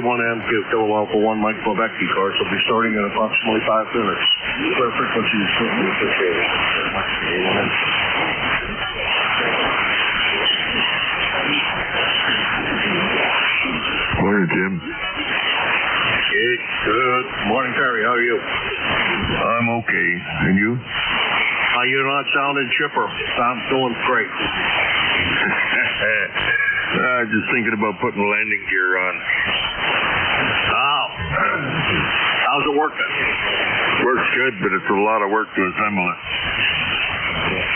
1M kilowatt for 1 Mike Quebec ECARS will be starting in approximately 5 minutes. Clear frequency is certainly appreciated. Morning, Jim. Hey, good morning, Terry. How are you? I'm okay. And you? You're not sounding chipper. I'm doing great. Just thinking about putting landing gear on. Oh. How's it working? Works good, but it's a lot of work to assemble it.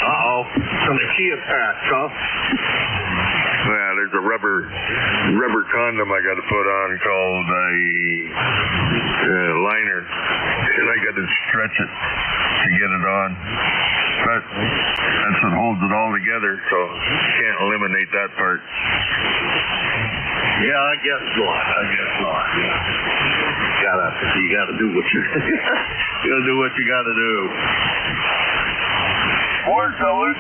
Uh-oh. Some key attached, huh? Yeah, there's a rubber condom I got to put on called a liner, and I got to stretch it to get it on. But that's what holds it all together, so can't eliminate that part. Yeah, I guess not. You gotta do what you gotta do what you gotta do. Morning, fellas.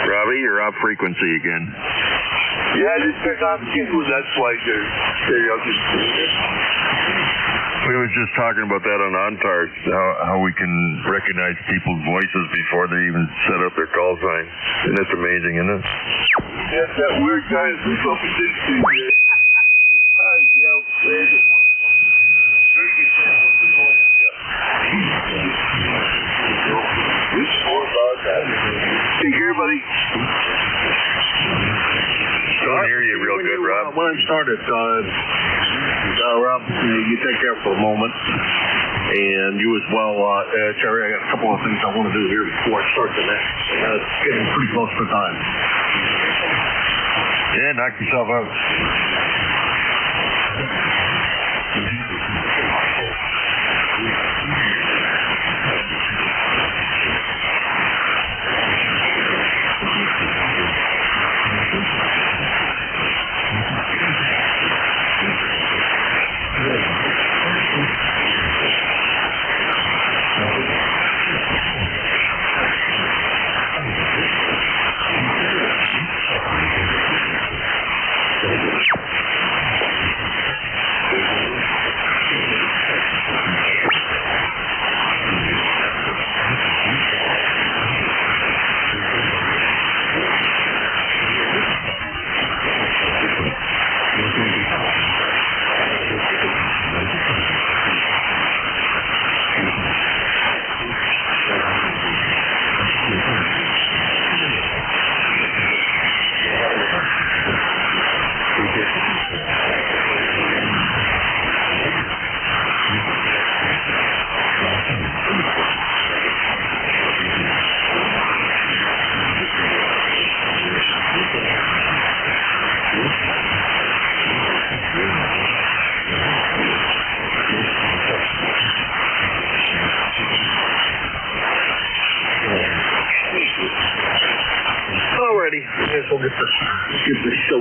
Robbie, you're off frequency again. Yeah, I just turned off signals. That's why we was just talking about that on OnTAR, how we can recognize people's voices before they even set up their call sign. And that's amazing, isn't it? Yes, that weird guy is up in this thing. Take care, buddy. Don't hear you real good, Rob. When I started, Rob, you take care for a moment. And you as well, Terry, I got a couple of things I want to do here before I start the next. It's getting pretty close for time. Yeah, knock yourself out.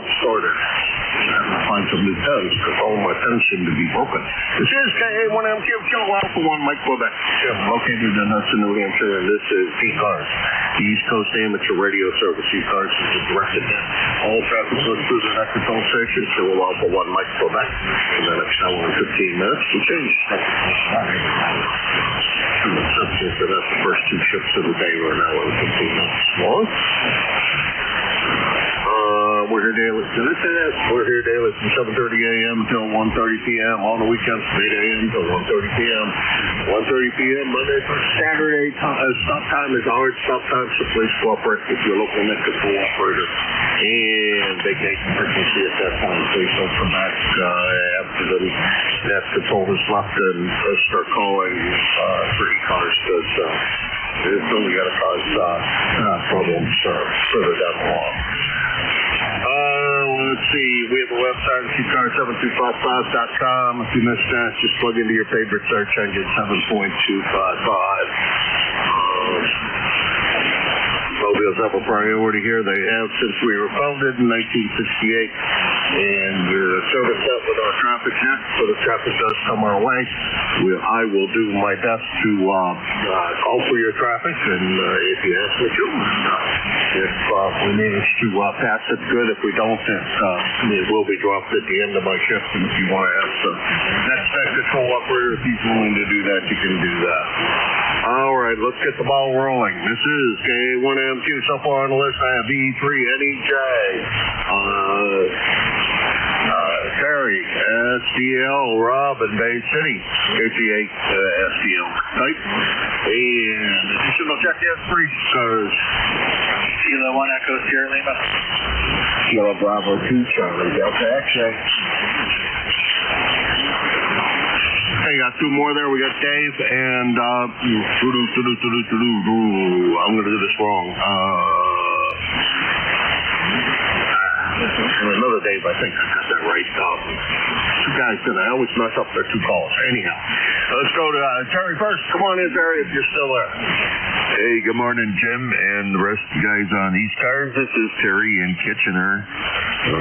note starter. I have to find some new pens because all of my pens seem to be broken. This is KA1M Kilo Alpha 1 Mike Quebec, located in Hudson, New Hampshire, and this is ECARS, the East Coast Amateur Radio Service. ECARS is a directed net. All traffic goes through the net control station, Kilo Alpha 1 Mike Quebec. For the next hour and 15 minutes, we change so that's the first two shifts of the day. We're an hour and 15 minutes long. We're here daily. We're here daily from 7:30 a.m. until 1:30 p.m. On the weekends from 8 a.m. until 1:30 p.m. 1:30 p.m. Monday through Saturday. Stop time is hard stop time, so please cooperate with your local net control operator and vacate the frequency at that time. Please don't come back after the net control has left and start calling for ECARS because it's only going to cause problems further down the line. Let's see, we have a website, ECARS7255.com. If you missed that, just plug into your favorite search engine, 7.255. Mobiles have a priority here. They have since we were founded in 1968. And we're service up with our traffic net, so the traffic does come our way. I will do my best to call for your traffic, and if you ask me to, if we manage to pass it, good. If we don't, it will be dropped at the end of my shift. And if you want to ask the next control operator if he's willing to do that, you can do that. All right, let's get the ball rolling. This is K1MQ. So far on the list, I have E3NEJ. Terry, SDL, Rob, and Bay City, KT8 SDL type. And additional check in, 3 stars. Kilo 1 Echo Sierra Lima. Kilo Bravo 2 Charlie Delta X-ray. Hey, got 2 more there. We got Dave and I'm going to do this wrong. And another Dave, I think I got that right. 2 guys that I always mess up their 2 calls. Anyhow, let's go to Terry first. Come on in, Terry, if you're still there. Hey, good morning, Jim, and the rest of the guys on ECARS. This is Terry in Kitchener.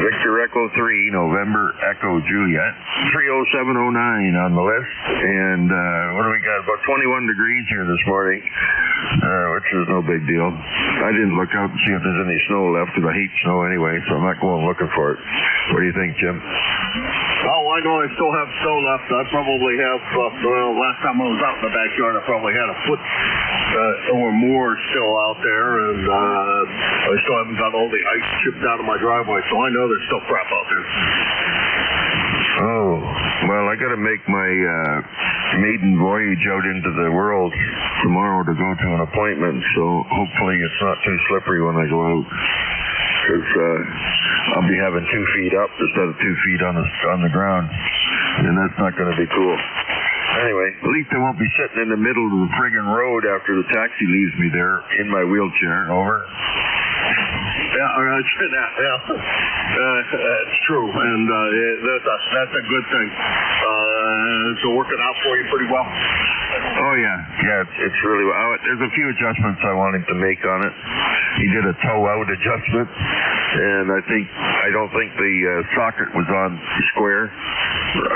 Victor Echo 3, November Echo Juliet. 30709 on the list. And what do we got? About 21 degrees here this morning, which is no big deal. I didn't look out and see if there's any snow left because I hate snow anyway, so I'm not going looking for it. What do you think, Jim? Oh, I know I still have snow left. I probably have, last time I was out in the backyard, I probably had a foot or more still out there, and I still haven't got all the ice chipped out of my driveway, so I know there's still crap out there. Oh, well, I got to make my maiden voyage out into the world tomorrow to go to an appointment, so hopefully it's not too slippery when I go out. Because I'll be having 2 feet up instead of 2 feet on the ground, and that's not going to be cool. Anyway, at least I won't be sitting in the middle of the friggin' road after the taxi leaves me there in my wheelchair. Over. Yeah, that's true, and that's a good thing. So working out for you pretty well. Oh yeah, it's really well. There's a few adjustments I wanted to make on it. He did a toe out adjustment, and I don't think the socket was on square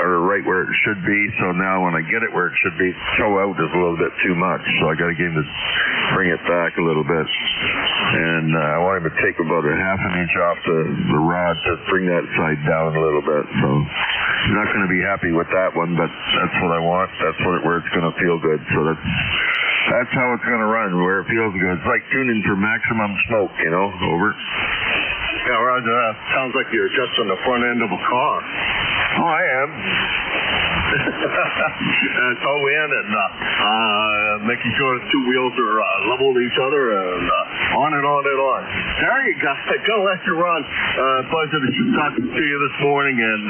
or right where it should be. So now when I get it where it should be, toe out is a little bit too much. So I got to get him to bring it back a little bit, and I want him to take about a ½ an inch off the rod to bring that side down a little bit. So I'm not going to be happy with that one, but that's what I want. That's where it's going to feel good. So that's how it's going to run, where it feels good. It's like tuning for maximum smoke, over. Yeah, Roger, sounds like you're just on the front end of a car. Oh, I am. Toe in and making sure the 2 wheels are level with each other and on and on and on. There you go. Go let you run. Pleasure to talk to you this morning, and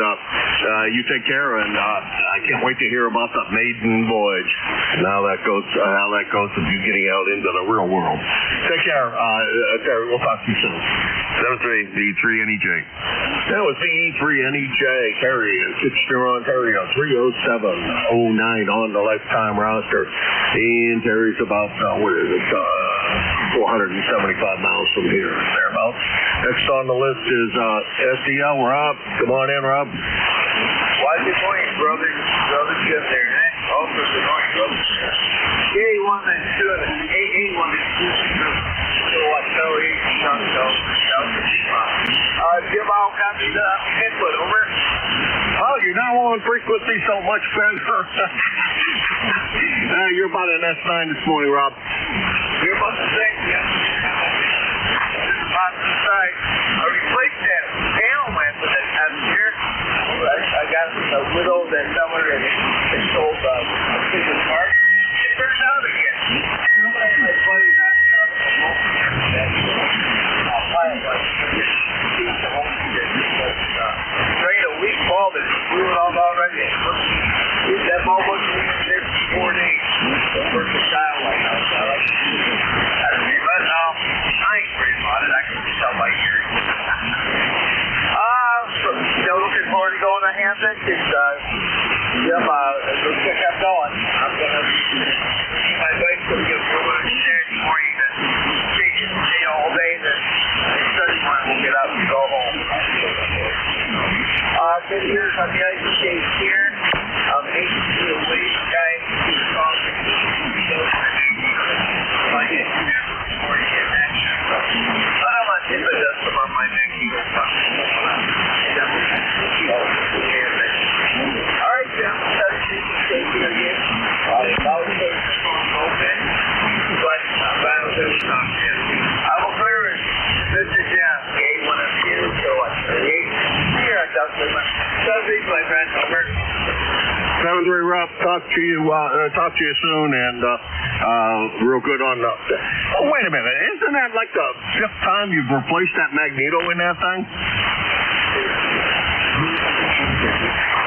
you take care, and I can't wait to hear about the maiden voyage and how that goes with you getting out into the real world. Take care, Terry. We'll talk to you soon. That was the E3NEJ. That was the E3NEJ, Terry in Kitchener, Ontario, 30709 on the lifetime roster. And Terry's about, what is it, 475 miles from here, thereabouts. Next on the list is SDL, Rob. Come on in, Rob. Why is it going, brother? Brother's good there, eh? Also, it's annoying, brother. A1 and 2 and A1 and 2. Give all copies of input, over. Oh, you're now on frequency so much better. You're about an S9 this morning, Rob. You're about the same, yeah. On the side, I replaced that panel lamp with that atmosphere. I got a widow that somewhere and it sold a single part. It burned out again. Somebody my buddy not drained a weak bulb and blew it all already. That bulb wasn't even there for 4 days. First child like I like but I ain't worried about it. I can tell by hearing. Still looking forward to going to Hampton. Let's get that going. I'm gonna see my wife so we get over there in the morning and stay all day. Then Sunday morning we'll get up and go home. Good here's on the ice skate here. Agency of Waste guy. Alright, Jim. I will clear it. This is Jeff. A1 of you. So here at Dustin. My friend. Over. 7-3, Rob. Talk to you soon, and real good on the. Oh, wait a minute! Isn't that like the 5th time you've replaced that magneto in that thing?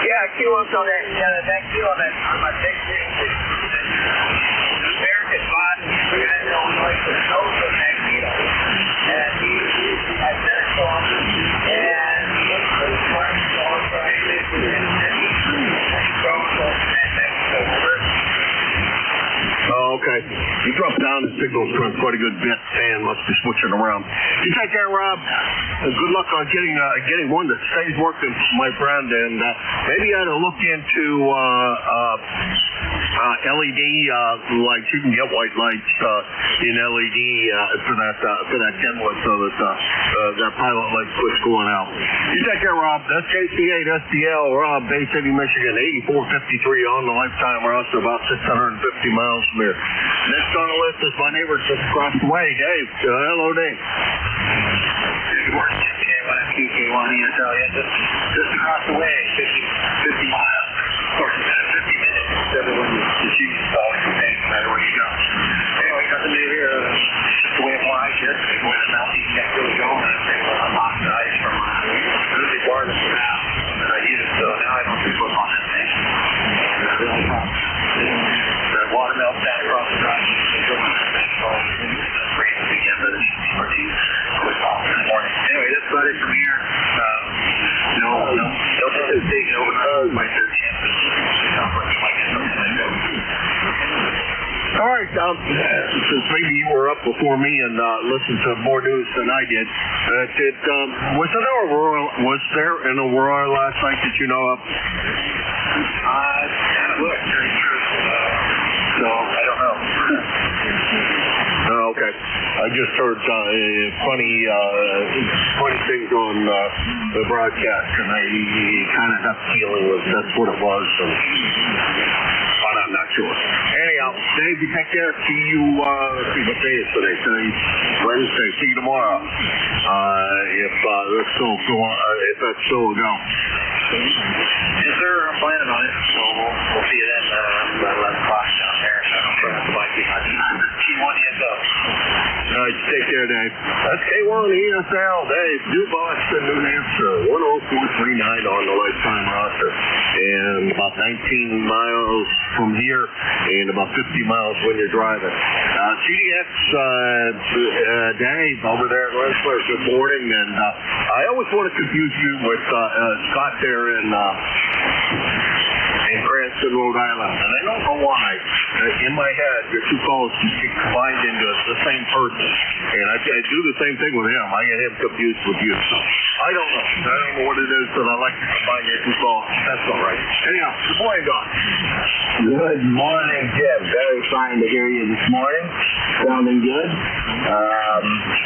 Yeah, Q on that. Yeah, that Q on that on my big thing. American boss, we're gonna know like the nose of magneto, and I said it to him, and he was trying to go right and Oh, okay. He dropped down his signal strength quite a good bit and must be switching around. You take care, Rob. Good luck on getting one that stays working, my friend. And maybe I ought to look into LED lights. You can get white lights in LED for that Kenwood, so that that pilot light quits going out. You take care, Rob. That's KC8 SDL, Rob, Bay City, Michigan, 8453 on the lifetime route, about 650 miles from here. Next on the list is my neighbor just across the way, Dave. Hello, Dave. Good morning, KK1 ESL. Just across the way, 50 miles, or 50 minutes. Everyone is using stalling the same no matter where you go. Anyway, nothing new here. Just the way it flies here. Where the southeast can't really go, and I'm able to unlock the ice from really far to the map that I use. So now I don't have to flip on that thing. Really problem. The watermelon sat across the drive. It's raining again, but it should be pretty quick off in the morning. Anyway, that's about it from here. No taking over my third chance. It sounds like you might get something like that. All right, since maybe you were up before me and listened to more news than I did, was there an Aurora last night that you know of? Look, very true. So, I don't know. Oh, okay. I just heard funny things on the broadcast, and I kind of have a feeling that's what it was. But I'm not sure. Anyhow, Dave, you take care. See you. Let's see what day is today. Today's Wednesday. See you tomorrow. If that's still a go. Yes, sir. I'm planning on it. So we'll see you then about 11 o'clock down there. So I'm trying to find T1 ESL. All right, take care, Dave. That's K1 ESL, Dave, New Boston, New Hampshire, 10439 on the lifetime roster, and about 19 miles from here, and about 50 miles when you're driving. CDX, Dave, over there at Rensselaer, good morning, and I always want to confuse you with Scott there in in Cranston, Rhode Island. And I don't know why. In my head, your two calls get combined into the same person. And I do the same thing with him. I get him confused with you. So I don't know. I don't know what it is that I like to combine your two calls. That's all right. Anyhow, good morning, Don. Good morning, Jim. Very fine to hear you this morning. Sounding good.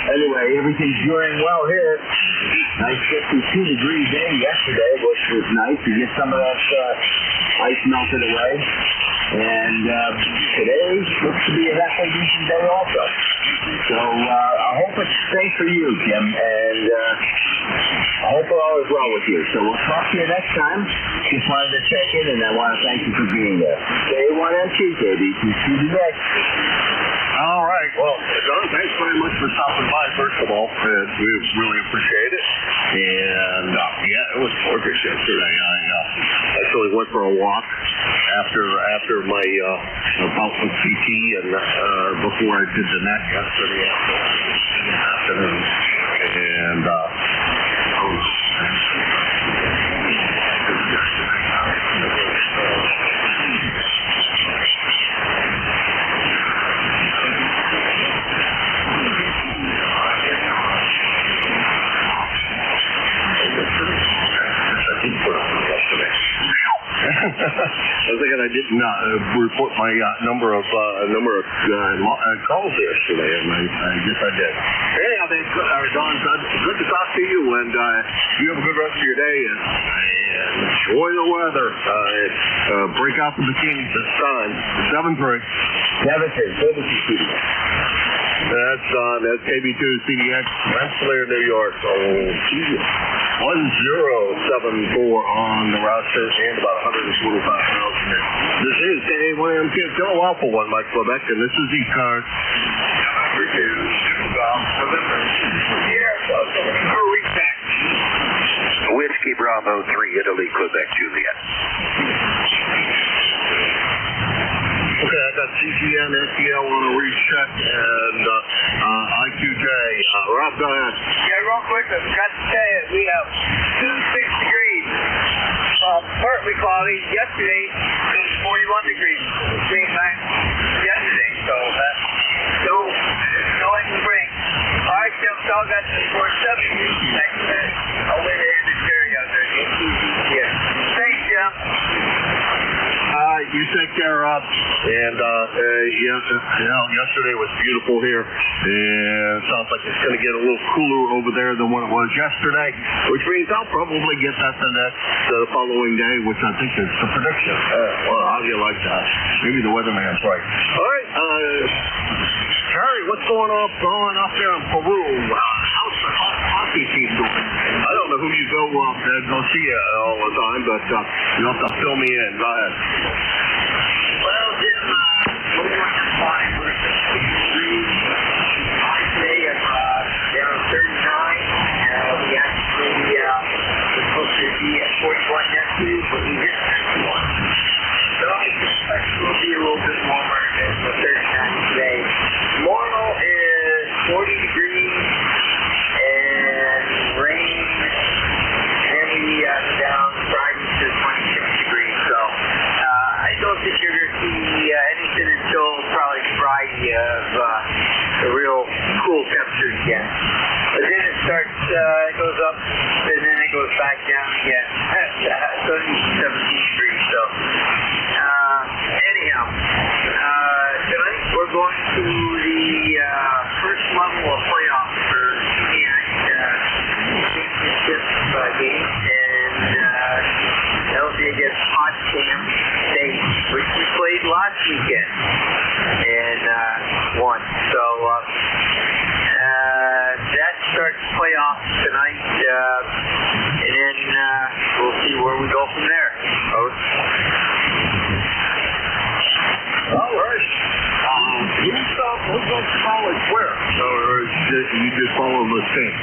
Anyway, everything's doing well here. Nice 52 degree day yesterday, which was nice to get some of that ice melted away. And today looks to be a halfway decent day also. So I hope it's safe for you, Jim, and I hope all is well with you. So we'll talk to you next time. Just wanted to check in, and I want to thank you for being there. Day one on Tuesday, see you next. All right. Well, Don, thanks very much for stopping by, first of all. We really appreciate it. And, yeah, it was gorgeous yesterday. I actually went for a walk after my bout with PT and before I did the neck yesterday afternoon. And, I was thinking I didn't report my number of calls yesterday, and I guess I did. Hey, I think Don, good to talk to you, and you have a good rest of your day, and enjoy the weather. Break out the bikinis this time. 7-3. 7-3. Good to see you. That's KB2 CDX, Rensselaer, New York. So 1074 on the roster and about 125 miles in there. This is KWMK Kilowatt for 1 Mike Quebec, and this is ECARS. Whiskey Bravo 3, Italy, Quebec, Juliet. Okay, I got CGN, STL on a recheck, and IQJ. Rob, go ahead. Yeah, real quick, I forgot to tell you, we have 26 degrees. Partly cloudy. Yesterday, it was 41 degrees. Same time yesterday, so that's no spring. All right, Jim, so I got the 470 next minute. I'll wait to hear the Jerry out there. Thanks, Jim. You take care, Rob. And, yesterday was beautiful here. And it sounds like it's going to get a little cooler over there than what it was yesterday, which means I'll probably get that the following day, which I think is the prediction. Well, how do you like that? Maybe the weatherman's right. All right, Jerry, what's going on up there in Peru? How's the hockey team doing? I don't know who you go see all the time, but you'll have to fill me in. Go ahead. Well, Jim, we're going to find we're at 6 degrees. High today of down 39. We actually we're supposed to be at 41 next week, but we hit 51. So I expect we'll be a little bit warmer than the 39 today. Tomorrow is 40 degrees and rain, and we down Friday to 26 degrees. So I don't think you're going to see anything until probably Friday of the real cool temperatures again. But then it starts, it goes up, and then it goes back down again. So it's 17 degrees. So anyhow, tonight we're going to the first level of playoffs for ECARS championship game, and that'll be against Potsdam State, which we played last weekend and won. So that starts playoffs tonight, and then we'll see where we go from there. All right. Who's going to college where? Or you just follow the team?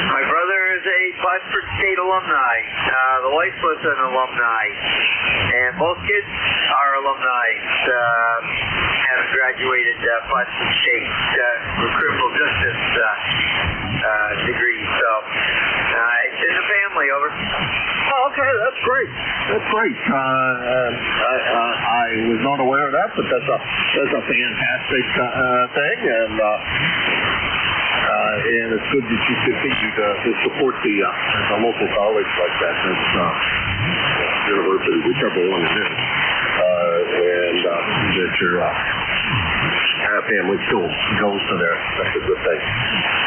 My brother is a Plattsburgh State alumni. The wife was an alumni. And both kids are alumni. Have graduated Plattsburgh State with criminal justice degree. So it's in the family, over. Oh, okay that's great. That's great. I was not aware of that, but that's a fantastic thing, and it's good that you continue to support the local college like that. That's university, whichever one it is, and that your family still goes to there. That's a good thing.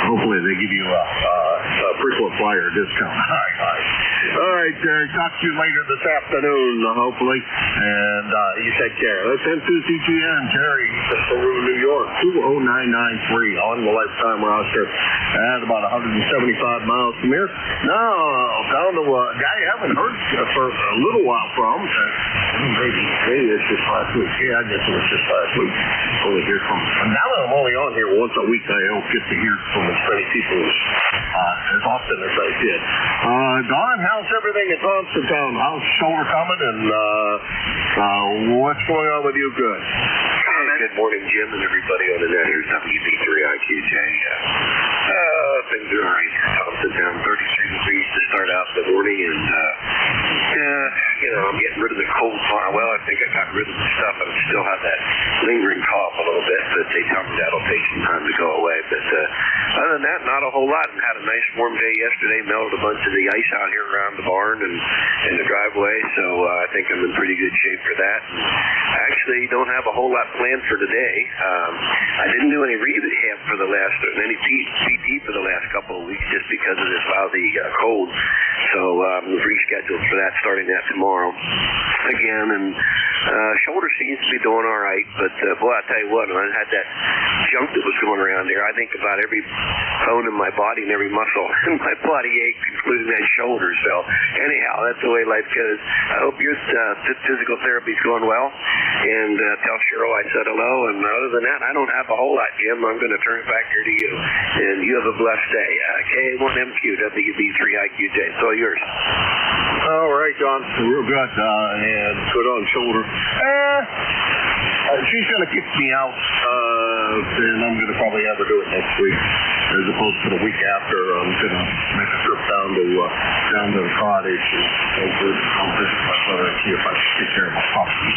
Hopefully they give you a frequent flyer discount. All right, Jerry. Talk to you later this afternoon, hopefully. And you take care. That's N2CGN, Jerry, Peru, New York, 20993 on the lifetime roster. At about 175 miles from here. Now, down to a guy I haven't heard for a little while from. Maybe it's just last week. Yeah, I guess it was just last week. Only hear from him. Now that I'm only on here once a week, I don't get to hear from as many people as often as I did. Don, how's everything in Thompsontown? How's shoulder coming, and what's going on with you? Good. Good morning, Jim, and everybody on the net. Here's WB3IQJ. Things are all right. Thompsontown, 33 degrees to start out the morning, and I'm getting rid of the cold fire. Well, I think I got rid of the stuff, but I still have that lingering cough a little bit, but they tell me that'll take some time to go away. But other than that, not a whole lot. And had a nice warm day yesterday, melted a bunch of the ice out here around the barn and in the driveway, so I think I'm in pretty good shape for that. And I actually don't have a whole lot planned for today. I didn't do any rehab for the last, any PT for the last couple of weeks just because of this lousy cold. So rescheduled for that, starting that tomorrow again. And shoulder seems to be doing all right, but boy, I tell you what, I had that junk that was going around there. I think about every bone in my body and every muscle in my body ached, including that shoulder. So anyhow, that's the way life goes. I hope your physical therapy's going well, and tell Cheryl I said hello. And other than that, I don't have a whole lot, Jim. I'm going to turn it back here to you, and you have a blessed day. K1MQ WB3IQJ. It's all yours. All right, John. Real good, and good on shoulder. She's going to kick me out, and I'm going to probably have her do it next week, as opposed to the week after. I'm going to make a trip down to the cottage and I'll visit my brother and see if I can take care of my property.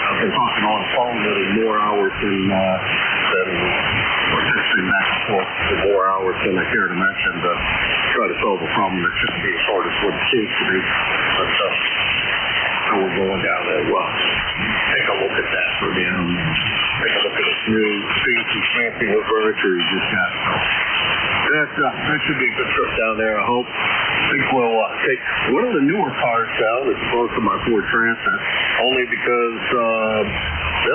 I've been talking on the phone really more hours than or texting back and forth for more hours than I care to mention to try to solve a problem that shouldn't be as hard as what it seems to be. But so we're going down there. Well, take a look at that for me. Take a look at this new fancy wood furniture you just got. So that should be a good trip down there, I hope. I think we'll take one of the newer cars down as opposed to my Ford Transit, only because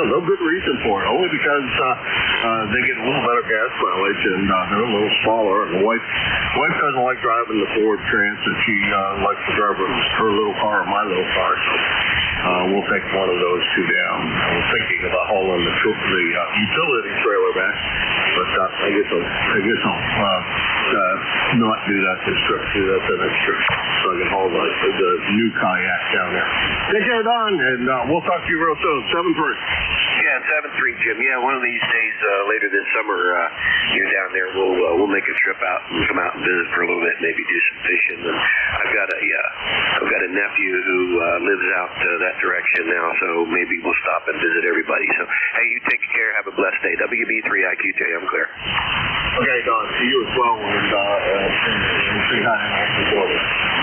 no good reason for it. Only because they get a little better gas mileage and they're a little smaller. And the wife doesn't like driving the Ford Transit. She likes to drive her little car or my little car. So we'll take one of those two down. I was thinking about hauling the utility trailer back, but I guess I'll not do that this trip. Do that the next trip, so I can haul the new kayak down there. Take care, Don, and we'll talk to you real soon. 7-3. Yeah, 7-3, Jim. Yeah, one of these days later this summer, you're down there. We'll make a trip out and come out and visit for a little bit, maybe do some fishing. And I've got a nephew who lives out that direction now, so maybe we'll stop and visit everybody. So hey, you take care. Have a blessed day. WB3IQJ. I'm clear. Okay, Don. See you as well, and say hi and for me.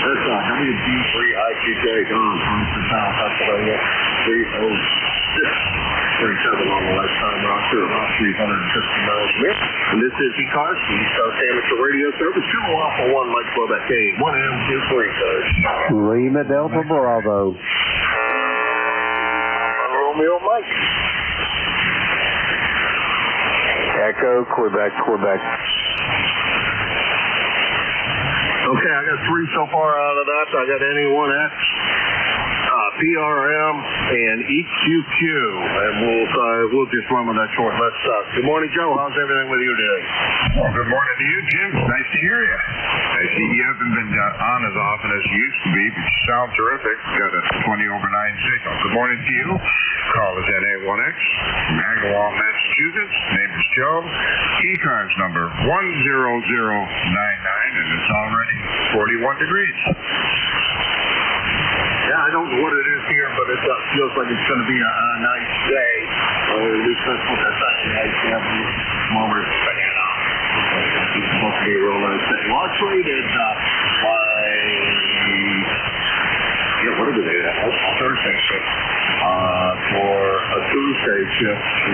That's WB3IQJ, Don, Thompsontown, Pennsylvania, 30637 on the lifetime roster, about 350 miles from here. And this is ECARS, the East Coast Amateur Radio Service, 2 Alpha 1 Mike Quebec K, 1M23, Lima Delta Bravo. Romeo Mike. Echo, Quebec. Okay, I got 3 so far out of that. I got NE1X, PRM, and EQQ, and we'll just run with that short. Good morning, Joe. How's everything with you today? Well, good morning to you, Jim. Nice to hear you. I see you haven't been on as often as you used to be, but you sound terrific. Got a 20/9 signal. Good morning to you. Call is NA1X from Agawam, Massachusetts. Name is Joe. ECARS number 10099. and it's already 41 degrees. Yeah, I don't know what it is here, but it feels like it's going to be a nice day. At least that's what that's nice. While we're expecting it out. It's supposed to be a real nice day. Well, it's rated what are they? Thursday shift. For a Tuesday shift to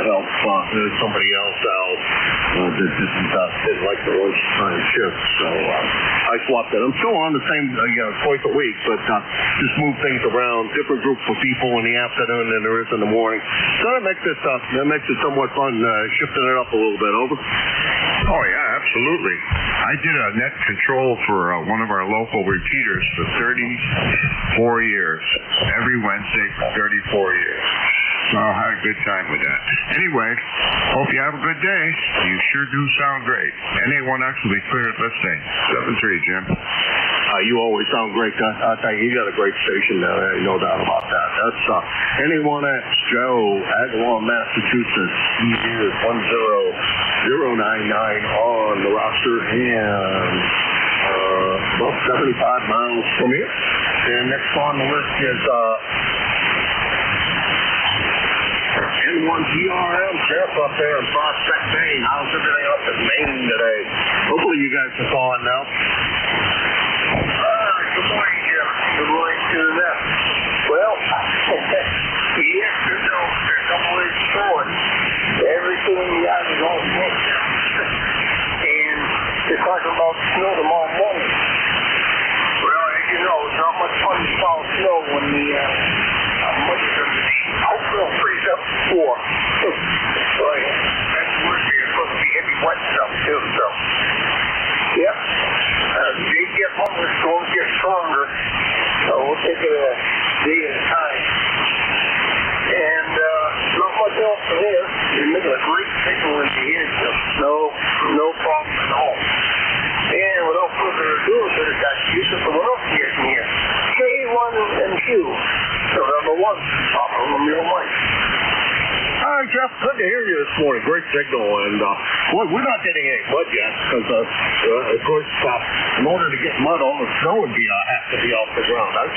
help somebody else out that didn't like the lunch time shift. So I swapped it. I'm still on the same twice a week, but just move things around. Different groups of people in the afternoon than there is in the morning. So that makes it somewhat fun shifting it up a little bit. Over. Oh yeah, absolutely. I did a net control for one of our local repeaters for 34 years. Every Wednesday for 34 years. So I had a good time with that. Anyway, hope you have a good day. You sure do sound great. NA1X will be clear at listing. 7-3, Jim. You always sound great. I tell you got a great station down there. No doubt about that. That's NA1X Joe, Agawam, Massachusetts. He is 10099 on the roster and about 75 miles from here. And next on the list is N1PRM Jeff up there in Prospect, Maine. How's everything up in Maine today? Hopefully you guys are calling now. Good morning, Jeff. Good morning to them. Well, yes, there's no way forward. Everything you got is all booked. And they're talking about snow tomorrow morning. Well, as you know, it's not much fun to fall snow when the will freeze up before. So that's the worst thing. It's supposed to be heavy wet stuff too. So, yep. They get longer, storms get stronger. So we'll take it a day at a time. And not much else from here. You're making a great signal in the end. So no problem at all. And without further ado, I better got use of what else here from here. K1 and Q. So number one, top of the middle mic. All right, Jeff, good to hear you this morning. Great signal. And, boy, we're not getting any mud yet because, of course, in order to get mud, all the snow would have to be off the ground. I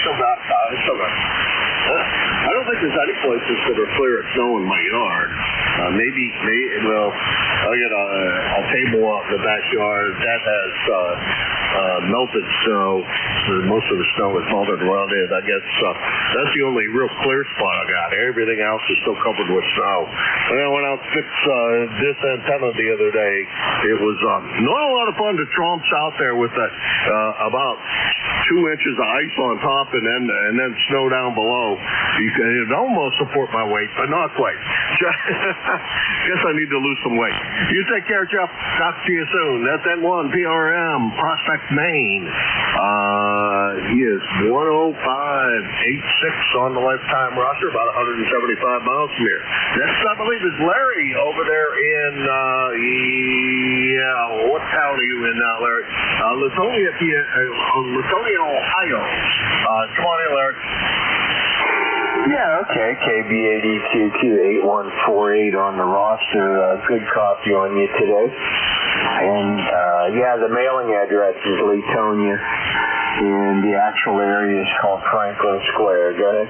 don't think there's any places that are clear of snow in my yard. Maybe, I got a table out in the backyard that has melted snow. Most of the snow is melted around it. I guess that's the only real clear spot I got. Everything else is still covered with snow. When I went out to fix this antenna the other day, it was not a lot of fun to tromps out there with about 2 inches of ice on top and then snow down below. It almost support my weight, but not quite. Guess I need to lose some weight. You take care, Jeff. Talk to you soon. That's N1 PRM, Prospect, Maine. He is 105.86 on the lifetime roster, about 175 miles from here. Next, I believe, is Larry over there in, what town are you in now, Larry? Latonia, Ohio. Come on in, Larry. Yeah, okay. KB80QQ8148 on the roster. Good coffee on you today. And, the mailing address is Latonia, and the actual area is called Franklin Square. Go ahead.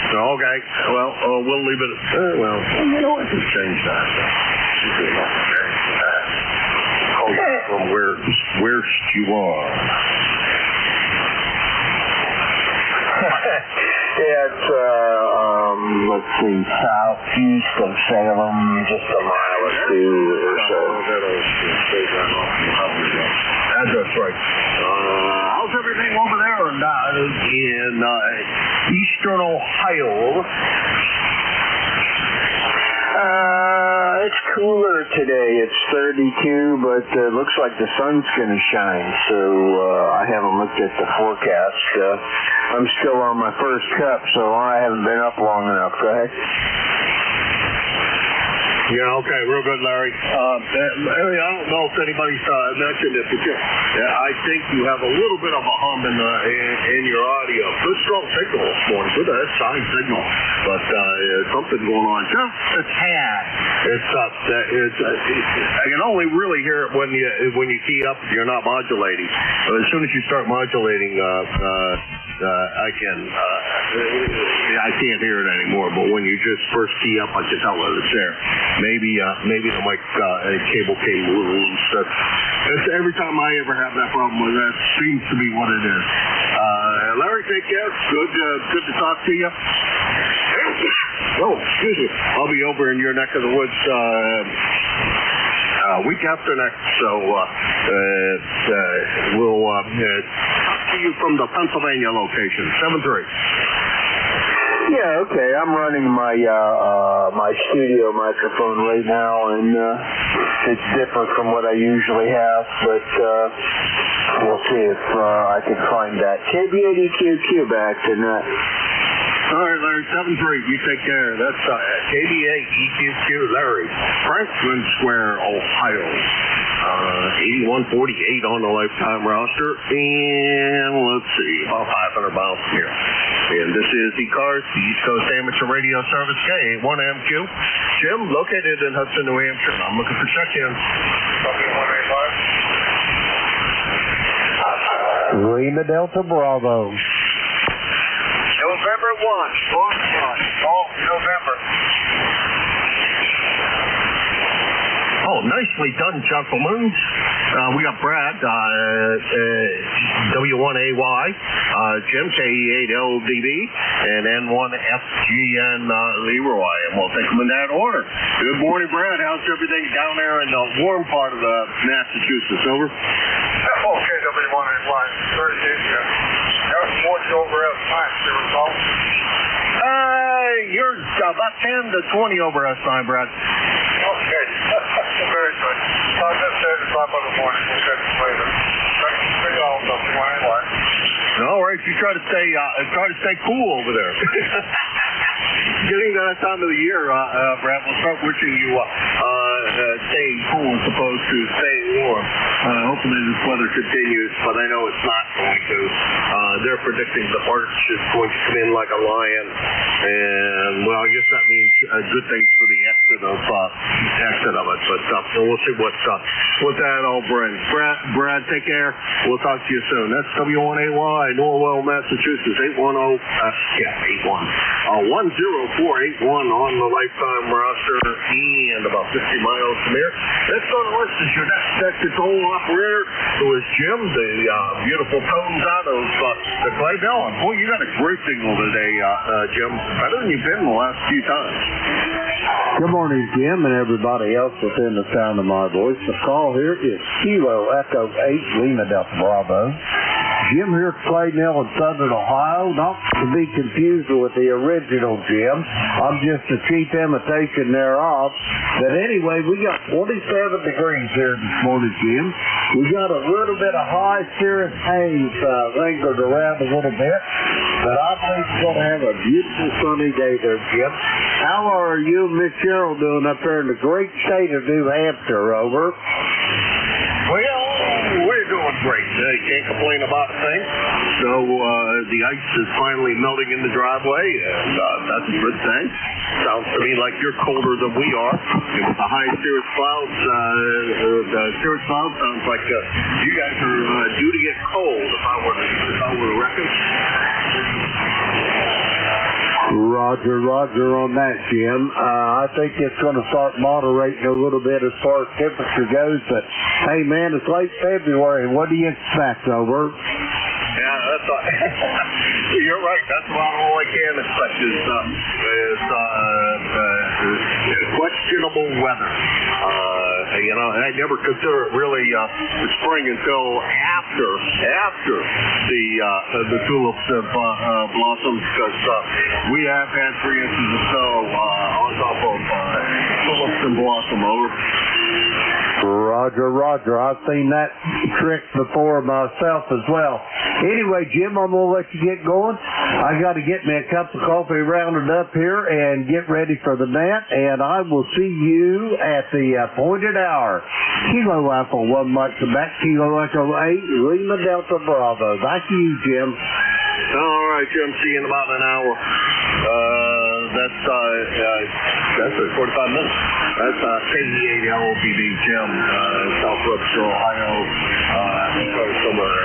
Okay. Well, we'll leave it. Let's just change that. From where you are. It's, let's see, southeast of Salem, just a mile or two or so. That's right. How's everything over there in eastern Ohio? It's cooler today. It's 32, but it looks like the sun's going to shine, so I haven't looked at the forecast. I'm still on my first cup, so I haven't been up long enough. Go ahead. Yeah, okay, real good, Larry. Larry, I don't know if anybody's mentioned it, but I think you have a little bit of a hum in your audio. Good strong signal this morning. Good sign signal, but something going on. Just a tad. I can only really hear it when you key up. You're not modulating. As soon as you start modulating, I can't hear it anymore. But when you just first key up, I can tell that it's there. Maybe the mic cable came a little loose. It's every time I ever have that problem, that seems to be what it is. Larry, take care. Good to talk to you. Oh, excuse me. I'll be over in your neck of the woods week after next, so we'll talk to you from the Pennsylvania location, 7-3. Yeah, okay. I'm running my my studio microphone right now, and it's different from what I usually have, but we'll see if I can find that. KBA-EQQ back tonight. All right, Larry, 7-3. You take care. That's KBA-EQQ, Larry, Franklin Square, Ohio. 8148 on the lifetime roster, and let's see, about 500 miles from here. And this is ECARS, the East Coast Amateur Radio Service, K81MQ. Jim, located in Hudson, New Hampshire. I'm looking for check-ins. Lima Delta Bravo. November 1, Foxtrot. Oh, November. Oh, nicely done, gentlemen. We got Brad, W1AY, Jim, KE8LDB, and N1FGN Leroy, and we'll take them in that order. Good morning, Brad. How's everything down there in the warm part of Massachusetts? Over? Okay, W1AY. 30 days ago. That was more over outside, you recall? You're about 10 to 20 over us time, Brad. Okay. Very good. I'll just say the top of the morning. We'll get it later. Figure out W1AY. All right, you try to stay cool over there. Getting to that time of the year, Brad, we'll start wishing you staying cool as opposed to staying warm. Hopefully this weather continues, but I know it's not going to. They're predicting the March is going to come in like a lion, and well, I guess that means good things for the exit of it. But we'll see what that all brings. Brad, take care. We'll talk to you soon. That's W1AY, Norwell, Massachusetts, 10481 on the lifetime roster, and about 50 miles from here. Next on the list is your next control operator, who is Jim, the beautiful tones out of the Clay Bell. Boy, you got a great signal today, Jim. Better than you've been the last few times. Good morning, Jim, and everybody else within the sound of my voice. The call here is Kilo Echo 8 Lima Delta Bravo. Jim here, Claydale in Southern Ohio, not to be confused with the original Jim. I'm just a cheap imitation thereof. But anyway, we got 27 degrees here this morning, Jim. We got a little bit of high cirrus haze lingered around a little bit. But I believe we're going to have a beautiful sunny day there, Jim. How are you and Miss Cheryl doing up there in the great state of New Hampshire, over? Well, we're doing great. You can't complain about a thing. So the ice is finally melting in the driveway, and that's a good thing. Sounds to me like you're colder than we are. And with the high cirrus clouds, sounds like you guys are due to get cold, if I were to reckon. Roger on that, Jim. I think it's going to start moderating a little bit as far as temperature goes, but hey, man, it's late February. What do you expect, over? Yeah, that's you're right. That's about all I can expect is questionable weather. I never consider it really spring until after the tulips have blossomed, because we have had 3 inches of snow on top of tulips and blossom, over. Roger, Roger. I've seen that trick before myself as well. Anyway, Jim, I'm going to let you get going. I got to get me a cup of coffee rounded up here and get ready for the net, and I will see you at the appointed hour. Kilo Alpha 1 Mike Quebec, Kilo Echo 8, Lima Delta Bravo. Back to you, Jim. All right, Jim. See you in about an hour. That's 45 minutes. That's KE8 LOPD, Jim, Southwest Ohio. Somewhere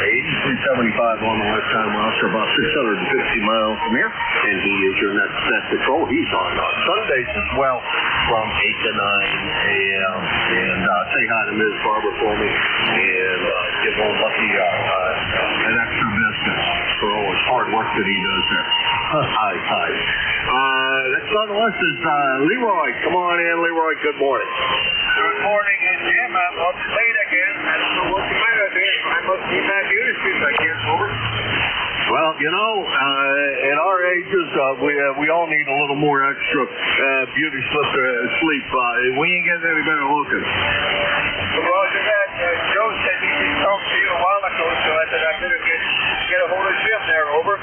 8375 on the lifetime route, so about 650 miles from here. And he is your next net patrol. He's on Sundays as well from 8 to 9 a.m. And say hi to Ms. Barbara for me and give old Lucky an extra biscuit for all his hard work that he does there. Hi. Next on the list is Leroy. Come on in, Leroy. Good morning. Good morning, Jim. I'm up late again. I don't know what's the matter there. I must be not used to it, I guess, over. Well, you know, at our ages, we all need a little more extra beauty sleep. We ain't getting any better looking. Roger that. Joe said he did talk to you a while ago, so I said I better get a hold of Jim there, over.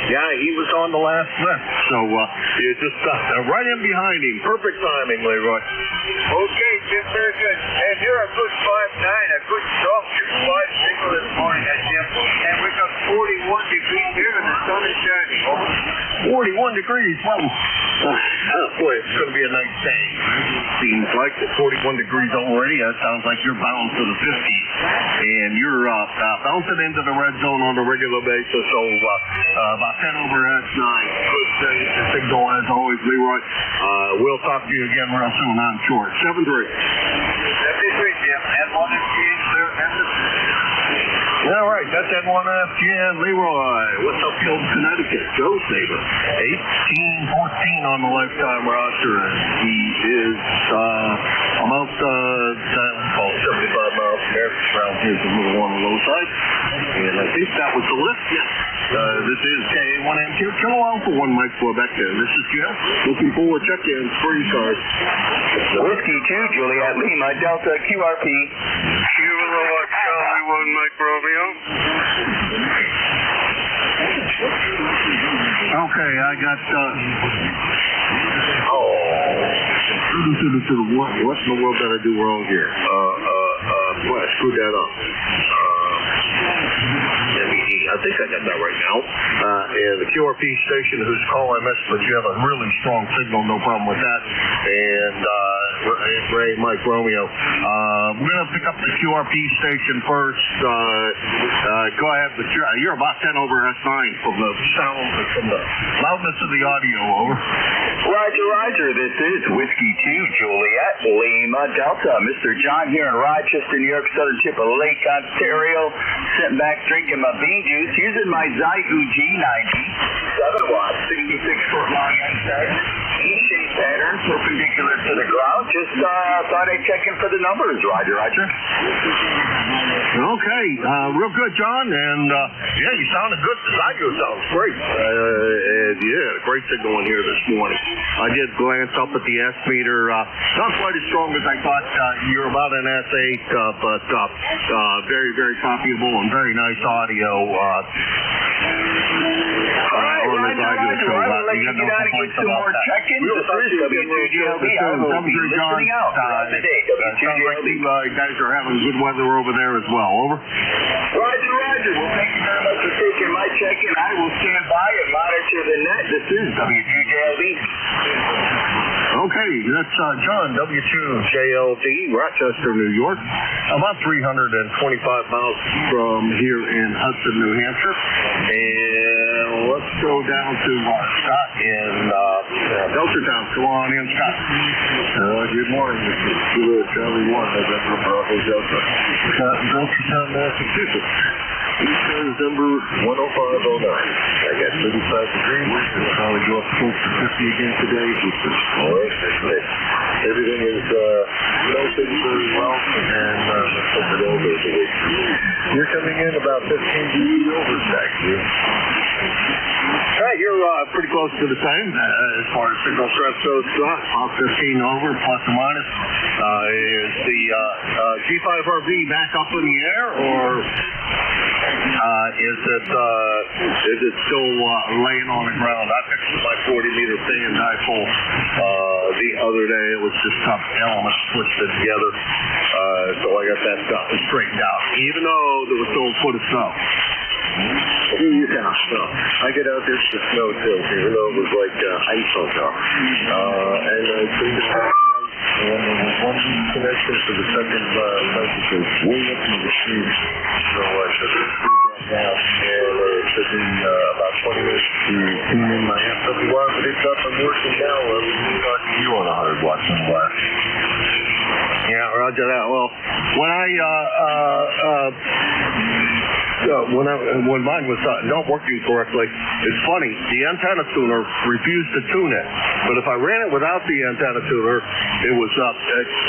Yeah, he was on the last list, so you just right in behind him. Perfect timing, Leroy. Okay, Jim, very good. And you're a good 5'9", a good strong 6'5" single this morning, Jim. And we got 41 degrees here and the sun is shining, over. 41 degrees. Well, boy, it's going to be a nice day. Seems like it's 41 degrees already. That sounds like you're bound for the 50s. And you're bouncing into the red zone on a regular basis. So about 10 over at 9. Good signal as always, Leroy. We'll talk to you again real soon, I'm sure. 7-3. 73, Jim. And one is clear and the... All right, that's N1FGN Leroy. What's up, Field, Connecticut? Joe's neighbor. 1814 on the lifetime roster, and he is about 75 miles from there. Around here is a little on the low side. And I think that was the lift. Yes. This is K1M2 Kilo Alpha 1 Mike Quebec. This is Jim. Looking forward to check-in for ECARS. Whiskey 2, Juliet Lima, Delta QRP. Kilo Charlie 1 Mike Romeo. Okay, I got, what in the world did I do wrong here? Boy, I screwed that up. I think I got that right now. And the QRP station whose call I missed, but you have a really strong signal, no problem with that. And Ray, Mike Romeo. We're going to pick up the QRP station first. Go ahead, but you're about 10 over S9 from the sound, from the loudness of the audio, over. Roger. This is Whiskey 2, Juliet Lima, Delta. Mr. John here in Rochester, New York, southern tip of Lake Ontario. Sitting back drinking my bean juice, using my Zygu G90. 7-watt, 66-foot long inside. E-shape pattern, perpendicular to the ground. Just thought I'd check in for the numbers. Roger. Okay, real good, John. And yeah, you sounded good. The Zygu sounds great. And yeah, great signal in here this morning. I did glance up at the S meter. Not quite as strong as I thought. You're about an S8, but very, very copyable and very nice audio. Roger. I'll let you get on and get some more check-in. This is W2GLB. I will be listening out throughout the day. W2GLB. You guys are having good weather over there as well. Over. Roger. Well, thank you very much for taking my check-in. I will stand by and monitor the net. This is W2JLD. Okay, that's John, W2JLD, Rochester, New York. About 325 miles from here in Hudson, New Hampshire. And let's go down to Scott in Belchertown. Come on in, Scott. Good morning. This is Kilo Charlie 1. I've got from Bravo Delta. Scott in Belchertown, Massachusetts. ECARS number 10509. I got 35 degrees. It'll probably go up close to 50 again today, which is alright. Everything is melted very well, and let's hope it all goes away. You're coming in about 15 degrees over, back here. Right. you're pretty close to the same as far as signal strength goes. About 15 over, plus or minus. Is the G5RV back up in the air, or is it still laying on the ground? I picked up my 40-meter fan dipole the other day. It was just tough elements twisted together, so I got that straightened out, even though there was still a foot of snow. Yeah, so I get out there to the snow too, even though it was like ice on top. And I cleaned it up. And there was one connection to the second message way up in the machine. So I took it down, and it took me about 20 minutes to tune in my FWR, but it's up and working now. I was talking to you on 100 watts on the last. Yeah, roger that. Well, when mine was not working correctly, it's funny, the antenna tuner refused to tune it. But if I ran it without the antenna tuner, it was up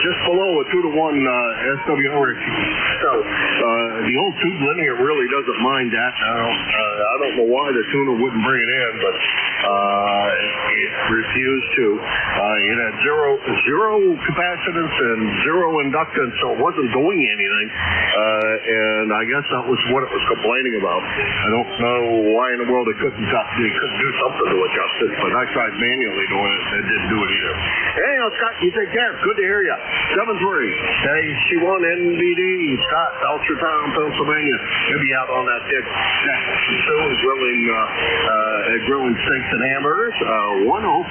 just below a 2-to-1 SWR ratio. So the old tube linear really doesn't mind that. I don't know why the tuner wouldn't bring it in, but it refused to. It had zero capacitance and zero inductance, so it wasn't doing anything. And I guess that was what it was complaining about. I don't know why in the world they couldn't do something to adjust it, but I tried manually doing it and it didn't do it either. Hey, Scott, you take care. Good to hear you. 7-3. KC1 NBD. Scott, Belchertown, Pennsylvania. He'll be out on that deck soon grilling steaks and hamburgers. 10509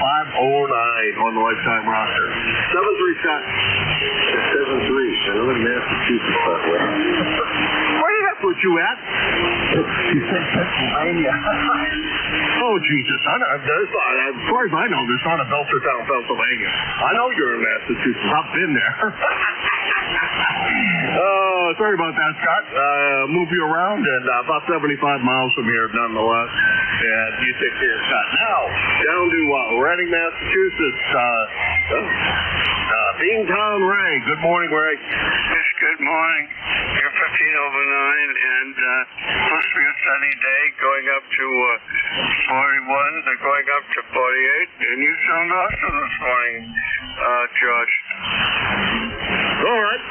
on the lifetime roster. 7-3, Scott. 7-3. Another Massachusetts, by the way. Where did that put you at? You said Pennsylvania. Oh, Jesus. As far as I know, there's not a Belchertown, Pennsylvania. I know you're in Massachusetts. I've been there. Sorry about that, Scott. Move you around, and about 75 miles from here, nonetheless. And you take care, Scott. Now, down to Reading, Massachusetts. Beantown Ray. Good morning, Ray. Yes, good morning. You're 15 over 9, and supposed to be a sunny day, going up to 41, then going up to 48. And you sound awesome this morning, George. All right.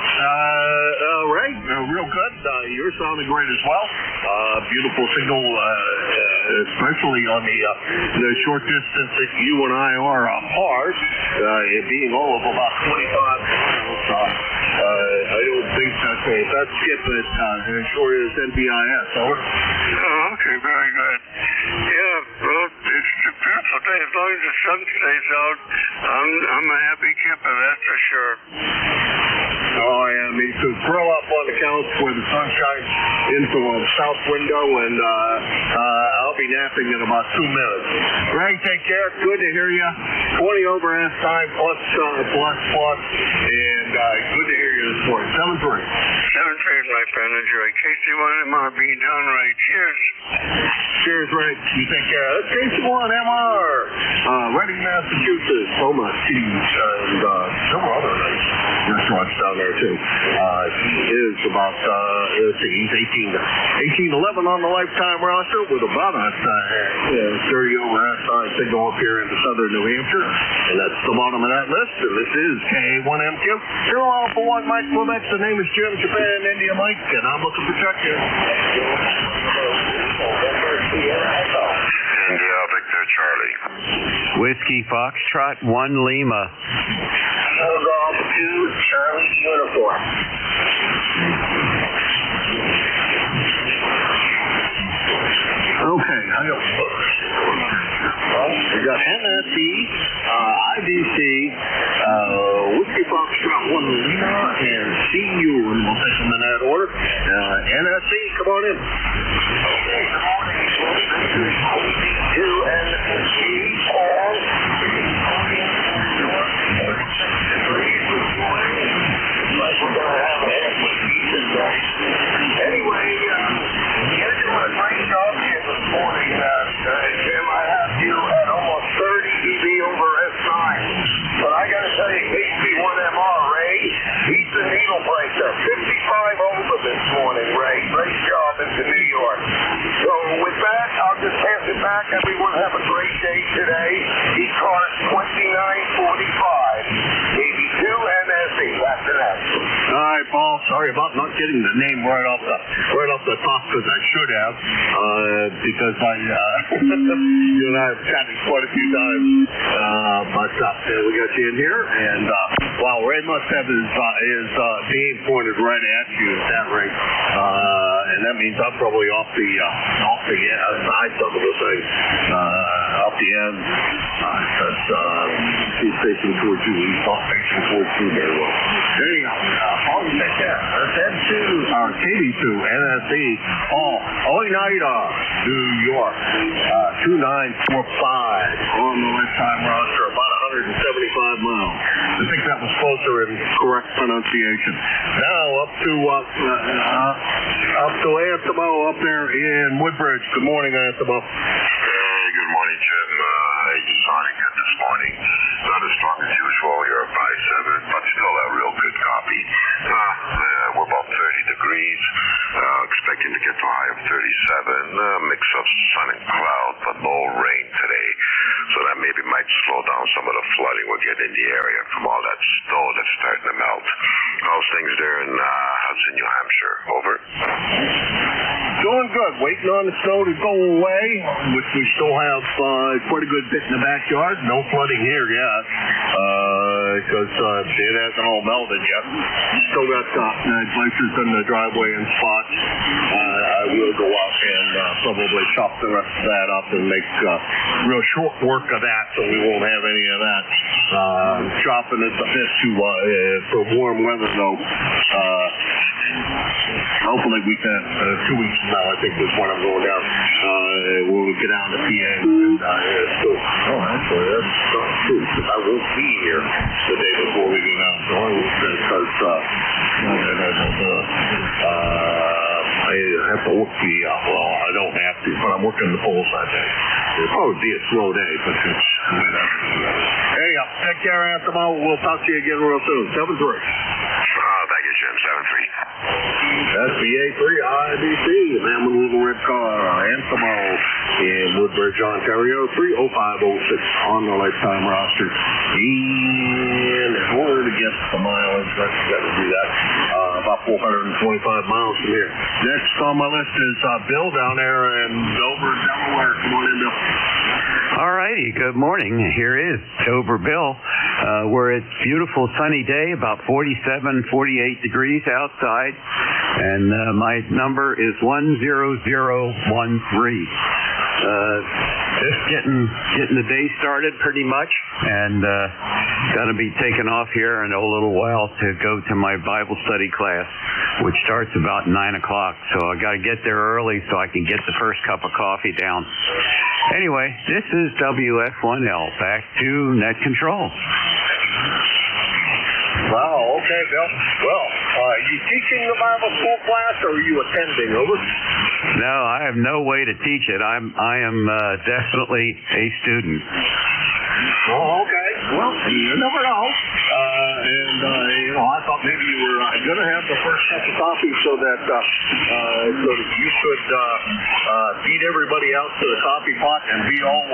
Ray, real good. You're sounding great as well. Beautiful signal, especially on the short distance that you and I are apart, it being all of about 25 miles. I don't think that's skip it. It sure is NPIS. Over. Oh, okay, very good. Yeah, well, it's a beautiful day. As long as the sun stays out, I'm a happy camper, that's for sure. Oh, yeah, me too. Curl up on the couch where the sun shines into a south window, and I'll be napping in about 2 minutes. Greg, take care. Good to hear you. 20 over half time, plus, and good to hear you this morning. 7-3. 7-3, my friend. Enjoy. KC1MR being done right. Cheers. Cheers, Ray. You take care. That's KC1MR. Reading, Massachusetts. Soma Cheese, and several other nice restaurants down there, too. He is about, he's 1811 on the lifetime roster with about a 30 over half time signal up here into southern New Hampshire. And that's the bottom of that list. And this is K1MQ. Kilo Alpha 1 Mike Quebec. The name is Jim Japan India Mike, and I'm looking for Chuck here. India Victor Charlie. Whiskey Foxtrot 1 Lima. Golf 2 Charlie uniform. Okay, I got we got NSE, IDC, Whiskey Foxtrot 1 Lima, and CU, and we'll take them in that order. NSE, come on in. Okay, good morning. This is 2 NSE, all. Anyway, you're doing a great job here this morning, Jim. I have you at almost 30 dB over S9. But I got to tell you, KC1MR, Ray, he's the needle breaker. 55 over this morning, Ray. Great job into New York. So with that, I'll just pass it back. Everyone have a sorry about not getting the name right off the top because I should have, because I you and I have chatted quite a few times. But we got you in here, and wow, Ray must have his beam pointed right at you at that rate, and that means I'm probably off the side of the thing, off the end, because he's facing towards you. He's not facing towards you very well. There you go. Take care. Let's head to Katie to NSE. Oneida, New York. 2945 on the lifetime roster, about 175 miles. I think that was closer in correct pronunciation. Now up to Antimo up there in Woodbridge. Good morning, Antimo. Hey, good morning, Jim. I just saw it good this morning. Not as strong as usual. You're a 5-7, but still a real good copy. We're about 30 degrees. Expecting to get to a high of 37. Mix of sun and cloud, but no rain today. So that maybe might slow down some of the flooding we're getting in the area from all that snow that's starting to melt. How's things there in Hudson, New Hampshire? Over. Doing good. Waiting on the snow to go away, which we still have quite a good bit in the backyard. No flooding here yet, because it hasn't all melted yet. Still got glaciers in the driveway and spots. I will go out and probably chop the rest of that up and make real short work of that, so we won't have any of that. Chopping it a bit for warm weather, though. Hopefully we can, 2 weeks from now, I think is when I'm going down. We'll get down to PA. And, actually, that's not true, because I won't be here the day before we go down. So I will, because I have to work well, I don't have to, but I'm working the polls that day. It'll probably be a slow day, but it's, anyhow, take care, Antimo. We'll talk to you again real soon. 7-3. Thank you, Jim. 7-3. That's the A3 IBC, man with a little red car, Antimo in Woodbridge, Ontario, 30506 on the lifetime roster. And in order to get the mileage, you got to do that. About 425 miles from here. Next on my list is Bill down there in Dover, Delaware. Come on in, Bill. All righty. Good morning. Here is Dover Bill. We're at beautiful sunny day, about 47, 48 degrees outside, and my number is 10013. Just getting the day started pretty much, and gonna be taking off here in a little while to go to my Bible study class, which starts about 9 o'clock. So I gotta get there early so I can get the first cup of coffee down. Anyway, this is WF1L. Back to net control. Wow, okay, Bill. Well, are you teaching the Bible school class, or are you attending, over? No, I have no way to teach it. I am definitely a student. Oh, okay. Well, you never know. I thought maybe you were going to have the first cup of coffee so that you could feed everybody out to the coffee pot and be all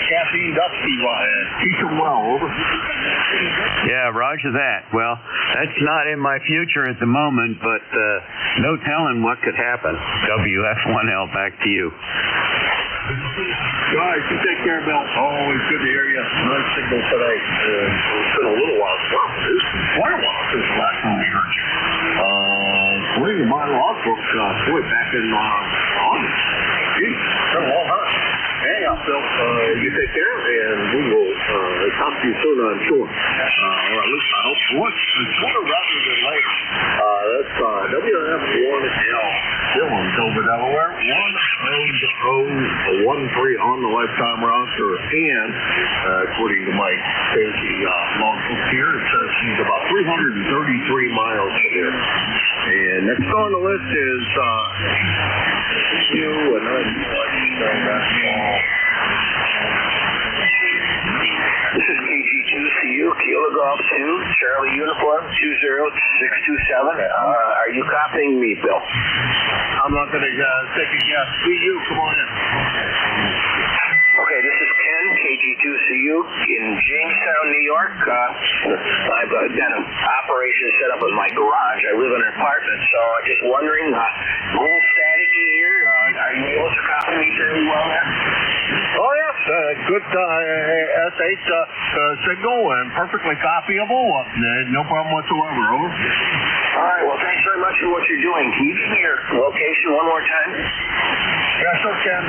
caffeined up to teach them well, over. Yeah, roger that. Well, that's not in my future at the moment, but no telling what could happen. WF1L, back to you. Guys, you take care, Bill. Always good to hear you. Nice signal today. It's been a little while. Wow, it's quite a while since the last time we heard you. Reading my logbook, back in August. Gee, it's been a long time. Hey, Bill, you take care, and we will talk to you soon, I'm sure. Or at least I hope sooner rather than later. That's WF1L, still in Dover, Delaware. 10013 on the lifetime roster, and according to my fancy logbook here, it says he's about 333 miles from here. And next on the list is you and This is KG2CU, Kilo Golf 2, Charlie Uniform 20627. Are you copying me, Bill? I'm not going to take a guess. CU, come on in. Okay, this is Ken, KG2CU in Jamestown, New York. I've got an operation set up in my garage. I live in an apartment, so just wondering, a little staticky here. Are you able to copy me fairly well there? Oh, yes. Good S8 signal and perfectly copyable. No problem whatsoever. Over. All right. Well, thanks very much for what you're doing. Can you give me your location one more time? Yeah, sure can.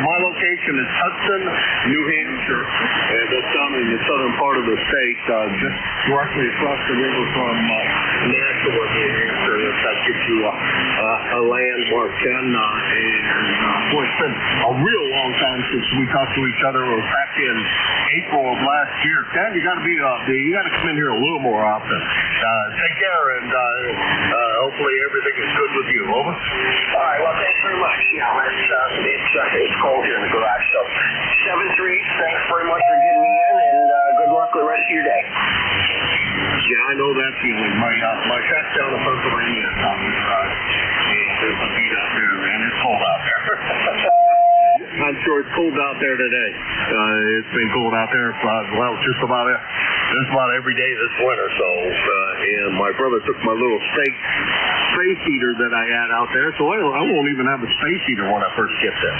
My location is Hudson, New Hampshire, and that's down in the southern part of the state, just directly across the river from Nashua, New Hampshire. That gives you a landmark, Ken. Boy, it's been a real long time since we talked to each other. It was back in April of last year. Ken, you got to come in here a little more often. Take care, and hopefully everything is good with you. Over. All right. Well, thanks very much. It's cold here in the garage. So 7-3. Thanks very much for getting me in, and good luck with the rest of your day. Yeah, I know that feeling. My shack's down in Pennsylvania is out in the garage. There's some heat out there, man. It's cold out there. I'm sure it's cold out there today. It's been cold out there, just about every day this winter. So, and my brother took my little space heater that I had out there, so I won't even have a space heater when I first get there.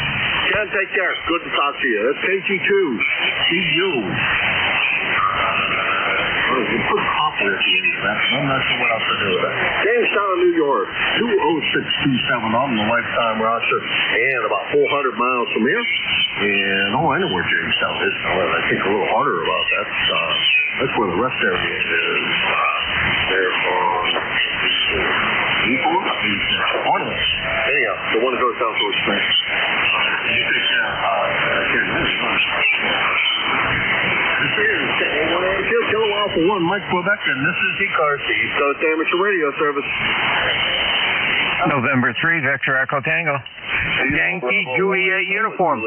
Ken, take care. It's good to talk to you. That's KG2. See you. Put copper at the end of that. I'm not sure what else to do with that. Jamestown, New York, 20627 on the lifetime roster, and about 400 miles from here. And I know where Jamestown is. I think a little harder about that. That's where the rest area is. They're on anyhow, the one that goes down towards Spain. You take care. Kilo Alpha 1, Mike Quebec, and this is ECARS, the East Coast Amateur Radio Service. November 3, Victor Echo Tango. Yankee Juliet uniform.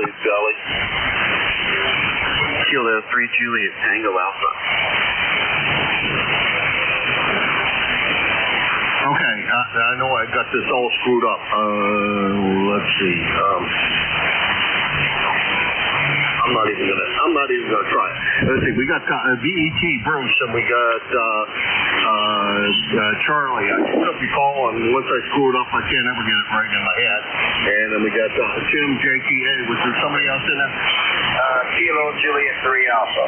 Kilo 3, Juliet Tango Alpha. Okay, I know I got this all screwed up. Let's see. I'm not even gonna try it. Let's see. We got VET Bruce, and we got Charlie. I put up your call, and once I screw it up, I can't ever get it right in my head. And then we got Tim JTA. Was there somebody else in there? Kilo Juliet 3 Alpha.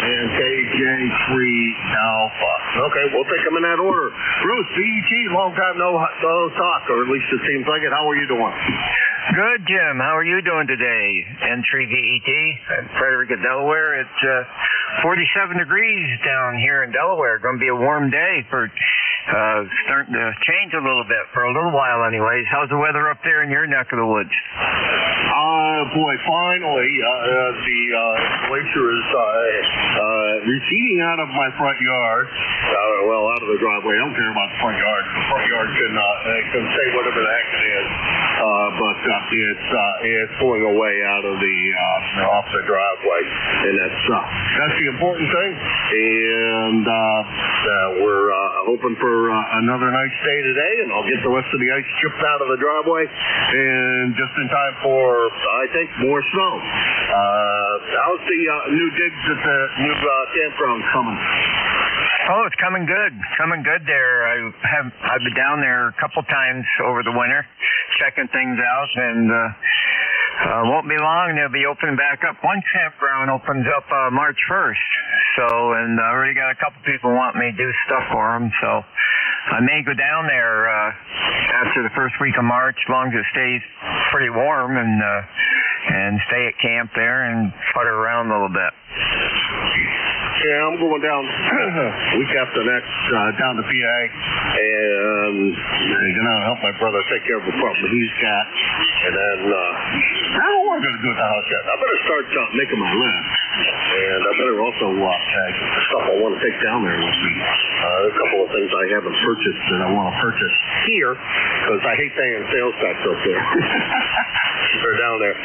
And KJ3 Alpha. Okay, we'll take them in that order. Bruce, VET, long time no talk, or at least it seems like it. How are you doing? Good, Jim. How are you doing today? Entry VET at Frederica, Delaware. It's 47 degrees down here in Delaware. Going to be a warm day for starting to change a little bit for a little while anyways. How's the weather up there in your neck of the woods? Boy, finally, the glacier is receding out of my front yard. Out of the driveway. I don't care about the front yard. The front yard can say whatever the heck it is. But it's pulling away out of off the driveway, and that's the important thing. And we're hoping for another nice day today, and I'll get the rest of the ice chipped out of the driveway, and just in time for, I think, more snow. How's the new digs at the new campground coming? Oh, it's coming good. Coming good there. I've been down there a couple times over the winter, checking things out, and won't be long. They'll be opening back up. One campground opens up March 1st. So, and I already got a couple people wanting me to do stuff for them. So, I may go down there after the first week of March, as long as it stays pretty warm, and stay at camp there and putter around a little bit. Yeah, I'm going down week after next down to PA, and I'm gonna help my brother take care of a problem he's got, and then I don't know what I'm gonna do at the house yet. I better start making my list, and I better also get the stuff I want to take down there with me. There's a couple of things I haven't purchased that I want to purchase here because I hate paying sales tax up there. They're down there,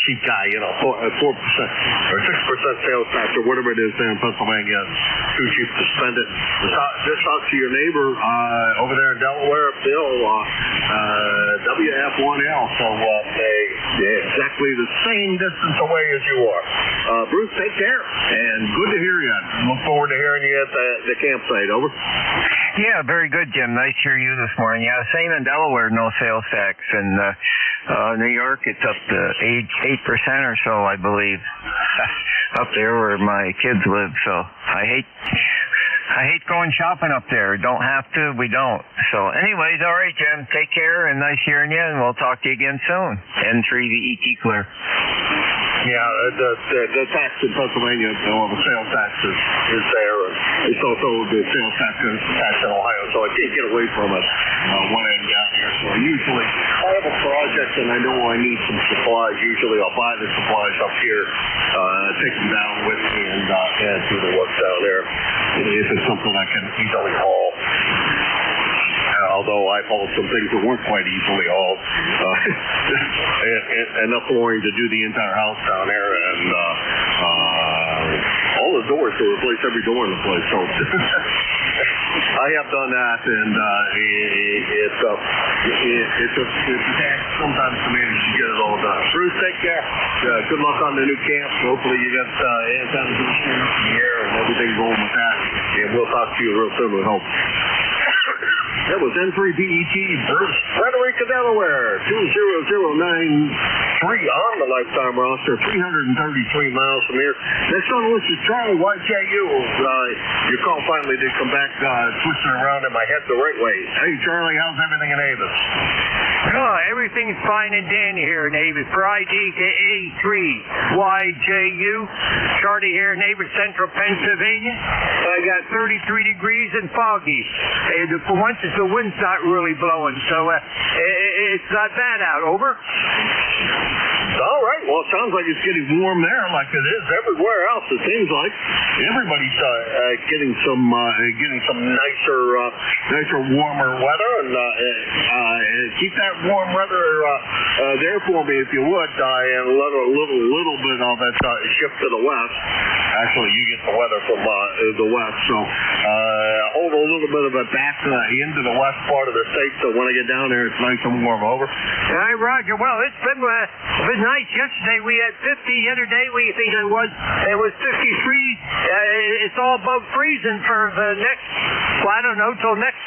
cheap guy, 4% or 6% sales tax or whatever it is there in Pennsylvania. Too cheap to spend it. Just talk to your neighbor over there in Delaware, Bill, WF1L. So exactly the same distance away as you are. Bruce, take care, and good to hear you. Look forward to hearing you at the campsite. Over. Yeah, very good, Jim. Nice to hear you this morning. Yeah, same in Delaware, no sales tax. And New York, it's up to 8% or so, I believe, up there where my kids live. So I hate going shopping up there. Don't have to, we don't. So anyways, all right, Jim, take care, and nice hearing you, and we'll talk to you again soon. N3, the ET Clear. Yeah, the tax in Pennsylvania, the sales tax is there. It's also the sales tax in Ohio, so I can't get away from it when I'm down here. So usually I have a project and I know I need some supplies. Usually I'll buy the supplies up here, take them down with me, and do the work down there. If it's something I can easily haul. Although I've hauled some things that weren't quite easily hauled. Enough flooring to do the entire house down there, and all the doors to replace every door in the place. So I have done that, and it's a task sometimes to manage to get it all done. Bruce, take care. Good luck on the new camp. Hopefully you got antennas in the air and everything going with that. And we'll talk to you real soon, we hope. That was N3BET, Bruce Frederica, Delaware, 20093 on the lifetime roster, 333 miles from here. Next on the list is Charlie YJU. Your call finally did come back, twisting around in my head the right way. Hey, Charlie, how's everything in Avis? Oh, everything's fine and dandy here in Avis. For ID to 83 YJU. Charlie here in Avis, Central Pennsylvania. I got 33 degrees and foggy. And for once, the wind's not really blowing, so it's not bad out. Over. All right. Well, it sounds like it's getting warm there, like it is everywhere else. It seems like everybody's getting some nicer, warmer weather, and keep that warm weather there for me if you would, and let a little bit of it shift to the west. Actually, you get the weather from the west, so hold a little bit of it back into the west part of the state, so when I get down there, it's nice and warm. Over. All right, Roger. Well, it's been nice. Yesterday we had 50. The other day we think it was 53. It's all above freezing for the next, well, I don't know, till next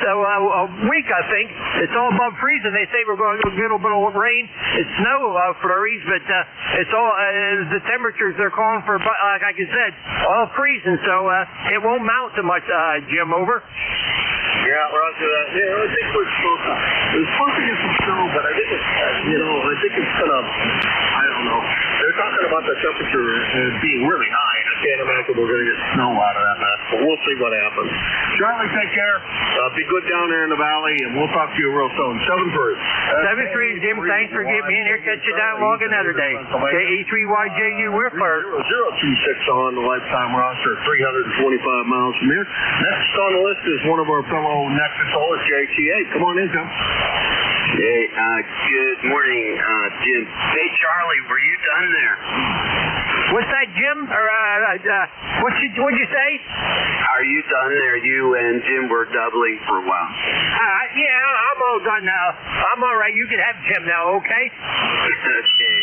week, I think. It's all above freezing. They say we're going to get a little bit of rain and snow flurries, but it's all the temperatures they're calling for, like I said, all freezing, so it won't mount too much. Jim, over. Yeah, Roger. I think we're supposed to get some snow, but I think it's gonna. I don't know. They're talking about the temperature being really high, and I can't imagine we're gonna get snow out of that mess. But we'll see what happens. Charlie, take care. Be good down there in the valley, and we'll talk to you real soon. 7-3, Jim. Thanks for getting me in here. Catch you down long another day. KE3YJU, we're first. 026 on the lifetime roster, 325 miles from here. Next on the list is one of our fellow Nexus holders, JTA. Come on in, Tim. Hey, good morning, Jim. Hey, Charlie, were you done there? What's that, Jim? Or what'd you say? Are you done there? You and Jim were doubling for a while. Yeah, I'm all done now. I'm all right. You can have Jim now, okay? Okay.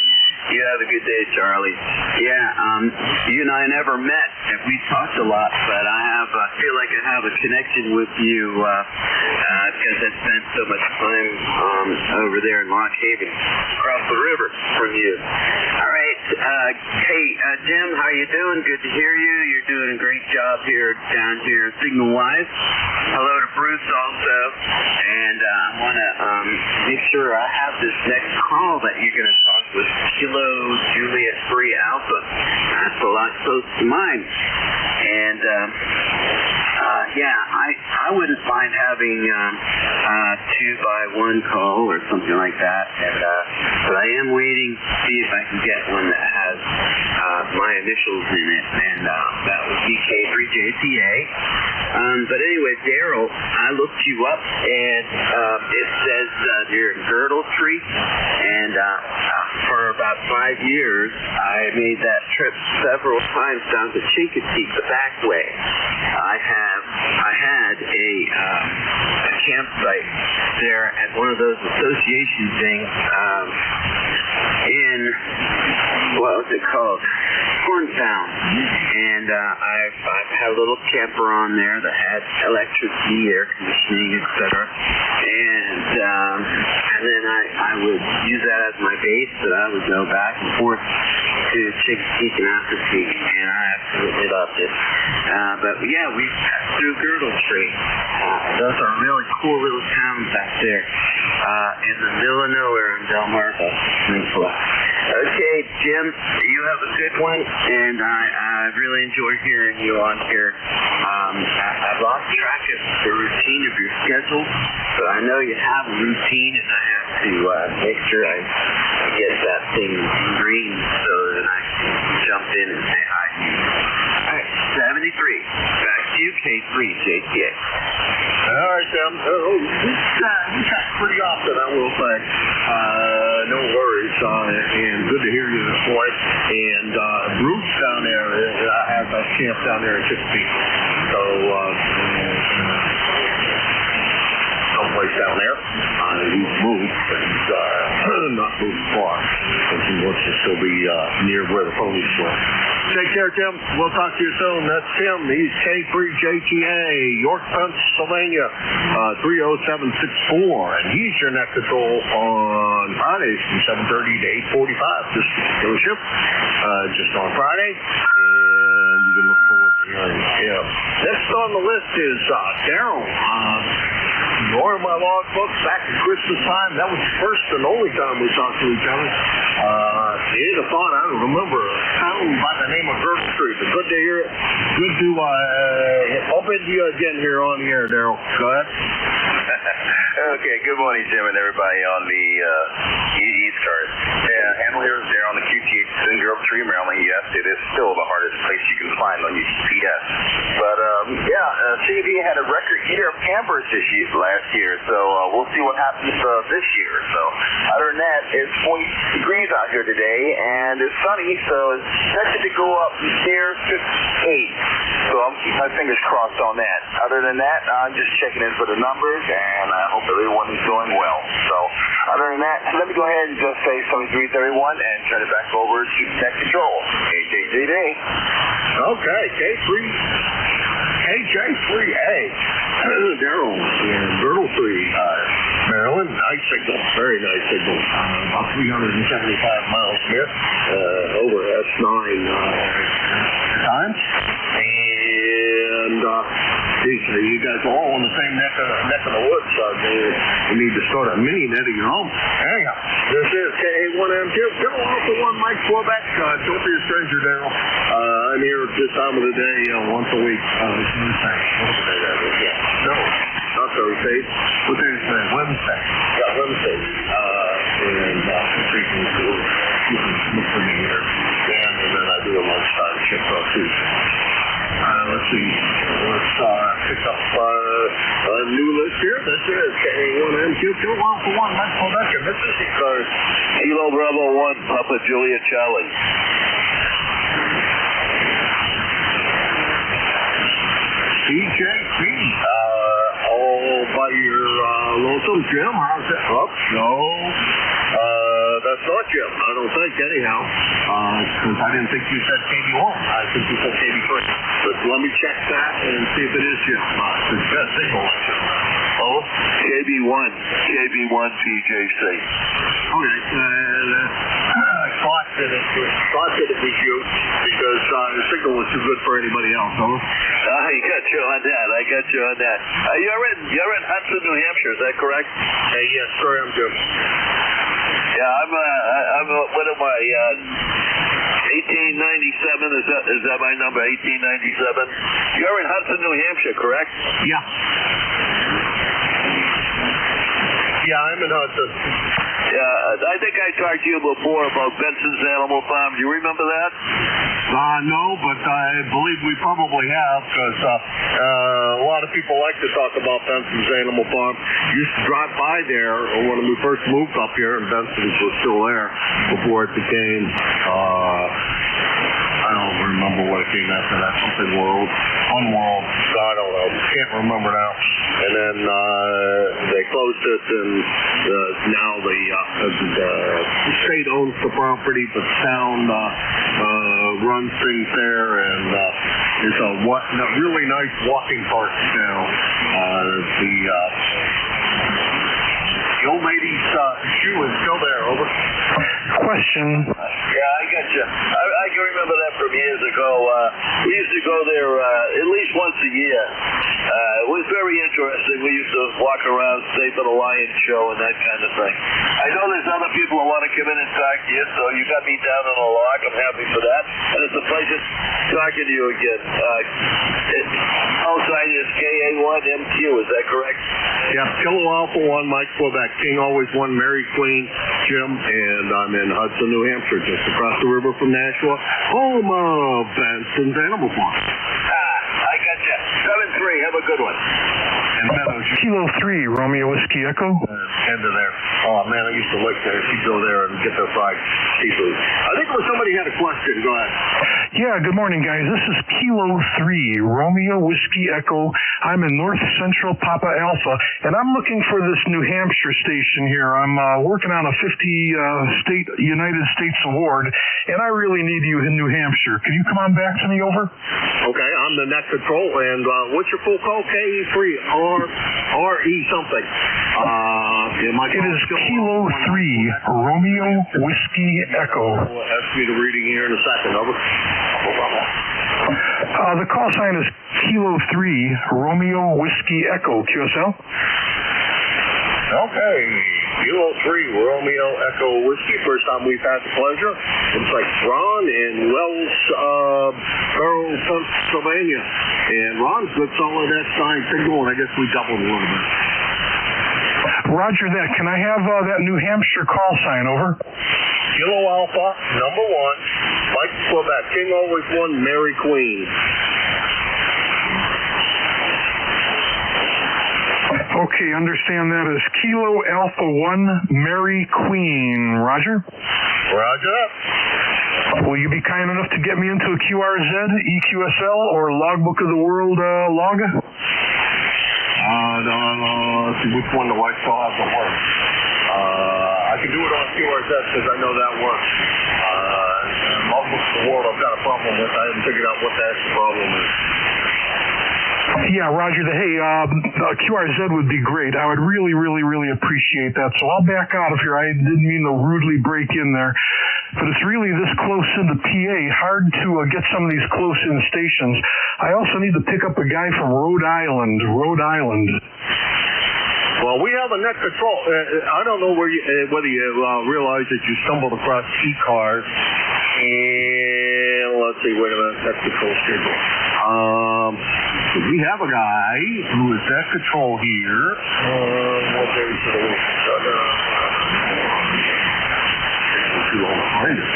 You have a good day, Charlie. Yeah, you and I never met, and we talked a lot, but I feel like I have a connection with you because I spent so much time over there in Lock Haven, across the river from you. All right. Hey, Jim, how you doing? Good to hear you. You're doing a great job down here signal-wise. Hello to Bruce also, and I want to make sure I have this next call that you're going to talk with Kilo Juliet 3 Alpha. That's a lot close to mine. And I wouldn't mind having a 2x1 call or something like that. And but I am waiting to see if I can get one that has my initials in it, and that would be K3JTA. But anyway, Daryl, I looked you up, and it says you're in Girdle Tree, and for about 5 years, I made that trip several times down to Chincoteague the back way. I had a campsite there at one of those association things in, what was it called? Corntown. And I've had a little camper on there that had electricity, air conditioning, etc. And then I would use that as my base, that I would go back and forth to Chicks Peak and Apathy, and I absolutely loved it. But yeah, we passed through Girdle Tree. Those are really cool little towns back there in the middle of nowhere in Delmarva Peninsula. Okay, Jim, you have a good one, and I really enjoy hearing you on here. I've lost track of the routine of your schedule, but I know you have a routine, and I have to make sure I get that thing green so that I can jump in and say hi to you. All right, 73. Back to you, K3 JTA. All right, Sam. We chat pretty often, I will say. No worries. And good to hear you this morning. And Bruce down there, I have a camp down there in Chesapeake. So, someplace down there. He's moved, but he's not moved far. And he wants to still be near where the ponies were. Take care, Tim. We'll talk to you soon. That's Tim. He's K3JTA, York, Pennsylvania, 30764. And he's your net control on Fridays from 7:30 to 8:45. Just for the ship. Just on Friday. And you can look forward to hearing him. Next on the list is Daryl. You are in my logbook back at Christmas time. That was the first and only time we talked to each other. You'd have thought I don't remember a town by the name of Girdle Street, but good to hear it. Good to bump into you again here on the air, Daryl. Go ahead. Okay, good morning, Jim, and everybody on the ECARS. Handle here is there on the QTH in Girdle Tree, Maryland. Yes, it is still the hardest place you can find on your GPS. But, CV had a record year of campers last year, so we'll see what happens this year. So, other than that, it's 40 degrees out here today, and it's sunny, so it's expected to go up near 58. So I'm keeping my fingers crossed on that. Other than that, I'm just checking in for the numbers, and I hope everyone is doing well. So, other than that, let me go ahead and just say 7331 and turn it back over to Tech Control. KJD. Okay, KJ3A. Daryl in Girdle Tree, Maryland. Nice signal. Very nice signal. About 375 miles Smith over S9 times. And you guys are all in the same neck of the woods. You need to start a mini net of your own. Anyhow, this is KA1M2. Go off the one Mike Quebec. Don't be a stranger, Daryl. I'm here at this time of the day once a week. Wednesday. No, not Thursday. What day is today? Wednesday. Yeah, Wednesday. And frequently you can look for me here. And then I do a lunchtime check on Tuesday. Let's see. Let's pick up a new list here. This is KA1M2. Go off the one Mike Quebec. This is ECARS. Kilo Bravo 1, Papa Julia Charlie. CJP. All by your lonesome, Jim. How's that? Oh, no. That's not Jim. I don't think, anyhow. Because I didn't think you said KB1. I think you said KB3. But let me check that and see if it is Jim. It's got a signal like Jim. Oh? KB1 PJC. Okay. I thought that it was you because the signal was too good for anybody else, huh? I got you on that. You're in Hudson, New Hampshire, is that correct? Yes, sir, I'm Jim. Yeah, I'm what am I? 1897. Is that my number? 1897. You're in Hudson, New Hampshire, correct? Yeah. Yeah, I'm in Hudson. Yeah, I think I talked to you before about Benson's Animal Farm. Do you remember that? No, but I believe we probably have, because a lot of people like to talk about Benson's Animal Farm. Used to drive by there when we first moved up here, and Benson's was still there before it became, I don't remember what it came after that, something World, Unworld, I don't know, can't remember now. And then they they closed it, and now the state owns the property, but town runs things there, and there's a really nice walking park now. The old lady's shoe is still there. Over. Question. Yeah, I got you. I can remember that from years ago. We used to go there at least once a year. It was very interesting. We used to walk around, stay for the lion show and that kind of thing. I know there's other people who want to come in and talk to you, so you got me down on a log. I'm happy for that. And it's a pleasure talking to you again. Outside is KA1MQ, is that correct? Yeah, Kilo Alpha 1, Mike Quebec. King always won, Mary Queen, Jim, and I'm in Hudson, New Hampshire, just across the river from Nashua, home of Benson's Animal Farm. I got you. 7-3, have a good one. And Meadows. Kilo 3, Romeo Whiskey Echo. End of there. Oh, man, I used to live there. She'd go there and get their fried seafood. I think it was somebody had a question. Go ahead. Yeah, good morning, guys. This is Kilo 3, Romeo Whiskey Echo. I'm in north central Papa Alpha, and I'm looking for this New Hampshire station here. I'm working on a 50 United States award, and I really need you in New Hampshire. Can you come on back to me, over? Okay, I'm the net control, and what's your full call? KE3RE something. It is Kilo 3, Romeo Whiskey Echo. We'll ask me the reading here in a second. Over. The call sign is Kilo 3, Romeo Whiskey Echo, QSL. Okay, Kilo 3, Romeo Echo Whiskey. First time we've had the pleasure. Looks like Ron in Wells, Borough, Pennsylvania. And Ron's good, solid that sign signal, and I guess we doubled a little bit. Roger that. Can I have that New Hampshire call sign, over? Kilo Alpha, number 1, Mike Quebec. King always won, Mary Queen. Okay, understand that as Kilo Alpha 1, Mary Queen. Roger? Roger. Will you be kind enough to get me into a QRZ, EQSL, or Logbook of the World log? No, let's see which one the wife still has to work. I can do it on QRZ because I know that works. Logbook of the World I've got a problem with. I haven't figured out what the heck's the problem is. Yeah, Roger. Hey, QRZ would be great. I would really, really, really appreciate that. So I'll back out of here. I didn't mean to rudely break in there. But it's really this close into PA. Hard to get some of these close-in stations. I also need to pick up a guy from Rhode Island. Well, we have a net control. I don't know whether you realize that you stumbled across ECARS. And let's see, wait a minute, net control schedule. We have a guy who is net control here. What days of the week? Too long behind it.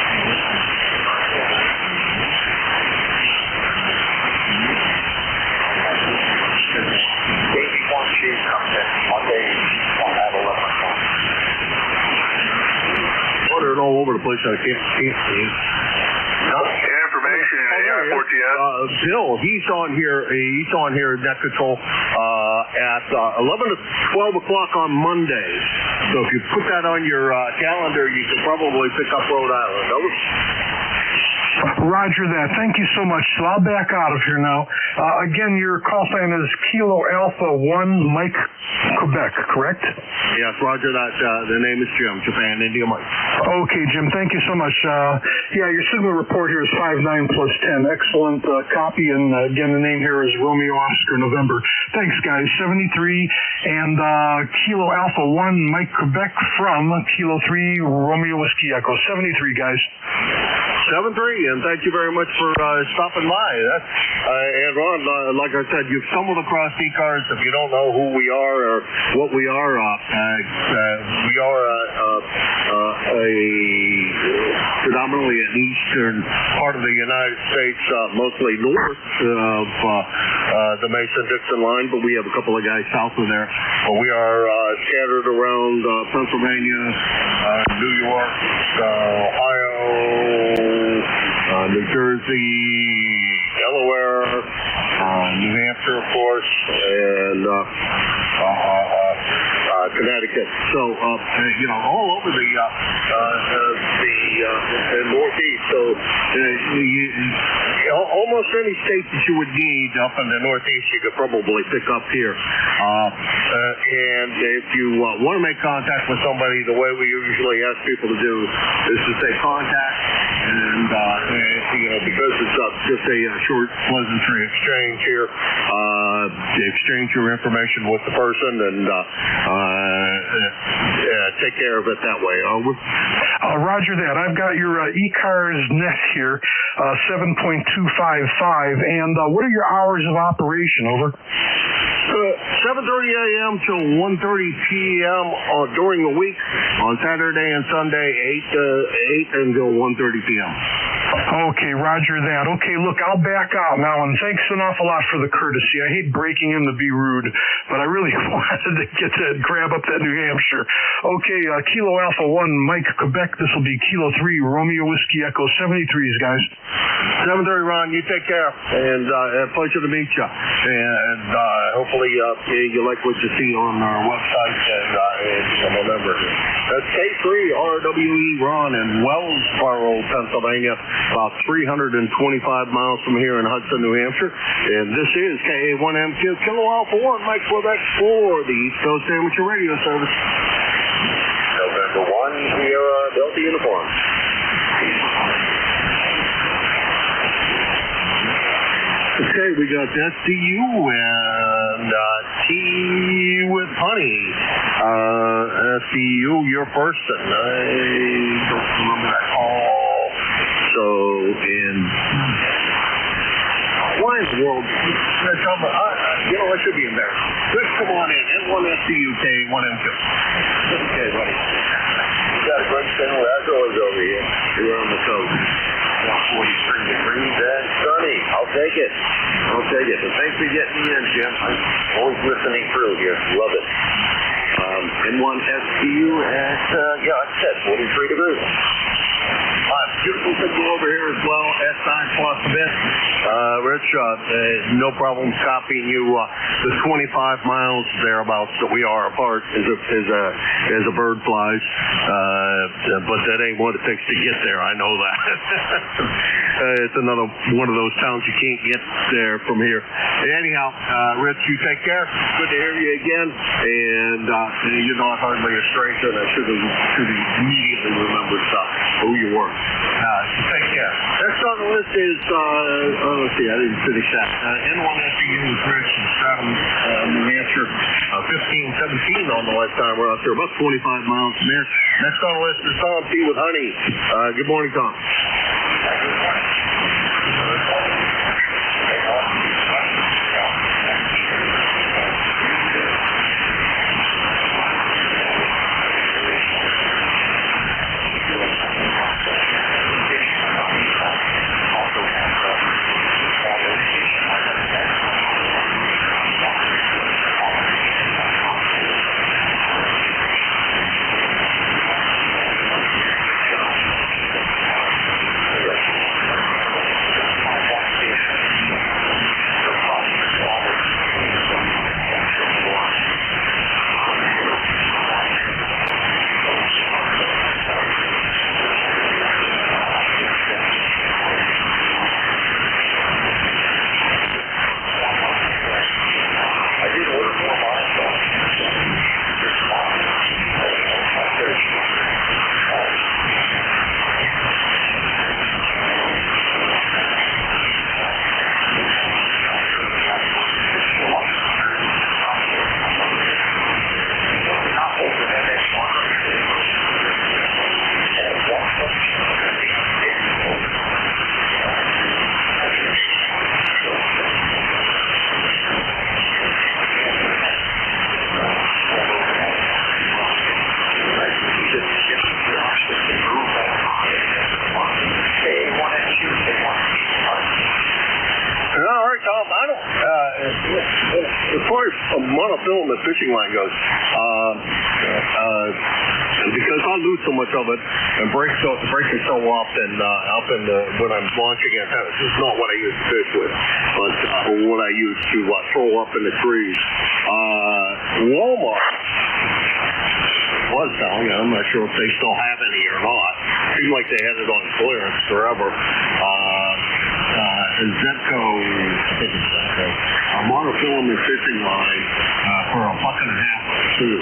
They're all over the place. I can't see. Information in AR4TS. Bill, he's on here net control at 11 to 12 o'clock on Monday. So if you put that on your calendar, you can probably pick up Rhode Island. Over. Roger that. Thank you so much. So I'll back out of here now. Again, your call sign is Kilo Alpha 1, Mike Quebec, correct? Yes, Roger that. The name is Jim, Japan, India, Mike. Okay, Jim. Thank you so much. Yeah, your signal report here is 59+10. Excellent copy. And again, the name here is Romeo Oscar November. Thanks, guys. 73 and Kilo Alpha 1, Mike Quebec from Kilo 3, Romeo Whiskey Echo. 73, guys. 7-3, and thank you very much for stopping by. And Ron, like I said, you've stumbled across ECARS. If you don't know who we are or what we are, we are predominantly an eastern part of the United States, mostly north of the Mason-Dixon line, but we have a couple of guys south of there. But we are scattered around Pennsylvania, New York, Ohio, New Jersey, Delaware, New Hampshire, of course, and Connecticut. So, all over the Northeast. So, almost any state that you would need up in the Northeast, you could probably pick up here. And if you want to make contact with somebody, the way we usually ask people to do is to say contact, and because it's just a short pleasantry exchange here, exchange your information with the person and take care of it that way. Roger that. I've got your ECARS net here, 7.255, and what are your hours of operation? Over. 7:30 a.m. till 1:30 p.m. During the week. On Saturday and Sunday, 8 until 1:30 p.m. Okay, roger that. Okay, look, I'll back out now, and thanks an awful lot for the courtesy. I hate breaking in to be rude, but I really wanted to grab up that New Hampshire. Okay, Kilo Alpha 1, Mike, Quebec. This will be Kilo 3, Romeo Whiskey Echo 73s, guys. 7:30, Ron. You take care, and a pleasure to meet you. And hopefully you like what you see on our website and become a member. That's K3RWE Ron in Wellsboro, Pennsylvania, about 325 miles from here in Hudson, New Hampshire. And this is KA1MQ Kilo Alpha 1, Mike Quebec for the East Coast Amateur Radio Service. November 1, Sierra Delta Uniform. Okay, we got SDU and T with Honey. SDU, you're first, and I don't remember that call. So, why in the world? I should be embarrassed. Let's come on in. N1 SDU, K1M2. Okay, buddy. You got a great center as always over here. You're on the coast. 43 degrees and sunny. I'll take it. And thanks for getting me in, Jim. I'm always listening through here. Love it. N1 SPU at, like I said, 43 degrees. Beautiful signal over here as well. SI plus a bit. Rich, no problem copying you the 25 miles thereabouts that we are apart as a bird flies. But that ain't what it takes to get there. I know that. It's another one of those towns you can't get there from here. Anyhow, Rich, you take care. Good to hear you again. And you're not hardly a stranger, and I should immediately remember who you were. Take care. Next on the list is, let's see, I didn't finish that. N1 SPU is Rich in Stratham, New Hampshire. 15-17 on the lifetime route there, about 25 miles from here. Next on the list is Tom T with Honey. Good morning, Tom. Good morning. As far as a monofilament fishing line goes, because I lose so much of it and break it so often when I'm launching antennas, this is not what I use to fish with, but what I use to throw up in the trees. Walmart was selling. I'm not sure if they still have any or not. Seemed like they had it on clearance forever. Zebco, I think it's Zebco, a monofilament fishing line for $1.50 too.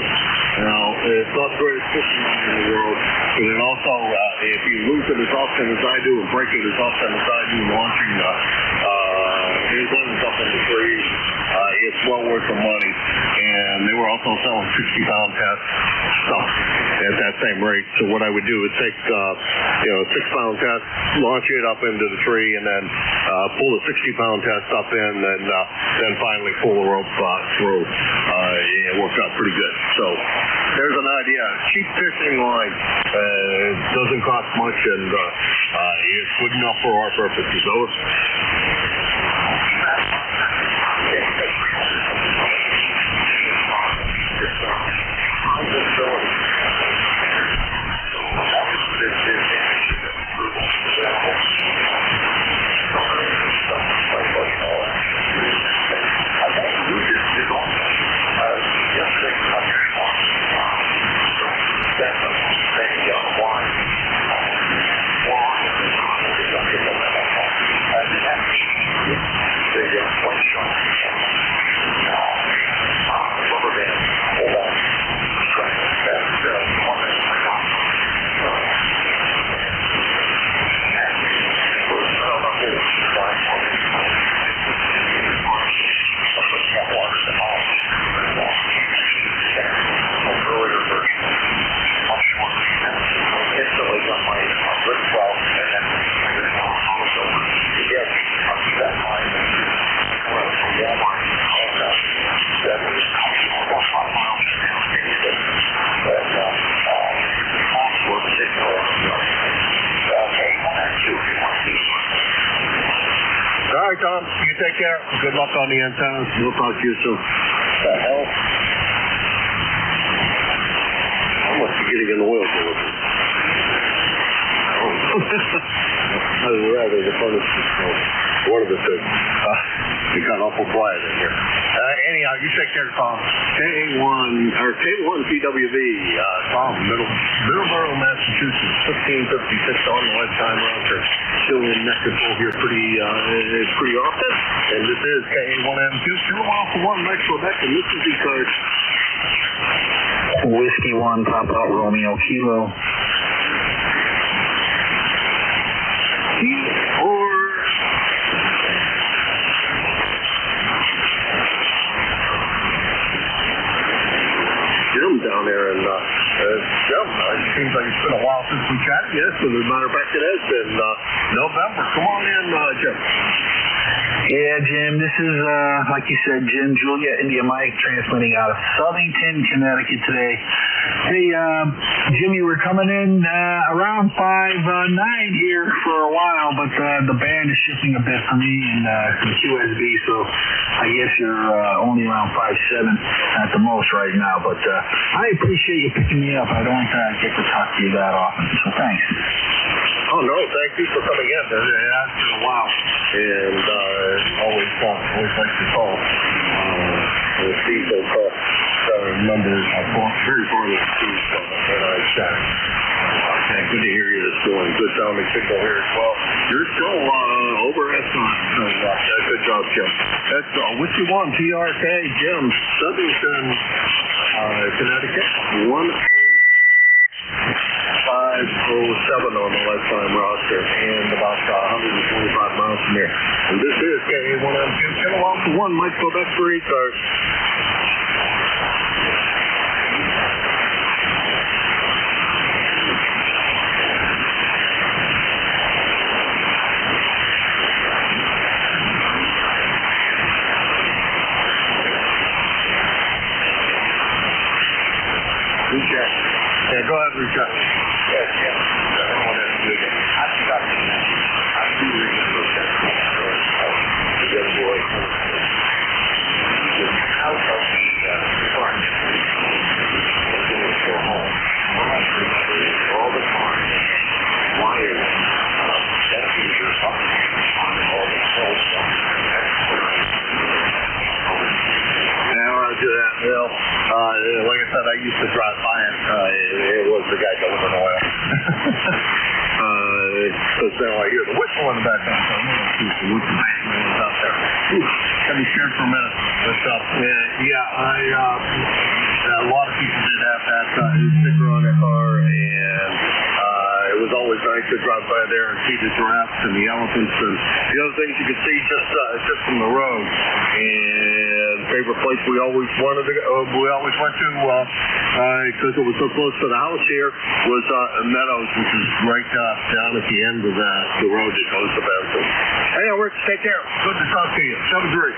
Now, it's not the greatest fishing line in the world, but it also, if you lose it as often as I do and break it as often as I do launching it ends up in the trees, it's well worth the money. And they were also selling 60-pound test stuff at that same rate. So what I would do is take, a 6-pound test, launch it up into the tree, and then pull the 60-pound test up in, and then finally pull the rope through. It worked out pretty good. So there's an idea. Cheap fishing line. It doesn't cost much, and it's good enough for our purposes. All right, Tom, you take care. Good luck on the antennas. We'll talk to you soon. What the hell? I must be getting an oil delivery. I'd rather the furnace is one of the two. It got awful quiet in here. Anyhow, you take care, Tom. K1 PWV, Tom, Middleborough, Massachusetts, 1556 on the lifetime router. Still in Nectarville here pretty often. And this is K1M2, Kilo Alpha 1, Mike Quebec, and this is ECARS. Whiskey 1, Papa Romeo Kilo. Jim down there, and Jim, it seems like it's been a while since we chatted. Yes, as a matter of fact, it has been November. Come on in, Jim. Yeah, Jim, this is, like you said, Jim, Juliet, India Mike, transmitting out of Southington, Connecticut today. Hey, Jim, you were coming in around 5:09 here for a while, but the band is shifting a bit for me and the QSB, so I guess you're only around 5:07 at the most right now. But I appreciate you picking me up. I don't get to talk to you that often, so thanks. Oh, no, thank you for coming in. It has been a while, and always like to call. Steve will call. Remember, very far away Steve when I chat. Good to hear you this morning. Good sounding signal here as well. You're still over at time. Good job, Jim. That's Whiskey 1, TRK, Jim, Southington, Connecticut, 10507 on the lifetime roster, and about 125 miles from here. And this is K1M2, Kilo Alpha 1, Mike Quebec for ECARS. Recheck. Yeah, go ahead, recheck. Yes, yeah. I don't want to do it again. I forgot to do that. I do remember that. The other boy. The house of the department. And then we go home. All I remember is all the cars and wires. That feature up on all the poles. That's what I. Now I'll do that. Well, like I said, I used to drive by it. It was the guy delivering oil. Because now I hear the whistle in the background. So I'm going to see the whistle out there. Got me scared for a minute. But, a lot of people did have that sticker on their car, and it was always nice to drive by there and see the giraffes and the elephants and the other things you could see just from the road. And favorite place we always went to, because it was so close to the house here, was Meadows, which is right down at the end of the road that goes to Benson. Hey, Rich, take care. Good to talk to you. 7-3.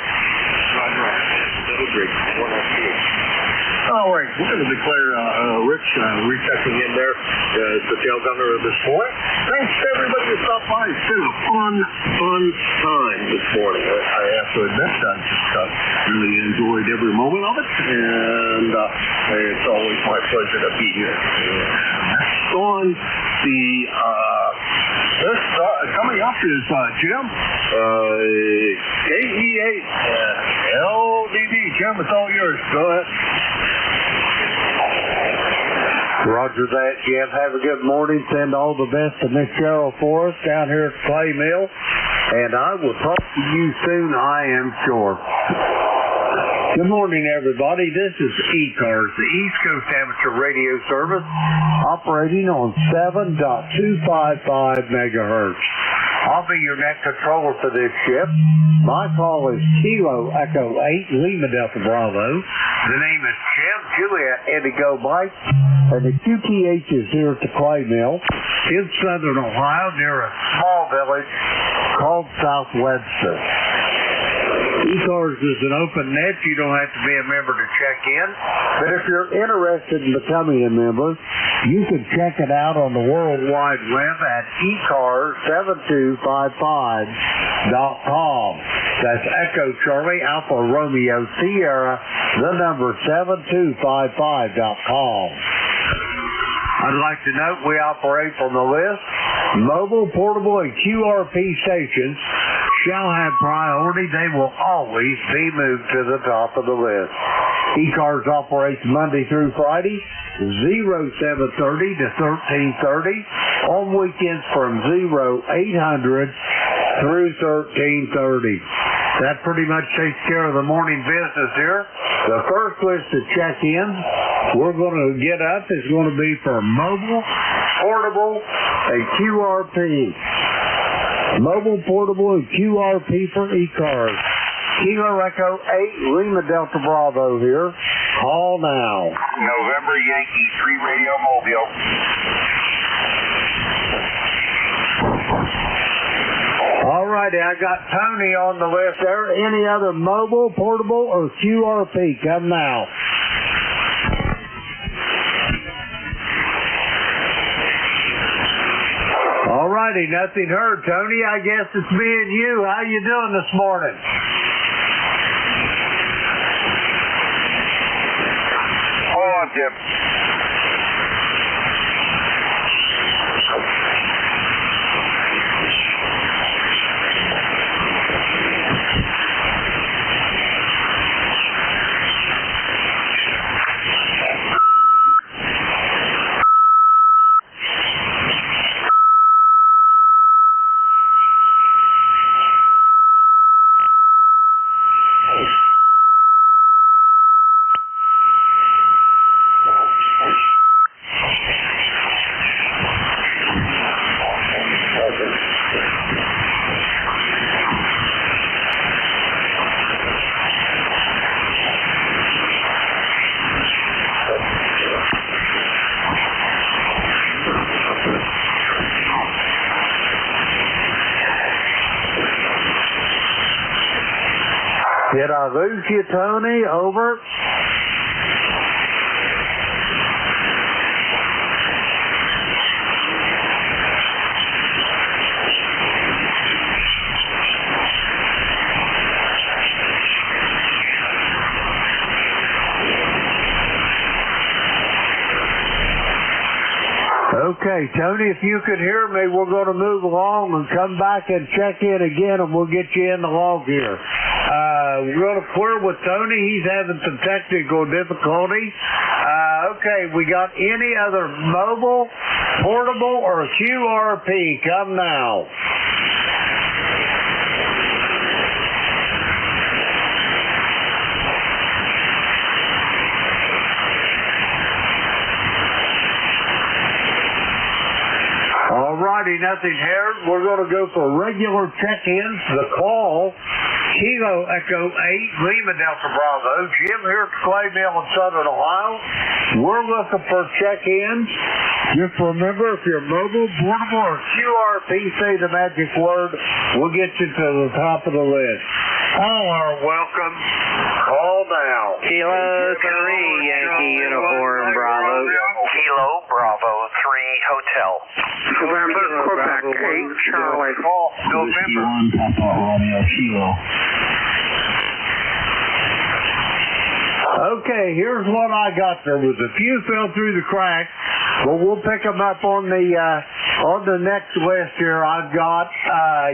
Roger. 7-3. 1-2. All right, we're going to declare Rich rechecking in there as the tail gunner this morning. Thanks to everybody who stopped by. It's been a fun time this morning. I have to admit, I just really enjoyed every moment of it, and it's always my pleasure to be here. On the coming up is Jim, KE8 LDD. Jim, it's all yours. Go ahead. Roger that, Jim. Have a good morning. Send all the best to Miss Cheryl for us down here at Clay Mill. And I will talk to you soon, I am sure. Good morning, everybody. This is ECARS, the East Coast Amateur Radio Service, operating on 7.255 megahertz. I'll be your net controller for this ship. My call is Kilo Echo 8 Lima Delta Bravo. The name is Jim Juliet Indigo Mike, and the QTH is here at the Clay Mill in southern Ohio near a small village called South Webster. ECARS is an open net. You don't have to be a member to check in. But if you're interested in becoming a member, you can check it out on the World Wide Web at ECARS7255.com. That's Echo Charlie Alpha Romeo Sierra, the number 7255.com. I'd like to note we operate from the list. Mobile, portable, and QRP stations shall have priority. They will always be moved to the top of the list. ECARS operates Monday through Friday, 0730 to 1330. On weekends from 0800 through 1330. That pretty much takes care of the morning business here. The first list of check-ins we're going to get up is going to be for mobile, portable, and QRP. Mobile, portable, and QRP for ECARS. Kilo Echo 8 Lima Delta Bravo here. Call now. November Yankee 3 Radio Mobile. All righty, I got Tony on the list there. Any other mobile, portable, or QRP? Come now. All righty, nothing heard. Tony, I guess it's me and you. How you doing this morning? Hold on, Jim. Did I lose you, Tony? Over. Okay, Tony, if you could hear me, we're going to move along and come back and check in again, and we'll get you in the log here. we're going to clear with Tony. He's having some technical difficulties. Okay, we got any other mobile, portable, or QRP? Come now. Alrighty, nothing here. We're going to go for regular check-ins. The call, Kilo Echo 8, Lima Delta Bravo. Jim here at Clay Mill in Southern Ohio. We're looking for check-ins. Just remember, if you're mobile, portable, or QRP, say the magic word. We'll get you to the top of the list. All are welcome. Call now. Kilo 3, Yankee Uniform Bravo. Kilo Bravo 3 Hotel. November, Quebec 8, Charlie. November. 1, Papa Romeo Kilo. Okay, here's what I got. There was a few fell through the cracks, but we'll pick them up on the next list here. I've got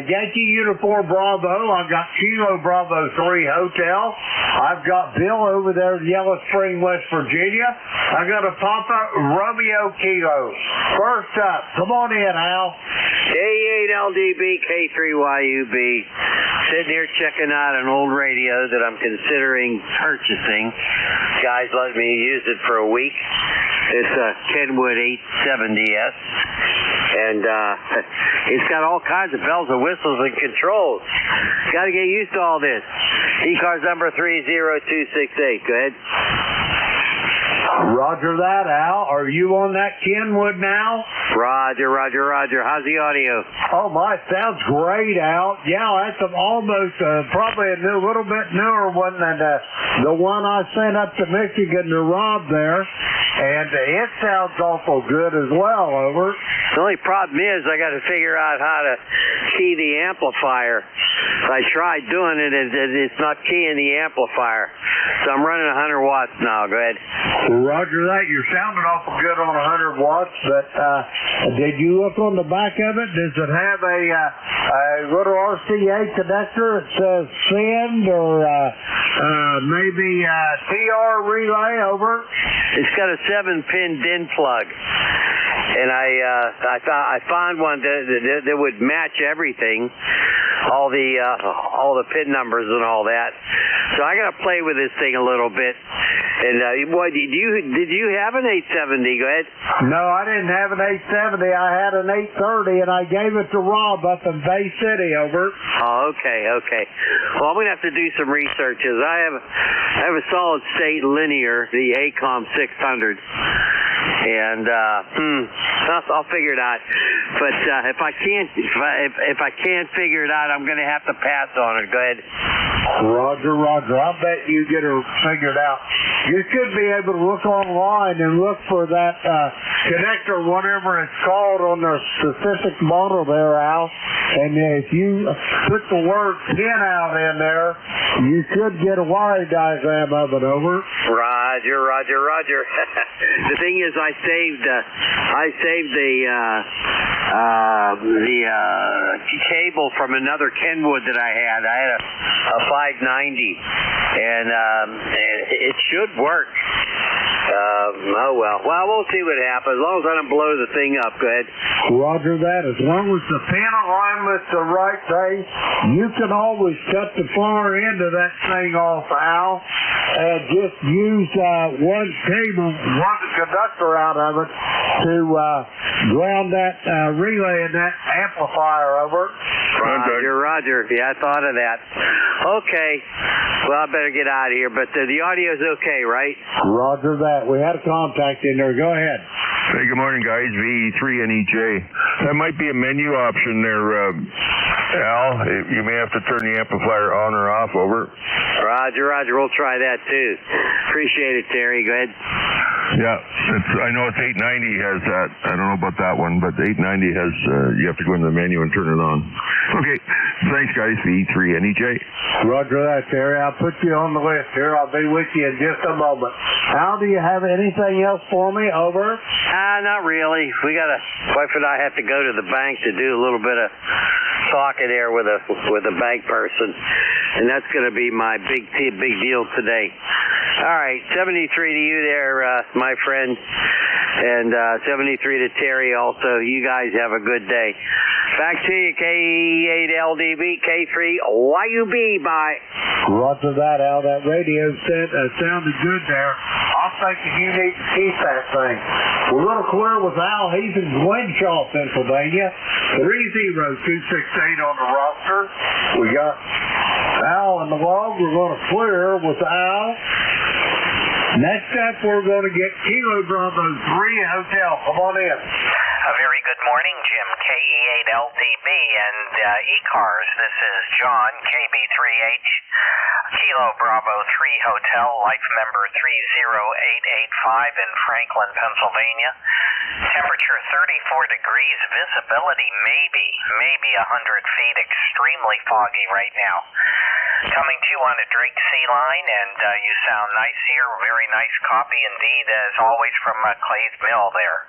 Yankee Uniform Bravo. I've got Kilo Bravo 3 Hotel. I've got Bill over there in Yellow Spring, West Virginia. I've got a Papa Romeo Kilo. First up, come on in, Al. K8LDB, K3YUB. Sitting here checking out an old radio that I'm considering purchasing. Guys let me use it for a week. It's a Kenwood 870S. And it's got all kinds of bells and whistles and controls. Got to get used to all this. ECARS number 30268. Go ahead. Roger that, Al. Are you on that Kenwood now? Roger. How's the audio? Oh, my, sounds great, Al. Yeah, that's almost probably a little bit newer one than the one I sent up to Michigan to Rob there. And it sounds awful good as well, over. The only problem is I got to figure out how to key the amplifier. I tried doing it, and it's not keying the amplifier. So I'm running 100 watts now. Go ahead. Roger that. You're sounding awful good on 100 watts, but did you look on the back of it? Does it have a little RCA connector that says send or maybe TR relay, over? It's got a 7-pin DIN plug. And I found one that would match everything, all the pin numbers and all that. So I got to play with this thing a little bit. And did you have an 870? Go ahead. No, I didn't have an 870. I had an 830, and I gave it to Rob up in Bay City, over. Oh, okay. Well, I'm gonna have to do some researches. I have a solid state linear, the ACOM 600. And I'll figure it out. But if I can't figure it out, I'm going to have to pass on it. Go ahead. Roger. I'll bet you get her figured out. You should be able to look online and look for that connector, whatever it's called, on the specific model there, Al. And if you put the word pin out in there, you should get a wiring diagram of it, over. Roger. The thing is, I saved the cable from another Kenwood that I had. I had a 590, and it should work. Oh well, we'll see what happens. As long as I don't blow the thing up. Go ahead. Roger that. As long as the pin alignment's the right thing, you can always cut the far end of that thing off, Al, and just use one cable, one conductor out of it to ground that relay and that amplifier, over. Roger. Yeah, I thought of that. Okay. Well, I better get out of here, but the audio's okay, right? Roger that. We had a contact in there. Go ahead. Hey, good morning, guys. VE3NEJ. That might be a menu option there, Al. You may have to turn the amplifier on or off, over. Roger. We'll try that, too. Appreciate it, Terry. Go ahead. Yeah, I know it's 890 has that. I don't know about that one, but the 890 has, you have to go into the menu and turn it on. Okay, thanks, guys. VE3NEJ. Roger that, Terry. I'll put you on the list here. I'll be with you in just a moment. Al, do you have anything else for me, over? Not really. Wife and I have to go to the bank to do a little bit of talking there with a bank person. and that's going to be my big deal today. All right, 73 to you there, my friend, and 73 to Terry also. You guys have a good day. Back to you, KE8LDB, K3YUB, bye. Roger that, Al. That radio sounded good there. I'm thinking you need to keep that thing. We're going to clear with Al. He's in Glenshaw, Pennsylvania. 30268 on the roster. We got Al in the log. We're going to clear with Al. Next up, we're going to get Kilo Bravo 3 Hotel. Come on in. A very good morning, Jim. KE8LDB and ECARS. This is John, KB3H, Kilo Bravo 3 Hotel, life member 30885 in Franklin, Pennsylvania. Temperature 34 degrees, visibility maybe 100 feet, extremely foggy right now. Coming to you on a Drake Sea line, and you sound nice here. Very nice copy indeed, as always, from Clay's Mill there.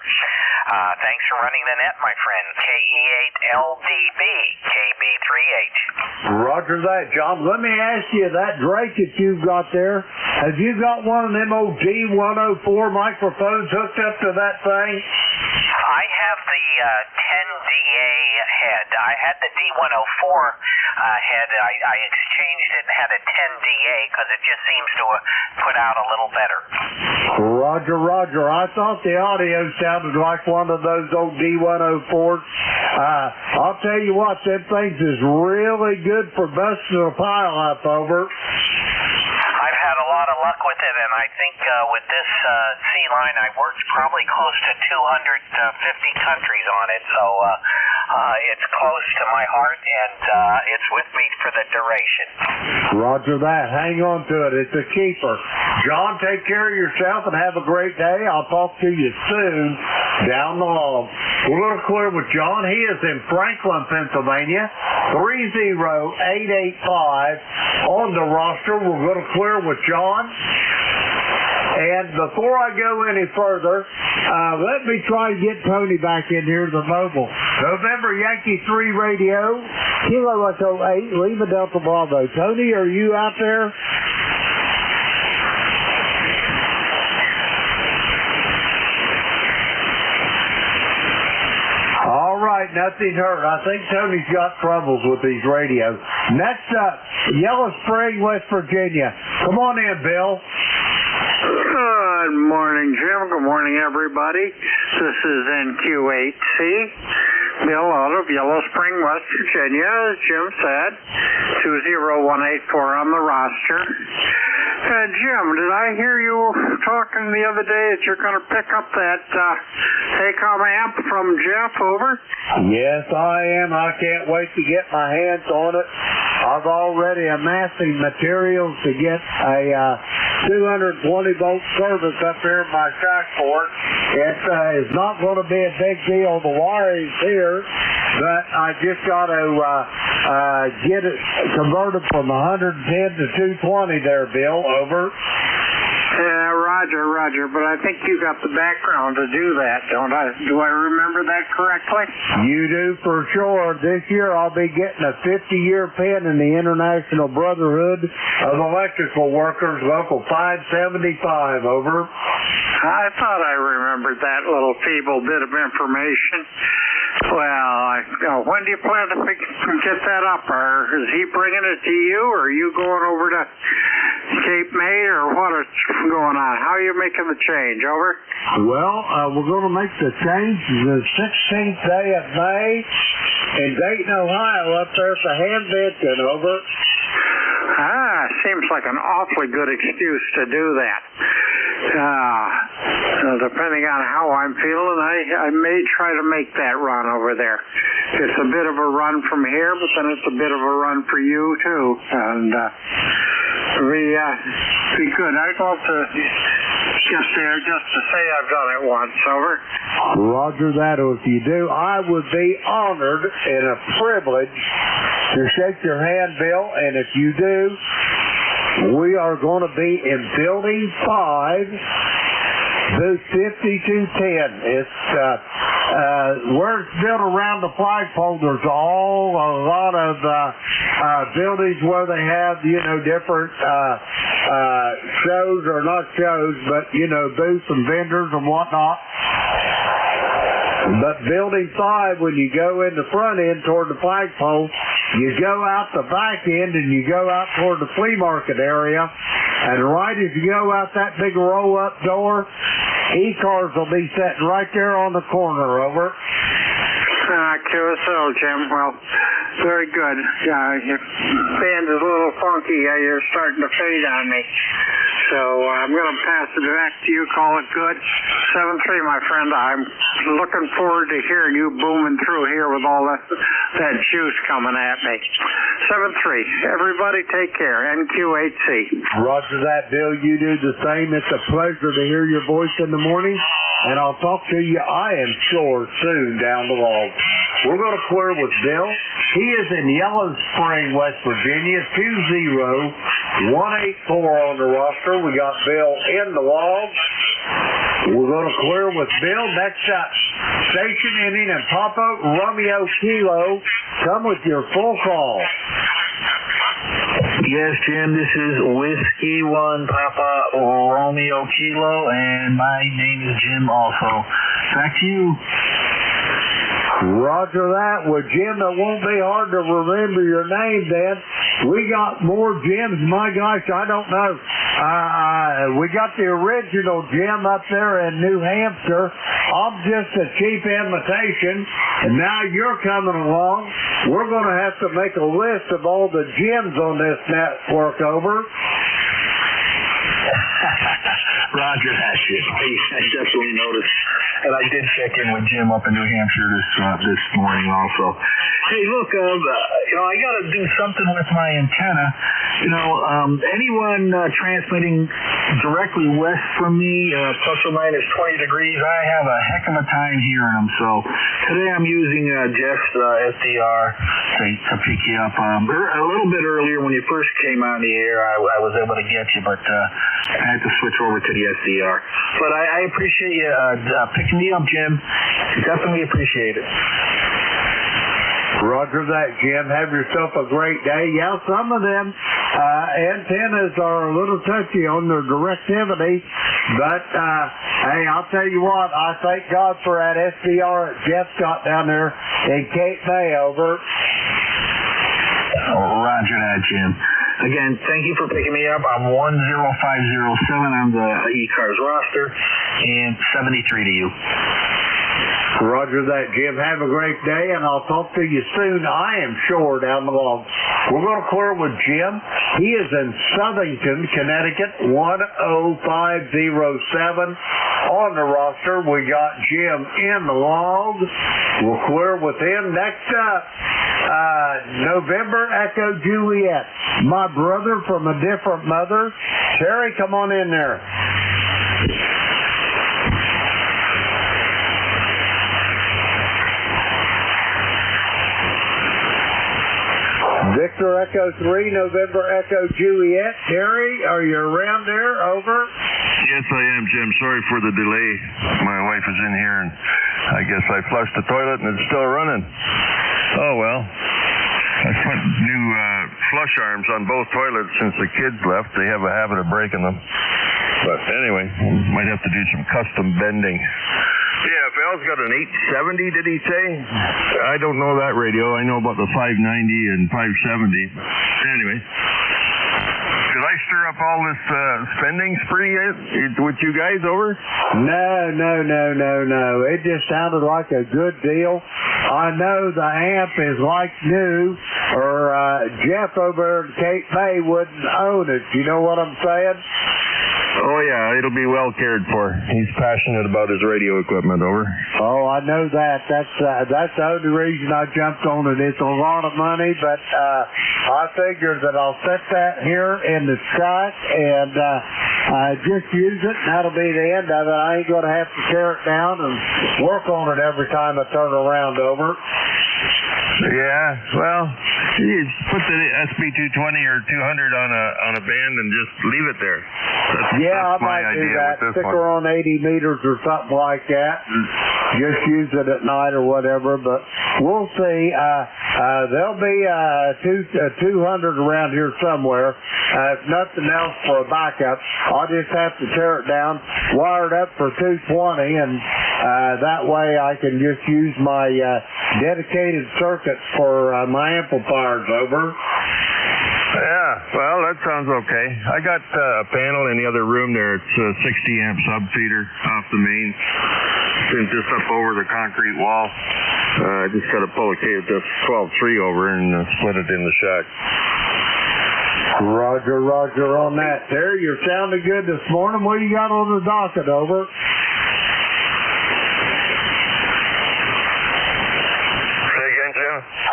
Thanks for running the net, my friend. KE8LDB, KB3H. Roger that, John. Let me ask you, that Drake that you've got there, have you got one of them old D104 microphones hooked up to that thing? I have the 10DA head. I had the D104 head. I exchanged it and had a 10DA because it just seems to put out a little better. Roger. I thought the audio sounded like one of those old D104s. I'll tell you what, them things is really good for busting a pile up over. I've had a lot of luck with it, and I think with this sea line, I worked probably close to 250 countries on it, so it's close to my heart, and it's with me for the duration. Roger that. Hang on to it. It's a keeper. John, take care of yourself and have a great day. I'll talk to you soon down the log. We're going to clear with John. He is in Franklin, Pennsylvania. 30885 on the roster. We're going to clear with John. And before I go any further, let me try to get Tony back in here to the mobile. November Yankee 3 radio, Kilo Echo 8, Lima Delta Bravo. Tony, are you out there? All right, nothing heard. I think Tony's got troubles with these radios. Next up, Yellow Spring, West Virginia. Come on in, Bill. Good morning, Jim. Good morning, everybody. This is NQ8C, Bill out of Yellow Spring, West Virginia, as Jim said, 20184 on the roster. Jim, did I hear you talking the other day that you're going to pick up that ACOM amp from Jeff over? Yes, I am. I can't wait to get my hands on it. I've already amassing materials to get a 220-volt service up here in my shack for it. It is not going to be a big deal. The wiring's here, but I just got to get it converted from 110 to 220 there, Bill. Over. Yeah, Roger, but I think you got the background to do that, don't I? Do I remember that correctly? You do for sure. This year I'll be getting a 50-year pin in the International Brotherhood of Electrical Workers, Local 575, over. I thought I remembered that little feeble bit of information. Well, when do you plan to get that up? Or is he bringing it to you, or are you going over to Cape May, or what is going on? How are you making the change? Over? Well, we're going to make the change the 16th day of May in Dayton, Ohio, up there at the Hampton. Over. Seems like an awfully good excuse to do that. Depending on how I'm feeling, I may try to make that run over there. It's a bit of a run from here, but then it's a bit of a run for you, too. And be good. I'd love to get there just to say I've done it once, over. Roger that. If you do, I would be honored and a privilege to shake your hand, Bill. And if you do, we are going to be in Building 5, booth 5210. It's where it's built around the flagpole, there's a lot of buildings where they have, different shows, or not shows, but, booths and vendors and whatnot. But building 5, when you go in the front end toward the flagpole, you go out the back end and you go out toward the flea market area. And right as you go out that big roll-up door, ECARS will be sitting right there on the corner, over. QSL, Jim. Well, very good. Your band is a little funky. You're starting to fade on me. So I'm going to pass it back to you. Call it good. 7-3, my friend. I'm looking forward to hearing you booming through here with all that juice coming at me. 7-3. Everybody take care. NQ8C. Roger that, Bill. You do the same. It's a pleasure to hear your voice in the morning. And I'll talk to you, I am sure, soon down the log. We're going to clear with Bill. He is in Yellow Spring, West Virginia, 20184 on the roster. We got Bill in the log. We're going to clear with Bill. Next up, station ending in Papa Romeo Kilo. Come with your full call. Yes, Jim, this is Whiskey 1 Papa Romeo Kilo, and my name is Jim also. Back to you. Roger that. Well, Jim, it won't be hard to remember your name then. We got more Jims. My gosh, I don't know. We got the original Jim up there in New Hampshire. I'm just a cheap imitation, and now you're coming along. We're going to have to make a list of all the Jims on this network, over. Roger that, Jim. I definitely noticed. And I did check in with Jim up in New Hampshire this morning also. Hey, look, I got to do something with my antenna. Anyone transmitting directly west from me, plus or minus 20 degrees, I have a heck of a time hearing them. So today I'm using Jeff's SDR to pick you up. A little bit earlier when you first came on the air, I was able to get you, but I had to switch over to the SDR. But I appreciate you picking me up, Jim. Definitely appreciate it. Roger that, Jim. Have yourself a great day. Yeah, some of them antennas are a little touchy on their directivity, but hey, I'll tell you what, I thank God for that SDR that Jeff's got down there in Cape May, over. Roger that, Jim. Again, thank you for picking me up. I'm 10507 on the ECARS roster, and 73 to you. Roger that, Jim. Have a great day, and I'll talk to you soon, I am sure, down the log. We're going to clear with Jim. He is in Southington, Connecticut, 10507. On the roster, we got Jim in the log. We'll clear with him. Next up, November Echo Juliet. My brother from a different mother. Terry, come on in there. Victor Echo 3, November Echo Juliet. Terry, are you around there? Over. Yes, I am, Jim. Sorry for the delay. My wife is in here, and I guess I flushed the toilet, and it's still running. Oh, well. I put new flush arms on both toilets since the kids left. They have a habit of breaking them. But anyway, might have to do some custom bending. Yeah, Val's got an 870, did he say? I don't know that radio. I know about the 590 and 570. Anyway, did I stir up all this spending spree with you guys, over? No. It just sounded like a good deal. I know the amp is like new, or Jeff over at Cape May wouldn't own it. You know what I'm saying? Oh, yeah, it'll be well cared for. He's passionate about his radio equipment, over. Oh, I know that. That's the only reason I jumped on it. It's a lot of money, but I figured that I'll set that here in the sky and just use it, and that'll be the end of it. I ain't going to have to tear it down and work on it every time I turn around, over. Yeah, well, you put the SB220 or 200 on a band and just leave it there. That's I might my do idea that. with this Stick one. her on 80 meters or something like that, and just use it at night or whatever. But we'll see. There'll be 200 around here somewhere. If nothing else for a backup, I'll just have to tear it down, wire it up for 220, and that way I can just use my dedicated circuit for my amplifiers. Over. Yeah, well, that sounds okay. I got a panel in the other room there. It's a 60 amp sub feeder off the main. It's just up over the concrete wall. I just got to pull a KFF 12.3 over and split it in the shack. Roger on that. Terry, you're sounding good this morning. What do you got on the docket? Over.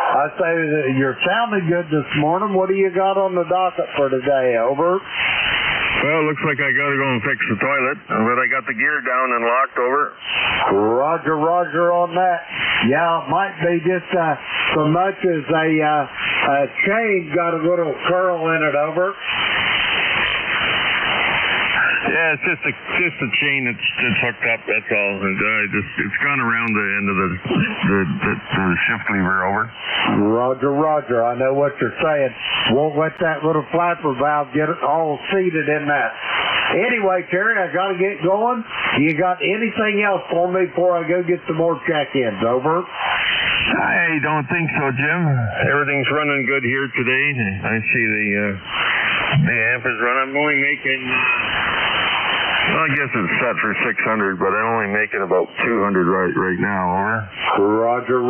I say that you're sounding good this morning. What do you got on the docket for today? Over. Well, it looks like I got to go and fix the toilet, but I got the gear down and locked. Over. Roger on that. Yeah, it might be just so much as a chain got a little curl in it. Over. Yeah, it's just a chain that's hooked up. That's all. And it's gone around the end of the shift lever. Over. Roger. I know what you're saying. Won't let that little flapper valve get it all seated in that. Anyway, Terry, I got to get going. You got anything else for me before I go get some more check-ins? Over. I don't think so, Jim. Everything's running good here today. I see the amp is running. I'm only making. Well, I guess it's set for 600, but I'm only making about 200 right now. Over. Roger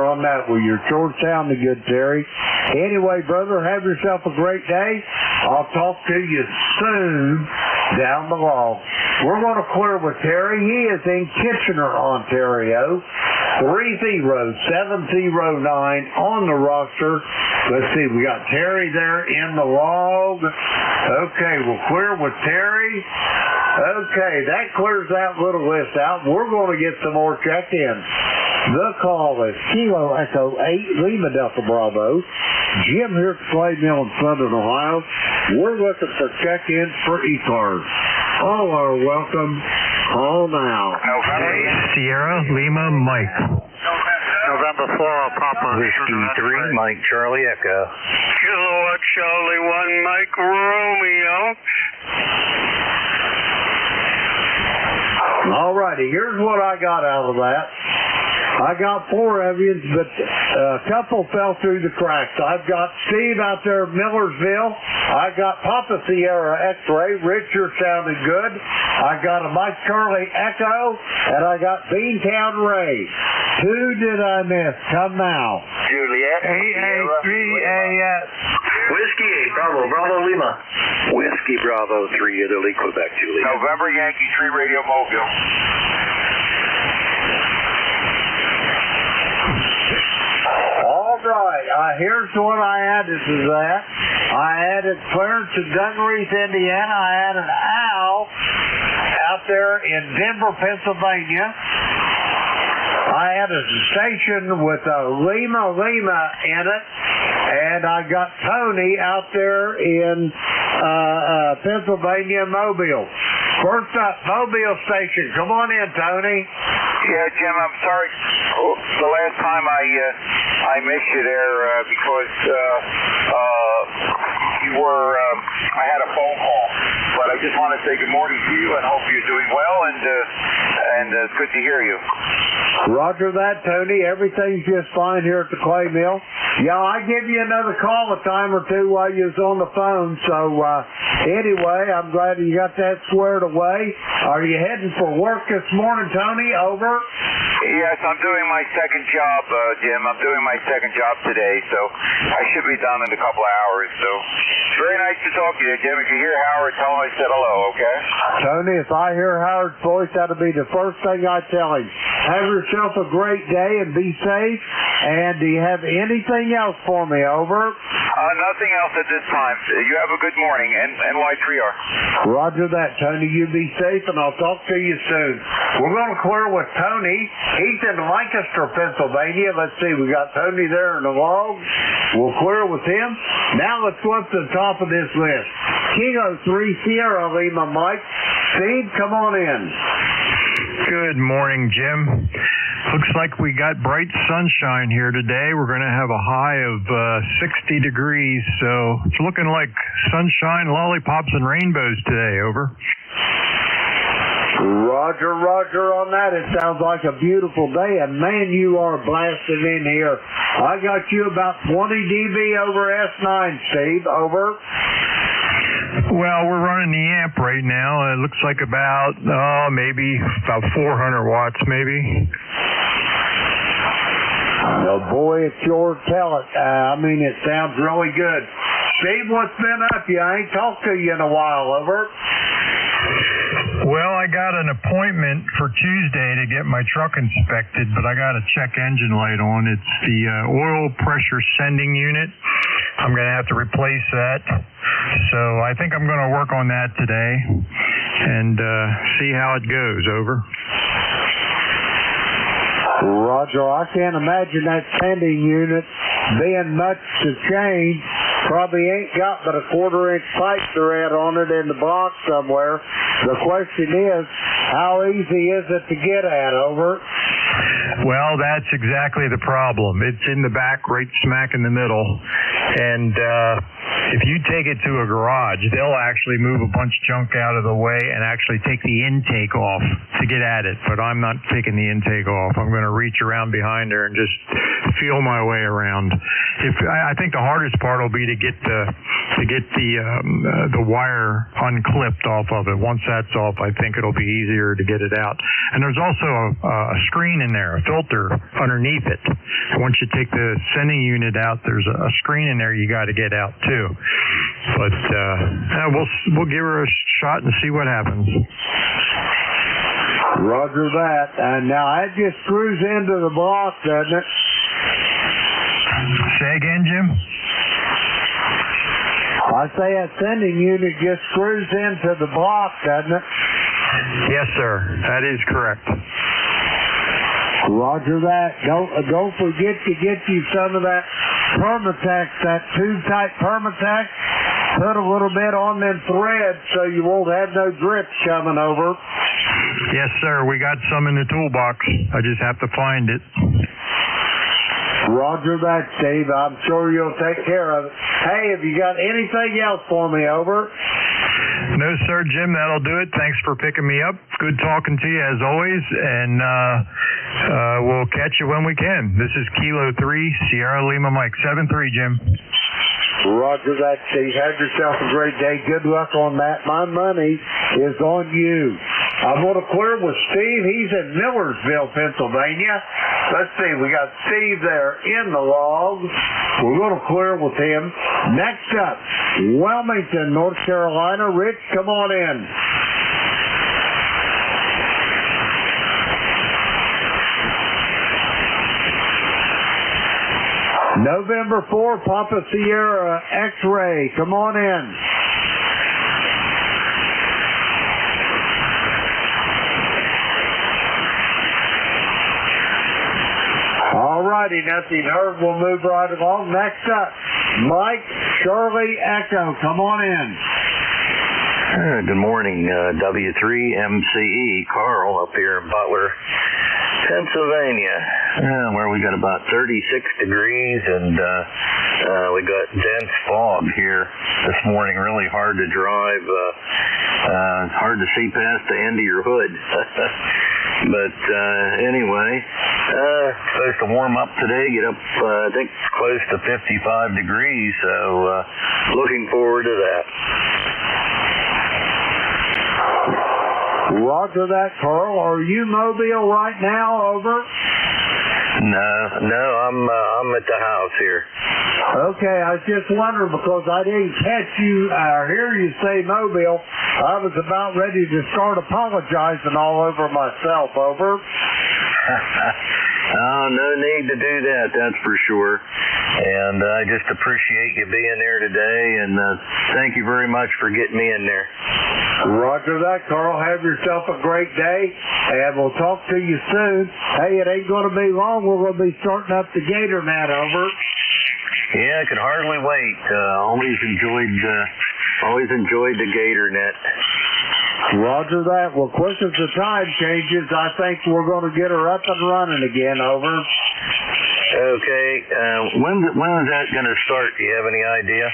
on that. Well, you're sure sounding good, Terry. Anyway, brother, have yourself a great day. I'll talk to you soon down the log. We're going to clear with Terry. He is in Kitchener, Ontario. 30709 on the roster. Let's see, we got Terry there in the log. Okay, we'll clear with Terry. Okay, that clears that little list out. We're going to get some more check-ins. The call is Kilo Echo 8 Lima Delta Bravo. Jim here at Slade Mill in Southern Ohio. We're looking for check-ins for ECARS. All are welcome. Call now. Sierra Lima Mike. November 4 Papa. Whiskey 3 Mike Charlie Echo. Kilowatt Charlie 1 Mike Romeo. All righty, here's what I got out of that. I got 4 of you, but a couple fell through the cracks. I've got Steve out there at Millersville. I got Papa Sierra X-Ray. Richard sounded good. I got a Mike Charlie Echo, and I got Beantown Ray. Who did I miss? Come now. Juliet. AA3AS. Whiskey 8 Bravo Lima. Whiskey Bravo 3 Italy Quebec Juliet. November Yankee 3 Radio Mobile. All right, here's what I added to that. I added Clarence in Dungarees, Indiana. I added Al out there in Denver, Pennsylvania. I added a station with Lima in it, and I got Tony out there in Pennsylvania, Mobile. First up, Mobile Station. Come on in, Tony. Yeah, Jim, I'm sorry. The last time I missed you there because you were. I had a phone call, but I just want to say good morning to you and hope you're doing well, and it's good to hear you. Roger that, Tony. Everything's just fine here at the clay mill. Yeah, I give you another call a time or two while you was on the phone. So anyway, I'm glad you got that squared away. Are you heading for work this morning, Tony? Over. Yes, I'm doing my second job, Jim. I'm doing my second job today, so I should be done in a couple of hours. So it's very nice to talk to you, Jim. If you hear Howard, tell him I said hello, okay? Tony, if I hear Howard's voice, that'll be the first thing I tell him. Have yourself a great day and be safe. And do you have anything else for me? Over. Nothing else at this time. You have a good morning, and NY3R. Roger that, Tony. You be safe, and I'll talk to you soon. We're going to clear with Tony. He's in Lancaster, Pennsylvania. Let's see, we got Tony there in the log. We'll clear with him. Now let's go up to the top of this list. Kilo 3 Sierra Lima Mike. Steve, come on in. Good morning, Jim. Looks like we got bright sunshine here today. We're going to have a high of 60 degrees, so it's looking like sunshine, lollipops, and rainbows today. Over. Roger on that. It sounds like a beautiful day, and man, you are blasted in here. I got you about 20 dB over S9, Steve. Over. Well, we're running the amp right now. It looks like maybe about 400 watts, maybe. Oh boy, it's your talent. It sounds really good. Steve, what's been up? I ain't talked to you in a while. Over. Well, I got an appointment for Tuesday to get my truck inspected, but I got a check engine light on. It's the oil pressure sending unit. I'm going to have to replace that. So I think I'm going to work on that today and see how it goes. Over. Roger, I can't imagine that sending unit being much to change. Probably ain't got but a 1/4-inch pipe thread on it in the block somewhere. The question is, how easy is it to get at? Over. Well, that's exactly the problem. It's in the back, right smack in the middle. And if you take it to a garage, they'll actually move a bunch of junk out of the way and actually take the intake off to get at it. But I'm not taking the intake off. I'm going to reach around behind there and just feel my way around. I think the hardest part will be to get the wire unclipped off of it. Once that's off, I think it'll be easier to get it out. And there's also a screen in there, a filter underneath it. Once you take the sending unit out, there's a screen in there you got to get out too. But we'll give her a shot and see what happens. Roger that. And now that just screws into the block, doesn't it? Say again, Jim? I say that sending unit just screws into the block, doesn't it? Yes, sir. That is correct. Roger that. Don't forget to get you some of that Permatex, that tube-type Permatex. Put a little bit on them threads so you won't have no drips coming over. Yes, sir. We got some in the toolbox. I just have to find it. Roger that, Steve. I'm sure you'll take care of it. Hey, have you got anything else for me? Over. No, sir, Jim. That'll do it. Thanks for picking me up. Good talking to you as always, and we'll catch you when we can. This is Kilo 3 Sierra Lima Mike 73, Jim. Roger that, Steve. Have yourself a great day. Good luck on that. My money is on you. I'm going to clear with Steve. He's in Millersville, Pennsylvania. Let's see. We got Steve there in the log. We're going to clear with him. Next up, Wilmington, North Carolina. Rich, come on in. November 4, Papa Sierra X-Ray. Come on in. All righty, nothing heard. We'll move right along. Next up, Mike Charlie Echo. Come on in. Good morning, W3MCE. Carl up here in Butler, Pennsylvania, where we got about 36 degrees, and we got dense fog here this morning. Really hard to drive. It's hard to see past the end of your hood. But anyway, supposed to warm up today, get up, I think, close to 55 degrees, so looking forward to that. Roger that, Carl. Are you Mobile right now? Over. No, I'm at the house here. Okay, I was just wondering because I didn't catch you or hear you say Mobile. I was about ready to start apologizing all over myself. Over. Oh, no need to do that, that's for sure. And I just appreciate you being there today, and thank you very much for getting me in there. Roger that, Carl. Have yourself a great day, and we'll talk to you soon. Hey, it ain't going to be long. We're going to be starting up the gator net, over. Yeah, I can hardly wait. Always enjoyed the gator net. Roger that. Well, quick as the time changes, I think we're going to get her up and running again, over. Okay. When is that going to start? Do you have any idea?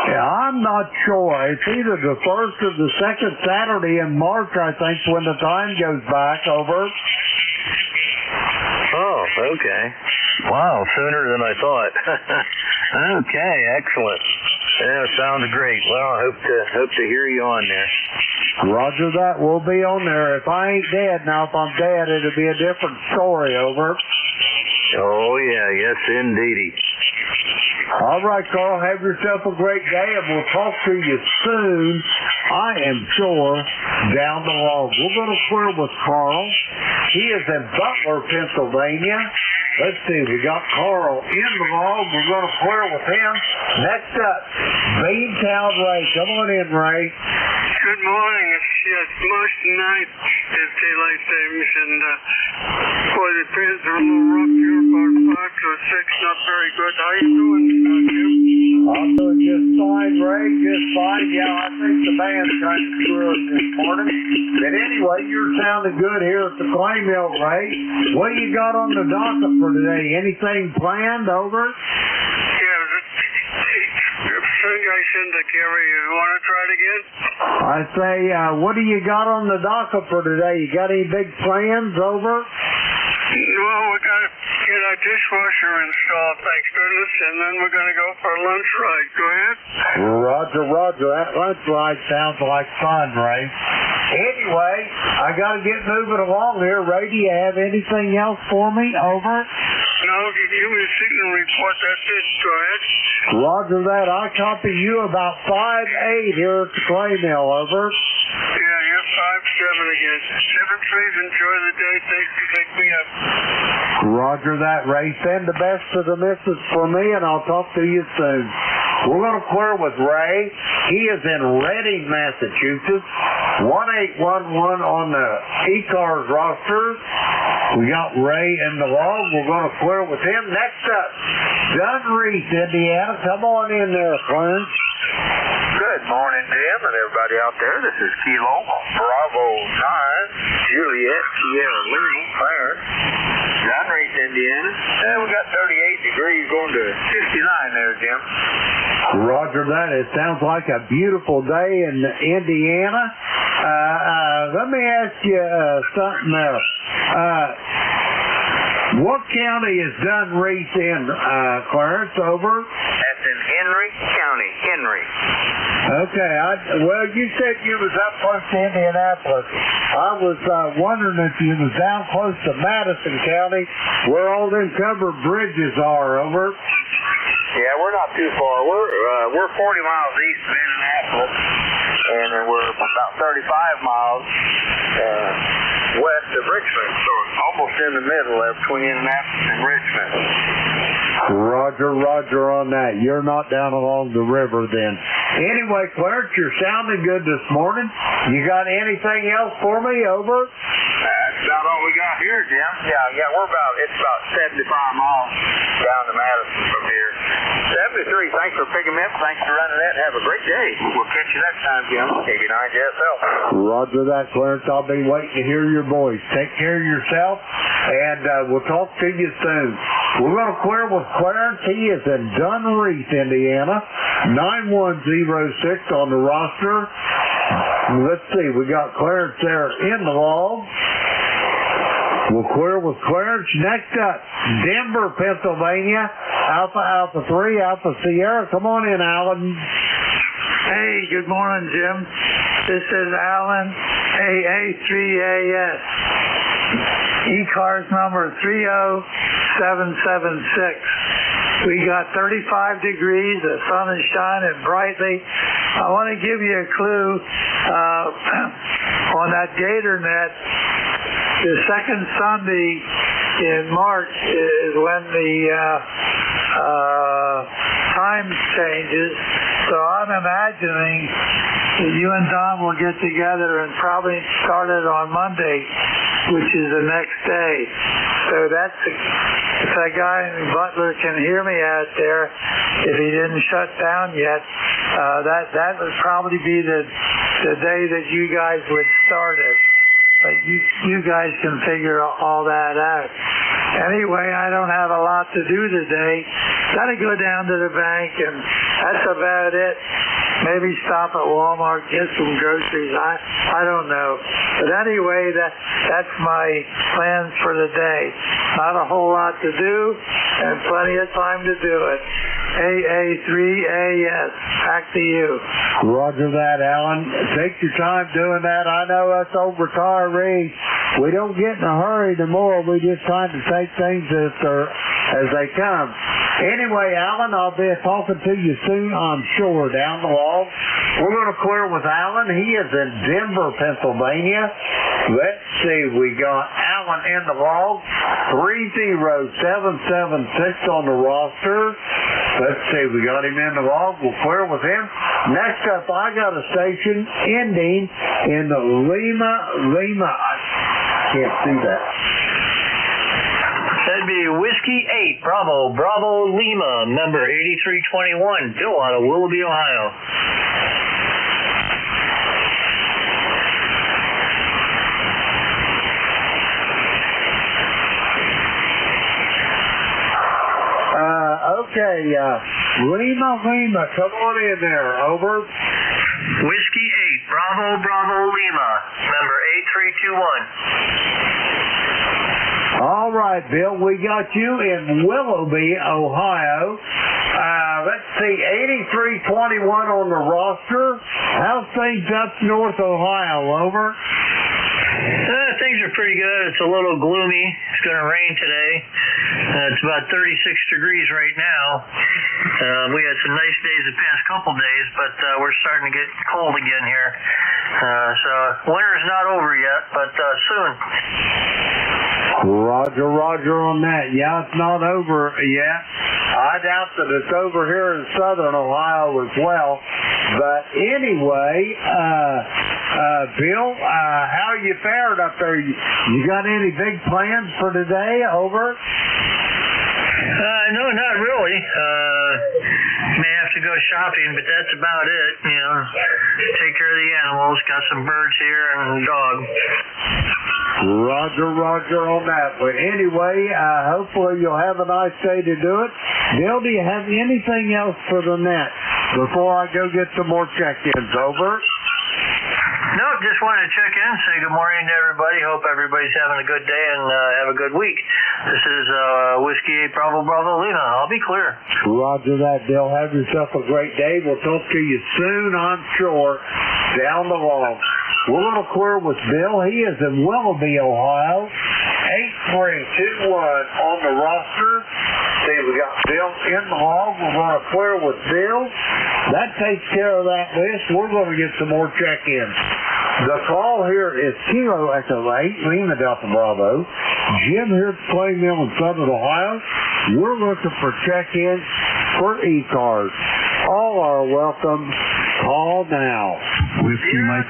Yeah, I'm not sure. It's either the first or the second Saturday in March, I think, when the time goes back, over. Oh, okay. Wow, sooner than I thought. Okay, excellent. Yeah, sounds great. Well, I hope to hear you on there. Roger that. We'll be on there. If I ain't dead, now if I'm dead, it'll be a different story, over. Oh, yeah. Yes, indeedy. All right, Carl. Have yourself a great day, and we'll talk to you soon, I am sure, down the road. We're going to clear with Carl. He is in Butler, Pennsylvania. Let's see. We got Carl in the log. We're going to clear with him. Next up, Beantown Ray. Come on in, Ray. Good morning. It's March 9th. It's daylight savings, and boy, the pins are a little rough here, about 5 to 6. Not very good. How you doing, Jim? I'm doing just fine, Ray. Just fine. Yeah, I think the band's kind of screwed this morning. But anyway, you're sounding good here at the clay mill, Ray. What you got on the docket for today? Anything planned, over? Yeah, I send the Gary. You want to try it again? I say, what do you got on the docket for today? You got any big plans, over? Well, we got to get our dishwasher installed, thank goodness, and then we're going to go for a lunch ride. Go ahead. Roger. That lunch ride sounds like fun, Ray. Anyway, I got to get moving along here. Ray, do you have anything else for me, over? No, give me a signal report. That's it. Go ahead. Roger that. I'll copy you about 5-8 here at the clay mill, over. Yeah, you're 5-7 again. 7 trees. Enjoy the day. Thanks for picking me up. Roger that, Ray. Send the best to the missus for me, and I'll talk to you soon. We're going to clear with Ray. He is in Reading, Massachusetts. 1811 on the ECARS roster. We got Ray in the log. We're going to clear with him. Next up, Dunreath, Indiana. Come on in there, Clarence. Good morning, Jim, and everybody out there. This is Kilo Bravo 9, Juliet, Sierra Lima, Clarence, Dunreath, Indiana. And we got 38 degrees going to 59 there, Jim. Roger that. It sounds like a beautiful day in Indiana. Let me ask you something else. What county is Dunreath in, Clarence, over? That's in Henry County. Henry. Okay. Well, you said you was up close to Indianapolis. I was wondering if you was down close to Madison County, where all them covered bridges are, over. Yeah, we're not too far. We're 40 miles east of Indianapolis, and we're about 35 miles west of Richmond, so almost in the middle there between Indianapolis and Richmond. Roger on that. You're not down along the river then. Anyway, Clarence, you're sounding good this morning. You got anything else for me, over? That's about all we got here, Jim. Yeah, it's about 75 miles down to Madison from here. 73, thanks for picking me up. Thanks for running that. Have a great day. We'll catch you next time, Jim. KB9JSL. Roger that, Clarence. I'll be waiting to hear your voice. Take care of yourself, and we'll talk to you soon. We're going to clear with Clarence. He is in Dunreath, Indiana. 9106 on the roster. Let's see. We got Clarence there in the log. We'll clear with Clarence. Next up, Denver, Pennsylvania. Alpha 3, Alpha Sierra. Come on in, Alan. Hey, good morning, Jim. This is Alan, AA3AS. ECARS number 30776. We got 35 degrees. The sun is shining brightly. I want to give you a clue on that gator net. The second Sunday in March is when the time changes. So I'm imagining that you and Don will get together and probably start it on Monday, which is the next day. So if that guy in Butler can hear me out there, if he didn't shut down yet, that would probably be the day that you guys would start it. But you guys can figure all that out. Anyway, I don't have a lot to do today. Got to go down to the bank, and that's about it. Maybe stop at Walmart, get some groceries. I don't know. But anyway, that's my plans for the day. Not a whole lot to do, and plenty of time to do it. AA3AS. Back to you. Roger that, Alan. Take your time doing that. I know us old retirees, we don't get in a hurry anymore. We just trying to take things as they come. Anyway, Alan, I'll be talking to you soon, I'm sure, down the log. We're going to clear with Alan. He is in Denver, Pennsylvania. Let's see, we got Alan in the log, 30776 on the roster. Let's see, we got him in the log. We'll clear with him. Next up, I got a station ending in Lima. I can't see that. That'd be Whiskey 8, Bravo Lima, number 8321, Bill out of Willoughby, Ohio. Okay, Lima, come on in there, over. Whiskey 8, Bravo Lima, number 8321. All right, Bill, we got you in Willoughby, Ohio. Let's see, 8321 on the roster. How's things up North Ohio, over? Things are pretty good. It's a little gloomy. It's going to rain today. It's about 36 degrees right now. We had some nice days the past couple days, but we're starting to get cold again here. So winter's not over yet, but soon. Roger on that. Yeah, it's not over yet. I doubt that it's over here in southern Ohio as well. But anyway, Bill, how you fared up there? You got any big plans for today, over? No, not really. May have to go shopping, but that's about it. You know, take care of the animals. Got some birds here and a dog. Roger on that. But anyway, hopefully you'll have a nice day to do it. Bill, do you have anything else for the net before I go get some more check-ins, over? Nope, just wanted to check in, say good morning to everybody. Hope everybody's having a good day and have a good week. This is Whiskey 8 Bravo Lima. I'll be clear. Roger that, Bill. Have yourself a great day. We'll talk to you soon, I'm sure, down the log. We're going to clear with Bill. He is in Willoughby, Ohio. 8321 on the roster. See, we got Bill in the log. We're going to clear with Bill. That takes care of that list. We're going to get some more check-ins. The call here is Kilo Echo 8, Lima Delta Bravo. Jim here at Plain Mill in Southern Ohio. We're looking for check-ins for ECARS. All are welcome. Call now. Whiskey Mike.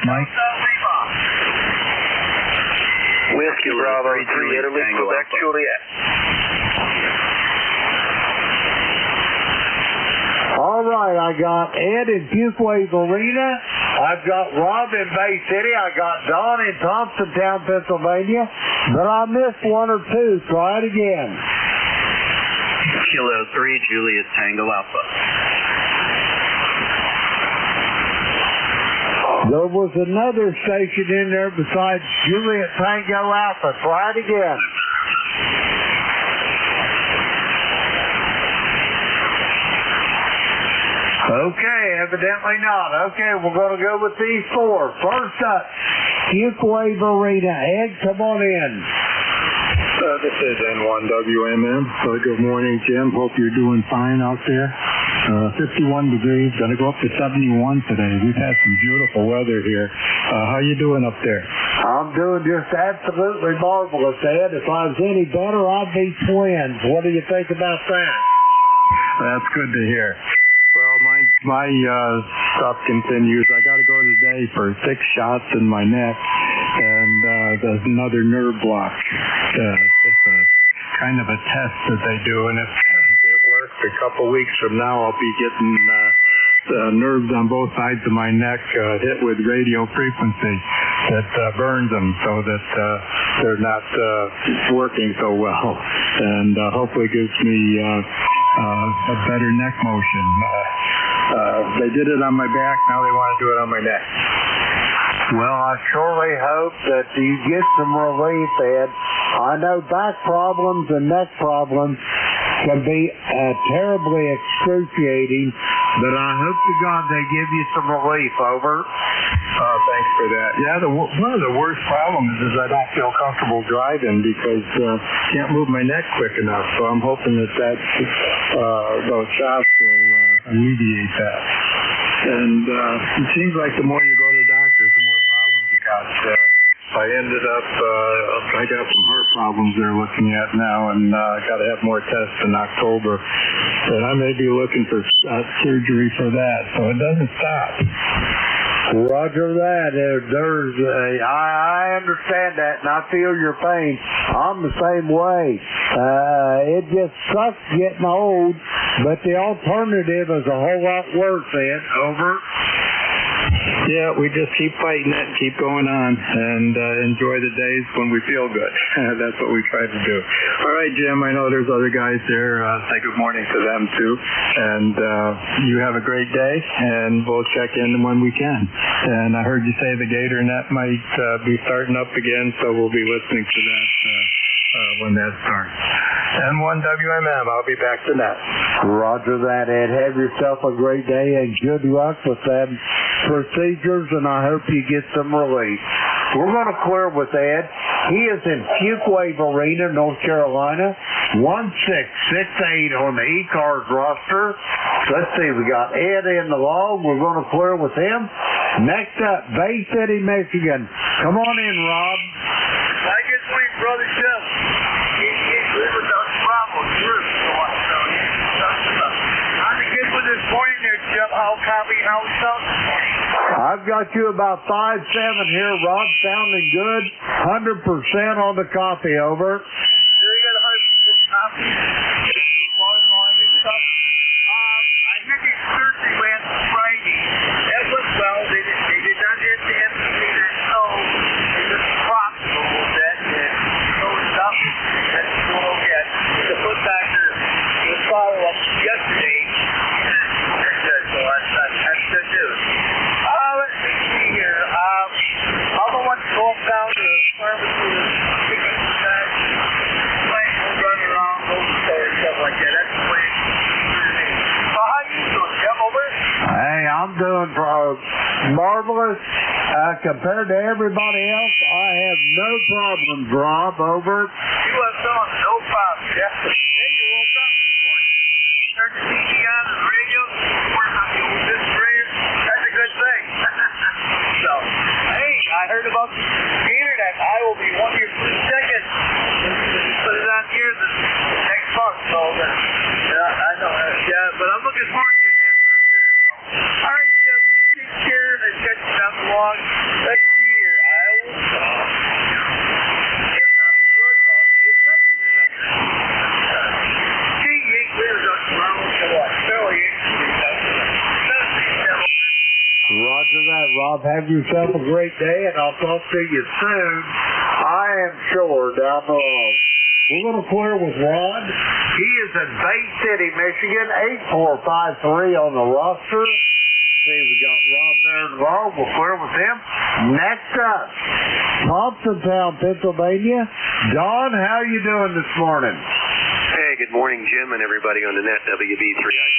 Whiskey Bravo 3 Italy, Quebec, Juliet. All right, I got Ed in Fuquay Arena. I've got Rob in Bay City. I got Don in Thompsontown, Pennsylvania. But I missed one or two. Try it again. Kilo 3, Juliet Tango Alpha. There was another station in there besides Juliet Tango Alpha. Try it again. Okay, evidently not. Okay, we're going to go with these four. First up, Fuquay Arena. Ed, come on in. This is N1WMM. Good morning, Jim. Hope you're doing fine out there. 51 degrees. Going to go up to 71 today. We've had some beautiful weather here. How you doing up there? I'm doing just absolutely marvelous, Ed. If I was any better, I'd be twins. What do you think about that? That's good to hear. my stuff continues. I got to go today for 6 shots in my neck, and there's another nerve block. It's a kind of a test that they do, and if it works, a couple weeks from now, I'll be getting nerves on both sides of my neck hit with radio frequency that burns them, so that they're not working so well, and hopefully gives me a better neck motion. They did it on my back, now they want to do it on my neck. Well, I surely hope that you get some relief, Ed. I know back problems and neck problems can be terribly excruciating, but I hope to God they give you some relief. Over. Thanks for that. Yeah, one of the worst problems is I don't feel comfortable driving because can't move my neck quick enough. So I'm hoping that those shots will alleviate that. And it seems like the more you go to doctors, the more problems you got. I ended up, I got some heart problems they're looking at now, and I got to have more tests in October. And I may be looking for surgery for that, so it doesn't stop. Roger that. I understand that, and I feel your pain. I'm the same way. It just sucks getting old, but the alternative is a whole lot worse, Ed. Over. Yeah, we just keep fighting it, keep going on, and enjoy the days when we feel good. That's what we try to do. All right, Jim, I know there's other guys there. Say good morning to them, too. And you have a great day, and we'll check in when we can. And I heard you say the Gator Net might be starting up again, so we'll be listening to that when that starts. N1WMM, I'll be back to that. Roger that, Ed. Have yourself a great day, and good luck with them procedures, and I hope you get some relief. We're going to clear with Ed. He is in Fuquay Arena, North Carolina, 1668 on the ECARS roster. Let's see, we got Ed in the log. We're going to clear with him. Next up, Bay City, Michigan. Come on in, Rob. I get sweet, brother Jim. We were done problems. I'm the kid for this morning there, Jim. How sound this morning? I've got you about 5-7 here, Rob. Sounding good. 100% on the coffee. Over. You got 100% coffee? I hear these Thursday last Friday. That went well. They did not hit the empty that snow. They just crossed a little bit and closed up. That's cool. Yeah. The foot doctor was follow up yesterday. So that's good news. Let's see here. I'm the one going down to the pharmacy and run around, stuff like that. That's the way. So how you doing, Jim? Over? Hey, I'm doing marvelous. Compared to everybody else, I have no problems, Rob. Over. You have done no problems, Jeff. Hey, you woke up this morning. Turned the TV on and the radio. That's a good thing. So, hey, I heard about the internet. I will be one of your first seconds. Put it on here next month. So, I know. Yeah, but I'm looking forward to it. All right, Jim, you take care and catch you down the log. Let's see here. I will. Gee, you ain't clear up around to what? Fairly. Roger that, Rob. Have yourself a great day, and I'll talk to you soon. I am sure down the road. We're going to clear with Rod. He is in Bay City, Michigan, 8453 on the roster. See, we got Rob there in the log. We'll clear with him. Next up, Thompsontown, Pennsylvania. Don, how you doing this morning? Hey, good morning, Jim, and everybody on the net, WB3IQ.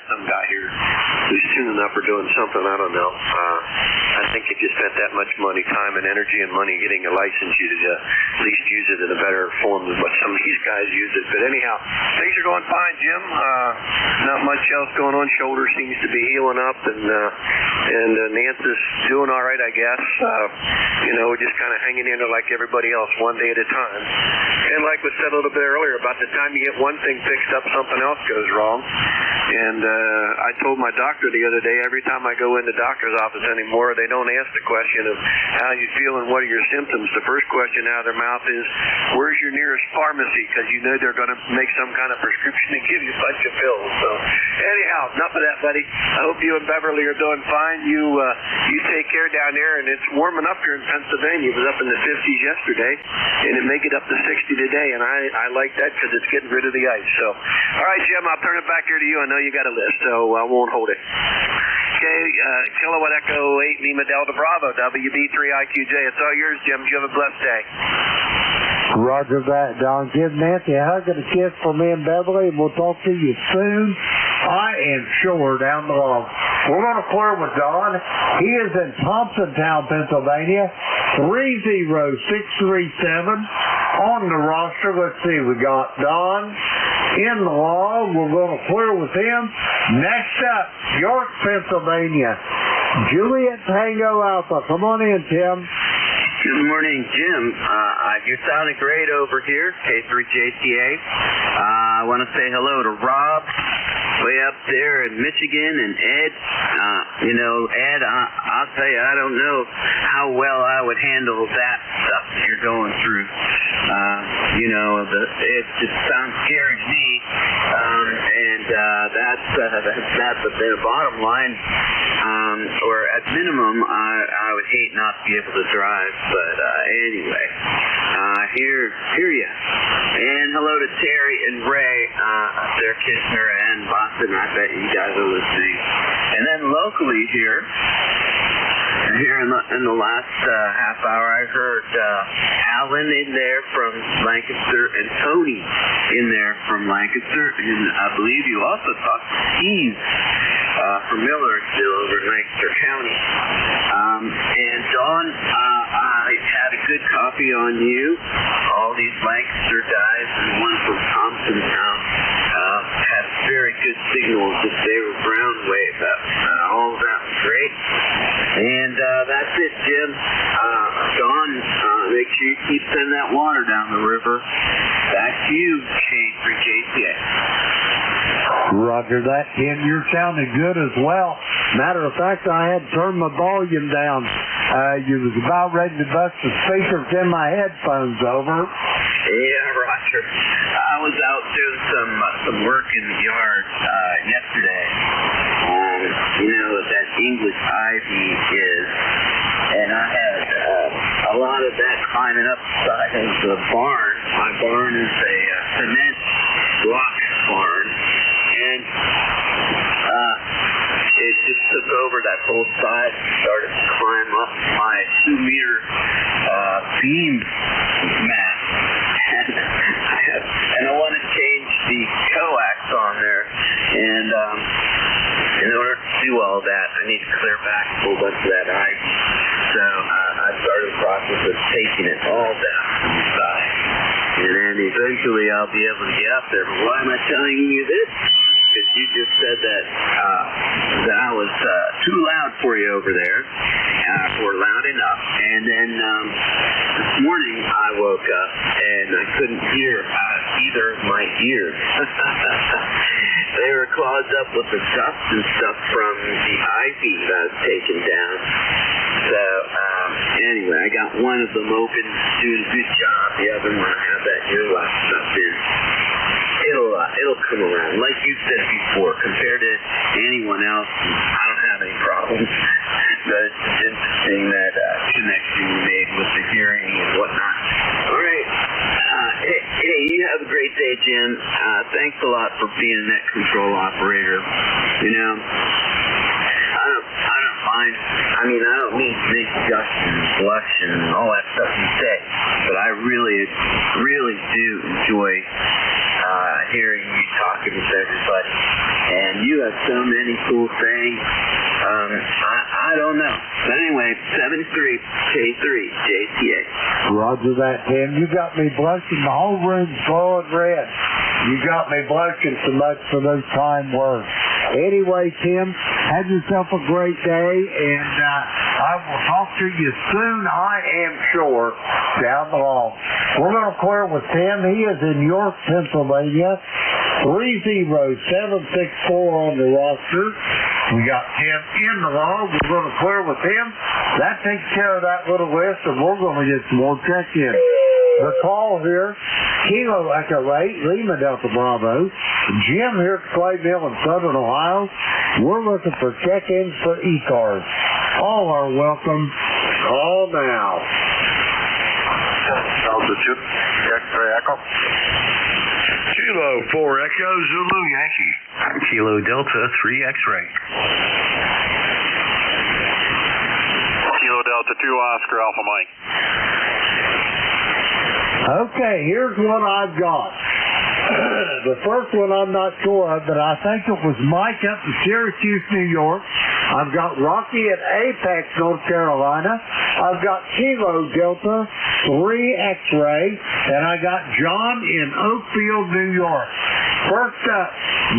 Some guy here who's tuning up or doing something, I don't know. I think if you spent that much money, time and energy and money getting a license, you'd at least use it in a better form than what some of these guys use it. But anyhow, things are going fine, Jim. Not much else going on. Shoulder seems to be healing up, and Nance is doing all right, I guess. We're just kind of hanging in there like everybody else, one day at a time. And like was said a little bit earlier, about the time you get one thing fixed up, something else goes wrong. And I told my doctor the other day, every time I go in the doctor's office anymore, they don't ask the question of how you feel and what are your symptoms. The first question out of their mouth is, where's your nearest pharmacy? Because you know they're going to make some kind of prescription and give you a bunch of pills. So anyhow, enough of that, buddy. I hope you and Beverly are doing fine. You take care down there, and it's warming up here in Pennsylvania. It was up in the 50s yesterday, and it may get up to 60 today, and I like that because it's getting rid of the ice. So, all right, Jim, I'll turn it back here to you. I know you got a list, so I won't hold it. Okay, Kilowatt Echo 8 Lima Delta Bravo, WB3IQJ. It's all yours, Jim. You have a blessed day. Roger that, Don. Give Nancy a hug and a kiss for me and Beverly, and we'll talk to you soon. I am sure down the road. We're going to clear with Don. He is in Thompsontown, Pennsylvania, 30637 on the roster. Let's see, we got Don in the log. We're going to clear with him. Next up, York, Pennsylvania, Juliet Tango Alpha. Come on in, Tim. Good morning, Jim. You're sounding great over here, K3JTA. I want to say hello to Rob, way up there in Michigan, and Ed. Ed, I'll tell you, I don't know how well I would handle that stuff you're going through. It just sounds scary to me. That's the bottom line. Or at minimum, I would hate not to be able to drive. But anyway, hear ya. And hello to Terry and Ray up there, Kitchener and Boston. I bet you guys are listening. And then locally here in the last half hour, I heard Alan in there from Lancaster and Tony in there from Lancaster. And I believe you also talked to Steve from Millersville over in Lancaster County. And Dawn, I had a good copy on you. All these Lancaster guys and one from Thompsontown had very good signals if they were ground wave. All of that was great. And that's it, Jim. Dawn, make sure you keep sending that water down the river. Back to you, K3JTA. Roger that, Tim. You're sounding good as well. Matter of fact, I had turned my volume down. You was about ready to bust the speakers in my headphones over. Yeah, Roger. I was out doing some work in the yard yesterday. That English ivy is, and I had a lot of that climbing up the side of the barn. My barn is a cement block barn, and it just took over that whole side and started to climb up my 2-meter beam mat. And I want to change the coax on there, and in order to do all that, I need to clear back a whole bunch of that ice. So I started the process of taking it all down from the side. And then eventually I'll be able to get up there. But why am I telling you this? Because you just said that I was too loud for you over there, or loud enough. And then this morning I woke up and I couldn't hear either of my ears. They were clogged up with the dust and stuff from the ivy that I was taking down. So anyway, I got one of them open, doing a good job. The other one, I have that earwax stuff in. It'll come around. Like you said before, compared to anyone else, I don't have any problems. But it's interesting that connection you made with the hearing and whatnot. All right. Hey, you have a great day, Jim. Thanks a lot for being a net control operator. I don't mind. I don't mean to make suggestions, blush, and all that stuff you say, but I really, really do enjoy hearing you talking with everybody. And you have so many cool things. I don't know. But anyway, 73K3JTA. Roger that, Tim. You got me blushing. The whole room's glowing red. You got me blushing so much for those kind words. Anyway, Tim, have yourself a great day, and I will talk to you soon, I am sure, down the line. We're going to clear with Tim. He is in York, Pennsylvania, 30764 on the roster. We got Tim in the log. We're going to clear with him. That takes care of that little list, and we're going to get some more check-in. The call here, Kilo Echo 8, Lima Delta Bravo. Jim here at Clay Mill in Southern Ohio. We're looking for check-ins for ECARS. All are welcome. Call now. Delta 2, X-ray Echo. Kilo 4 Echo Zulu Yankee. Kilo Delta 3 X-ray. Kilo Delta 2 Oscar Alpha Mike. Okay, here's what I've got. The first one I'm not sure of, but I think it was Mike up in Syracuse, New York. I've got Rocky at Apex, North Carolina. I've got Kilo Delta 3 X-ray, and I got John in Oakfield, New York. First up,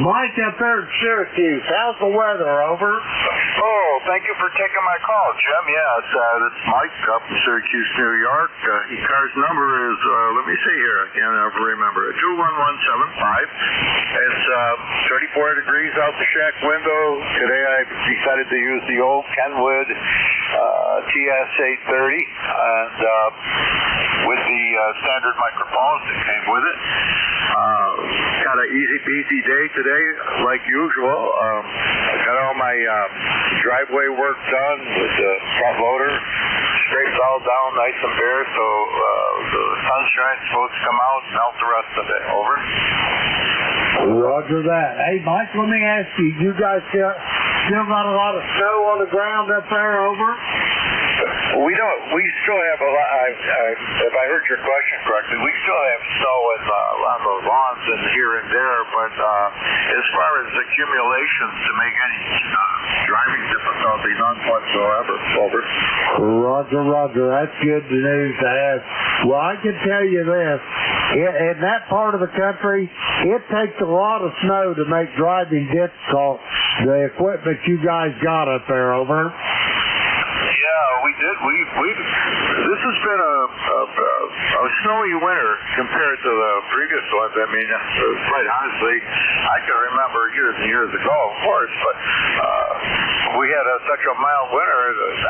Mike up there in Syracuse. How's the weather? Over. Oh, thank you for taking my call, Jim. Yes, this is Mike up in Syracuse, New York. ECARS number is, let me see here, I can't ever remember it, 21175. It's 34 degrees out the shack window. Today I decided to use the old Kenwood TS830 and with the standard microphones that came with it. Got an easy peasy day today, like usual. I got all my driveway work done with the front loader. Scraped all down nice and bare, so the sunshine's supposed to come out and melt the rest of it. Over. Roger that. Hey, Mike, let me ask you, you guys still got a lot of snow on the ground up there? Over. We don't. We still have a lot. If I heard your question correctly, we still have snow on the lawns and here and there. But as far as accumulations to make any driving difficulty, none whatsoever. Over. Roger, Roger. That's good news to have. Well, I can tell you this. In that part of the country, it takes a lot of snow to make driving difficult. The equipment you guys got up there. Over. Yeah, we did. This has been a snowy winter compared to the previous ones. I mean, quite honestly, I can remember years and years ago, of course, but we had such a mild winter.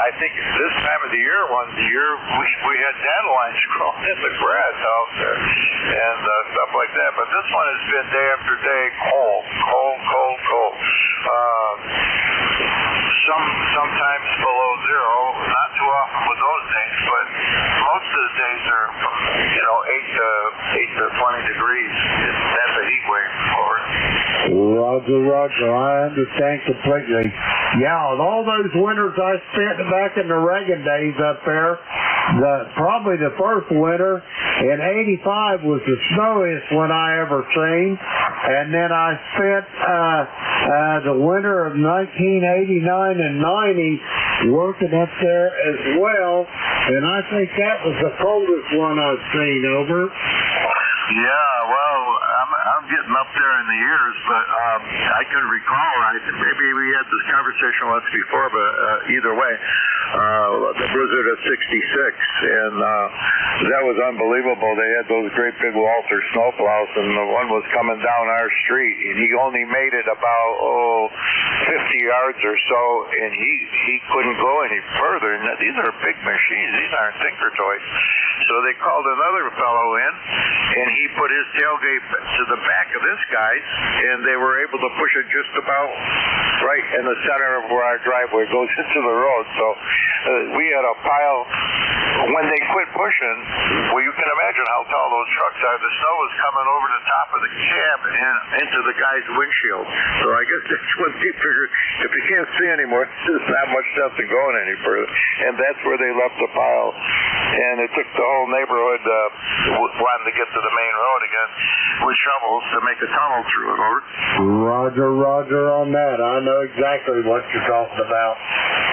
I think this time of the year, we had dandelions growing in the grass out there and stuff like that. But this one has been day after day cold. Sometimes below zero, not too often with those days, but most of the days are from 8 to 20 degrees. That's a heat wave. Over. Roger. I understand completely. Yeah, with all those winters I spent back in the Reagan days up there, probably the first winter in '85 was the snowiest one I ever seen, and then I spent the winter of 1989 and '90 working up there as well, and I think that was the coldest one I've seen. Over. Yeah, well, I'm getting up there in the years, but I can recall, maybe we had this conversation once before, but either way, the blizzard of 66, and that was unbelievable. They had those great big Walter snowplows, and the one was coming down our street, and he only made it about 50 yards or so, and he couldn't go any further. And these are big machines; these aren't tinker toys. So they called another fellow in, and he put his tailgate to the back of this guy's, and they were able to push it just about right in the center of where our driveway goes into the road. So we had a pile. When they quit pushing, well, you can imagine how tall those trucks are. The snow was coming over the top of the cab and into the guy's windshield. So I guess that's when they figured, if you can't see anymore, there's not much sense in going any further. And that's where they left the pile. And it took the whole neighborhood wanting to get to the main road again with shovels to make a tunnel through it. Over. Roger on that. I know exactly what you're talking about.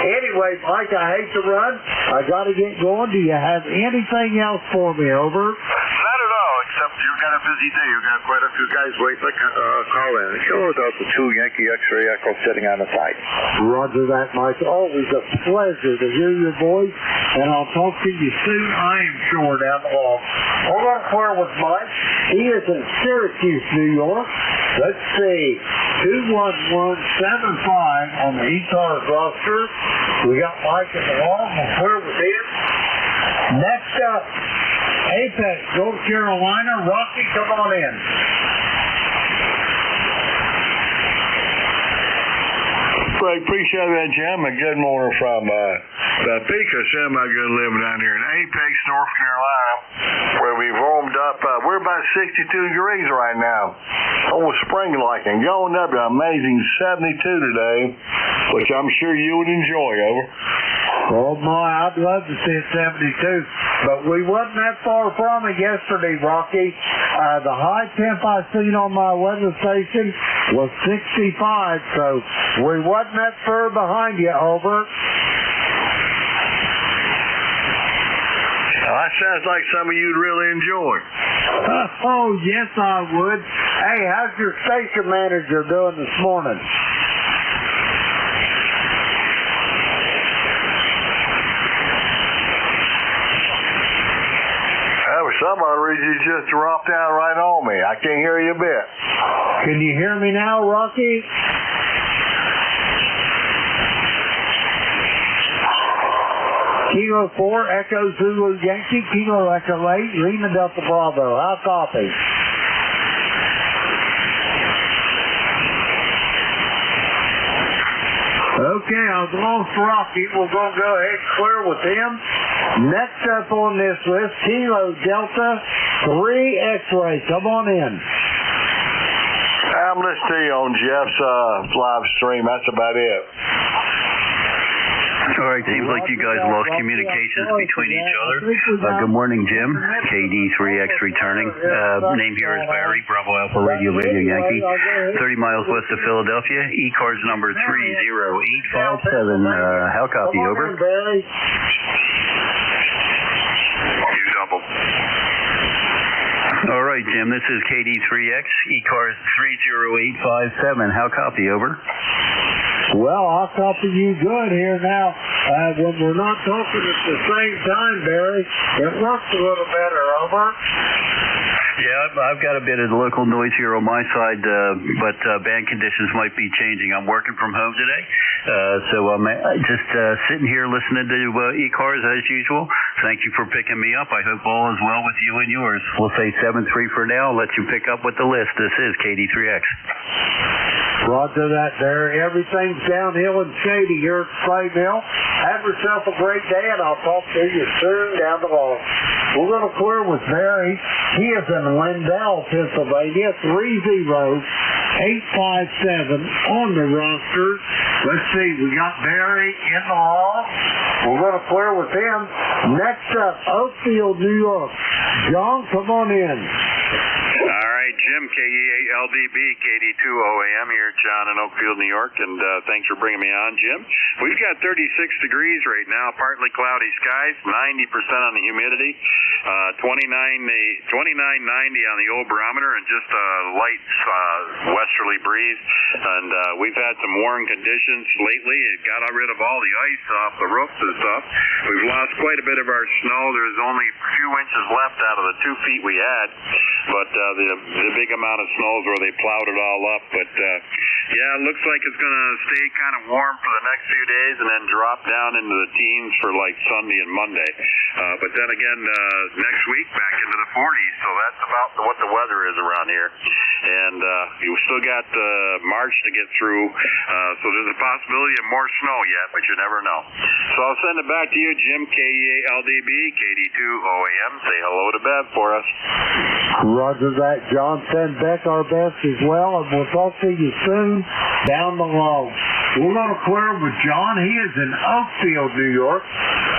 Anyway, Mike, I hate to run. I got to get going. Do you have anything else for me? Over. Not at all, except you've got a busy day. You've got quite a few guys waiting to call in. Kilo Delta 2 Yankee X-ray Echo sitting on the side. Roger that, Mike. Always a pleasure to hear your voice, and I'll talk to you soon, I am sure, down the hall. Hold on, where was Mike? He is in Syracuse, New York. Let's see, 21175 on the ECARS roster. We got Mike in the wall. We'll clear with him. Next up, Apex, North Carolina. Rocky, come on in. Great, appreciate that, Jim. A good morning from Topeka Semi-Good Living down here in Apex, North Carolina, where we've warmed up. We're about 62 degrees right now. Almost spring-like, and going up to an amazing 72 today, which I'm sure you would enjoy, over. Oh my, I'd love to see it 72, but we wasn't that far from it yesterday, Rocky. The high temp I seen on my weather station was 65, so we wasn't that far behind you, over. Now, that sounds like something you'd really enjoy. Oh, yes, I would. Hey, how's your station manager doing this morning? For some odd reason, you just dropped out right on me. I can't hear you a bit. Can you hear me now, Rocky? Kilo 4, Echo Zulu Yankee, Kilo Echo 8, Lima Delta Bravo. I'll copy. Okay, I've lost Rocky. We're going to go ahead and clear with him. Next up on this list, Kilo Delta 3 X-Ray. Come on in. I'm listening to you on Jeff's live stream. That's about it. All right, seems like you guys lost communications between each other. Good morning, Jim. KD3X returning. Name here is Barry, Bravo Alpha Radio Yankee. 30 miles west of Philadelphia. ECARS number 30857. How copy, over? You double. All right, Jim, this is KD3X, ECARS 30857. How copy, over? Well, I'll copy you good here now. When we're not talking at the same time, Barry, it works a little better, over. Yeah, I've got a bit of local noise here on my side, but band conditions might be changing. I'm working from home today, so I'm just sitting here listening to ECARS as usual. Thank you for picking me up. I hope all is well with you and yours. We'll say 7-3 for now. I'll let you pick up with the list. This is KD3X. Roger that, Barry. Everything's downhill and shady here at Clay Mill. Have yourself a great day, and I'll talk to you soon down the road. We're going to clear with Barry. He is in Lindell, Pennsylvania, 30857 on the roster. Let's see, we got Barry in the hall. We're going to clear with him. Next up, Oakfield, New York. John, come on in. All right, Jim, KE8LDB, KD2OAM here, John in Oakfield, New York, and thanks for bringing me on, Jim. We've got 36 degrees right now, partly cloudy skies, 90% on the humidity, 2990 on the old barometer, and just a light westerly breeze. And we've had some warm conditions lately. It got rid of all the ice off the roofs and stuff. We've lost quite a bit of our snow. There's only a few inches left out of the 2 feet we had, but the big amount of snow is where they plowed it all up. But yeah, it looks like it's going to stay kind of warm for the next few days and then drop down into the teens for like Sunday and Monday. But then again, next week back into the 40s. So that's about what the weather is around here. And you still got March to get through. So there's a possibility of more snow yet, but you never know. So I'll send it back to you, Jim, KE8LDB, KD2OAM. Say hello to Bev for us. Roger that, John. Send Beck our best as well, and we'll talk to you soon down the road. We're going to clear with John. He is in Oakfield, New York,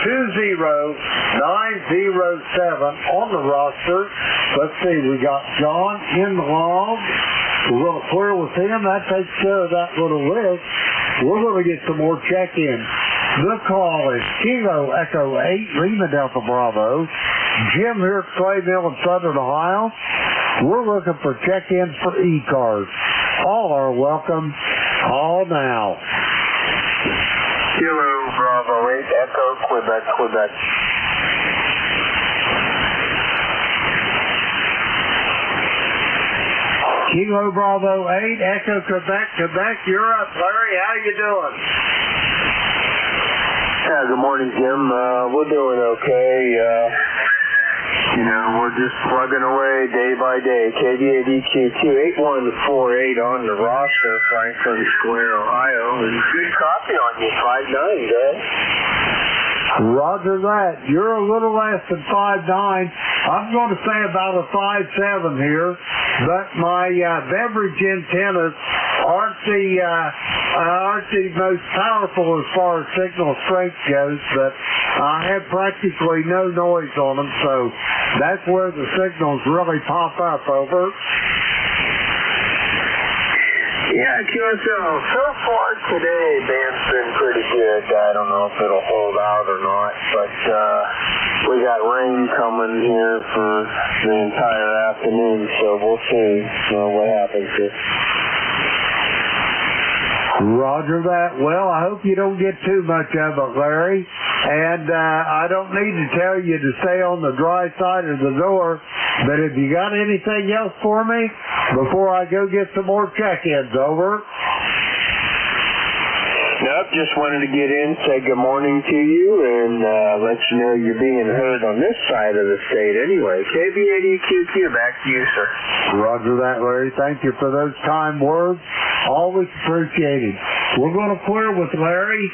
20907 on the roster. Let's see, we got John in the log. We're going to clear with him. That takes care of that little list. We're going to get some more check-ins. The call is Kilo Echo 8, Lima Delta Bravo. Jim here at Clay Mill in Southern Ohio. We're looking for check-ins for ECARS. All are welcome. Call now. Kilo Bravo 8, Echo, Quebec, Quebec. Kilo Bravo 8, Echo Quebec, Quebec, you're up. Larry, how you doing? Yeah, good morning, Jim. We're doing okay. We're just plugging away day by day. KBADQ2 8148 on the roster, Franklin Square, Ohio. And good copy on you, 5'9", Dave. Roger that. You're a little less than 5'9". I'm going to say about a 5'7" here, but my beverage antennas aren't the most powerful as far as signal strength goes, but I have practically no noise on them, so that's where the signals really pop up. Over. Yeah, QSL, so far today, band's been pretty good. I don't know if it'll hold out or not, but we got rain coming here for the entire afternoon, so we'll see what happens here. Roger that. Well, I hope you don't get too much of it, Larry. And I don't need to tell you to stay on the dry side of the door, but if you got anything else for me before I go get some more check-ins, over. Nope, just wanted to get in, say good morning to you, and let you know you're being heard on this side of the state anyway. KBADQQ, back to you, sir. Roger that, Larry. Thank you for those kind words. Always appreciated. We're going to clear with Larry.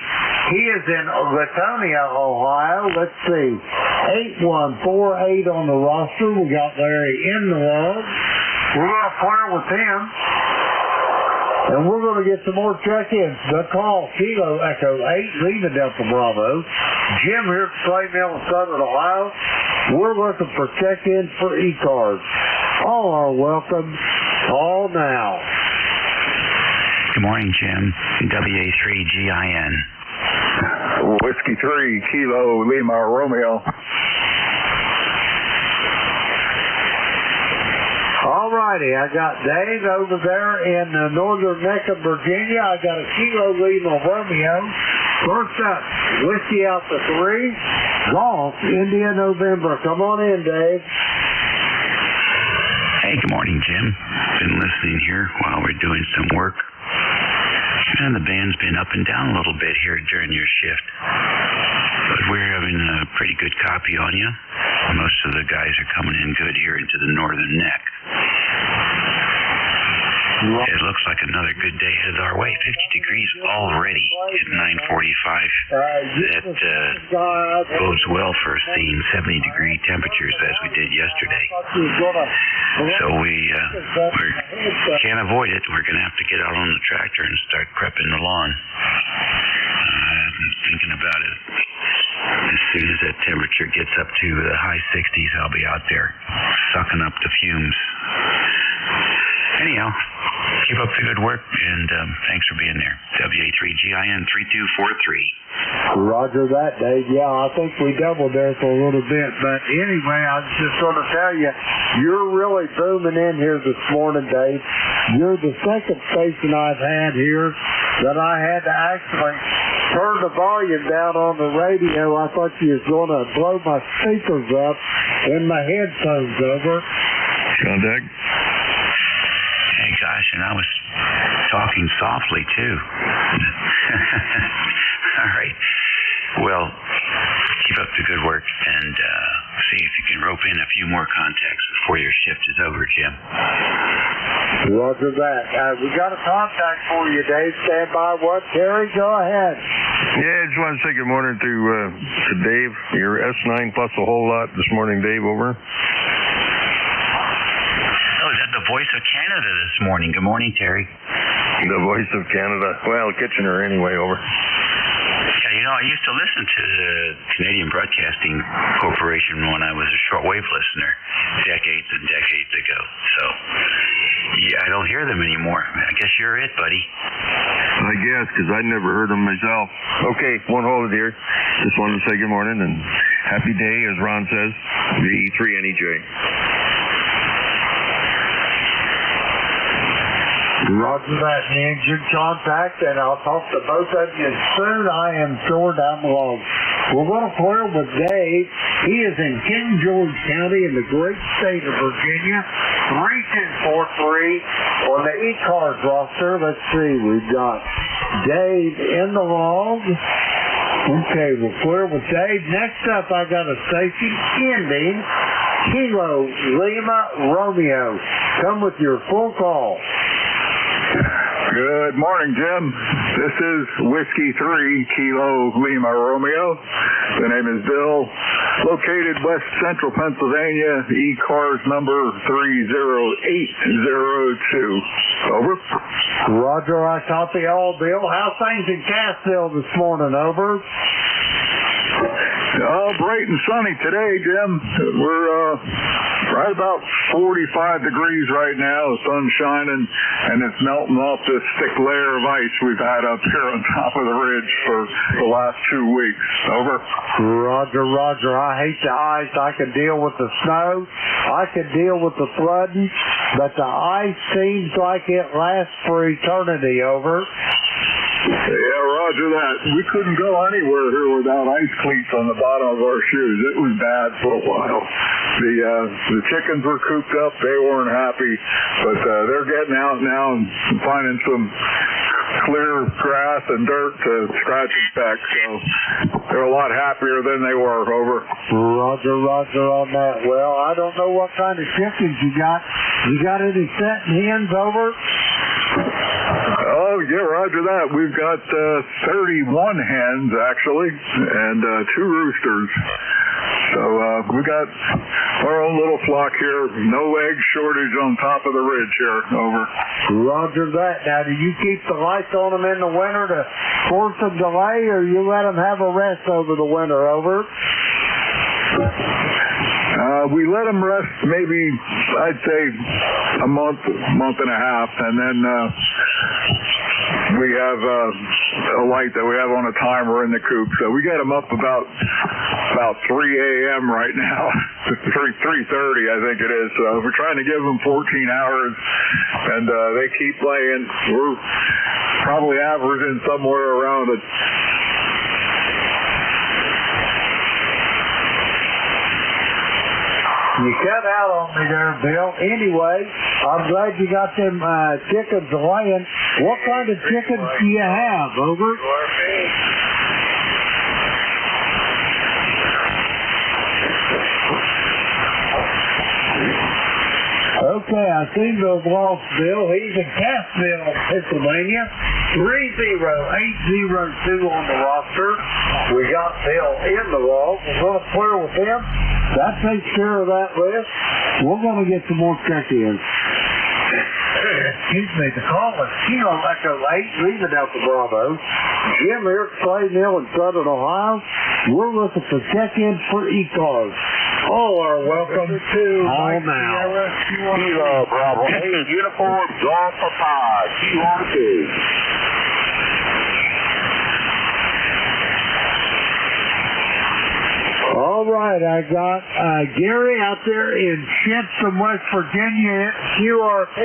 He is in Latonia, Ohio. Let's see. 8148 on the roster. We got Larry in the log. We're going to clear with him. And we're going to get some more check-ins. The call, Kilo Echo 8, Lima Delta Bravo. Jim here at Slate Mill in Southern Ohio. We're looking for check-ins for ECARS. All are welcome. Call now. Good morning, Jim. WA3GIN. Whiskey 3, Kilo Lima Romeo. All righty, I got Dave over there in the northern neck of Virginia. I got a Kilo Lima Romeo. First up, Whiskey Alpha 3, Golf, India, November. Come on in, Dave. Hey, good morning, Jim. Been listening here while we're doing some work. And the band's been up and down a little bit here during your shift. But we're having a pretty good copy on you. Most of the guys are coming in good here into the northern neck. It looks like another good day headed our way. 50 degrees already at 9:45. That bodes well for seeing 70-degree temperatures as we did yesterday. So we can't avoid it. We're going to have to get out on the tractor and start prepping the lawn. I'm thinking about it. As soon as that temperature gets up to the high 60s, I'll be out there sucking up the fumes. Anyhow, keep up the good work, and thanks for being there. WA3GIN 3243. Roger that, Dave. Yeah, I think we doubled there for a little bit. But anyway, I was just going to tell you, you're really booming in here this morning, Dave. You're the second station I've had here that I had to actually turn the volume down on the radio. I thought you was going to blow my speakers up in my headphones, over. Contact. Hey, gosh, and I was talking softly, too. All right. Well, keep up the good work, and see if you can rope in a few more contacts before your shift is over, Jim. Roger that. We got a contact for you, Dave. Stand by. What? Terry, go ahead. Yeah, I just want to say good morning to Dave. Your S9 plus a whole lot this morning, Dave, over. Oh, is that the voice of Canada this morning? Good morning, Terry. The voice of Canada. Well, Kitchener anyway, over. Yeah, I used to listen to the Canadian Broadcasting Corporation when I was a shortwave listener decades and decades ago. So, yeah, I don't hear them anymore. I guess you're it, buddy. I guess, because I never heard them myself. Okay, one hold it here. Just wanted to say good morning and happy day, as Ron says, the E3NEJ. Roger that, engine contact, and I'll talk to both of you soon. I am sure down the road. We're going to clear with Dave He is in King George County in the great state of Virginia. 3243 on the ECARS roster. Let's see, we've got Dave in the log. Okay, we're clear with Dave. Next up, I got a station ending Kilo Lima Romeo. Come with your full call. Good morning, Jim. This is Whiskey 3 Kilo Lima Romeo. The name is Bill. Located West Central Pennsylvania, ECARS number 30802. Over. Roger, I copy all, Bill. How's things in Cassville this morning? Over. Bright and sunny today, Jim. We're right about 45 degrees right now. The sun's shining, and it's melting off this thick layer of ice we've had up here on top of the ridge for the last 2 weeks. Over. Roger. I hate the ice. I can deal with the snow. I can deal with the flooding, but the ice seems like it lasts for eternity. Over. Yeah, roger that. We couldn't go anywhere here without ice cleats on the bottom of our shoes. It was bad for a while. The chickens were cooped up. They weren't happy, but they're getting out now and finding some clear grass and dirt to scratch and peck. So they're a lot happier than they were. Over. Roger on that. Well, I don't know what kind of chickens you got. You got any setting hens? Over. Oh, yeah, roger that. We've got 31 hens, actually, and 2 roosters. So we got our own little flock here. No egg shortage on top of the ridge here. Over. Roger that. Now, do you keep the lights on them in the winter to force them to lay, or you let them have a rest over the winter? Over. We let them rest maybe, I'd say, a month and a half, and then we have a light that we have on a timer in the coop. So we get them up about 3 a.m. right now, 3:30 I think it is. So we're trying to give them 14 hours, and they keep laying. We're probably averaging somewhere around a You cut out on me there, Bill. Anyway, I'm glad you got them chickens laying. What kind of chickens do you have? Over. Okay, I seem to have lost Bill. He's in Cassville, Pennsylvania. 30802 on the roster. We got Bill in the log. We're going to clear with him. That takes care of that list. We're going to get some more check-ins. Excuse me, the call is Kilo Echo 8, Lima Delta Bravo. Jim here at Clay Mill in Southern Ohio. We're looking for check-ins for ECARS. All are welcome to All now. Kilo Bravo 8 Uniform Golf Papa QRT. All right, I got Gary out there in Shinson, West Virginia, QRP.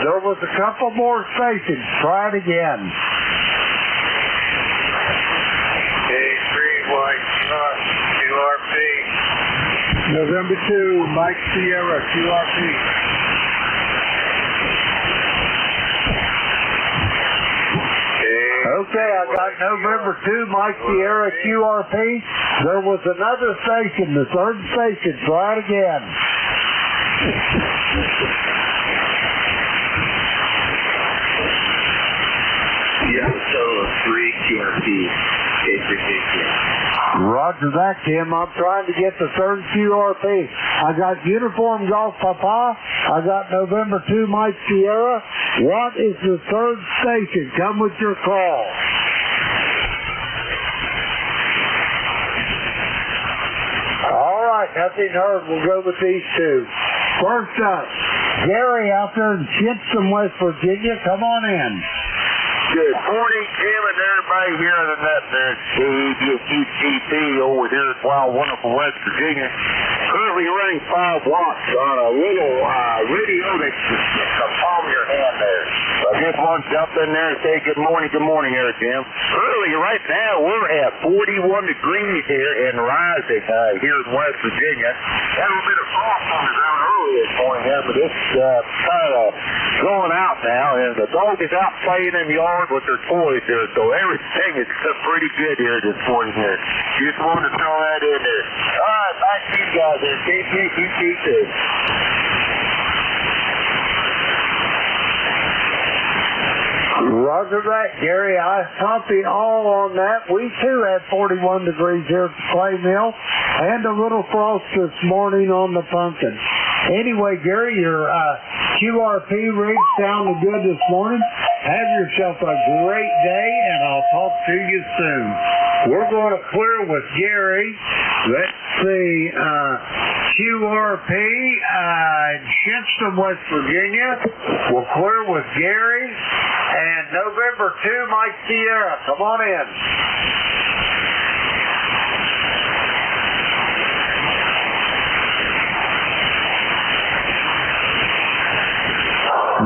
There was a couple more stations. Try it again. QRP. November 2, Mike Sierra, QRP. Okay, I got November 2, Mike Sierra, QRP. There was another station, the third station. Try it again. Yeah, Solo 3 QRP. Roger that, Tim. I'm trying to get the third QRP. I got Uniform Golf Papa. I got November 2, Mike Sierra. What is the third station? Come with your call. All right, nothing heard. We'll go with these two. First up, Gary out there in Shinson, West Virginia. Come on in. Good morning, Jim, and everybody here on the net there. WGT over here at Wild Wonderful West Virginia. Currently running 5 watts on a little radio that's the palm of your hand there. So I just want to jump in there and say good morning here, Jim. Currently, right now, we're at 41 degrees here and rising here in West Virginia. Had a little bit of frost on the ground early this morning here, but it's kind of going out now, and the dog is out playing in the yard with their toys here, so everything is pretty good here this morning here. Just wanted to throw that in there. All right, back to you guys there. KPQT2. Roger that, Gary. I copy all on that. We too had 41 degrees here at the clay mill and a little frost this morning on the pumpkin. Anyway, Gary, your QRP reads sounded good this morning. Have yourself a great day, and I'll talk to you soon. We're going to clear with Gary. Let's see, QRP, Shinston, West Virginia. We'll clear with Gary. And November 2, Mike Sierra. Come on in.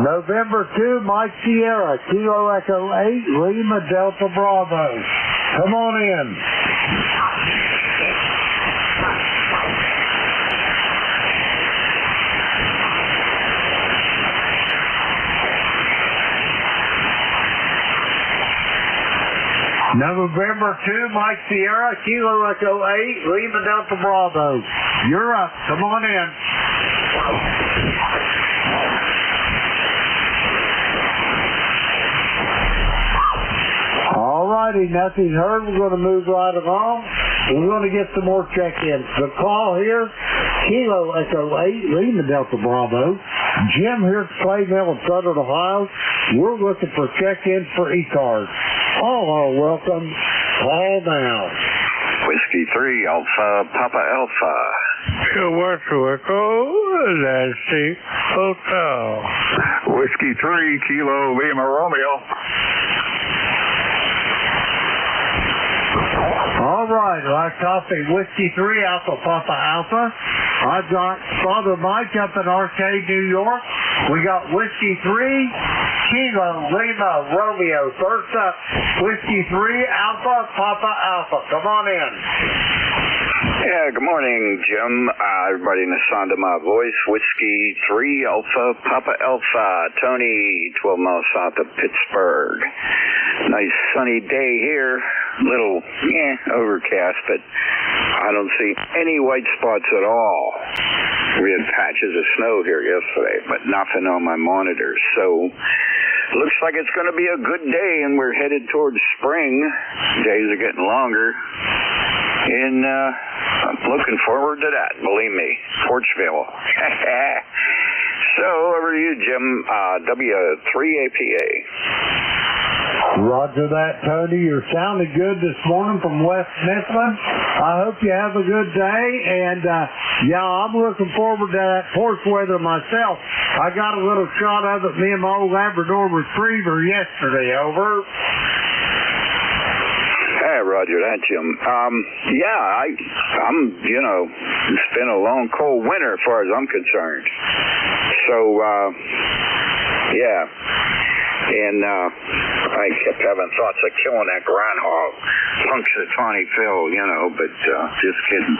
November 2, Mike Sierra, Kilo Echo 8, Lima Delta Bravo. Come on in. November 2, Mike Sierra, Kilo Echo 8, Lima Delta Bravo. You're up. Come on in. All righty, nothing heard. We're going to move right along. We're going to get some more check-ins. The call here, Kilo Echo 8, Lima Delta Bravo. Jim here at Clay Mill in Southern Ohio. We're looking for check-ins for ECARS. All are welcome. Call now. Whiskey 3, Alpha, Papa Alpha. West Echo, Nancy Hotel. Whiskey 3, Kilo Lima Romeo. All right, I copy Whiskey 3, Alpha Papa Alpha. I've got Father Mike up in Arcade, New York. We got Whiskey 3, Kilo Lima Romeo. First up, Whiskey 3, Alpha Papa Alpha. Come on in. Yeah, good morning, Jim. Everybody in the sound of my voice. Whiskey 3, Alpha Papa Alpha. Tony, 12 miles south of Pittsburgh. Nice sunny day here. Little, overcast, but I don't see any white spots at all. We had patches of snow here yesterday, but nothing on my monitors. So, looks like it's going to be a good day, and we're headed towards spring. Days are getting longer. And I'm looking forward to that, believe me. Porchville. So, over to you, Jim. W3APA. Roger that, Tony. You're sounding good this morning from West Mifflin. I hope you have a good day. And, I'm looking forward to that porch weather myself. I got a little shot of it, me and my old Labrador Retriever yesterday. Over. Hey, Roger that, Jim. It's been a long, cold winter as far as I'm concerned. So, And I kept having thoughts of killing that groundhog, Punxsutawney Phil, but just kidding.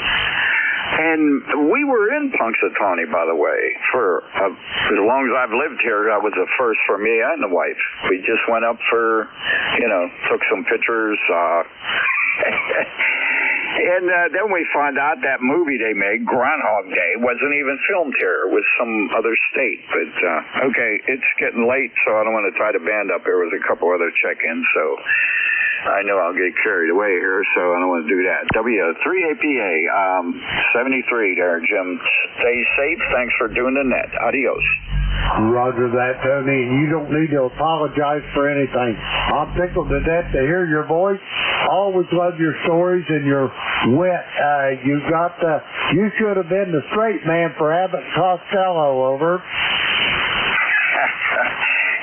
And we were in Punxsutawney, by the way, for as long as I've lived here. That was a first for me and the wife. We just went up for, took some pictures. And then we found out that movie they made, Groundhog Day, wasn't even filmed here. It was some other state. But, okay, it's getting late, so I don't want to tie the band up. There was a couple other check-ins, so I know I'll get carried away here, so I don't want to do that. W3APA, 73 there, Jim. Stay safe. Thanks for doing the net. Adios. Roger that, Tony, and you don't need to apologize for anything. I'm tickled to death to hear your voice. Always love your stories and your wit. You should have been the straight man for Abbott Costello, over.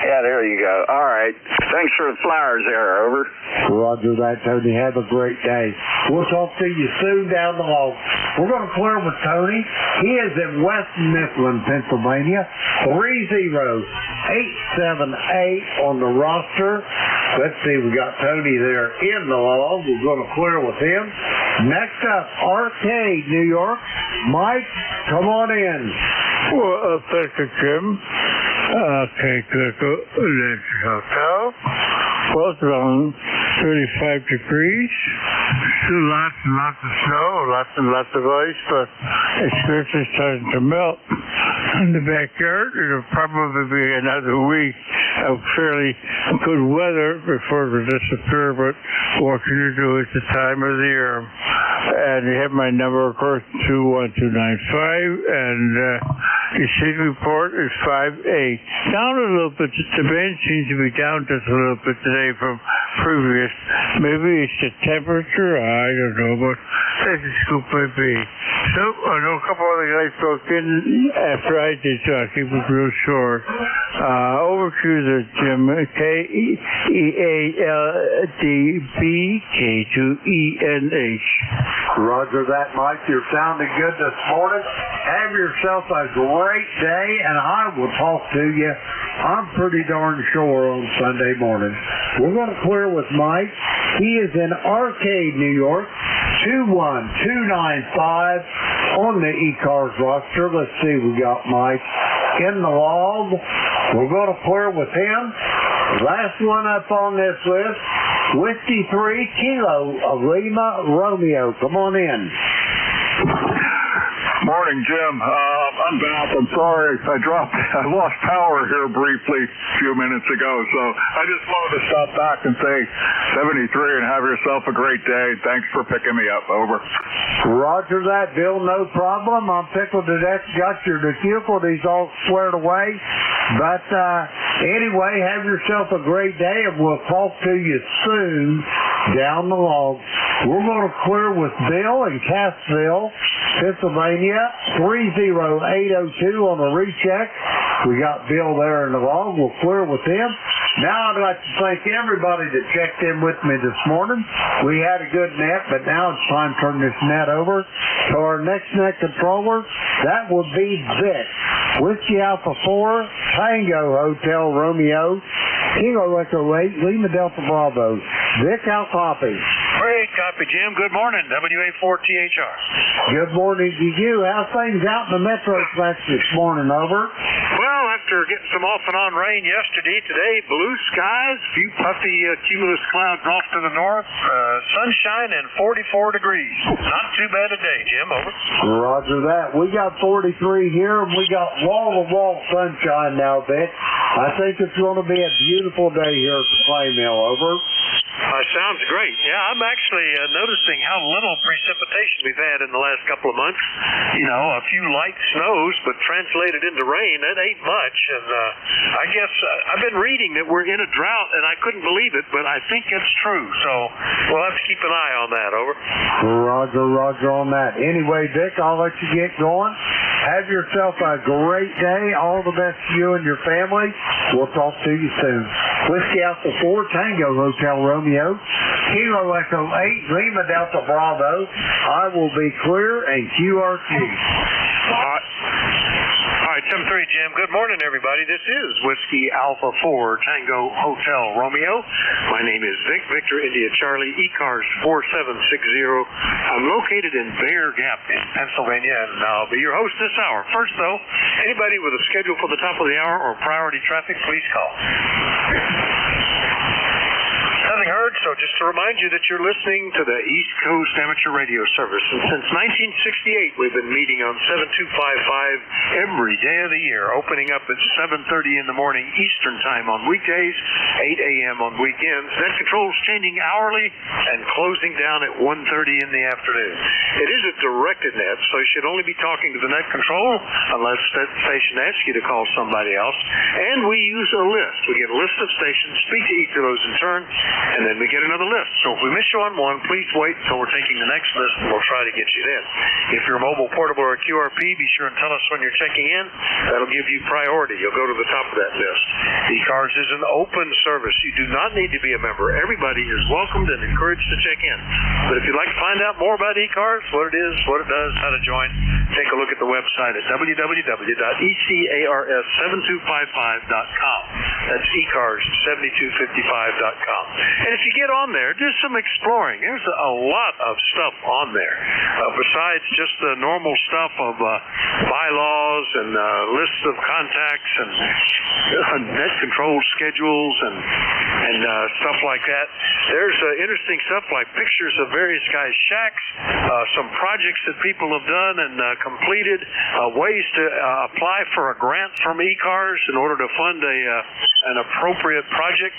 Yeah, Yeah, there you go. All right. Thanks for the flowers there, over. Roger that, Tony. Have a great day. We'll talk to you soon down the log. We're going to clear with Tony. He is in West Mifflin, Pennsylvania. 30878 on the roster. Let's see, we got Tony there in the log. We're going to clear with him. Next up, Arcade, New York. Mike, come on in. Well, thank you, Jim. Okay, click Electric Hotel. Well, it's around 35 degrees. Still lots and lots of snow, lots and lots of ice, but it's actually starting to melt. In the backyard, it'll probably be another week of fairly good weather before it will disappear, but what can you do? It's the time of the year. And you have my number, of course, 21295, and your seed report is 5A. Down a little bit. The band seems to be down just a little bit today from previous. Maybe it's the temperature, I don't know, but that's a scoop might be. So, I know a couple other guys broke in after I did, so I'll keep it real short. Over to the Jim, KEALDBK2ENH. Roger that, Mike. You're sounding good this morning. Have yourself a great day, and I will talk to you. I'm pretty darn sure on Sunday morning. We're going to clear with Mike. He is in Arcade, New York. 21295 on the ECARS roster. Let's see, we got Mike in the log. We're going to clear with him. Last one up on this list, Whiskey 3 Kilo Lima Romeo. Come on in. Morning, Jim. I'm back. I'm sorry. I lost power here briefly a few minutes ago, so I just wanted to stop back and say 73 and have yourself a great day. Thanks for picking me up. Over. Roger that, Bill. No problem. I'm tickled to death. Got your difficulties all squared away. But anyway, have yourself a great day, and we'll talk to you soon down the log. We're going to clear with Bill in Cassville, Pennsylvania, 30802 on the recheck. We got Bill there in the log. We'll clear with him. Now I'd like to thank everybody that checked in with me this morning. We had a good net, but now it's time to turn this net over to our next net controller. That would be Vic. Whiskey Alpha 4, Tango Hotel Romeo, Kilo Echo 8, Lima Delta Bravo. Vic, how copy? Great copy, Jim. Good morning, WA4THR. Good morning to you. How's things out in the Metroplex this morning, over? Well, after getting some off and on rain yesterday, today, blue skies, a few puffy cumulus clouds off to the north, sunshine and 44 degrees. Not too bad a day, Jim, over. Roger that. We got 43 here, and we got wall-to-wall sunshine now, Vic. I think it's going to be a beautiful day here at the Clay Mill, over. Sounds great. Yeah, I'm actually noticing how little precipitation we've had in the last couple of months. You know, a few light snows, but translated into rain, that ain't much. And I guess I've been reading that we're in a drought, and I couldn't believe it, but I think it's true. So we'll have to keep an eye on that, over. Roger on that. Anyway, Dick, I'll let you get going. Have yourself a great day. All the best to you and your family. We'll talk to you soon. Whiskey Alpha 4, Tango Hotel Romeo, Kilo Echo 8, Lima Delta Bravo. I will be clear and QRQ. All right, 7-3, Jim. Good morning, everybody. This is Whiskey Alpha 4, Tango Hotel Romeo. My name is Vic, Victor India Charlie, ECARS 4760. I'm located in Bear Gap in Pennsylvania, and I'll be your host this hour. First, though, anybody with a schedule for the top of the hour or priority traffic, please call. Nothing heard, so just to remind you that you're listening to the East Coast Amateur Radio Service. And since 1968, we've been meeting on 7255 every day of the year, opening up at 7:30 in the morning Eastern Time on weekdays, 8 a.m. on weekends. Net control's changing hourly and closing down at 1:30 in the afternoon. It is a directed net, so you should only be talking to the net control unless that station asks you to call somebody else. And we use a list. We get a list of stations, speak to each of those in turn, and then then we get another list. So if we miss you on one, please wait until we're taking the next list, and we'll try to get you then. If you're mobile, portable, or QRP, be sure and tell us when you're checking in. That'll give you priority. You'll go to the top of that list. ECARS is an open service. You do not need to be a member. Everybody is welcomed and encouraged to check in. But if you'd like to find out more about ECARS, what it is, what it does, how to join, take a look at the website at www.ECARS7255.com. That's ECARS7255.com. And if you get on there, do some exploring. There's a lot of stuff on there. Besides just the normal stuff of bylaws and lists of contacts and net control schedules and stuff like that. There's interesting stuff like pictures of various guys' shacks, some projects that people have done and completed, ways to apply for a grant from ECARS in order to fund an appropriate project.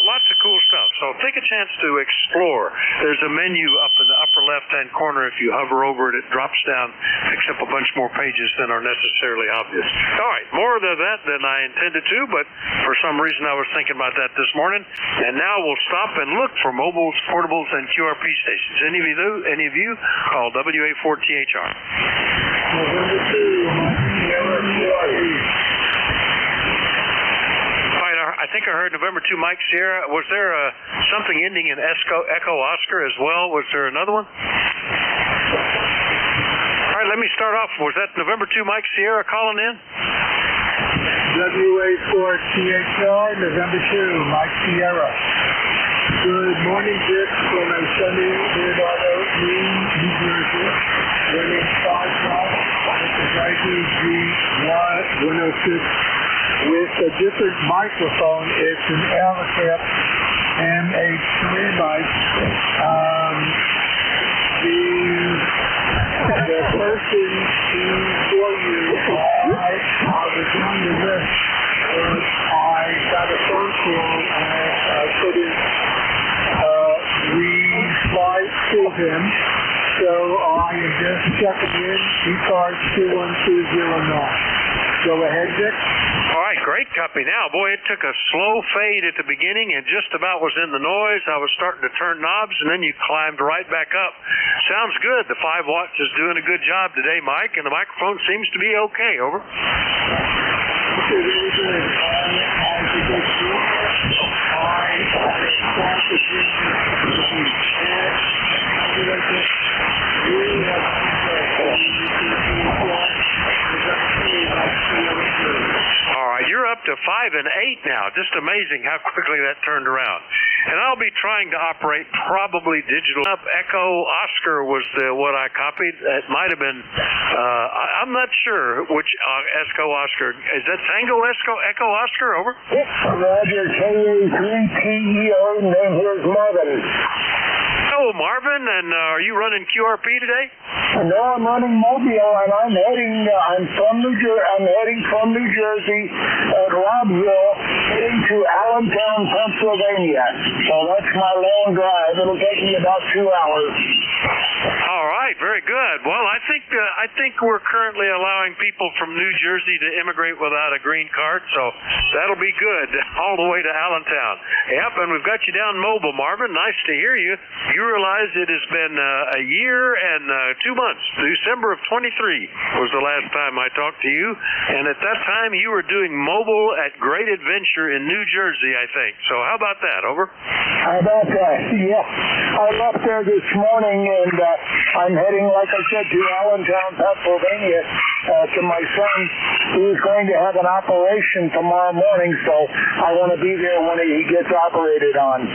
Lots of cool stuff. So take a chance to explore. There's a menu up in the upper left-hand corner. If you hover over it, it drops down, picks up a bunch more pages than are necessarily obvious. All right, more of that than I intended to, but for some reason I was thinking about that this morning. And now we'll stop and look for mobiles, portables, and QRP stations. Any of you call WA4THR. I think I heard November 2 Mike Sierra. Was there something ending in Echo Oscar as well? Was there another one? All right, let me start off. Was that November 2 Mike Sierra calling in? WA4THR, November 2, Mike Sierra. Good morning, Dick, from a sunny Leonardo, New Jersey. Running 5 miles with the YDG106 with a different microphone. It's an Alacap MH3 mic. The person for you, I was on the list. I got a phone call and I couldn't reply to him. So I am just checking in. ECARS 21209. Go ahead, Dick. All right, great copy. Now, boy, it took a slow fade at the beginning and just about was in the noise. I was starting to turn knobs, and then you climbed right back up. Sounds good. The 5 watts is doing a good job today, Mike, and the microphone seems to be okay. Over. Okay, very good. All right, you're up to 5 and 8 now. Just amazing how quickly that turned around. And I'll be trying to operate probably digital. Echo Oscar was what I copied. It might have been, I'm not sure which Echo Oscar. Is that Tango Echo Oscar? Over. Roger, KA3TEO, name here is Marvin. Hello, Marvin, and are you running QRP today? No, I'm running Mobile, and I'm heading from New Jersey at Robbville, heading to Allentown, Pennsylvania. So that's my long drive. It'll take me about 2 hours. All right, very good. Well, I think we're currently allowing people from New Jersey to immigrate without a green card, so that'll be good all the way to Allentown. Yep, and we've got you down mobile, Marvin. Nice to hear you. You realize it has been a year and 2 months. December of 23 was the last time I talked to you, and at that time you were doing mobile at Great Adventure in New Jersey, I think. So how about that? Over. How about that? Yeah, I left there this morning, and I'm heading, like I said, to Allentown, Pennsylvania, to my son. He's going to have an operation tomorrow morning, so I want to be there when he gets operated on.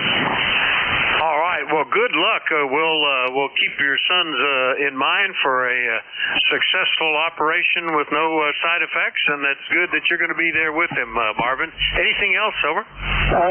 All right. Well, good luck. We'll keep your sons in mind for a successful operation with no side effects, and that's good that you're going to be there with him, Marvin. Anything else? Over.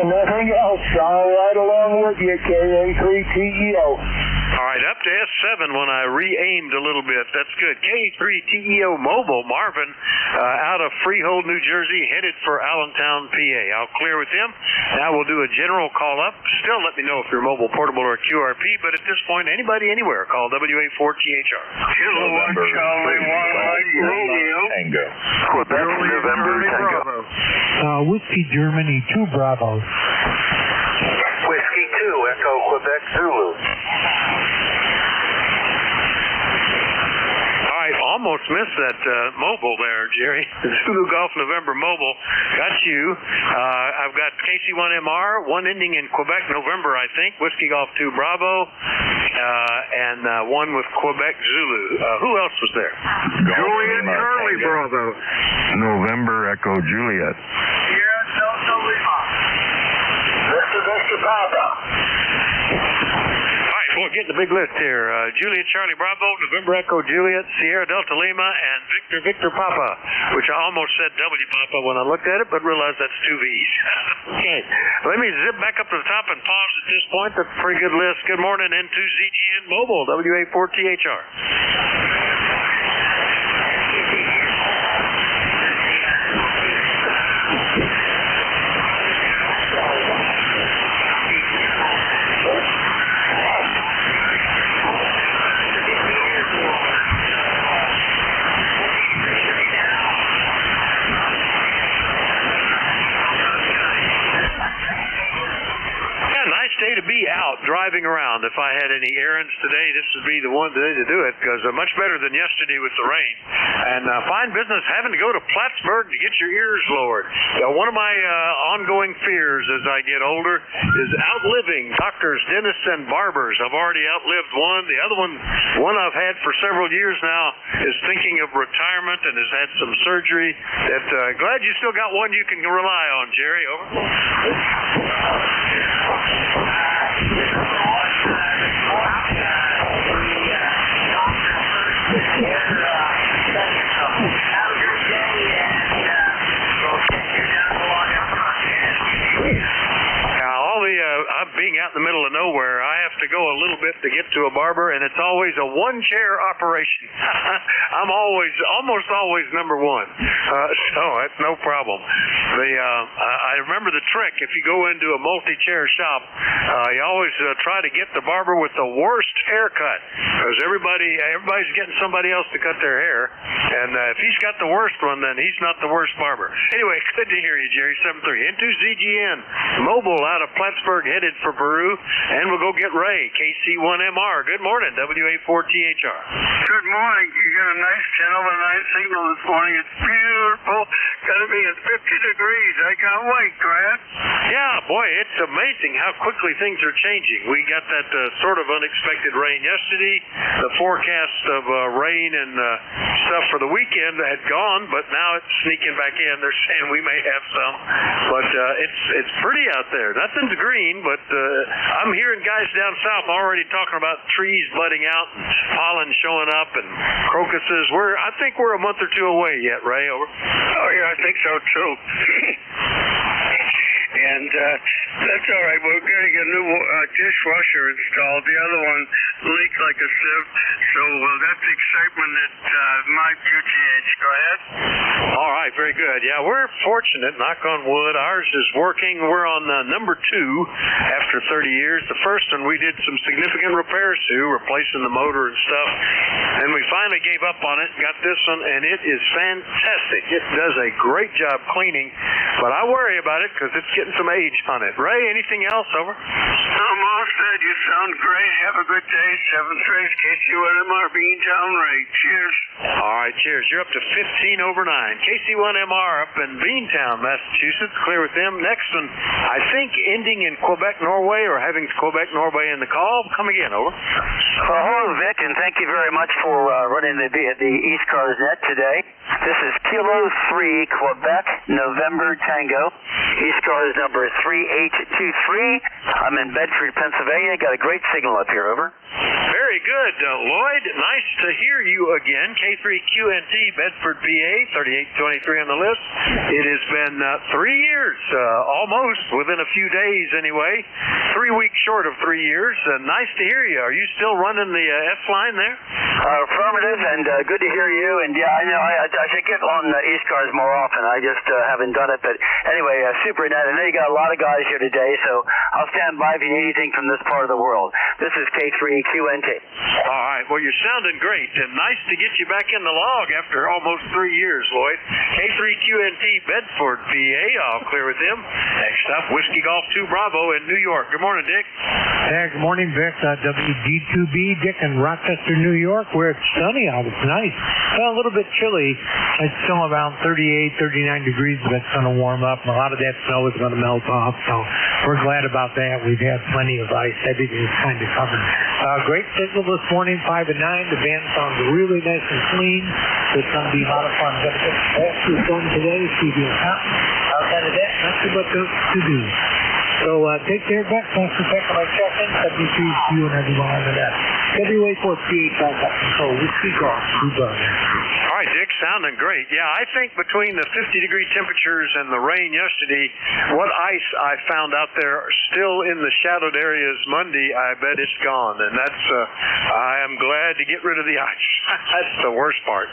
Nothing else. I'll ride along with you, KA3TEO. All right, up to S7 when I re-aimed a little bit. That's good. K3TEO Mobile, Marvin, out of Freehold, New Jersey, headed for Allentown, PA. I'll clear with him. Now we'll do a general call-up. Still let me know if you're mobile, portable, or QRP, but at this point, anybody, anywhere, call WA4THR. Kilo 1 Charlie 1 Mike Romeo. Tango. Quebec, November, Tango. Whiskey Germany 2 Bravo. Whiskey 2, almost missed that mobile there, Jerry. Zulu Golf November mobile. Got you. I've got KC1MR, one ending in Quebec November, I think. Whiskey Golf 2 Bravo, and one with Quebec Zulu. Who else was there? Juliet Charlie Bravo. November Echo Juliet. Sierra Delta Lima. Mr. Papa. All right, we'll get the big list here. Juliet Charlie Bravo, November Echo Juliet, Sierra Delta Lima, and Victor Papa, which I almost said W Papa when I looked at it, but realized that's two V's. Okay, let me zip back up to the top and pause at this point. That's a pretty good list. Good morning, N2ZGN Mobile, WA4THR. Day to be out driving around. If I had any errands today, this would be the one day to do it, because much better than yesterday with the rain. And fine business having to go to Plattsburgh to get your ears lowered. One of my ongoing fears as I get older is outliving doctors, dentists, and barbers. I've already outlived one. The other one I've had for several years now, is thinking of retirement and has had some surgery. Glad you still got one you can rely on, Jerry. Over. I'm being out in the middle of nowhere. I have to go a little bit to get to a barber, and it's always a one-chair operation. I'm almost always number one, so that's no problem. I remember the trick. If you go into a multi-chair shop, you always try to get the barber with the worst haircut, because everybody's getting somebody else to cut their hair, and if he's got the worst one, then he's not the worst barber. Anyway, good to hear you, Jerry. 73 N2ZGN Mobile out of Plattsburgh, headed for Peru, and we'll go get Ray, KC1MR. Good morning, WA4THR. Good morning. You got a nice 10 signal this morning. It's beautiful. Going to be at 50 degrees. I can't wait, Grant. Yeah, boy, it's amazing how quickly things are changing. We got that sort of unexpected rain yesterday. The forecast of rain and stuff for the weekend had gone, but now it's sneaking back in. They're saying we may have some, but it's pretty out there. Nothing's green, but I'm hearing guys down south already talking about trees budding out and pollen showing up and crocuses. I think we're a month or two away yet, Ray. Over. Oh yeah, I think so too. And that's all right. We're getting a new dishwasher installed. The other one leaked like a sieve. So that's the excitement at my QTH. Go ahead. All right, very good. Yeah, we're fortunate, knock on wood. Ours is working. We're on number 2 after 30 years. The first one we did some significant repairs to, replacing the motor and stuff. And we finally gave up on it, got this one, and it is fantastic. It does a great job cleaning, but I worry about it because it's getting some age on it. Ray, anything else? Over. I'm all set. You sound great. Have a good day. 7th race, KC1MR, Beantown Ray. Cheers. All right, cheers. You're up to 15 over 9. KC1MR up in Beantown, Massachusetts. Clear with them. Next one, I think, ending in Quebec, Norway, or having Quebec, Norway in the call. Come again. Over. Hello, Vic, and thank you very much for running the ECARS net today. This is Kilo 3, Quebec, November Tango. ECARS number 3823. I'm in Bedford, Pennsylvania. Got a great signal up here. Over. Very good, Lloyd. Nice to hear you again. K3QNT, Bedford, PA, 3823 on the list. It has been 3 years, almost, within a few days anyway. 3 weeks short of 3 years. Nice to hear you. Are you still running the S line there? Affirmative, and good to hear you. And yeah, I know I should get on the ECARS more often. I just haven't done it. But anyway, super net. I know you got a lot of guys here today, so I'll stand by if you need anything from this part of the world. This is K3QNT. All right. Well, you're sounding great, and nice to get you back in the log after almost 3 years, Lloyd. K3QNT, Bedford, PA. I'll clear with him. Next up, Whiskey Golf 2 Bravo in New York. Good morning, Dick. Yeah, good morning, Vic. WG2B, Dick in Rochester, New York, where it's sunny out. It's nice. Well, a little bit chilly. It's still around 38, 39 degrees, but it's going to warm up, and a lot of that snow is going to melt off, so we're glad about that. We've had plenty of ice. Everything is kind of covered. Great signal this morning, 5 and 9. The band sounds really nice and clean. It's going to be a lot of fun. Got to get the done today. See you outside of that, not too much to do. So take care, Beck. Thanks for taking my check-in. WCQ and everyone on the net. WA438 control. Whiskey Golf. All right, Dick, sounding great. Yeah, I think between the 50-degree temperatures and the rain yesterday, what ice I found out there still in the shadowed areas Monday, I bet it's gone. And that's, I am glad to get rid of the ice. That's the worst part.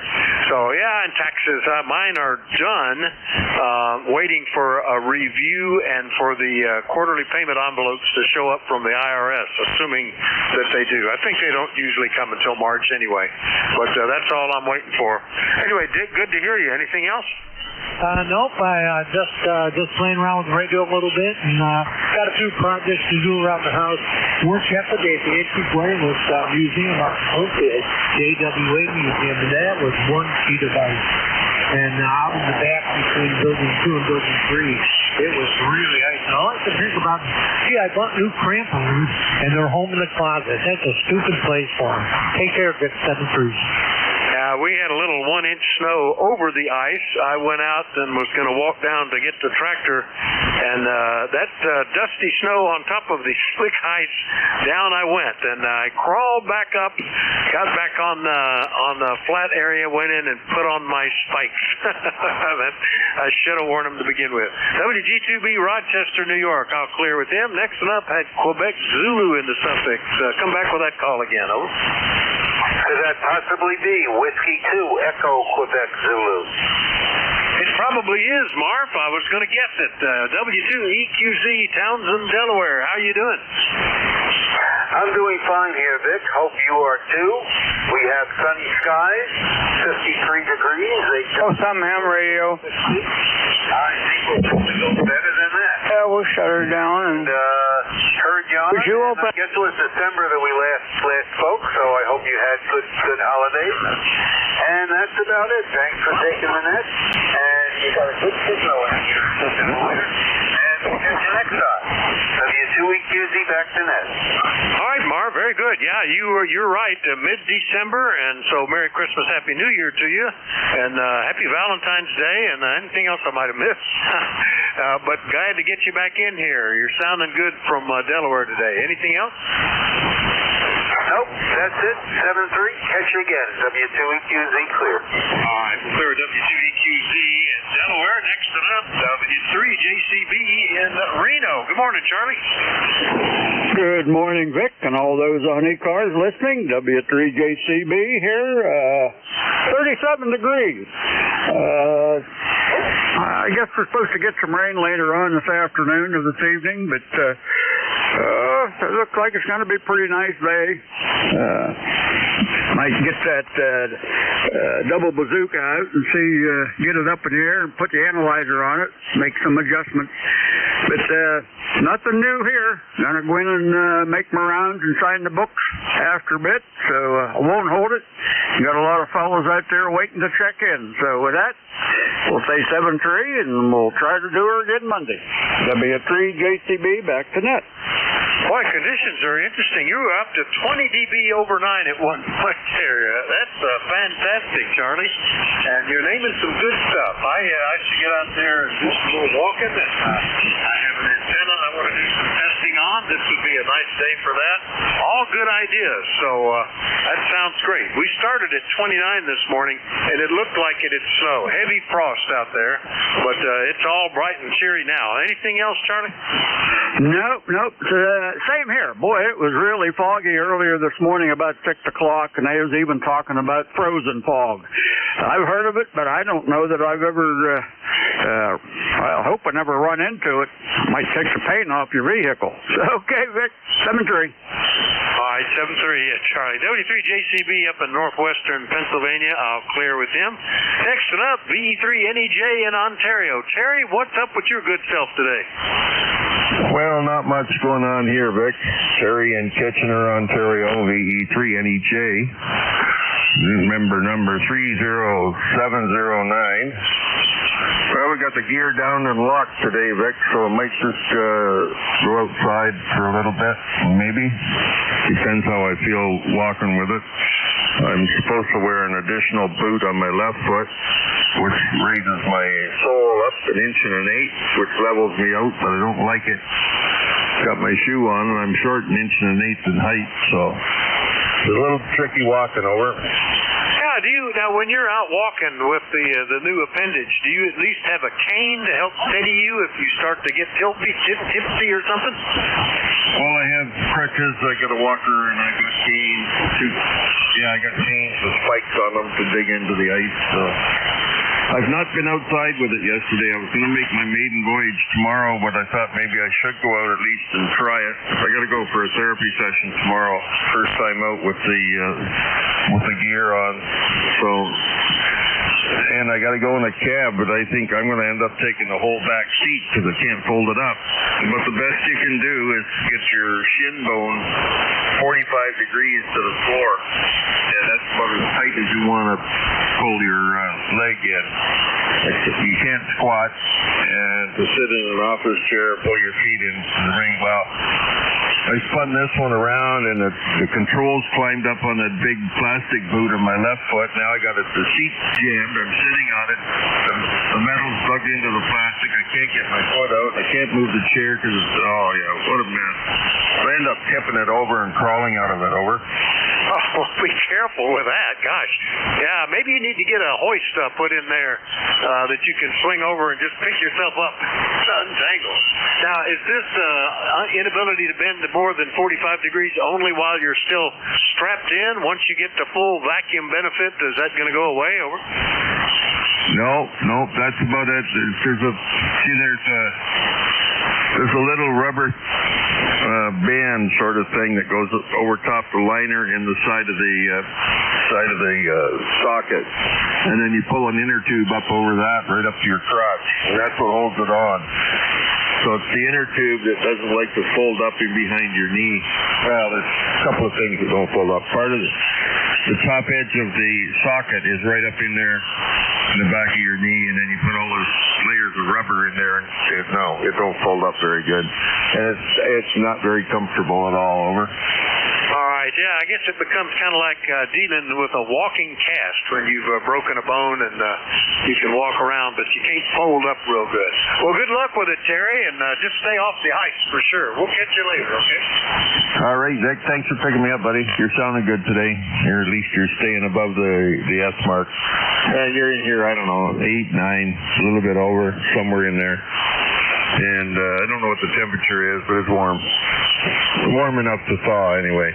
So, yeah, in Texas, mine are done, waiting for a review and for the quarterly payment envelopes to show up from the IRS, assuming that they do. I think they don't usually come until March anyway. But that's all I'm waiting for. Anyway, Dick, good to hear you. Anything else? Nope. I just playing around with the radio a little bit, and got a few projects to do around the house. Worked yesterday at the Antique Wireless Museum out in Oakwood, the AWA Museum, and that was one sheet of ice. And out in the back between building 2 and building 3, it was really ice. And all I could think about, gee, I bought new crampons, and they're home in the closet. That's a stupid place for them. Take care of it, 7-3. We had a little 1-inch snow over the ice. I went out and was going to walk down to get the tractor, and that dusty snow on top of the slick ice, down I went, and I crawled back up, got back on the flat area, went in and put on my spikes. I should have worn them to begin with. WG2B, Rochester, New York. I'll clear with him. Next one up, had Quebec Zulu in the suffix. Come back with that call again, over. Could that possibly be Whiskey 2 Echo Quebec Zulu? It probably is, Marv. I was going to guess it. W2EQZ, Townsend, Delaware. How you doing? I'm doing fine here, Vic. Hope you are too. We have sunny skies, 53 degrees. Some ham radio. I think we'll probably go better than that. Yeah, we'll shut her down. And heard you on. I guess it was December that we last spoke, so I hope you had good holidays. And that's about it. Thanks for taking the net. And you got a good signal in here. And we'll catch you next time. W2EQZ back to net. All right, Marv, very good. Yeah, you're right. Mid-December, and so Merry Christmas, Happy New Year to you, and Happy Valentine's Day, and anything else I might have missed. But glad to get you back in here. You're sounding good from Delaware today. Anything else? Nope, that's it. 7-3. Catch you again. W2EQZ clear. All right, clear W2EQZ in Delaware. Next up, W3JCB in Reno. Good morning, Charlie. Good morning, Vic, and all those on ECARS listening. W3JCB here. 37 degrees. I guess we're supposed to get some rain later on this afternoon or this evening, but it looks like it's going to be a pretty nice day. Might get that double bazooka out and see, get it up in the air and put the analyzer on it, make some adjustments. But nothing new here. Gonna go in and make my rounds and sign the books after a bit, so I won't hold it. Got a lot of fellows out there waiting to check in. So with that, we'll say 7-3, and we'll try to do her again Monday. W3JCB back to net. Boy, conditions are interesting. You were up to 20 dB over 9 at one point there. That's fantastic, Charlie. And you're naming some good stuff. I should get out there and do some little walking. And I have an antenna I want to do some testing on. This would be a nice day for that. All good ideas. So that sounds great. We started at 29 this morning, and it looked like it had snow. Heavy frost out there, but it's all bright and cheery now. Anything else, Charlie? Nope. Same here. Boy, it was really foggy earlier this morning about 6 o'clock, and they was even talking about frozen fog. I've heard of it, but I don't know that I've ever, I hope I never run into it. Might take the paint off your vehicle. So, okay, Vic, 7-3. All right, 7-3, Charlie. W3JCB up in northwestern Pennsylvania. I'll clear with him. Next one up, V3NEJ in Ontario. Terry, what's up with your good self today? Well, not much going on here, Vic. Terry in Kitchener, Ontario, VE3NEJ. Member number 30709. Well, we got the gear down and locked today, Vic, so I might just go outside for a little bit, maybe. Depends how I feel walking with it. I'm supposed to wear an additional boot on my left foot, which raises my sole up 1.1 inches, which levels me out, but I don't like it. Got my shoe on, and I'm short 1.1 inches in height, so it's a little tricky walking over. Yeah, now when you're out walking with the new appendage, do you at least have a cane to help steady you if you start to get tipsy or something? Well, I have crutches, I got a walker, and I got canes. I got canes with spikes on them to dig into the ice, so I've not been outside with it yesterday. I was going to make my maiden voyage tomorrow, but I thought maybe I should go out at least and try it. I got to go for a therapy session tomorrow. First time out with the gear on. So, and I got to go in a cab, but I think I'm going to end up taking the whole back seat because I can't fold it up. But the best you can do is get your shin bone 45 degrees to the floor. Yeah, that's about as tight as you want to pull your leg in. You can't squat, and to sit in an office chair, pull your feet into the ring. Well, I spun this one around, and the controls climbed up on that big plastic boot on my left foot. Now I got the seat jammed. I'm sitting on it. The metal's plugged into the plastic. I can't get my foot out. I can't move the chair because it's, what a mess. I end up tipping it over and crawling out of it over. Oh, well, be careful with that. Gosh. Yeah, maybe you need to get a hoist put in there that you can swing over and just pick yourself up. Untangle. Now, is this inability to bend to more than 45 degrees only while you're still strapped in? Once you get the full vacuum benefit, is that going to go away? Over? No, that's about it. There's a little rubber band sort of thing that goes over top the liner in the side of the socket, and then you pull an inner tube up over that right up to your crotch, and that's what holds it on. So it's the inner tube that doesn't like to fold up in behind your knee. Well, there's a couple of things that don't fold up. Part of the top edge of the socket is right up in there in the back of your knee, and then you put all those layers of rubber in there, and it don't fold up very good. And it's not very comfortable at all. Over. All right, yeah, I guess it becomes kind of like dealing with a walking cast when you've broken a bone and you can walk around, but you can't fold up real good. Well, good luck with it, Terry, and just stay off the ice for sure. We'll catch you later, okay? All right, Vic, thanks for picking me up, buddy. You're sounding good today. At least you're staying above the S mark. You're in here, I don't know, 8, 9, a little bit over, somewhere in there. And I don't know what the temperature is, but it's warm. Warm enough to thaw, anyway.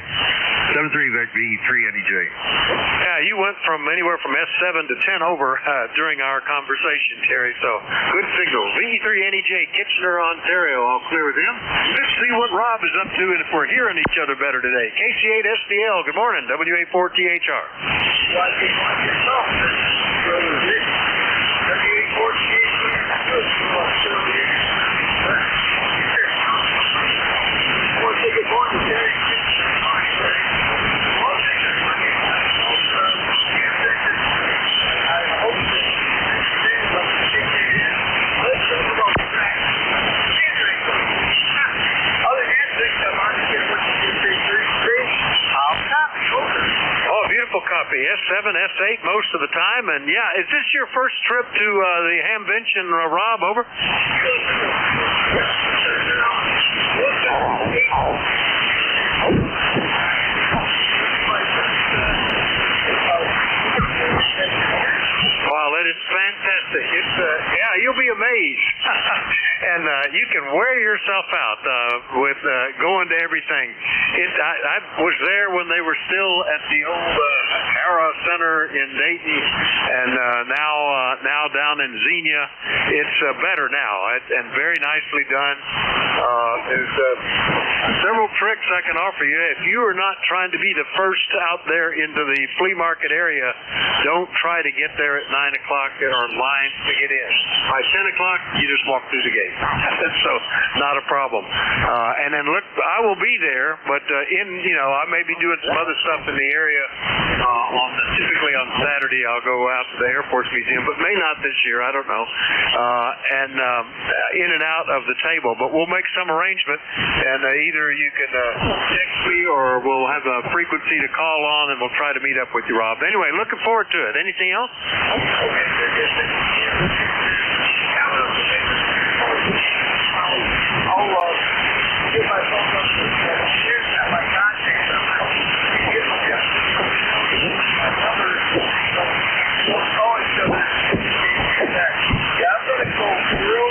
73 Vic, VE3NEJ. Yeah, you went from anywhere from S7 to 10 over during our conversation, Terry, so good signal. VE3NEJ, Kitchener, Ontario, all clear with him. Let's see what Rob is up to and if we're hearing each other better today. KC8SBL, good morning, WA4THR. Copy. S7, S8 most of the time. And yeah, is this your first trip to the Hamvention, Rob? Over? Wow, that is fantastic. It's you'll be amazed. And you can wear yourself out with going to everything. I was there when they were still at the old Ara Center in Dayton, and now down in Xenia. It's better now, and very nicely done. There's several tricks I can offer you. If you are not trying to be the first out there into the flea market area, don't try to get there at 9 o'clock or line line to get in. By 10 o'clock, you just walk through the gate. So, not a problem. And then look, I will be there, but I may be doing some other stuff in the area. Typically on Saturday, I'll go out to the Air Force Museum, but may not this year. I don't know. And in and out of the table, but we'll make some arrangement, and either you can text me or we'll have a frequency to call on, and we'll try to meet up with you, Rob. Anyway, looking forward to it. Anything else? I'll get my phone up here's my contact number. My number is always so yeah, I'm going to go real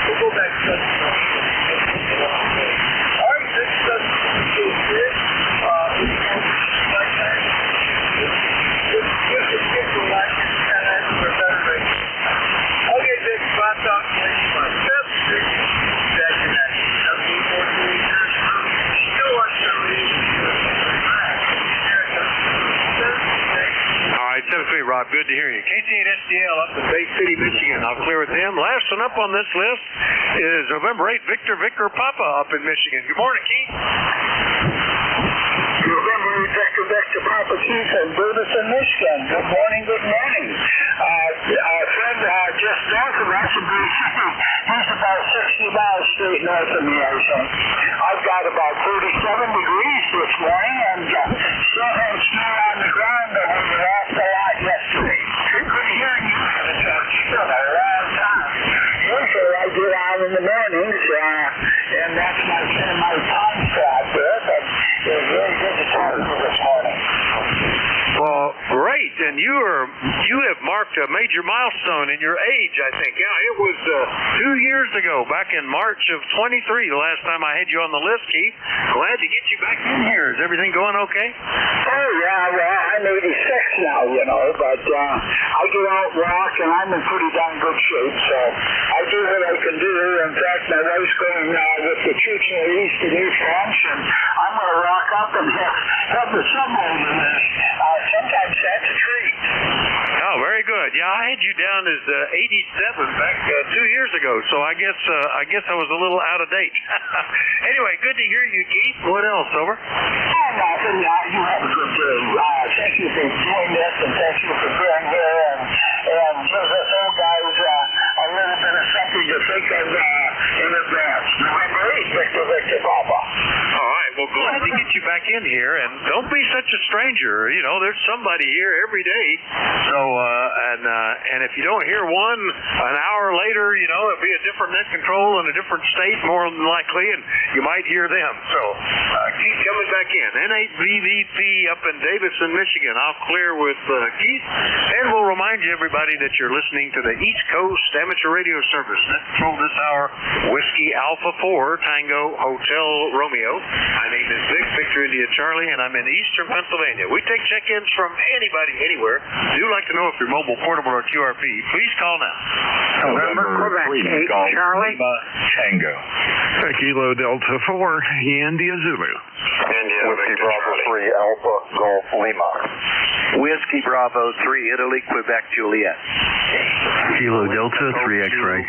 we'll go back to all right, this is good. Okay, Dick, I'll talk to you later. All right, 7-3, Rob, good to hear you. KT8SDL up in Bay City, Michigan. I'll clear with him. Last one up on this list is November 8th, Victor Papa up in Michigan. Good morning, Keith. November 8th, Victor Papa Keith in Burleson, Michigan. Good morning, good morning. Our friend just north of us, he's about 60 miles straight north of me, I think. I've got about 37 degrees this morning and still have snow on the ground, but we lost a lot yesterday. Good hearing you for the church. It's been a long time. Usually I get out in the mornings, and that's my time slot there, but it was really good to talk to you this morning. Well, great, and you have marked a major milestone in your age, I think. Yeah, it was 2 years ago, back in March of 23, the last time I had you on the list, Keith. Glad to get you back in here. Is everything going okay? Oh, yeah, well, I'm 86 now, but I get out and walk, and I'm in pretty darn good shape, so I do what I can do. In fact, my wife's going with the troops in the East to do lunch, and I'm going to rock up and have the subway in this. Sometimes that's a treat. Oh, very good. Yeah, I had you down as 87 back 2 years ago, so I guess I was a little out of date. Anyway, good to hear you, Keith. What else, over? Oh, nothing. You have a good day. Thank you for doing this, and thank you for being here, and gives us old guys a little bit of something to think of in advance. November 8th, Victor Papa. All right. Well, glad to get you back in here, and don't be such a stranger. There's somebody here every day. So, and if you don't hear one an hour later, it'll be a different net control in a different state, more than likely, and you might hear them. So, keep coming back in. N8VVP up in Davison, Michigan. I'll clear with Keith, and we'll remind you, everybody, that you're listening to the East Coast Amateur Radio Service. Net control this hour, Whiskey Alpha 4, Tango Hotel Romeo. My name is Victor India Charlie, and I'm in Eastern Pennsylvania. We take check-ins from anybody, anywhere. Do like to know if you're mobile, portable, or QRP. Please call now. November Quebec 8, Charlie. Tango. Kilo Delta 4, India Zulu. India Whiskey Bravo 3, Alpha Golf Lima. Whiskey Bravo 3, Italy, Quebec, Juliet. Kilo Delta 3 X-ray.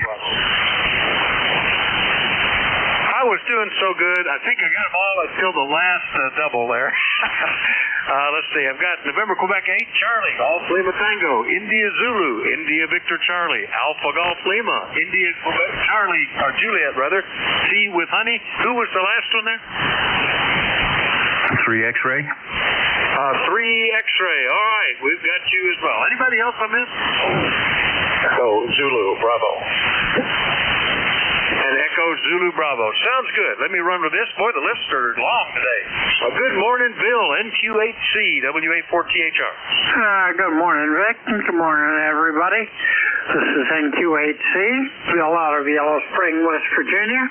I was doing so good. I think I got them all until the last double there. Let's see. I've got November Quebec 8, Charlie, Golf Lima Tango, India Zulu, India Victor Charlie, Alpha Golf Lima, India Quebec Charlie, or Juliet rather, C with Honey. Who was the last one there? 3 X-ray. 3 X-ray. All right, we've got you as well. Anybody else I missed? Echo Zulu Bravo. And Echo Zulu Bravo. Sounds good. Let me run with this. Boy, the lists are long today. Good morning, Bill, NQ8C, WA4THR. Good morning, Vic. Good morning, everybody. This is NQ8C, Bill out of Yellow Spring, West Virginia,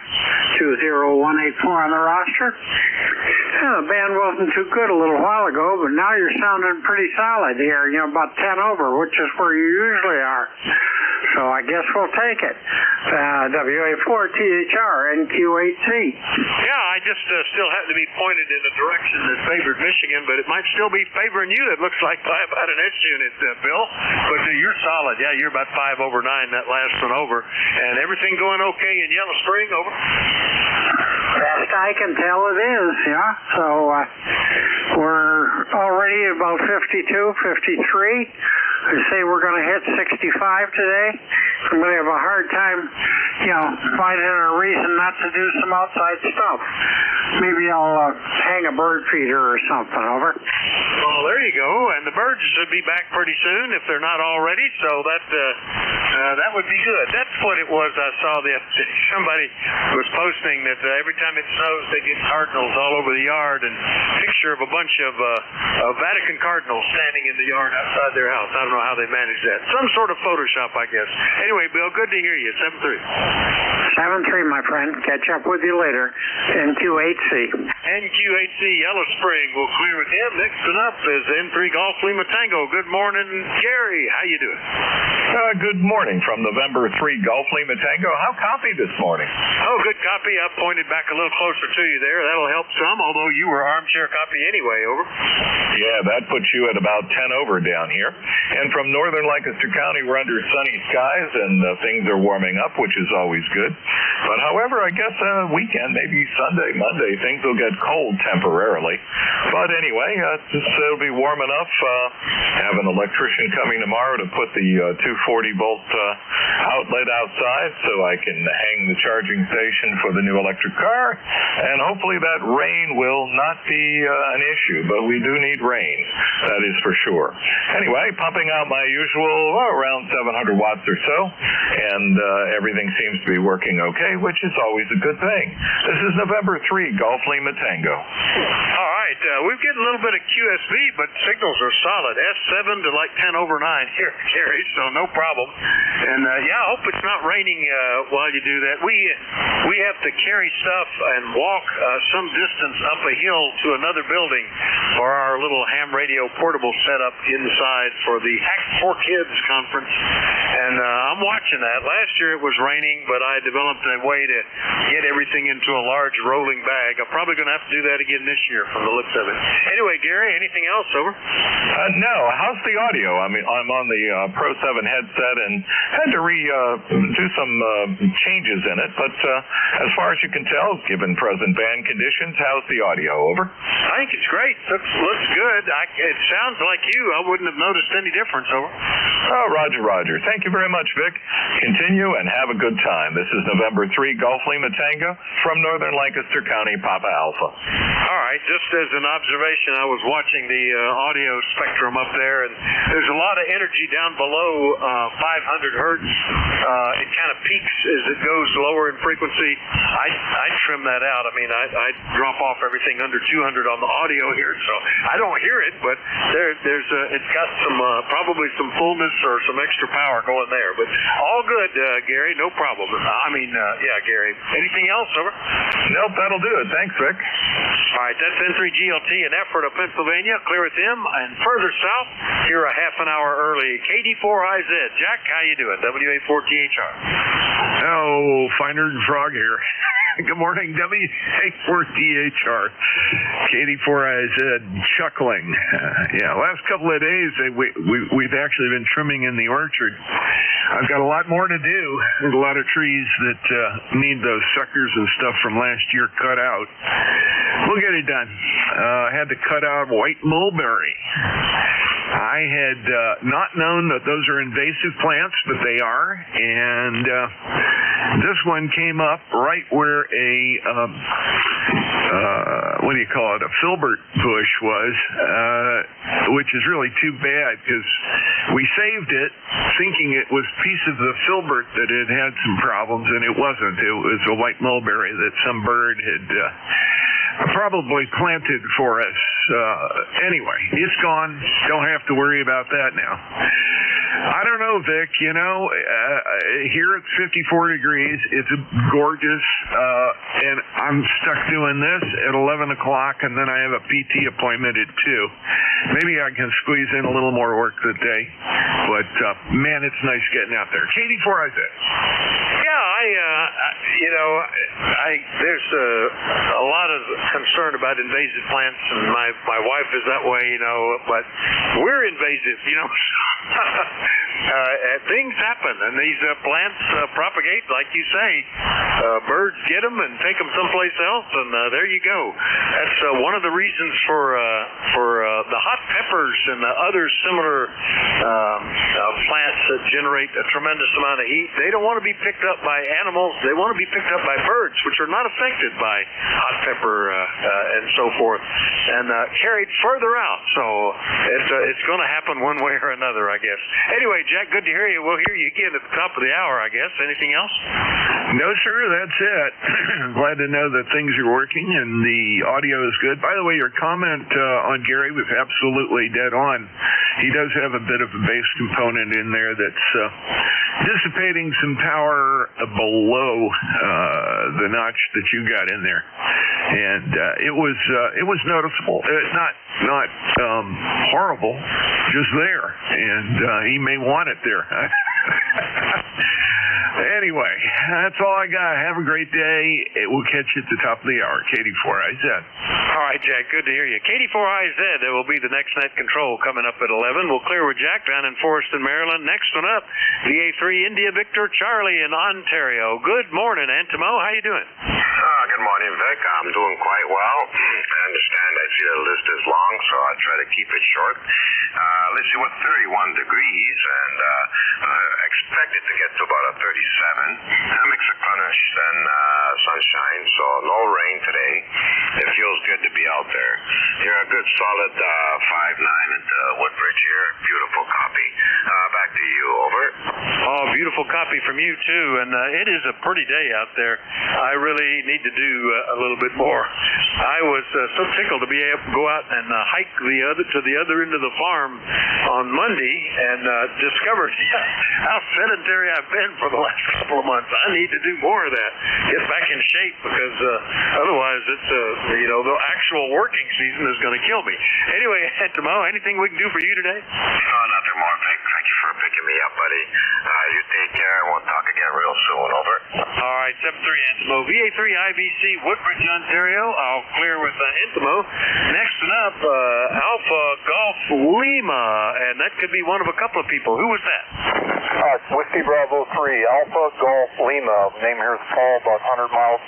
20184 on the roster. The band wasn't too good a little while ago, but now you're sounding pretty solid here, about 10 over, which is where you usually are. So I guess we'll take it. WA4THR NQ8C. Yeah, I just still happen to be pointed in a direction that favored Michigan, but it might still be favoring you, it looks like, by about an S unit, Bill. But you're solid. Yeah, you're about 5 over 9 that last one over. And everything going okay in Yellow Spring, over? Best I can tell it is, yeah. So we're already about 52, 53. They say we're going to hit 65 today. I'm going to have a hard time, finding a reason not to do some outside stuff. Maybe I'll hang a bird feeder or something, over. Well, there you go. And the birds should be back pretty soon if they're not already, so that would be good. That's what it was. I saw that somebody was posting that every time it snows, they get cardinals all over the yard, and a picture of a bunch of Vatican cardinals standing in the yard outside their house. I don't know how they manage that. Some sort of Photoshop, I guess. Anyway, Bill, good to hear you. 7-3. 7-3, my friend. Catch up with you later. NQ8C. NQ8C, Yellow Spring. We'll clear with him. Next one up is N3 Golf Lima Tango. Good morning, Gary. How you doing? Good morning from November 3 Golf Lima Tango. How copy this morning? Oh, good copy. I pointed back a little closer to you there. That'll help some, although you were armchair copy anyway, over. Yeah, that puts you at about 10 over down here. And from northern Lancaster County, we're under sunny skies, and things are warming up, which is always good. But however, I guess weekend, maybe Sunday, Monday, things will get cold temporarily. But anyway, it'll be warm enough. Have an electrician coming tomorrow to put the 240-volt outlet outside so I can hang the charging station for the new electric car. And hopefully that rain will not be an issue, but we do need rain. That is for sure. Anyway, pumping out my usual around 700 watts or so, and everything seems to be working okay, which is always a good thing. This is November 3 Golf Lima Tango. All right, we've getting a little bit of QSV, but signals are solid. S7 to like 10 over 9 here, Gary, so no problem. And I hope it's not raining while you do that. We have to carry stuff and walk some distance up a hill to another building for our little ham radio portable setup inside for the Hack for Kids conference. And I'm watching that. Last year it was raining, but I developed a way to get everything into a large rolling bag. I'm probably going to have to do that again this year from the looks of it. Anyway, Gary, anything else, over? No. How's the audio? I mean, I'm on the Pro 7 headset and had to do some changes in it, but as far as you can tell, given present band conditions, how's the audio, over? I think it's great. Looks good. It sounds like you. I wouldn't have noticed any difference, over. Oh, Roger. Thank you very much, Vic. Continue and have a good time. This is November 3 Golf Lima Tango from northern Lancaster County, Papa Alpha. All right, just as an observation, I was watching the audio spectrum up there, and there's a lot of energy down below 500 hertz. It kind of peaks as it goes lower in frequency. I trim that out. I mean, I drop off everything under 200 on the audio here, so I don't hear it, but it's got some probably some fullness or some extra power going there. But all good, Gary, no problem. Gary. Anything else, over? Nope, that'll do it. Thanks, Rick. All right, that's N3GLT in Ephrata, Pennsylvania. Clear with him. And further south, here a half an hour early. KD4IZ. Jack, how you doing? WA4THR. Oh, Finer than Frog here. Good morning, WA4THR. KD4IZ chuckling. Last couple of days, we've actually been trimming in the orchard. I've got a lot more to do. There's a lot of trees that need those suckers and stuff from last year cut out. We'll get it done. Had to cut out white mulberry. I had not known that those are invasive plants, but they are. And this one came up right where a filbert bush was, which is really too bad because we saved it thinking it was a piece of the filbert that had some problems, and it wasn't. It was a white mulberry that some bird had probably planted for us. Anyway, it's gone. Don't have to worry about that now. I don't know, Vic. Here it's 54 degrees. It's gorgeous, and I'm stuck doing this at 11 o'clock, and then I have a PT appointment at 2. maybe I can squeeze in a little more work today. But man, it's nice getting out there. Katie, for Isaac. There's a lot of concern about invasive plants, and my wife is that way, but we're invasive, things happen, and these plants propagate, like you say. Birds get them and take them someplace else, and there you go. That's one of the reasons for the hot peppers and the other similar plants that generate a tremendous amount of heat. They don't want to be picked up by animals. They want to be picked up by birds, which are not affected by hot pepper and so forth, and carried further out. So it's going to happen one way or another, I guess. Anyway, Jack, good to hear you. We'll hear you again at the top of the hour, I guess. Anything else? No, sir, that's it. Glad to know that things are working and the audio is good. By the way, your comment on Gary was absolutely dead on. He does have a bit of a bass component in there that's dissipating some power below the notch that you got in there, and it was noticeable. Not horrible, just there, and he may want it there. Anyway, that's all I got. Have a great day. We'll catch you at the top of the hour. Katie 4IZ. All right, Jack, good to hear you. Katie 4IZ, it will be the next net control coming up at 11. We'll clear with Jack down in Forreston, Maryland. Next one up, VA3 India Victor Charlie in Ontario. Good morning, Antimo. How you doing? Good morning, Vic. I'm doing quite well. I understand I see the list is long, so I'll try to keep it short. Let's see, with 31 degrees, and expect it to get to about a 37. A mix of punish and sunshine, so no rain today. It feels good to be out there. You're a good solid 5'9" at Woodbridge here. Beautiful copy. Back to you. Over. Oh, beautiful copy from you, too. And it is a pretty day out there. I really need to do a little bit more. I was so tickled to be able to go out and hike to the other end of the farm on Monday and discovered how sedentary I've been for the last couple of months. I need to do more of that. Get back in shape, because otherwise it's the actual working season is going to kill me. Anyway, Antimo, anything we can do for you today? No, nothing more, Vic. Thank you for picking me up, buddy. You take care. We'll talk again real soon. Over. All right, 7-3 Antimo. VA3 IBC Woodbridge, Ontario. I'll clear with Antimo. Next one up, Alpha Golf Lima, and that could be one of a couple of people. Who was that? It's Whiskey Bravo 3, Alpha Golf Lima. Name here is Paul, about 100 miles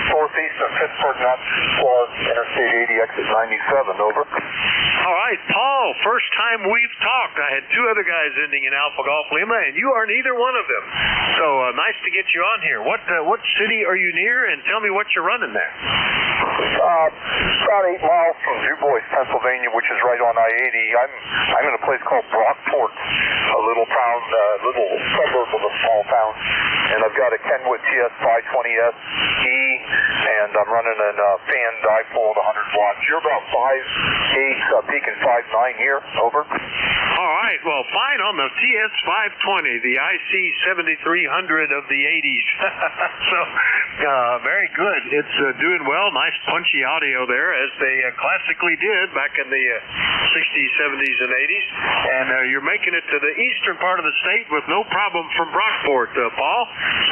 northeast of Pittsburgh, not plus Interstate 80, exit 97. Over. All right, Paul, first time we've talked. I had two other guys ending in Alpha Golf Lima, and you are neither one of them. So nice to get you on here. What city are you near, and tell me what you're running there? About 8 miles from DuBois, Pennsylvania, which is right on I-80. I'm in a place called Brockport, a little town, little suburb of a small town, and I've got a Kenwood TS 520S E, and I'm running a fan dipole at 100 watts. You're about 5'8", peaking 5'9" here. Over. All right, well, fine on the TS 520, the IC 7300 of the 80s. So, very good. It's doing well. Nice punchy audio there, as they classically did back in the 60s, 70s, and 80s. And you're making it to the eastern part of the state with no problem from Brockport, Paul.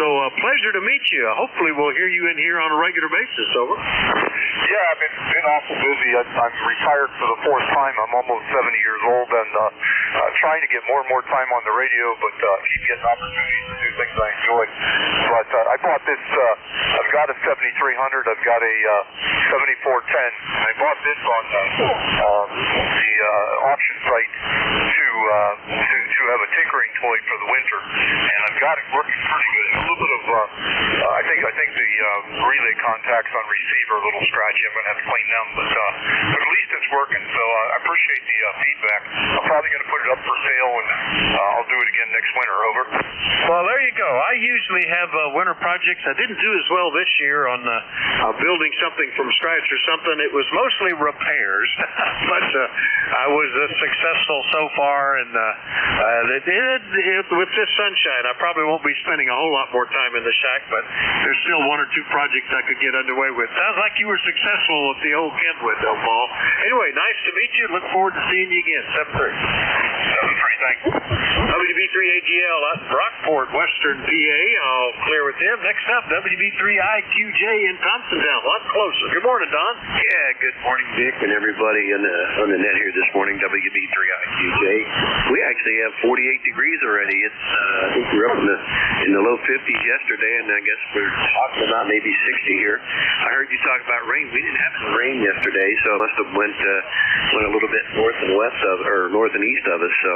So, pleasure to meet you. Hopefully we'll hear you in here on a regular basis. Over. Yeah, I've been awful busy. I'm retired for the fourth time. I'm almost 70 years old, and trying to get more and more time on the radio, but keep getting opportunities to do things I enjoy. But I bought this, I've got a 7300, I've got a 7410, and I bought this on the auction site to have a tinkering toy for the winter, and I've got it working pretty good. A little bit of, I think the relay contacts on receiver are a little scratchy. I'm going to have to clean them, but at least it's working, so I appreciate the feedback. I'm probably going to put it up for sale, and I'll do it again next winter. Over. Well, there you go. I usually have winter projects. I didn't do as well this year on building something from scratch or something. It was mostly repairs, but I was successful so far, and with this sunshine, I probably won't be spending a whole lot more time in the shack, but there's still one or two projects I could get underway with. Sounds like you were successful with the old Kentwood, though, Paul. Anyway, anyway, nice to meet you. Look forward to seeing you again. 7-3. 7-3, thanks. WB3AGL out in Brockport, Western PA. I'll clear with them. Next up, WB3IQJ in Thompsontown. A lot closer. Good morning, Don. Yeah, good morning, Dick, and everybody on the net here this morning, WB3IQJ. We actually have 48 degrees already. It's I think we were up in the low 50s yesterday, and I guess we're talking about maybe 60 here. I heard you talk about rain. We didn't have any rain yesterday, so it must have went a little bit north and west of, or north and east of us. So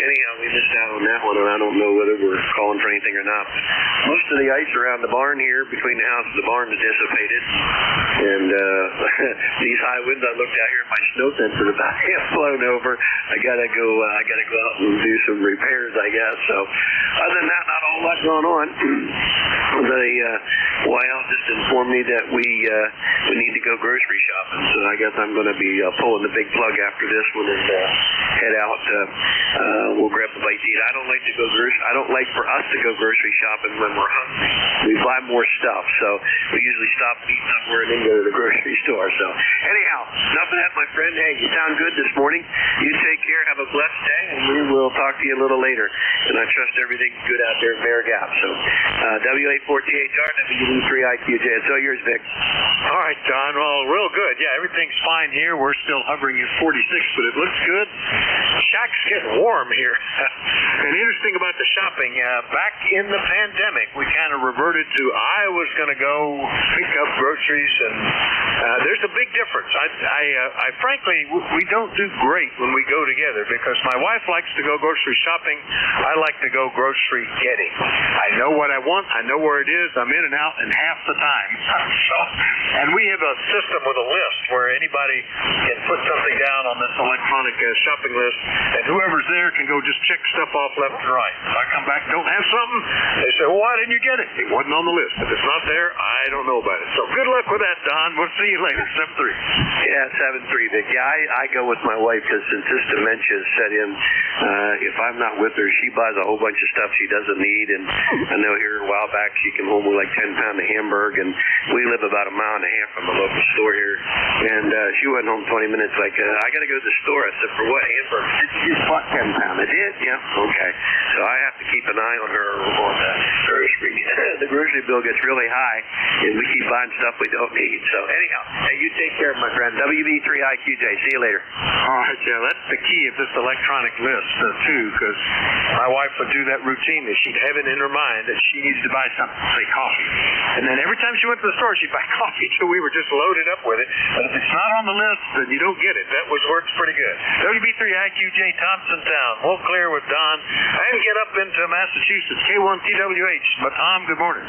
anyhow, we missed out on that one, and I don't know whether we're calling for anything or not. Most of the ice around the barn here, between the house and the barn, is dissipated, and these high winds I looked out here, my snow fence is about half blown over. I gotta go out and do some repairs, I guess. So other than that, not a whole lot going on. The YL just informed me that we need to go grocery shopping, so I guess I'm going to be pulling the big plug after this one and head out. We'll grab a bite to eat. I don't like for us to go grocery shopping when we're hungry. We buy more stuff, so we usually stop and eat somewhere and then go to the grocery store. So anyhow, enough of that, my friend. Hey, you sound good this morning. You take care. Have a blessed day, and we will talk to you a little later. And I trust everything's good out there in Bear Gap. So W848R, WB3IQJ. It's all yours, Vic. All right, Don. Well, real good. Yeah, everything's fine here. We're still hovering at 46, but it looks good. Shack's getting warm here. And interesting about the shopping, back in the pandemic, we kind of reverted to I was going to go pick up groceries, and there's a big difference. I frankly, we don't do great when we go together because my wife likes to go grocery shopping. I like to go grocery getting. I know what I want. I know where it is. I'm in and out in half the time. And we have a system with a list where anybody can put something down on this electronic shopping list, and whoever's there can go just check stuff off left and right. If I come back, don't have something, they say, well, why didn't you get it? It wasn't on the list. If it's not there, I don't know about it. So good luck with that, Don. We'll see you later. 7-3. Yeah, 7-3, Vic. Yeah, I go with my wife because since this dementia is set in, if I'm not with her, she buys a whole bunch of stuff she doesn't need. And I know here a while back she came home with like 10 pounds of Hamburg, and we live about a mile and a half from a local store here. And she went home 20 minutes like, I got to go to the store. I said, for what, Hamburg? She just bought 10 pounds. I did? Yeah, okay. So I have to keep an eye on her on the grocery. The grocery bill gets really high, and we keep buying stuff we don't need. So anyhow, hey, you take care, my friend. WB3IQJ. See you later. All right, yeah, that's the key of this electronic list, too, because my wife would do that routinely. She'd have it in her mind that she needs to buy something, say coffee. And then every time she went to the store, she'd buy coffee, so we were just loaded up with it. But if it's not on the list, then you don't get it. That works pretty good. WB3IQJ, Thompsontown. We'll clear with Don and get up into Massachusetts. K1TWH. But Tom, good morning.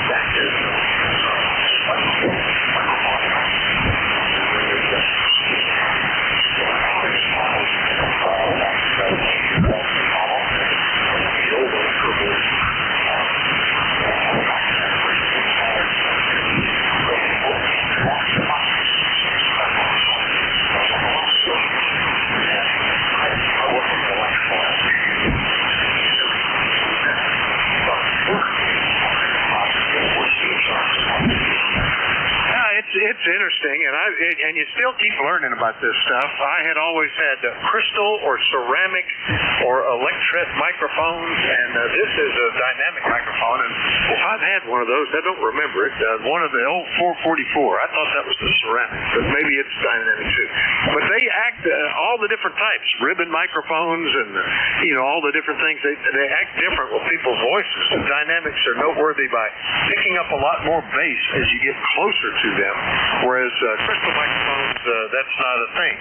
That it's interesting, and you still keep learning about this stuff. I had always had crystal or ceramic or electret microphones, and this is a dynamic microphone. And if I've had one of those, I don't remember it. One of the old 444. I thought that was the ceramic, but maybe it's dynamic too. But they act all the different types, ribbon microphones, and all the different things. They act different with people's voices. The dynamics are noteworthy by picking up a lot more bass as you get closer to them, whereas crystal microphones, that's not a thing.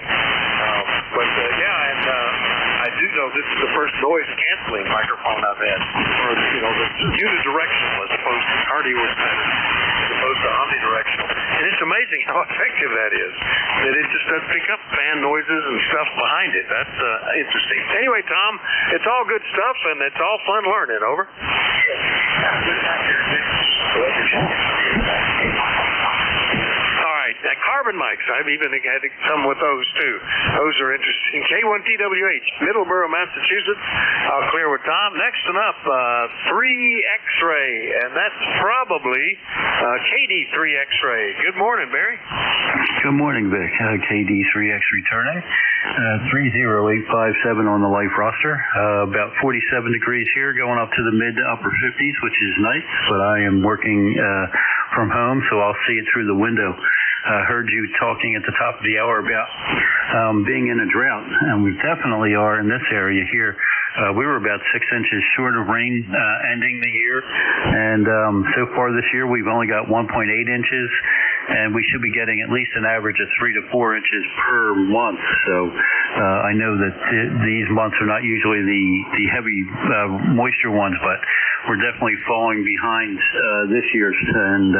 I do know this is the first noise canceling microphone I've had, or that's unidirectional as opposed to omnidirectional. And it's amazing how effective that is. That it just doesn't pick up fan noises and stuff behind it. That's interesting. Anyway, Tom, it's all good stuff, and it's all fun learning. Over. All right, carbon mics. I've even had some with those too. Those are interesting. K1TWH, Middleborough, Massachusetts. I'll clear with Tom. Next one up, 3X-ray, and that's probably KD3 X-ray. Good morning, Barry. Good morning, Vic. KD3X returning. 30857 on the life roster. About 47 degrees here, going up to the mid to upper 50s, which is nice. But I am working from home, so I'll see it through the window. Heard you talking at the top of the hour about being in a drought, and we definitely are in this area here. We were about 6 inches short of rain ending the year, and so far this year we've only got 1.8 inches, and we should be getting at least an average of 3 to 4 inches per month. So I know that these months are not usually the heavy moisture ones, but we're definitely falling behind this year, and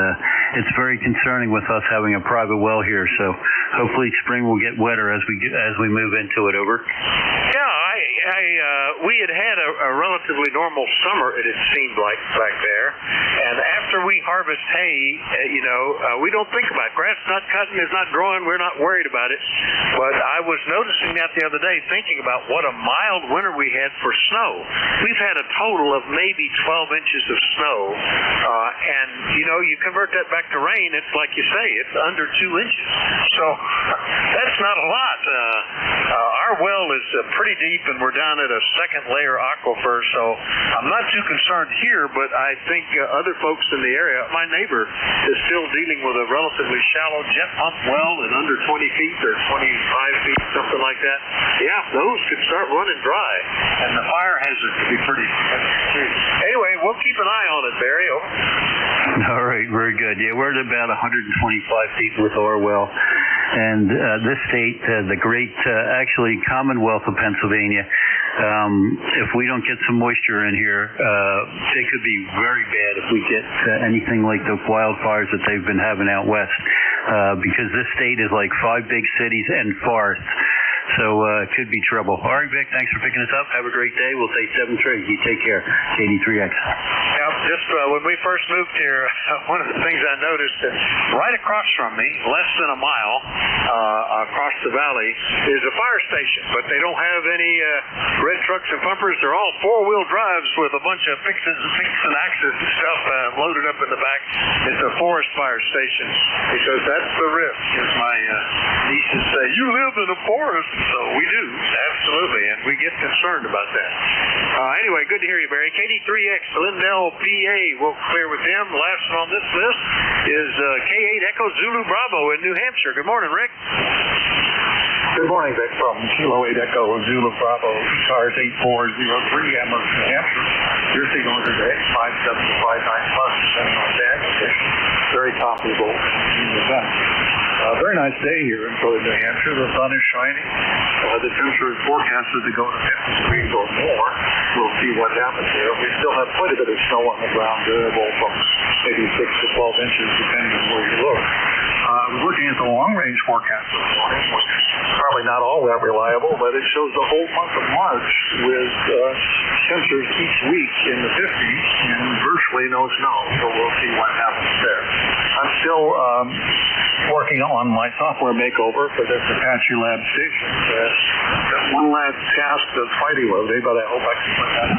it's very concerning with us having a private well here. So hopefully spring will get wetter as we move into it. Over. Yeah, we had a relatively normal summer, it seemed like back there, and after we harvest hay, we don't think about it. Grass not cutting, is not growing, we're not worried about it. But I was noticing that the other day, thinking about what a mild winter we had for snow. We've had a total of maybe 12 inches of snow, and you convert that back to rain, it's like you say, it's under 2 inches. So that's not a lot. Our well is pretty deep, and we're down at a second layer aquifer, so I'm not too concerned here, but I think other folks in the area, my neighbor is still dealing with a relatively shallow jet pump well at under 20 feet or 25 feet, something like that. Yeah, those could start running dry, and the fire hazard could be pretty serious. Anyway, we'll keep an eye on it, Barry. Over. All right, very good. Yeah, we're at about 125 feet with our well. And this state, the great, actually, Commonwealth of Pennsylvania, if we don't get some moisture in here, they could be very bad if we get anything like the wildfires that they've been having out west, because this state is like 5 big cities and forests. So it could be trouble. All right, Vic, thanks for picking us up. Have a great day. We'll say 7-3. You take care. KD3X. Yeah, just when we first moved here, one of the things I noticed that right across from me, less than a mile across the valley, is a fire station. But they don't have any red trucks and pumpers. They're all 4-wheel drives with a bunch of picks and axes and stuff loaded up in the back. It's a forest fire station because that's the risk, as my nieces say. You live in a forest. So we do, absolutely, and we get concerned about that. Anyway, good to hear you, Barry. KD3X, Lindell, PA. We'll clear with them. Last one on this list is K8 Echo Zulu Bravo in New Hampshire. Good morning, Rick. Good morning, Vic, from Kilo 8 Echo Zulu Bravo, ECARS 8403, Amherst, New Hampshire. Your signal is at 57 to 59 plus, depending on the condition. Very comfortable in the event. Very nice day here in southern New Hampshire. The sun is shining. The temperature is forecasted to go to 50 degrees or more. We'll see what happens here. We still have quite a bit of snow on the ground, variable from maybe 6 to 12 inches, depending on where you look. I was looking at the long-range forecast this morning, which is probably not all that reliable, but it shows the whole month of March with temperatures each week in the 50s and virtually no snow. So we'll see what happens there. I'm still working on my software makeover for this Apache Lab station. That's one last task that's fighting with me, but I hope I can put that in.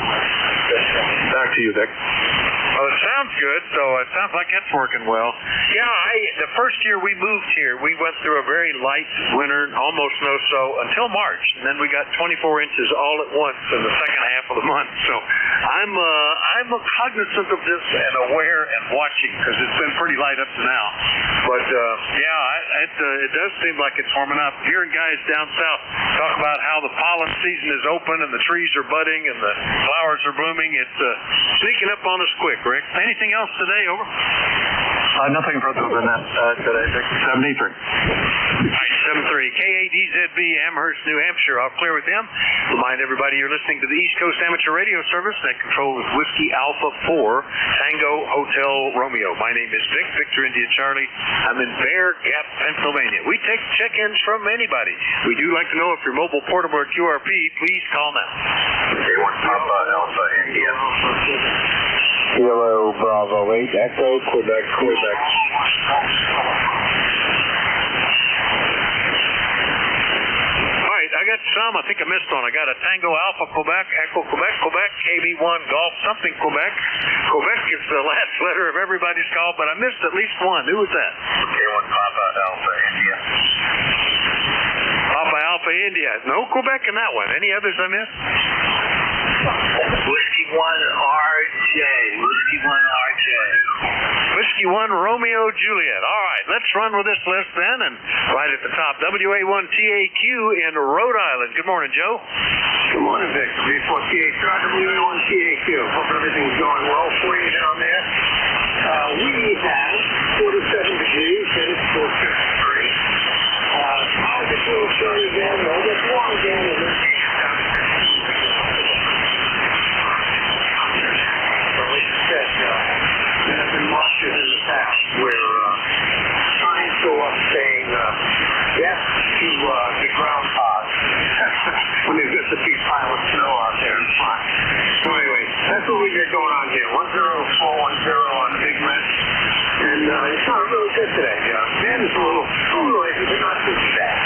Back to you, Vic. Well, Sounds good. So it sounds like it's working well. Yeah, the first year we moved here, we went through a very light winter, almost no snow until March, and then we got 24 inches all at once in the second half of the month. So I'm cognizant of this and aware and watching because it's been pretty light up to now. But it does seem like it's warming up. Hearing guys down south talk about how the pollen season is open and the trees are budding and the flowers are blooming, it's sneaking up on us quick, Rick. Anything else today? Over. Nothing further than that today, Vic. 73. All right, 73. KADZB, Amherst, New Hampshire. I'll clear with them. Remind everybody you're listening to the East Coast Amateur Radio Service that controls Whiskey Alpha 4, Tango Hotel Romeo. My name is Vic, Victor India Charlie. I'm in Bear Gap, Pennsylvania. We take check-ins from anybody. We do like to know if you're mobile, portable, or QRP. Please call now. Okay, 1 Papa Alpha India. Kilo Bravo 8 Echo, Quebec, Quebec. I got some. I think I missed one. I got a Tango Alpha Quebec, Echo Quebec, Quebec, KB1 Golf something Quebec. Quebec is the last letter of everybody's call, but I missed at least one. Who was that? Okay, 1 Papa Alpha India. Papa Alpha India. No Quebec in that one. Any others I missed? Whiskey 1 RJ. Whiskey 1 RJ. Whiskey 1 Romeo Juliet. All right, let's run with this list then. And right at the top, WA1TAQ in Rhode Island. Good morning, Joe. Good morning, Vic. V4THR, WA1TAQ. Hope everything's going well for you down there. We have 47 degrees and it's 453. I'll get a little sun again, I'll get warm again, and then there have been monsters in the past where signs go up saying yes to the groundhog when there's just a big pile of snow out there in front. So anyway, that's what we got going on here. 10410 on the big mess. And it's not really good today. Man is a little noisy, but not too bad.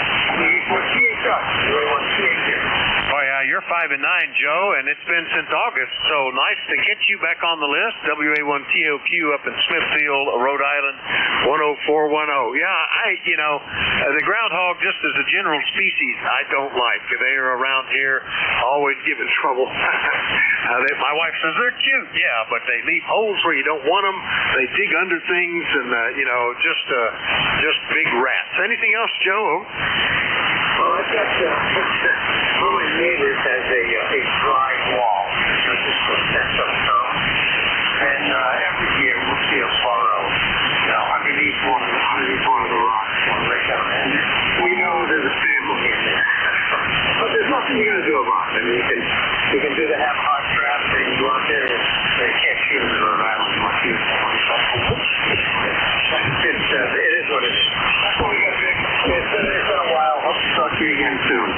Oh yeah, you're 5 and 9, Joe, and it's been since August, so nice to get you back on the list. WA1TOQ up in Smithfield, Rhode Island, 10410. Yeah, the groundhog, just as a general species, I don't like. They are around here, always giving trouble. My wife says they're cute, yeah, but they leave holes where you don't want them. They dig under things, and just big rats. Anything else, Joe? Well, I've got one of my neighbors has a dry wall. Just protects us some. And every year we'll see a furrow underneath one of the rocks right down there. And we know there's a family in there. But there's nothing you're going to do about it. I mean, you can do the half-hot trap and go out there and they can't shoot them in Rhode Island. It is what it is. That's what we got, Vic. It's been a while. Hope to talk to you again soon.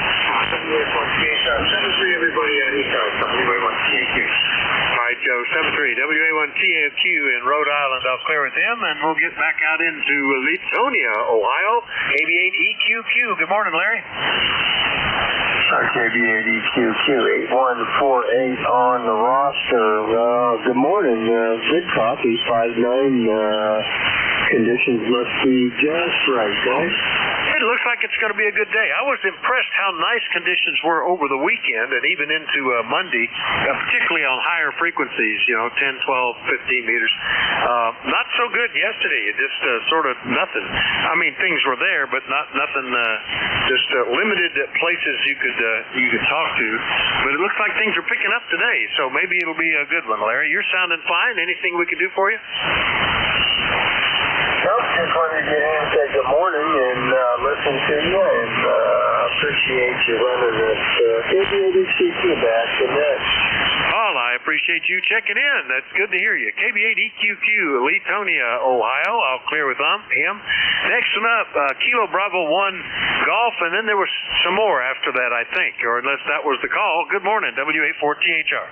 73, everybody at ECARS. WA1TAQ. All right, Joe, 73, WA1TAQ in Rhode Island. I'll clear with them, and we'll get back out into Latonia, Ohio. KB8EQQ. Good morning, Larry. KB8EQQ 8148 on the roster. Good morning. Good copy. 5-9. Conditions must be just right, guys. It looks like it's going to be a good day. I was impressed how nice conditions were over the weekend and even into Monday, particularly on higher frequencies, 10, 12, 15 meters. Not so good yesterday. It just sort of nothing. I mean, things were there, but nothing, just limited places you could talk to. But it looks like things are picking up today, so maybe it'll be a good one, Larry. You're sounding fine. Anything we can do for you? Nope, just wanted to get in and say good morning and listen to you and appreciate you running this KB8EQQ back to net. Well, I appreciate you checking in. That's good to hear you. KB8EQQ, Latonia, Ohio. I'll clear with him. Next one up, Kilo Bravo 1 Golf, and then there was some more after that, I think, or unless that was the call. Good morning, WA4THR.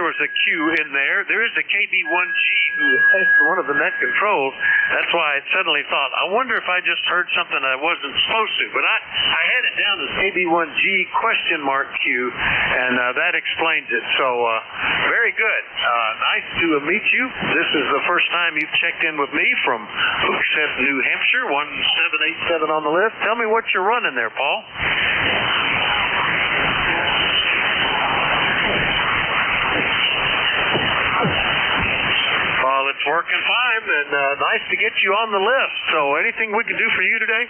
there was a Q in there. There is a KB1G who has one of the net controls. That's why I suddenly thought, I wonder if I just heard something I wasn't supposed to. But I had it down as KB1G question mark Q, and that explains it. So very good. Nice to meet you. This is the first time you've checked in with me from Hooksett, New Hampshire, 1787 on the list. Tell me what you're running there, Paul. Well, it's working fine, and nice to get you on the list. So anything we can do for you today?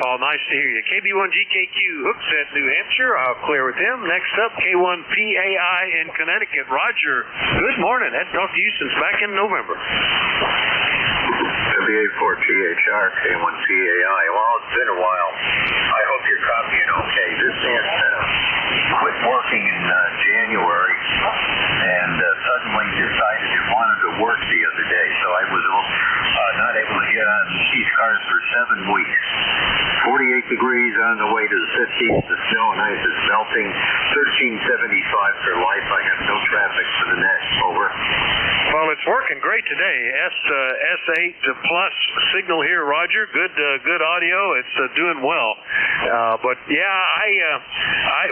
Paul, nice to hear you. KB1GKQ, Hooksett, New Hampshire. I'll clear with him. Next up, K1PAI in Connecticut. Roger, good morning. Hadn't talked to you since back in November. W84GHR, K1PAI. Well, it's been a while. I hope you're copying okay. This antenna quit working in January and suddenly decided it wanted to work the other day, so I was not able to get on ECARS for 7 weeks. 48 degrees on the way to the 50s. The snow and ice is melting. 1375 for life. I have no traffic for the net. Over. Well, it's working great today. S8 plus signal here, Roger. Good audio. It's doing well. But yeah,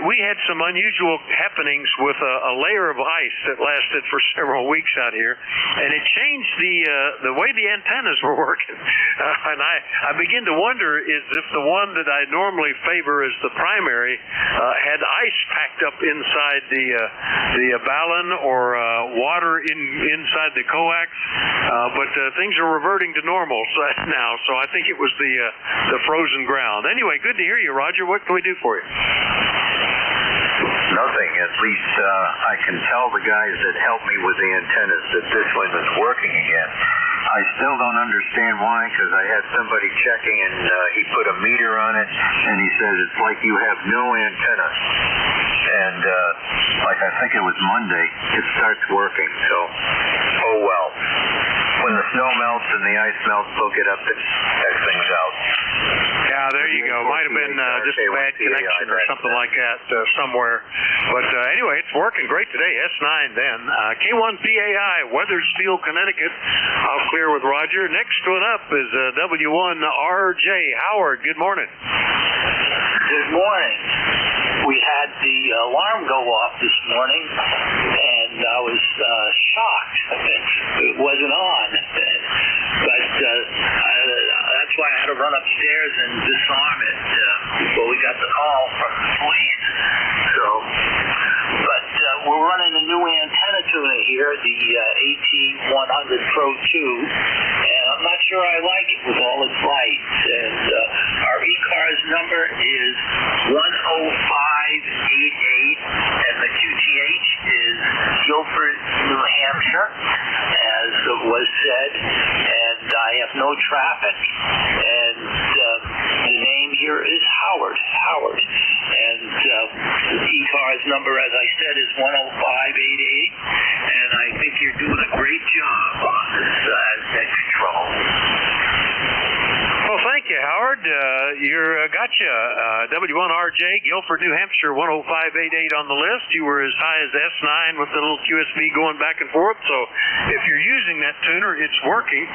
we had some unusual happenings with a layer of ice that lasted for several weeks out here, and it changed the way the antennas were working. And I begin to wonder is if the one that I normally favor as the primary had ice packed up inside the balun or water inside the coax, but things are reverting to normal now. So I think it was the frozen ground. Anyway, good to hear you, Roger. What can we do for you? Nothing. At least I can tell the guys that helped me with the antennas that this one is working again. I still don't understand why, because I had somebody checking and he put a meter on it and he says it's like you have no antenna. And like I think it was Monday, it starts working. So, oh well. When the snow melts and the ice melts, they'll get up and check things out. Yeah, there you go. Might have been just a bad connection or something like that somewhere. But anyway, it's working great today. S9 then. K1PAI, Weathersfield, Connecticut. I'll clear with Roger. Next one up is W1RJ. Howard, good morning. Good morning. We had the alarm go off this morning, and I was shocked. It wasn't on. But that's why I had to run upstairs and disarm it before we got the call from the police. But we're running a new antenna tuner here, the AT100 Pro 2, and I'm not sure I like it with all its lights. And our ECARS number is 10588, and the QTH is Guilford, New Hampshire, as was said, and I have no traffic, and the name here is Howard. And the ECARS number, as I said, is 10588, and I think you're doing a great job on this net control. Well, thank you, Howard. Gotcha. W1RJ, Guilford, New Hampshire, 10588 on the list. You were as high as S9 with the little QSB going back and forth. So if you're using that tuner, it's working.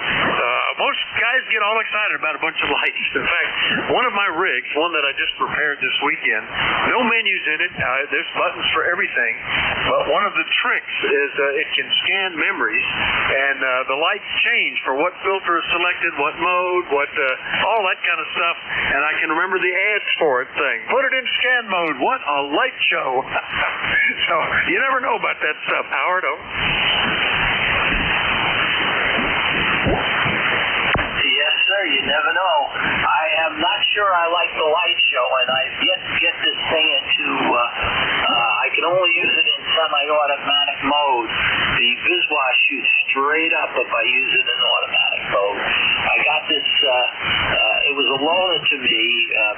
Most guys get all excited about a bunch of lights. In fact, one of my rigs, one that I just prepared this weekend, no menus in it. There's buttons for everything. But one of the tricks is it can scan memories, and the lights change for what filter is selected, what mode, what all that kind of stuff, and I can remember the ads for it saying, put it in scan mode. What a light show. So you never know about that stuff, Howard. Yes, sir, you never know. I am not sure I like the light show, and I've yet to get this thing into, I can only use it in semi-automatic mode. The Bizwash shoots straight up if I use it in automatic mode. I got this, it was a loaner to me,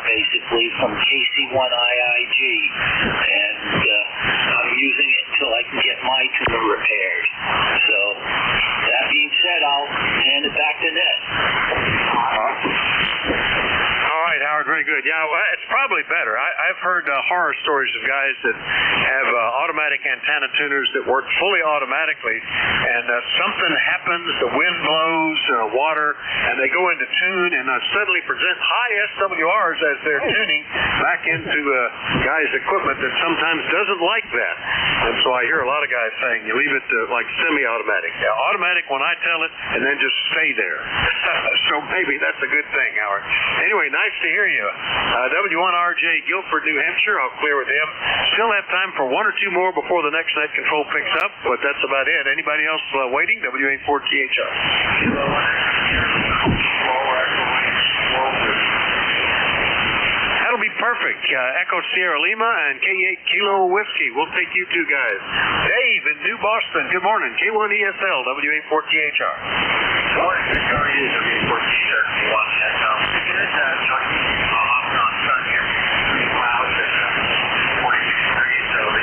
basically, from KC1IIG, and I'm using it until I can get my tuner repaired. So, that being said, I'll hand it back to Ned. heard horror stories of guys that have automatic antenna tuners that work fully automatically, and something happens, the wind blows, water, and they go into tune and suddenly present high SWRs as they're tuning back into guys' equipment that sometimes doesn't like that. And so I hear a lot of guys saying, you leave it like semi-automatic. Yeah, automatic when I tell it, and then just stay there. So maybe that's a good thing, Howard. Anyway, nice to hear you. W1RJ, Guilford, New Hampshire. I'll clear with him. Still have time for one or two more before the next net control picks up, but that's about it. Anybody else waiting? W84THR. That'll be perfect. Echo Sierra Lima and K8 Kilo Whiskey. We'll take you two guys. Dave in New Boston. Good morning. K1ESL, W84THR. Good morning. How are you? W84THR. K1ESL. Good. Off and on sun here. Clouds at 46 degrees. So the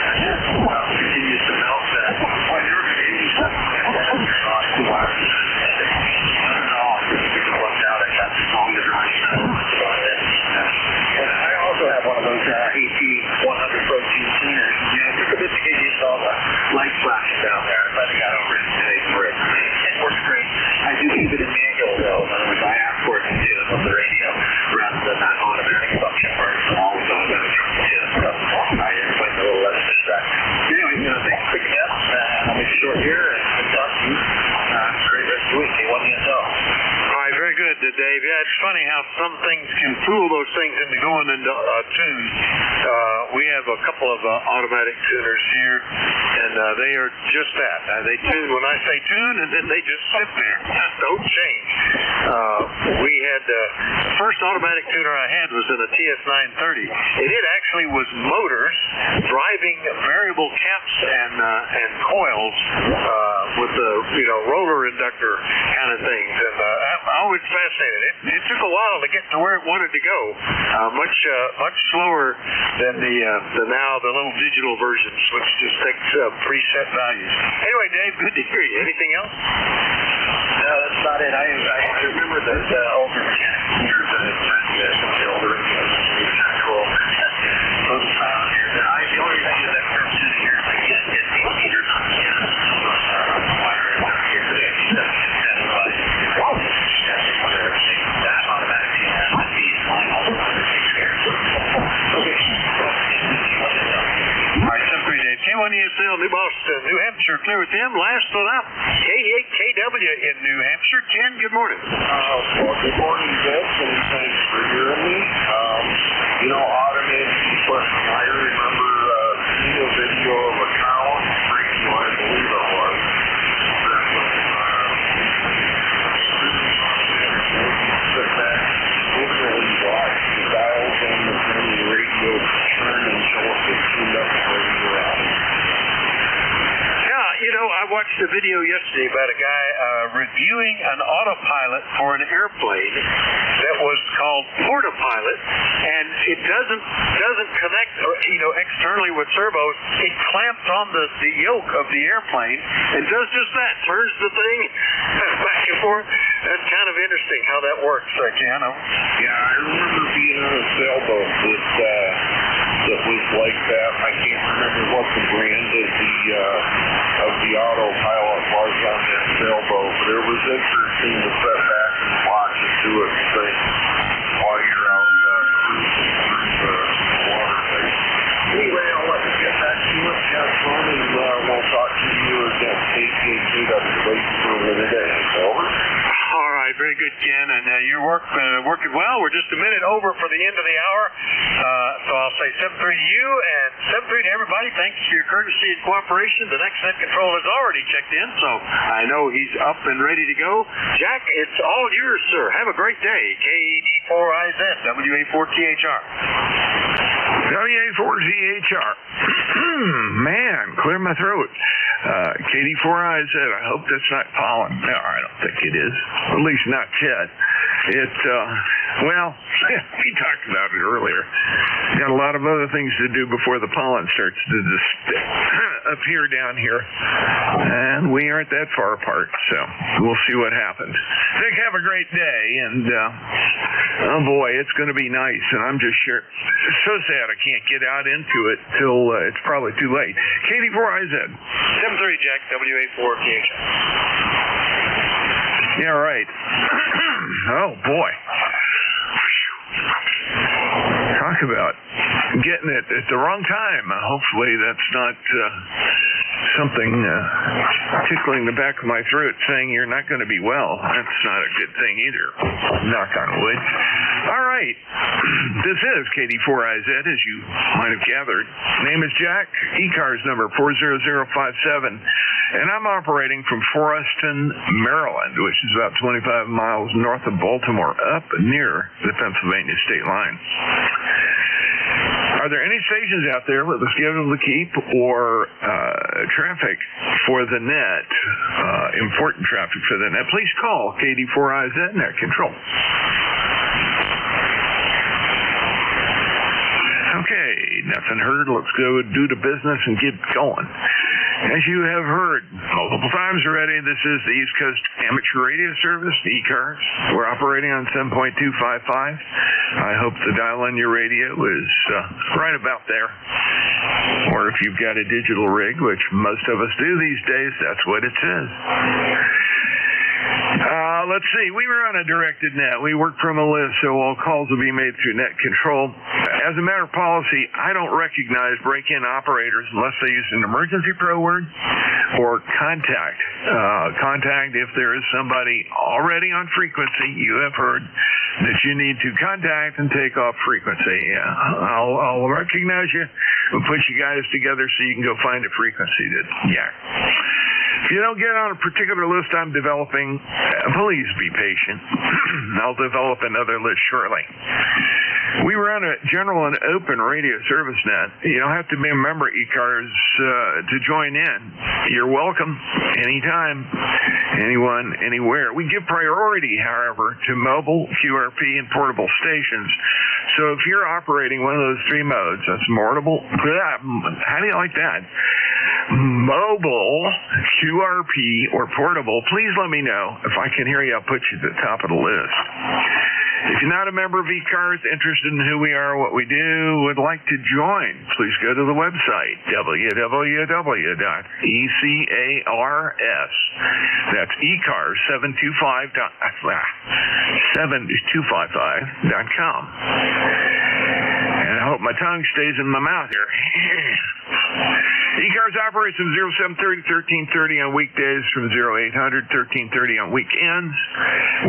continues to melt. When you're going to do something like that, you're not too wild. Not at all. Take a look out. I got long to dry snow. And I also have one of those AT100 protein tuners. I took a bit to get used to all the light flashing down there. I finally got over it today for it. It works great. I do keep it in manual though. In other words, I ask for it to tune on the radio rather than that automatic function where it's always automatic tune. So I explain a little less distracted. Anyway, thanks for picking up. I'll make it short here and good talk to you. Great rest of the week. K1ESL. All right, very good, Dave. Yeah, it's funny how some things can fool those things into going into tune. We have a couple of automatic tuners here, and they are just that. They tune when I say tune, and then they just sit there. Don't change. We had the first automatic tuner I had was in a TS930, and it actually was motors driving variable caps and coils with the roller inductor kind of things. And I was fascinated. It took a while to get to where it wanted to go. Much slower than the little digital versions, which just takes preset values. Anyway, Dave, good to hear you. Anything else? No, that's not it. I remember those older mechanics here, some of the older radios, kind of cool. Those around here. The only thing is that curve tuning here is I can't get 8 meters on the end. Wire it down here today. That automatic tune has to be flying all over the here. Okay. All right, 7-3 Dave. K1ESL, New Boston, New Hampshire. Clear with them. Last one up, K8KW in New Hampshire. Ken, good morning. Well, good morning, Vic, and thanks for hearing me. Automated equipment. I remember seeing a video of a cow on the radio, I believe it was. That was sit back, literally watch the dials on the radio turn until it was tuned up the radio out. I watched a video yesterday about a guy reviewing an autopilot for an airplane that was called Portapilot, and it doesn't connect, externally with servos. It clamps on the yoke of the airplane and does just that. Turns the thing back and forth. That's kind of interesting how that works, Ken. Yeah, I remember being on a sailboat that was like that. I can't remember what the brand of the autopilot was on that sailboat, but it was interesting to sit back and watch it do its thing while you're out cruising through the water thing. Anyway, I'll let you get back to it. Have fun, and we'll talk to you again. KTKW for today. Over. All right, very good, Ken, and your work working well. We're just a minute over for the end of the hour, so I'll say 7-3 to you and 7-3 to everybody. Thanks for your courtesy and cooperation. The next net control has already checked in, so I know he's up and ready to go. Jack, it's all yours, sir. Have a great day. KD4IZ, WA4THR. WA4THR. Man, clear my throat. KD4IZ, I hope that's not pollen. No, I don't think it is. At least not yet. Well, we talked about it earlier. Got a lot of other things to do before the pollen starts to appear down here. And we aren't that far apart, so we'll see what happens. Vic, have a great day, and oh boy, it's going to be nice, and I'm just sure. So sad I can't get out into it till it's probably too late. KD4IZ. 730 Jack, WA4KH. Yeah, right. Oh boy. Talk about getting it at the wrong time. Hopefully that's not something tickling the back of my throat saying you're not going to be well. That's not a good thing either. Knock on wood. All right. This is KD4IZ, as you might have gathered. Name is Jack. ECARS number 40057. And I'm operating from Foreston, Maryland, which is about 25 miles north of Baltimore, up near the Pennsylvania state line. Are there any stations out there with a schedule to keep or traffic for the net, important traffic for the net? Please call KD4IZ Net Control. Okay, nothing heard. Let's go do the business and get going. As you have heard multiple times already, this is the East Coast Amateur Radio Service, the ECARS. We're operating on 7.255. I hope the dial on your radio is right about there. Or if you've got a digital rig, which most of us do these days, that's what it says. Let's see. We were on a directed net. We work from a list, so all calls will be made through net control. As a matter of policy, I don't recognize break-in operators unless they use an emergency pro word or contact. Contact if there is somebody already on frequency. You have heard that you need to contact and take off frequency. I'll recognize you and put you guys together so you can go find a frequency that, If you don't get on a particular list I'm developing, please be patient. I'll develop another list shortly. We run a general and open radio service net. You don't have to be a member ECARS to join in. You're welcome anytime, anyone, anywhere. We give priority, however, to mobile, QRP, and portable stations. So if you're operating one of those three modes, that's portable, how do you like that? Mobile, QRP, or portable, please let me know. If I can hear you, I'll put you at the top of the list. If you're not a member of ECARS, interested in who we are, what we do, would like to join, please go to the website, www.ECARS. That's ECARS725.com. And I hope my tongue stays in my mouth here. ECARS operates from 0730 1330 on weekdays, from 0800 1330 on weekends.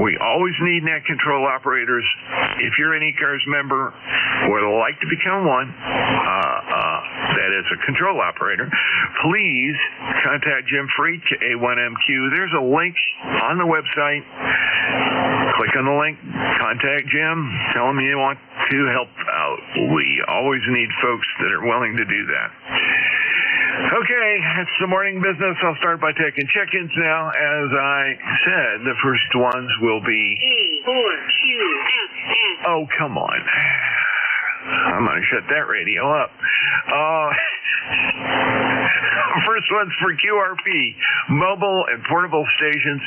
We always need net control operators. If you're an ECARS member or would like to become one, that is a control operator, please contact Jim Freak, A1MQ. There's a link on the website. Click on the link, contact Jim, tell him you want to help out. We always need folks that are willing to do that. Okay, that's the morning business. I'll start by taking check-ins now. As I said, the first ones will be... Oh, come on. I'm going to shut that radio up. First one's for QRP, mobile and portable stations.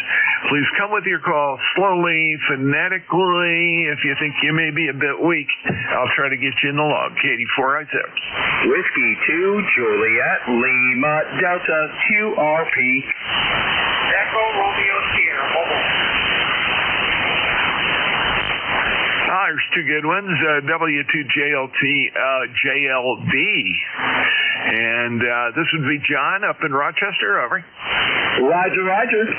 Please come with your call slowly, phonetically. If you think you may be a bit weak, I'll try to get you in the log. KD4IZ. Whiskey 2, Juliet, Lima, Delta, QRP. Echo Romeo Sierra, mobile. There's two good ones. W2JLT, JLD. And this would be John up in Rochester. Over. Roger, Roger.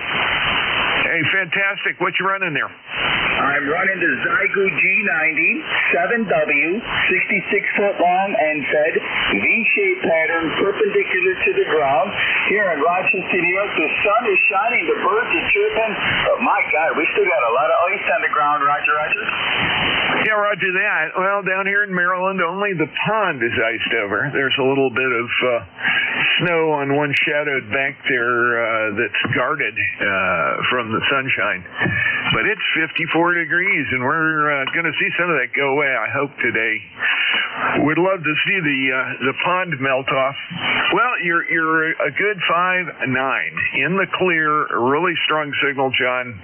Hey, fantastic. What you running there? I'm running the Zygo G90, 7W, 66-foot long and fed, V-shaped pattern, perpendicular to the ground. Here in Rochester, New York, the sun is shining, the birds are chirping. But my God, we still got a lot of ice on the ground, Roger, Roger. Yeah, roger that. Well, down here in Maryland, only the pond is iced over. There's a little bit of snow on one shadowed bank there that's guarded from the sunshine. but it's 54 degrees, and we're going to see some of that go away, I hope, today. Would love to see the pond melt off. Well, you're a good 5-9 in the clear, really strong signal, John.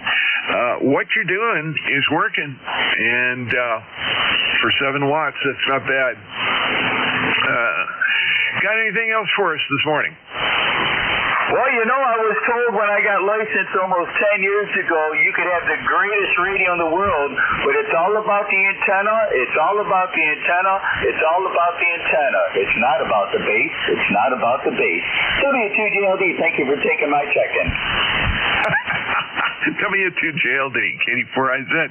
What you're doing is working, and for 7 watts, that's not bad. Got anything else for us this morning? Well, you know, I was told when I got licensed almost 10 years ago, you could have the greatest radio in the world, but it's all about the antenna, it's all about the antenna, it's all about the antenna. It's not about the bass, it's not about the bass. W2JLD, thank you for taking my check-in. W2JLD, K84IZ.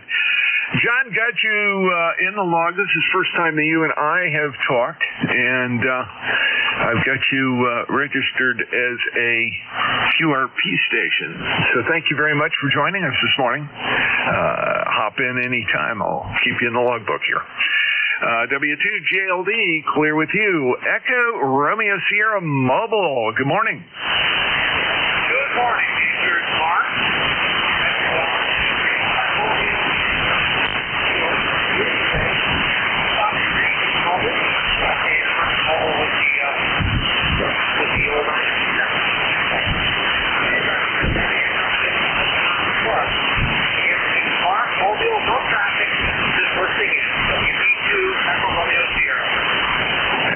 John, got you in the log. This is the first time that you and I have talked, and I've got you registered as a QRP station. So thank you very much for joining us this morning. Hop in anytime. I'll keep you in the logbook here. W2JLD, clear with you. Echo Romeo Sierra Mobile. Good morning. Good morning, Mr. Mark.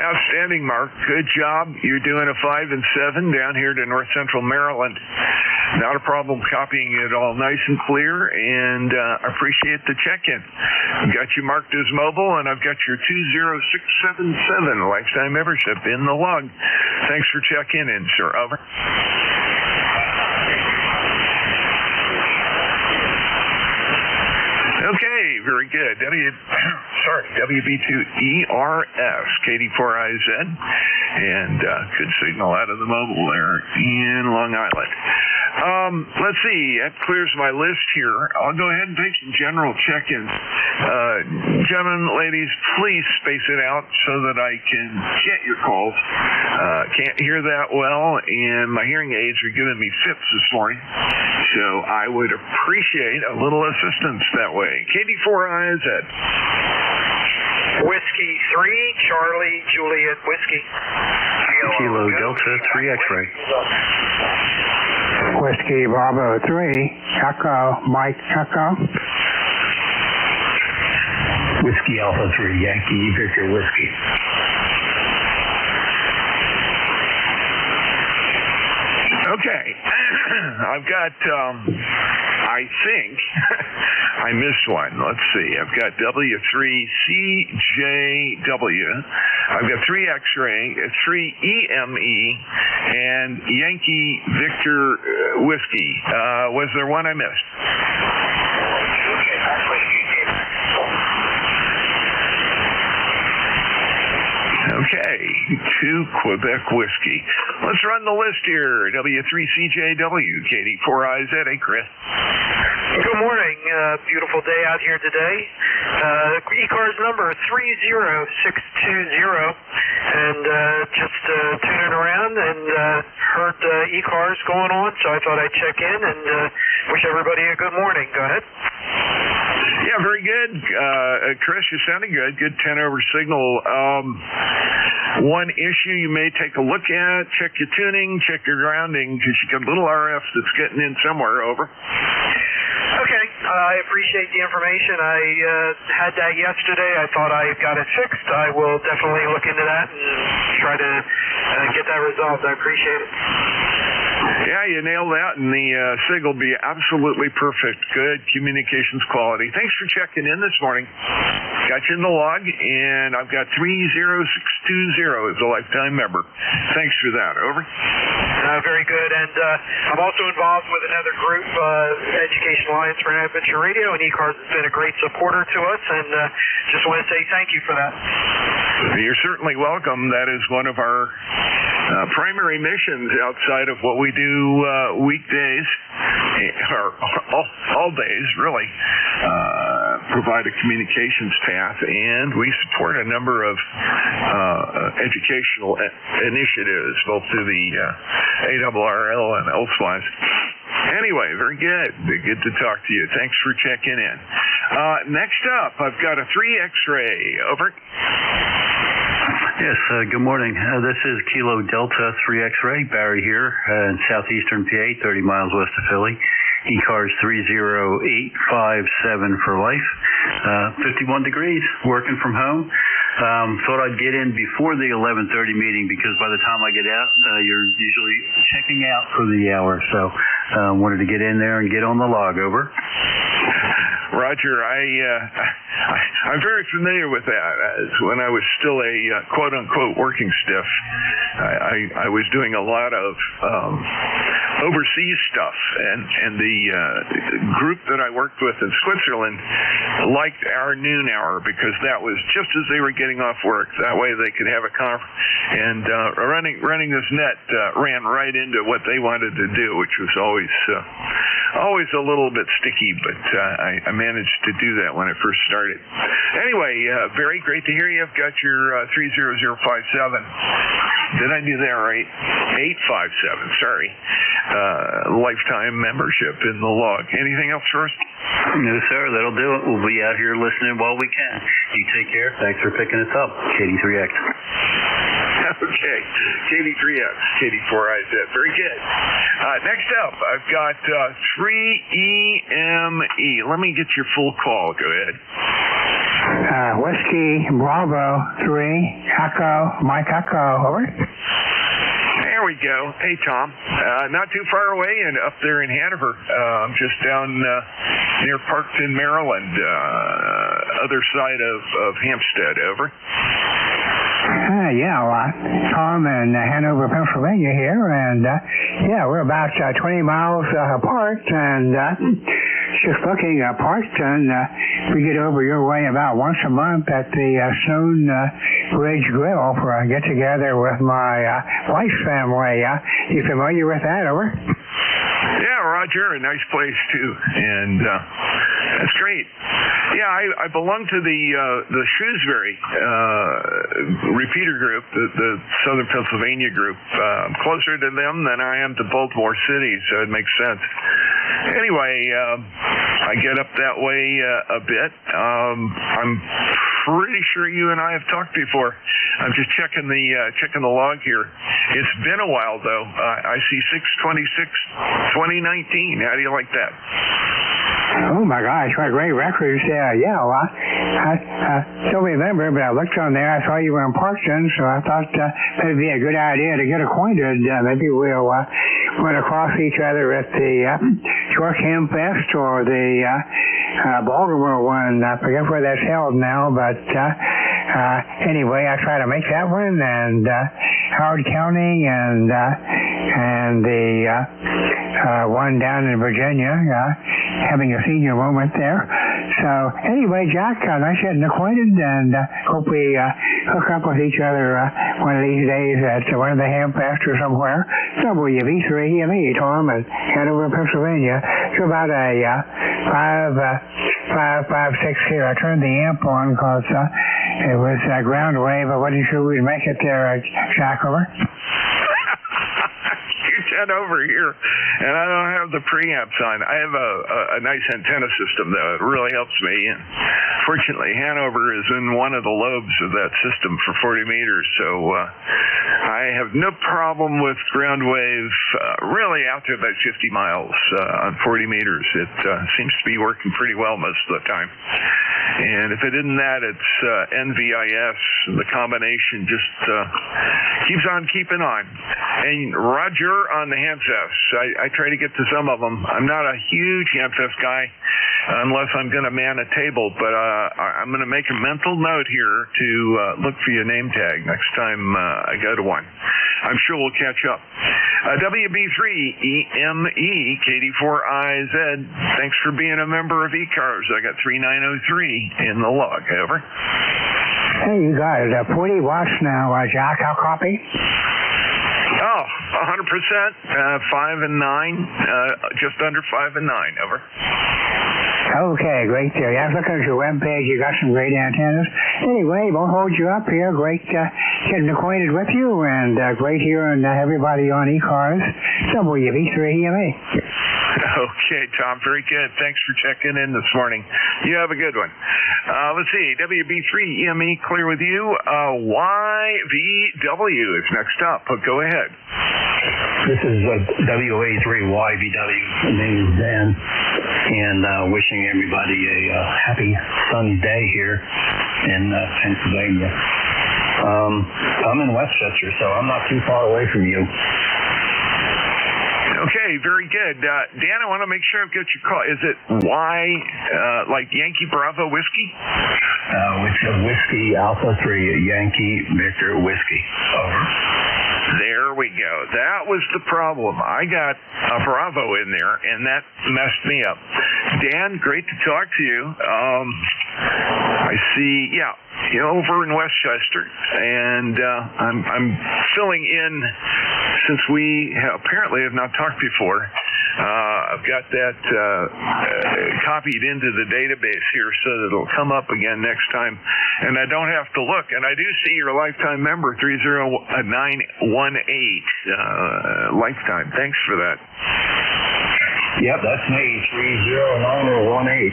Outstanding, Mark. Good job. You're doing a 5 and 7 down here to North Central Maryland. Not a problem copying it all nice and clear, and appreciate the check-in. I've got you marked as mobile, and I've got your 20677 lifetime membership in the log. Thanks for checking in, sir. Over. Okay, very good. WB2ERS, K84IZ, and good signal out of the mobile there in Long Island. Let's see, that clears my list here. I'll go ahead and take some general check-ins. Gentlemen, ladies, please space it out so that I can get your calls. Can't hear that well, and my hearing aids are giving me fits this morning, so I would appreciate a little assistance that way. K84IZ. Whiskey 3, Charlie, Juliet, Whiskey. Kilo Delta 3 X-ray. Whiskey Bravo 3, Echo, Mike Echo. Whiskey Alpha 3, Yankee Victor Whiskey. Okay, I've got, I think, I missed one. Let's see. I've got W3CJW. I've got 3 X-ray, 3 EME, and Yankee Victor Whiskey. Was there one I missed? Okay, 2 Quebec Whiskey. Let's run the list here. W3CJW, K84IZ. Hey, Chris. Good morning. Beautiful day out here today. ECARS number 30620, and just tuning around and heard ECARS going on, so I thought I'd check in and wish everybody a good morning. Go ahead. Yeah, very good. Chris, you're sounding good. Good 10-over signal. One issue you may take a look at, check your tuning, check your grounding, because you got a little RF that's getting in somewhere. Over. Okay, I appreciate the information. I had that yesterday. I thought I got it fixed. I will definitely look into that and try to get that resolved. I appreciate it. Yeah, you nailed that, and the SIG will be absolutely perfect. Good communications quality. Thanks for checking in this morning. Got you in the log, and I've got 30620 as a lifetime member. Thanks for that. Over. Very good, and I'm also involved with another group, Education Alliance for Adventure Radio, and ECARS has been a great supporter to us, and just want to say thank you for that. You're certainly welcome. That is one of our primary missions outside of what we do weekdays, or all days, really. Provide a communications path, and we support a number of educational initiatives, both through the ARRL and elsewise. Anyway, very good. Good to talk to you. Thanks for checking in. Next up, I've got a 3 X-ray. Over. Yes, good morning. This is Kilo Delta 3 X-ray, Barry here in southeastern PA, 30 miles west of Philly. ECARS 30857 for life. 51 degrees, working from home. Thought I'd get in before the 11:30 meeting because by the time I get out, you're usually checking out for the hour. So wanted to get in there and get on the log. Over. Roger, I'm very familiar with that. When I was still a quote-unquote working stiff, I was doing a lot of overseas stuff, and the group that I worked with in Switzerland liked our noon hour because that was just as they were getting off work. That way they could have a conference. And running this net ran right into what they wanted to do, which was always a little bit sticky, but I managed to do that when I first started. Anyway, very great to hear you. I've got your 30057. Did I do that right? 857, sorry. Lifetime membership in the log. Anything else for us? No, sir. That'll do it. We'll be out here listening while we can. You take care. Thanks for picking us up. KD3X. Okay. KD3X, KD4IZ. Very good. Next up, I've got 3EME. Let me get your full call. Go ahead. Whiskey Bravo 3 Echo Mike Echo. Over. There we go. Hey, Tom. Not too far away and up there in Hanover. I'm just down near Parkton, Maryland, other side of Hampstead. Over. Tom in Hanover, Pennsylvania here, and we're about 20 miles apart, and just looking at Parkton, we get over your way about once a month at the Stone Ridge Grill for a get-together with my wife's family. You familiar with that? Over? Yeah, Roger, a nice place too, and that's great. Yeah, I belong to the Shrewsbury repeater group, the Southern Pennsylvania group. I'm closer to them than I am to Baltimore City, so it makes sense. Anyway, I get up that way a bit. I'm pretty sure you and I have talked before. I'm just checking the log here. It's been a while though. I see 6/26/2019. How do you like that? Oh my gosh, what great records. I still remember, but I looked on there, I saw you were in Parkton, so I thought it'd be a good idea to get acquainted. Maybe we'll run across each other at the York Ham Fest or the Baltimore one. I forget where that's held now, but anyway, I try to make that one, and Howard County and the one down in Virginia, having a senior moment there. So anyway, Jack, nice getting acquainted, and hope we hook up with each other one of these days at one of the Hamfests or somewhere. WV3EME, Tom, in Hanover, Pennsylvania. It's about a 556 here. I turned the amp on because it was ground wave. I wasn't sure we'd make it there, Jack. Over. Over here, and I don't have the preamps on. I have a nice antenna system though. It really helps me. And fortunately, Hanover is in one of the lobes of that system for 40 meters, so I have no problem with ground wave really out to about 50 miles on 40 meters. It seems to be working pretty well most of the time. And if it isn't that, it's NVIS. The combination just keeps on keeping on. And Roger on the Hamfest. I try to get to some of them. I'm not a huge Hamfest guy unless I'm going to man a table, but I'm going to make a mental note here to look for your name tag next time I go to one. I'm sure we'll catch up. WB3EME, KD4IZ, thanks for being a member of ECARS. I got 3903 in the log. Over. Hey, you got it. 40 watts now, Jack. How copy? Oh, 100%. 5 and 9. Just under 5 and 9. Over. Okay, great there. Yeah, I was looking at your webpage. You got some great antennas. Anyway, won't hold you up here. Great getting acquainted with you, and great hearing everybody on ECARS. WV3EME. Okay, Tom, very good. Thanks for checking in this morning. You have a good one. Let's see, WB3 EME, clear with you. YVW is next up. Go ahead. This is WA3YVW. My name is Dan, and wishing everybody a happy sunny day here in Pennsylvania. I'm in Westchester, so I'm not too far away from you. Okay, very good. Dan, I want to make sure I've got your call. Is it Y, like Yankee Bravo Whiskey? Whiskey Alpha 3, Yankee Victor Whiskey. Over. There we go. That was the problem. I got a Bravo in there, and that messed me up. Dan, great to talk to you. I see, over in Westchester, and I'm filling in since we apparently have not talked before. I've got that copied into the database here so that it'll come up again next time, and I don't have to look. And I do see your lifetime member, 30918, lifetime. Thanks for that. Yep, that's me, 30918.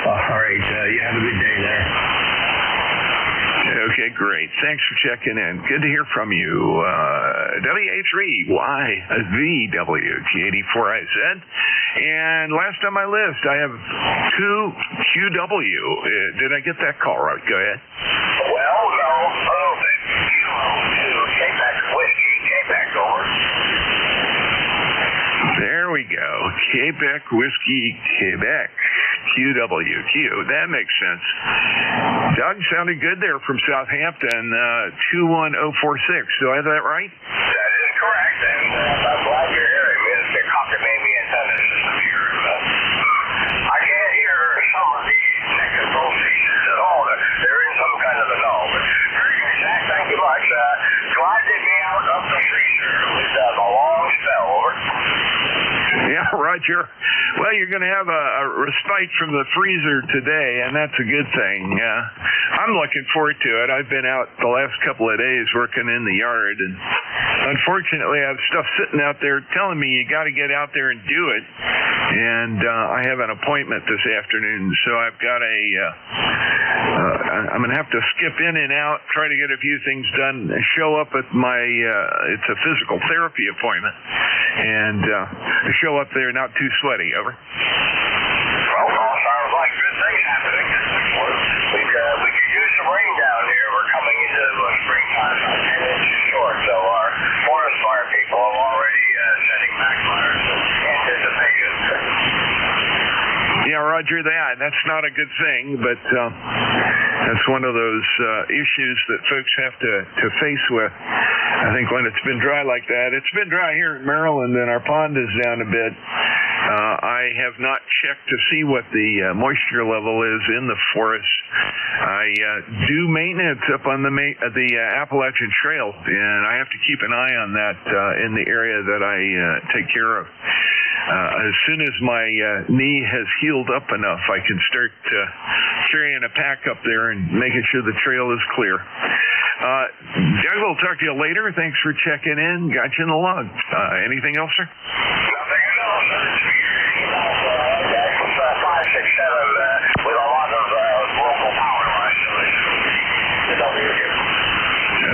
All right, you have a good day there. Okay, great. Thanks for checking in. Good to hear from you. WA3YVW, G84IZ. And last on my list, I have 2QW. Did I get that call right? Go ahead. Well, no. Quebec Whiskey, Quebec over. There we go. Quebec Whiskey, Quebec. QWQ. That makes sense. Doug sounded good there from Southampton, 21046. Do I have that right? That is correct, and I'm glad you're hearing me. The copy made me antenna system here. I can't hear some of the technical stations at all. There is some kind of a null. But very good, Zach. Thank you much. Glad to be out of the freezer with the long spell. Over. Yeah, Roger. Well, you're going to have a respite from the freezer today, and that's a good thing. I'm looking forward to it. I've been out the last couple of days working in the yard, and unfortunately I have stuff sitting out there telling me you got to get out there and do it. And I have an appointment this afternoon, so I've got I'm going to have to skip in and out, try to get a few things done, show up at my, it's a physical therapy appointment, and show up there not too sweaty. Over. Well, all sounds like good things happening. We could use some rain down here. We're coming into springtime, 10 inches short, so our forest fire people are already setting backfires in anticipation. Yeah, Roger that. That's not a good thing, but that's one of those issues that folks have to face with. I think when it's been dry like that, it's been dry here in Maryland, and our pond is down a bit. I have not checked to see what the moisture level is in the forest. I do maintenance up on the Appalachian Trail, and I have to keep an eye on that in the area that I take care of. As soon as my knee has healed up enough, I can start carrying a pack up there and making sure the trail is clear. Doug, we'll talk to you later. Thanks for checking in. Got you in the log. Anything else, sir? Nothing at all, sir. 567 with a lot of local power lines.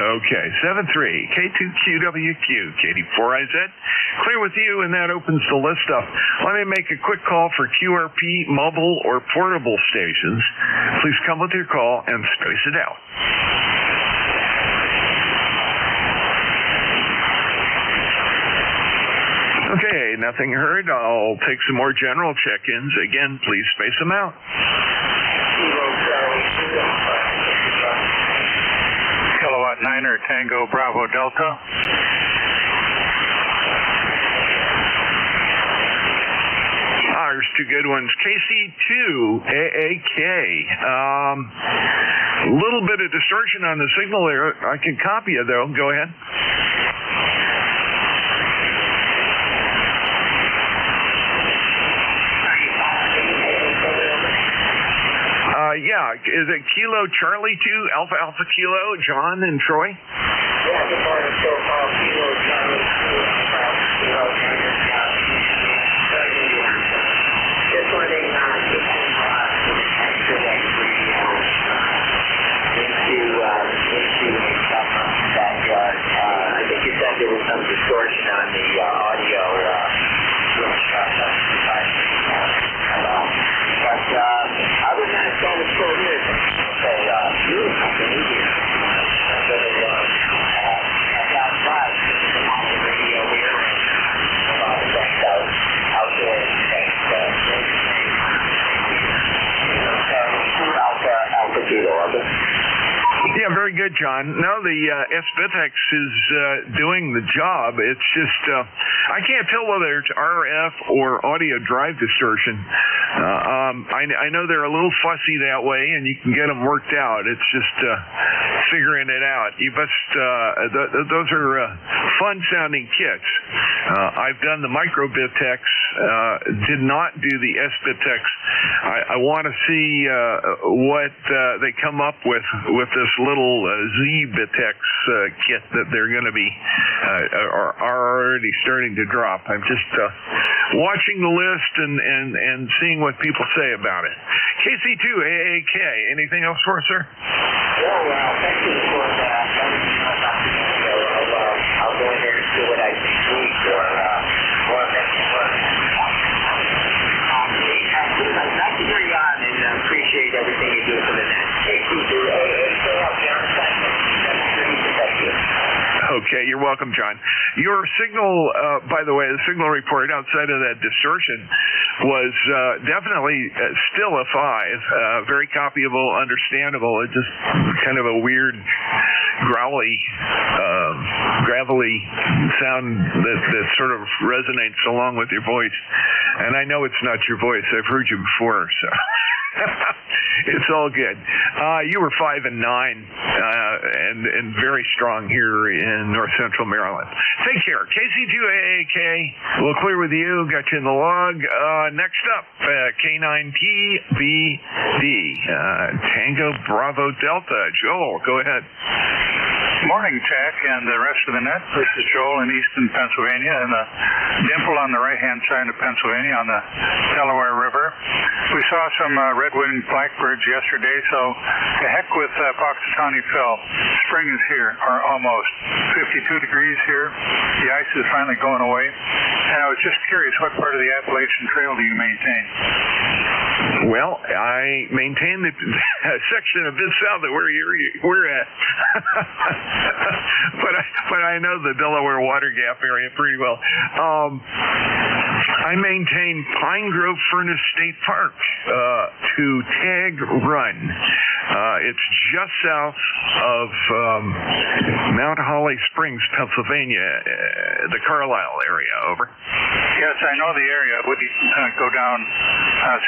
Okay, 73 K2QWQ, K84IZ. Clear with you, and that opens the list up. Let me make a quick call for QRP mobile or portable stations. Please come with your call and space it out. Okay, nothing heard. I'll take some more general check-ins. Again, please space them out. Kilowatt 9er Tango Bravo Delta. There's two good ones. KC2AAK. Little bit of distortion on the signal there. I can copy it, though. Go ahead. Yeah, is it Kilo Charlie 2, Alpha Alpha Kilo, John and Troy? Yeah, good morning, Kilo Charlie 2, Alpha Alpha Kilo. there was some distortion on the audio, which but other than that, it's all still good. So, beautiful day here. I'm outside, on the radio here, out there, Alpha Kilo, Orbit. Yeah, very good, John. No, the SBTX is doing the job. It's just, I can't tell whether it's RF or audio drive distortion. I know they're a little fussy that way, and you can get them worked out. It's just figuring it out. You must, those are fun-sounding kits. I've done the micro-BitX, did not do the SBTX. I want to see what they come up with this little Z-BitX kit that they're going to be are already starting to drop. I'm just watching the list and seeing what people say about it. KC2AAK, anything else for us, sir? Well, thank you for that. I'll go in there and see what I can do for nice to hear you on and appreciate everything you do for the net. KC2AAK out there on site. Okay, you're welcome, John. Your signal, by the way, the signal report outside of that distortion was definitely still a 5. Very copyable, understandable. It's just kind of a weird, growly, gravelly sound that sort of resonates along with your voice. And I know it's not your voice. I've heard you before, so... It's all good. You were 5 and 9, and very strong here in North Central Maryland. Take care. KC2AAK, we'll clear with you. Got you in the log. Next up, K9TBD, Tango Bravo Delta. Joel, go ahead. Morning, Jack, and the rest of the net. This is Joel in eastern Pennsylvania, and the dimple on the right-hand side of Pennsylvania on the Delaware River. We saw some red-winged blackbirds yesterday, so the heck with Poxitani Phil. Spring is here, or almost. 52 degrees here. The ice is finally going away. And I was just curious, what part of the Appalachian Trail do you maintain? Well, I maintain the section a bit south of where we're at. but I know the Delaware Water Gap area pretty well. I maintain Pine Grove Furnace State Park to Tag Run. It's just south of Mount Holly Springs, Pennsylvania, the Carlisle area. Over. Yes, I know the area. Would you go down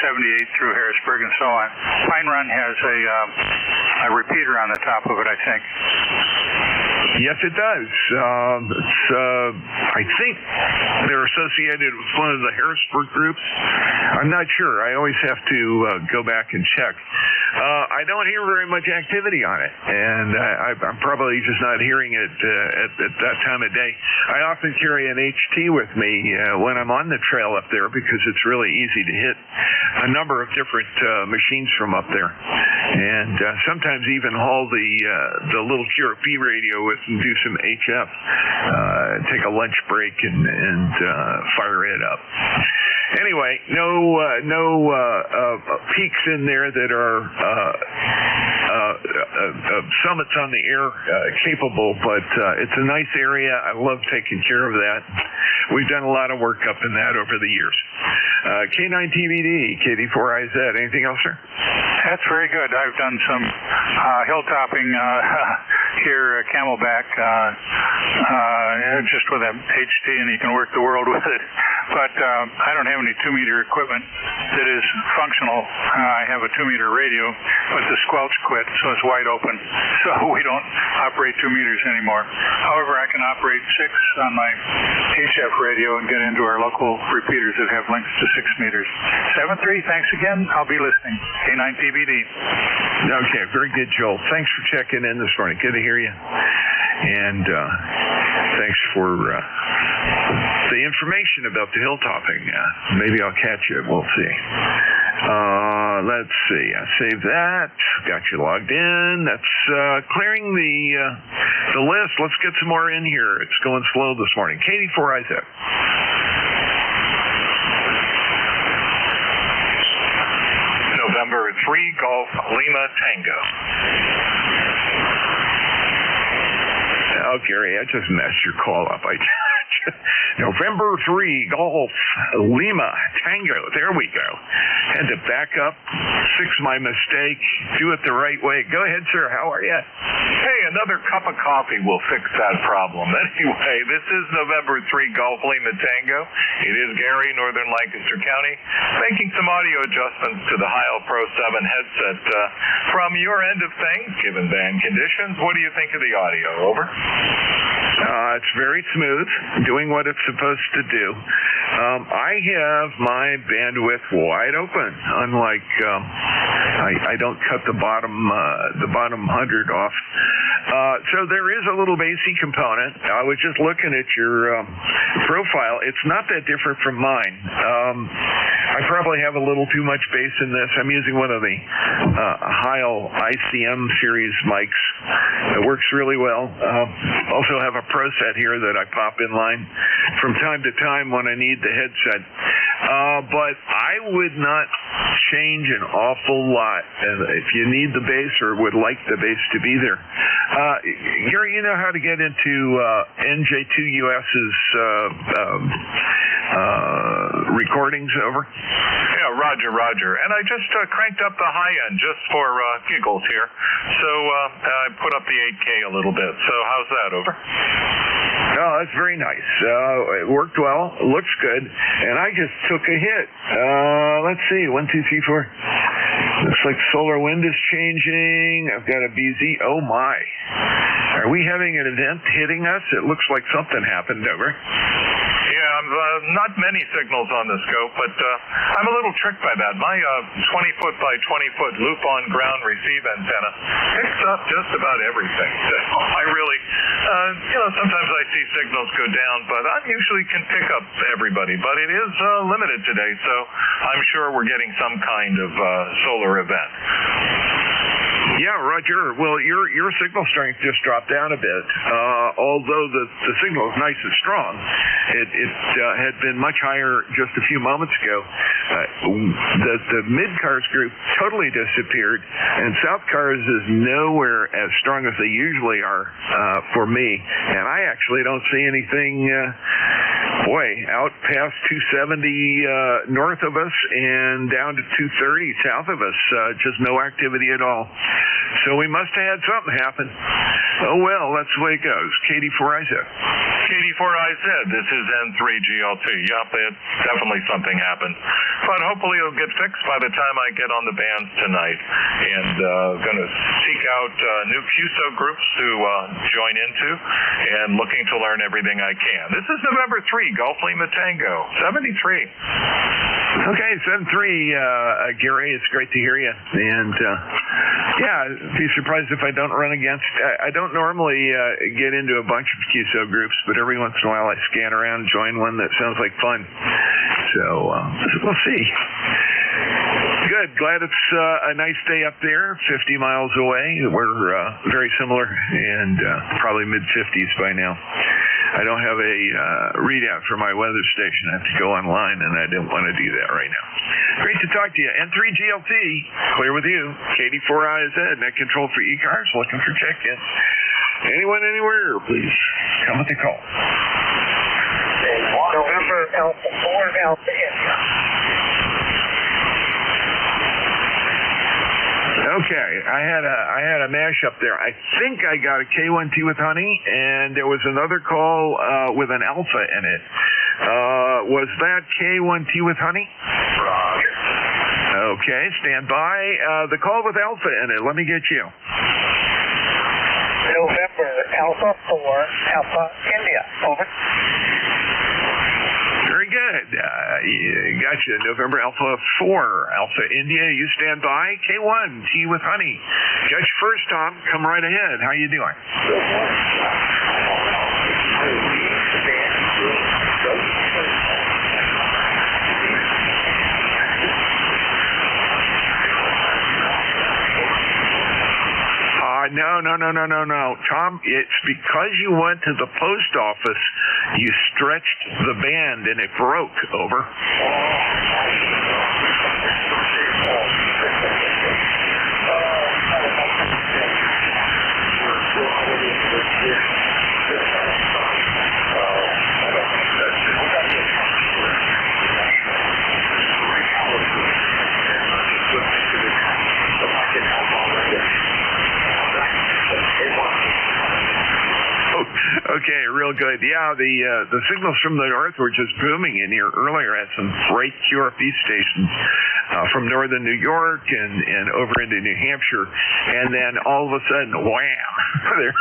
78 through Harrisburg and so on? Pine Run has a repeater on the top of it, I think. Yes, it does. I think they're associated with one of the Harrisburg groups. I'm not sure. I always have to go back and check. I don't hear very much activity on it, and I'm probably just not hearing it at that time of day. I often carry an HT with me when I'm on the trail up there because it's really easy to hit a number of different machines from up there, and sometimes even haul the little QRP radio with and do some HF, take a lunch break and fire it up. Anyway, no peaks in there that are summits on the air capable, but it's a nice area. I love taking care of that. We've done a lot of work up in that over the years. K9TBD, KD4IZ. Anything else, sir? That's very good. I've done some hilltopping here at Camelback just with a HT, and you can work the world with it. But I don't have any 2-meter equipment that is functional. I have a 2-meter radio, but the squelch quit, so it's wide open. So we don't operate 2 meters anymore. However, I can operate 6 on my HF radio and get into our local repeaters that have links to 6 meters. 7-3, thanks again. I'll be listening. K9TBD. Okay, very good, Joel. Thanks for checking in this morning. Good to hear you. And thanks for the information about the hilltopping. Maybe I'll catch you. We'll see. Let's see. I saved that. Got you logged in. That's clearing the list. Let's get some more in here. It's going slow this morning. Katie for Isaac. November 3 Golf Lima Tango. Oh, Gary, I just messed your call up. November 3 Golf Lima Tango. There we go. Had to back up, fix my mistake, do it the right way. Go ahead, sir. How are you? Hey, another cup of coffee will fix that problem. Anyway, this is November 3 Golf Lima Tango. It is Gary, Northern Lancaster County, making some audio adjustments to the Heil Pro 7 headset. From your end of things, given band conditions, what do you think of the audio? Over? It's very smooth, doing what it's supposed to do. I have my bandwidth wide open, unlike I don't cut the bottom 100 off. So there is a little bassy component. I was just looking at your profile. It's not that different from mine. I probably have a little too much bass in this. I'm using one of the Heil ICM series mics. It works really well. Also have a Pro set here that I pop in line from time to time when I need the headset. But I would not change an awful lot. If you need the bass or would like the bass to be there. Gary, you know how to get into NJ2US's recordings? Over? Yeah, Roger. And I just cranked up the high end just for giggles here. So I put up the 8K a little bit. So how's that? Over? Oh, that's very nice. It worked well. Looks good. And I just took a hit. Let's see. 1, 2, 3, 4. Looks like solar wind is changing. I've got a BZ. Oh, my. Are we having an event hitting us? It looks like something happened. Over. Yeah, not many signals on the scope, but I'm a little tricked by that. My 20-foot by 20-foot loop-on ground receive antenna picks up just about everything. So I really, sometimes I see signals go down, but I usually can pick up everybody. But it is limited today, so I'm sure we're getting some kind of solar event. Yeah, Roger. Well, your signal strength just dropped down a bit. Although the signal is nice and strong, it had been much higher just a few moments ago. The mid-cars group totally disappeared, and South cars is nowhere as strong as they usually are for me. And I actually don't see anything, out past 270 north of us and down to 230 south of us. Just no activity at all. So we must have had something happen. Oh, well, that's the way it goes. Katie for Isaac. Katie for Isaac, this is N3GLT. Yep, definitely something happened. But hopefully it'll get fixed by the time I get on the bands tonight. And going to seek out new QSO groups to join into and looking to learn everything I can. This is November 3, Golf Lima Tango, 73. Okay, 7-3, Gary. It's great to hear you. And, be surprised if I don't run against. I don't normally get into a bunch of QSO groups, but every once in a while I scan around and join one that sounds like fun. So we'll see. Good. Glad it's a nice day up there, 50 miles away. We're very similar and probably mid-50s by now. I don't have a readout for my weather station. I have to go online, and I don't want to do that right now. Great to talk to you. N3GLT, clear with you. Katie 4IZ, net control for ECARS, looking for check-in. Anyone, anywhere, please come with the call. November Alpha 4 Alpha India. Okay, I had a mash up there. I think I got a K1T with honey, and there was another call with an alpha in it. Was that K1T with honey? Roger. Okay, stand by. The call with alpha in it. Let me get you. November Alpha 4 Alpha India. Over. Very good. Gotcha. November Alpha 4 Alpha India. You stand by. K1 T with honey. Judge first, Tom. Come right ahead. How you doing? Tom, it's because you went to the post office, you stretched the band and it broke. Over. Okay, real good. Yeah, the signals from the north were just booming in here earlier. I had some great QRP stations from northern New York and over into New Hampshire, and then all of a sudden, wham!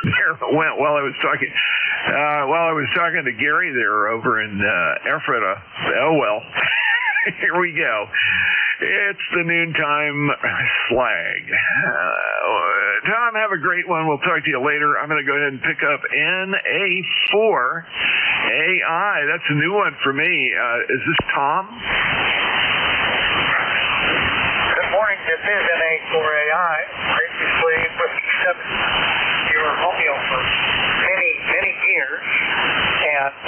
there it went. While I was talking to Gary there over in Ephrata. Oh well, here we go. It's the noontime slag. Tom, have a great one. We'll talk to you later. I'm going to go ahead and pick up NA4AI. That's a new one for me. Is this Tom? Good morning. This is NA4AI. Previously with your Romeo for many years. And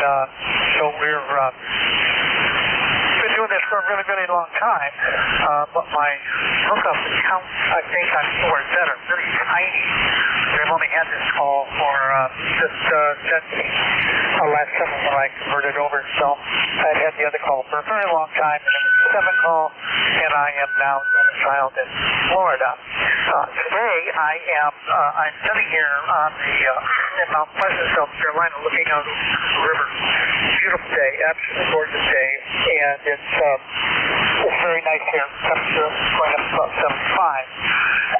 so we're been doing this for a really long time, but my hookup count, I think I'm somewhere better, very tiny. They've only had this call for just since last summer when I converted over, so I've had the other call for a very long time, and it was a 7 call, and I am now domiciled in Florida. Today I'm sitting here on in Mount Pleasant, South Carolina, looking out over the river. Beautiful day, absolutely gorgeous day, and it's very nice here. Temperature going up to about 75.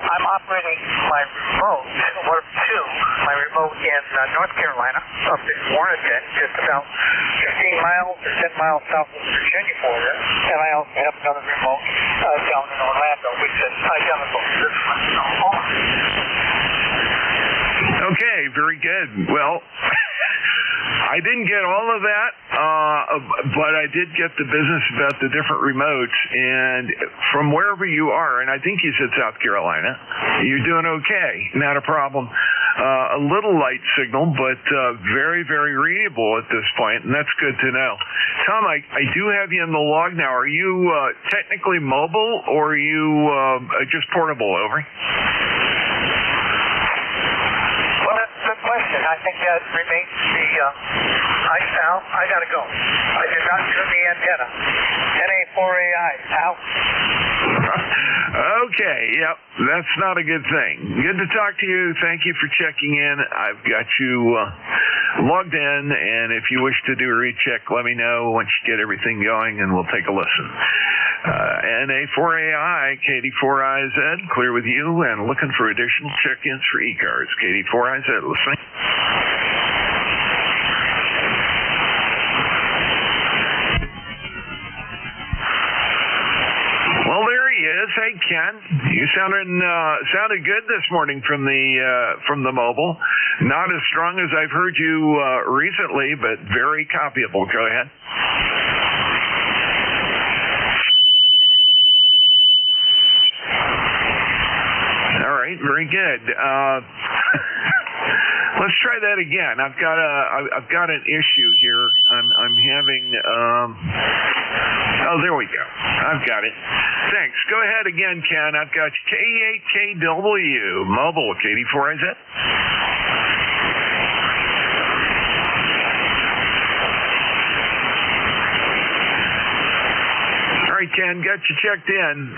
I'm operating my remote, one of two, my remote in North Carolina, up in Warrenton, just about 15 miles or 10 miles south of Virginia border, and I also have another remote down in Orlando, which is identical to this one. Okay, very good. Well, I didn't get all of that, but I did get the business about the different remotes, and from wherever you are, and I think you said South Carolina, you're doing okay, not a problem. A little light signal, but very readable at this point, and that's good to know. Tom, I do have you in the log now. Are you technically mobile, or are you just portable? Over. Question. I think that remains to be. I gotta go. I did not turn the antenna. NA4AI. Al. Okay. Yep. That's not a good thing. Good to talk to you. Thank you for checking in. I've got you logged in, and if you wish to do a recheck, let me know once you get everything going, and we'll take a listen. NA4AI, KD4IZ, clear with you, and looking for additional check-ins for ECARS. KD4IZ, listening. Well, there he is. Hey, Ken, you sounded good this morning from the mobile. Not as strong as I've heard you recently, but very copyable. Go ahead. Very good. Let's try that again. I've got an issue here. I'm having. Oh, there we go. I've got it. Thanks. Go ahead again, Ken. I've got K8KW mobile KD4IZ. All right, Ken, got you checked in.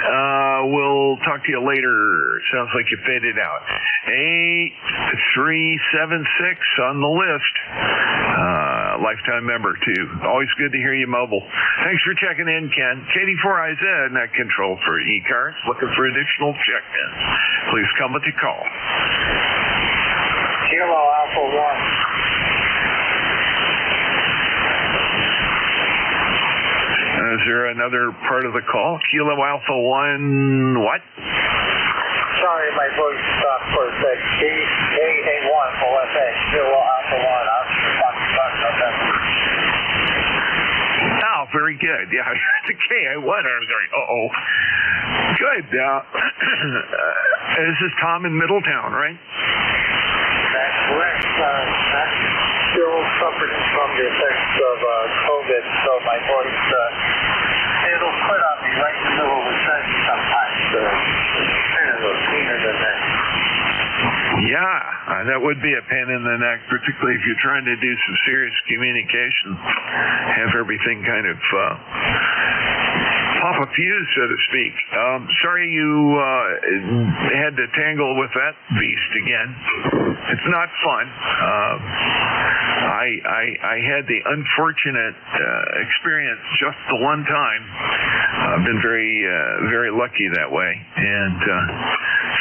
We'll talk to you later. Sounds like you faded out. 8376 on the list. Lifetime member, too. Always good to hear you mobile. Thanks for checking in, Ken. KD4IZ, net control for ECARS. Looking for additional check-ins. Please come with your call. Kilo Alpha 1. Is there another part of the call? Kilo Alpha 1, what? Sorry, my voice stopped for a sec. KA1 for FA. Kilo Alpha 1. I'm talking about November. Oh, very good. Yeah, the KA1. I was like, uh-oh. Good. This is Tom in Middletown, right? I'm still suffering from the effects of COVID, so my voice, it'll quit on me right in the middle of a sentence sometimes. It's kind of a painer than that. Yeah, that would be a pain in the neck, particularly if you're trying to do some serious communication, have everything kind of pop a fuse, so to speak. Sorry you had to tangle with that beast again. It's not fun. I had the unfortunate experience just the one time. I've been very lucky that way, and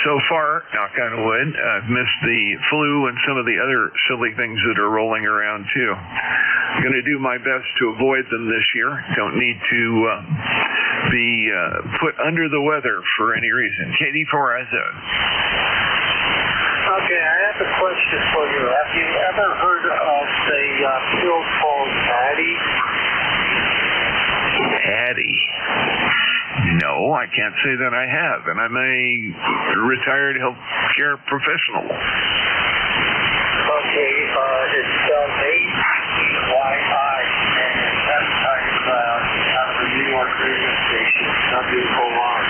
so far, knock on wood, I've missed the flu and some of the other silly things that are rolling around too. I'm going to do my best to avoid them this year. Don't need to be put under the weather for any reason. Katie Forazo. Okay, I have a question for you. Have you ever heard of the pill called Addy? Addy? No, I can't say that I have, and I'm a retired healthcare professional. Okay, it's spelled A-D-Y-I, and it's advertised out of the New York radio station, WOR.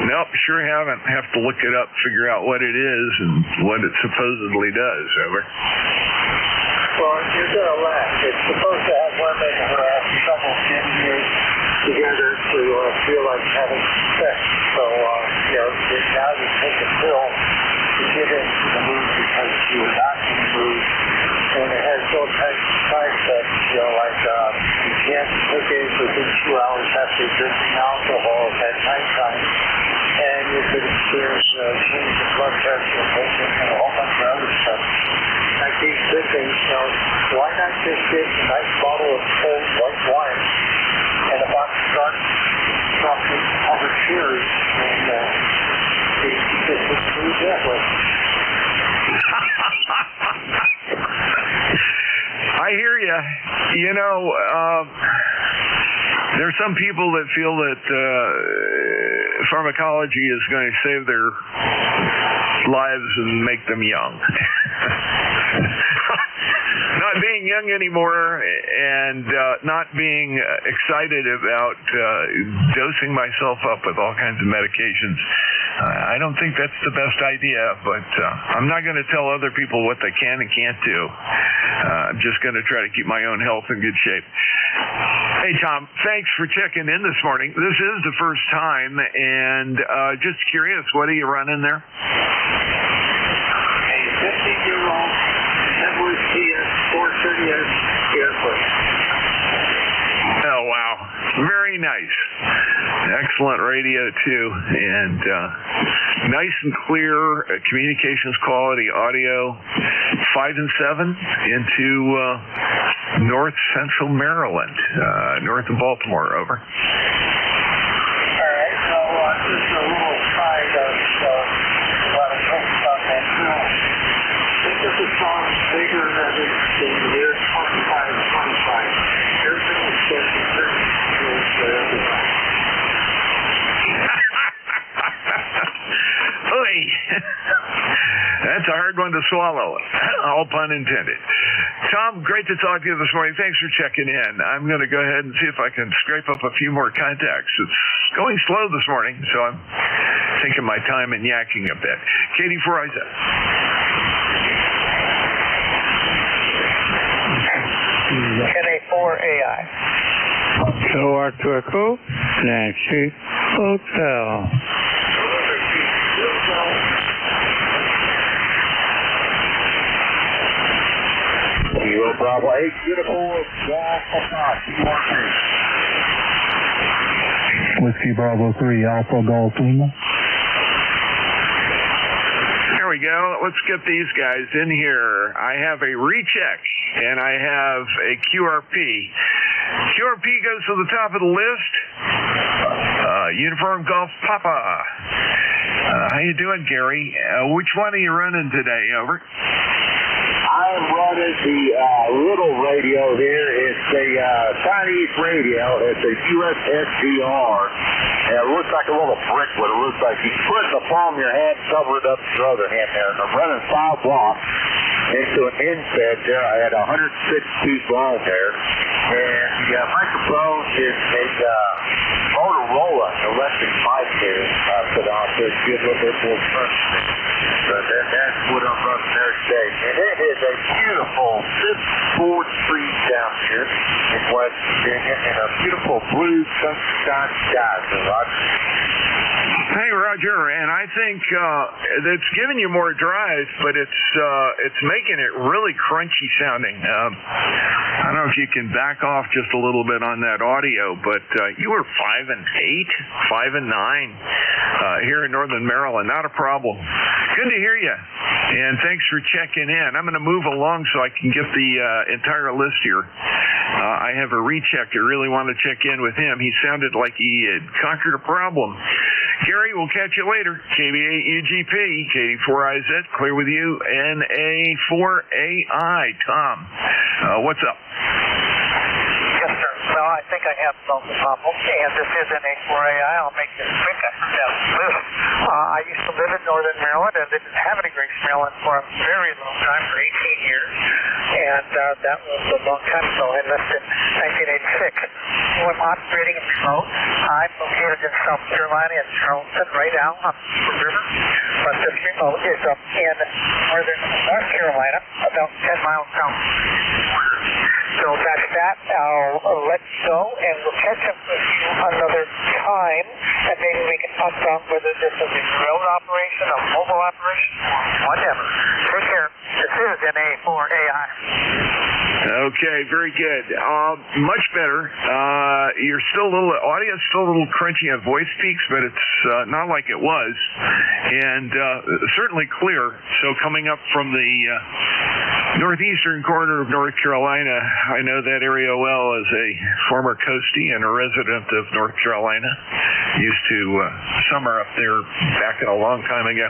Nope, sure haven't. Have to look it up, figure out what it is and what it supposedly does. Over. Well, you're going to laugh. It's supposed to have women who have trouble getting together to feel like having sex. So, now you take a pill to get into the mood because you're not in the mood. And it has all types of side effects, like you can't take it within 2 hours after drinking alcohol at nighttime. And you could experience change in blood pressure and a whole bunch of other stuff. I keep thinking, why not just get a nice bottle of cold white wine and a box of dark chocolate covered cherries and just improve that way. I hear you. There's some people that feel that pharmacology is going to save their lives and make them young. Not being young anymore and not being excited about dosing myself up with all kinds of medications. I don't think that's the best idea, but I'm not going to tell other people what they can and can't do. I'm just going to try to keep my own health in good shape. Hey, Tom, thanks for checking in this morning. This is the first time, and just curious, what are you running there? A 50-year-old Edward CS 430S Airplane. Oh, wow. Very nice. Excellent radio, too. And nice and clear communications quality audio. 5 and 7 into north central Maryland, north of Baltimore. Over. All right. So just a little side of what I think about that film. Think of the song bigger than it's in the year 2525. Everything is getting certain rules for everybody. Oy. That's a hard one to swallow. All pun intended. Tom, great to talk to you this morning. Thanks for checking in. I'm going to go ahead and see if I can scrape up a few more contacts. It's going slow this morning, so I'm taking my time and yakking a bit. Katie Forazo. NA4AI. So Arturo, Nancy Hotel. Kilo Bravo 8, beautiful, Alpha 5, Whiskey Bravo 3, Alpha Golf Lima. There we go. Let's get these guys in here. I have a recheck and I have a QRP. QRP goes to the top of the list. Uniform Golf Papa. How you doing, Gary? Which one are you running today? Over. I am running the little radio here. It's a Chinese radio. It's a USSDR. Yeah, it looks like a little brick, what it looks like. You put it in the palm of your hand, cover it up with your other hand there. And I'm running 5 blocks into an insect there. I had 106 tooth long there. And the microphone is a Motorola electric mic here put on, so it's a little bit more front. But that's what I'm running there today. And it is a beautiful 5th Street down here in West Virginia, and a beautiful blue sunshine sky. So Hey, Roger, and I think it's giving you more drive, but it's making it really crunchy sounding. I don't know if you can back off just a little bit on that audio, but you were 5 and 8, 5 and 9 here in Northern Maryland. Not a problem. Good to hear you, and thanks for checking in. I'm going to move along so I can get the entire list here. I have a recheck. I really want to check in with him. He sounded like he had conquered a problem. Gary, we'll catch you later. KB8UGP, KD4IZ, clear with you. NA4AI. Tom, what's up? Yes, sir. Well, I think I have solved the problem, and this is NA4AI. I'll make this quick. I forgot to live. I used to live in Northern Maryland and didn't have any Grace, Maryland for a very long time, for 18 years. And that was a long time ago. I left in 1986. So I'm operating a remote. I'm located in South Carolina in Charleston, right now on the river. But this remote is up in northern North Carolina, about 10 miles south. So that's that. I'll let you go, and we'll catch up with you another time, and maybe we can talk about whether this is a drone operation, a mobile operation, or whatever. Take care. This is NA4AI. Okay, very good. Much better. You're still a little, audio's still a little crunchy on voice peaks, but it's not like it was, and certainly clear. So coming up from the northeastern corner of North Carolina, I know that area well as a former coastie and a resident of North Carolina. Used to summer up there back in a long time ago.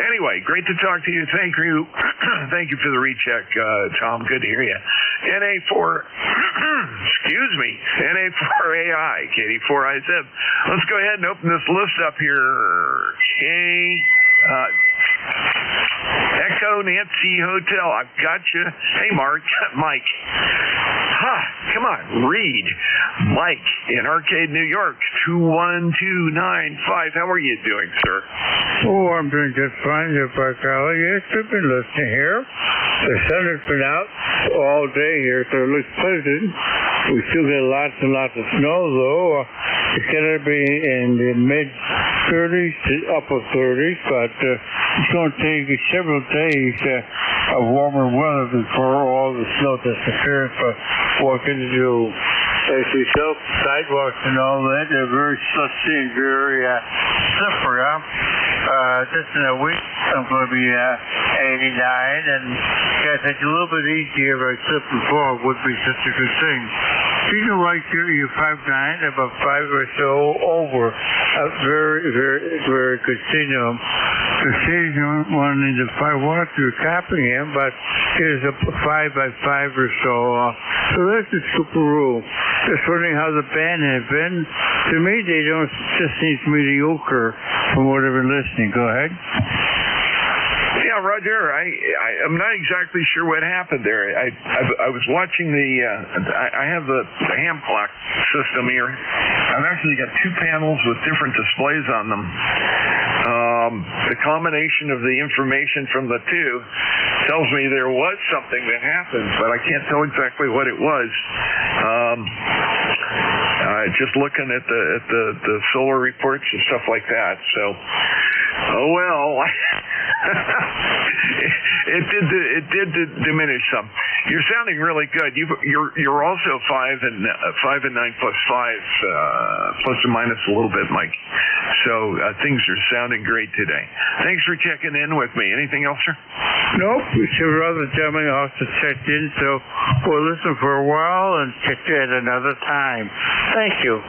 Anyway, great to talk to you. Thank you. Thank you for the recheck, Tom. Good to hear you. Excuse me, NA4AI, KD4IZ. Let's go ahead and open this list up here. Echo Nancy Hotel, I've got you. Hey, Mike. Come on, read. Mike in Arcade, New York, 21295. How are you doing, sir? Oh, I'm doing just fine, Park Alley. Yes, I've been listening here. The sun has been out all day here, so it looks pleasant. We still get lots and lots of snow, though. It's going to be in the mid-30s to upper 30s, but it's going to take several days of warmer weather before all the snow disappears. But what can you do? As we saw sidewalks and all that, they're very slushy and very slippery. Just in a week, I'm going to be 89, and I think a little bit easier if I slip and fall would be such a good thing. You know, right here, you're 5'9", about 5 or so over. A very, very, very good signal. The signal one in the 5 watts, you're copying him, but here's a 5 by 5 or so. So that's the super rule. Just wondering how the band has been. To me, they don't just seem mediocre from what I've been listening. Go ahead. Yeah, Roger, I'm not exactly sure what happened there. I was watching I have the ham clock system here. I've actually got 2 panels with different displays on them. The combination of the information from the 2 tells me there was something that happened, but I can't tell exactly what it was. Just looking at the solar reports and stuff like that. So, oh well. It did diminish some. You're sounding really good. You're also 5 and 9 plus 5, plus or minus a little bit, Mike. So things are sounding great today. Thanks for checking in with me. Anything else, sir? Nope. Your other gentleman also checked in, so we'll listen for a while and check you at another time. Thank you.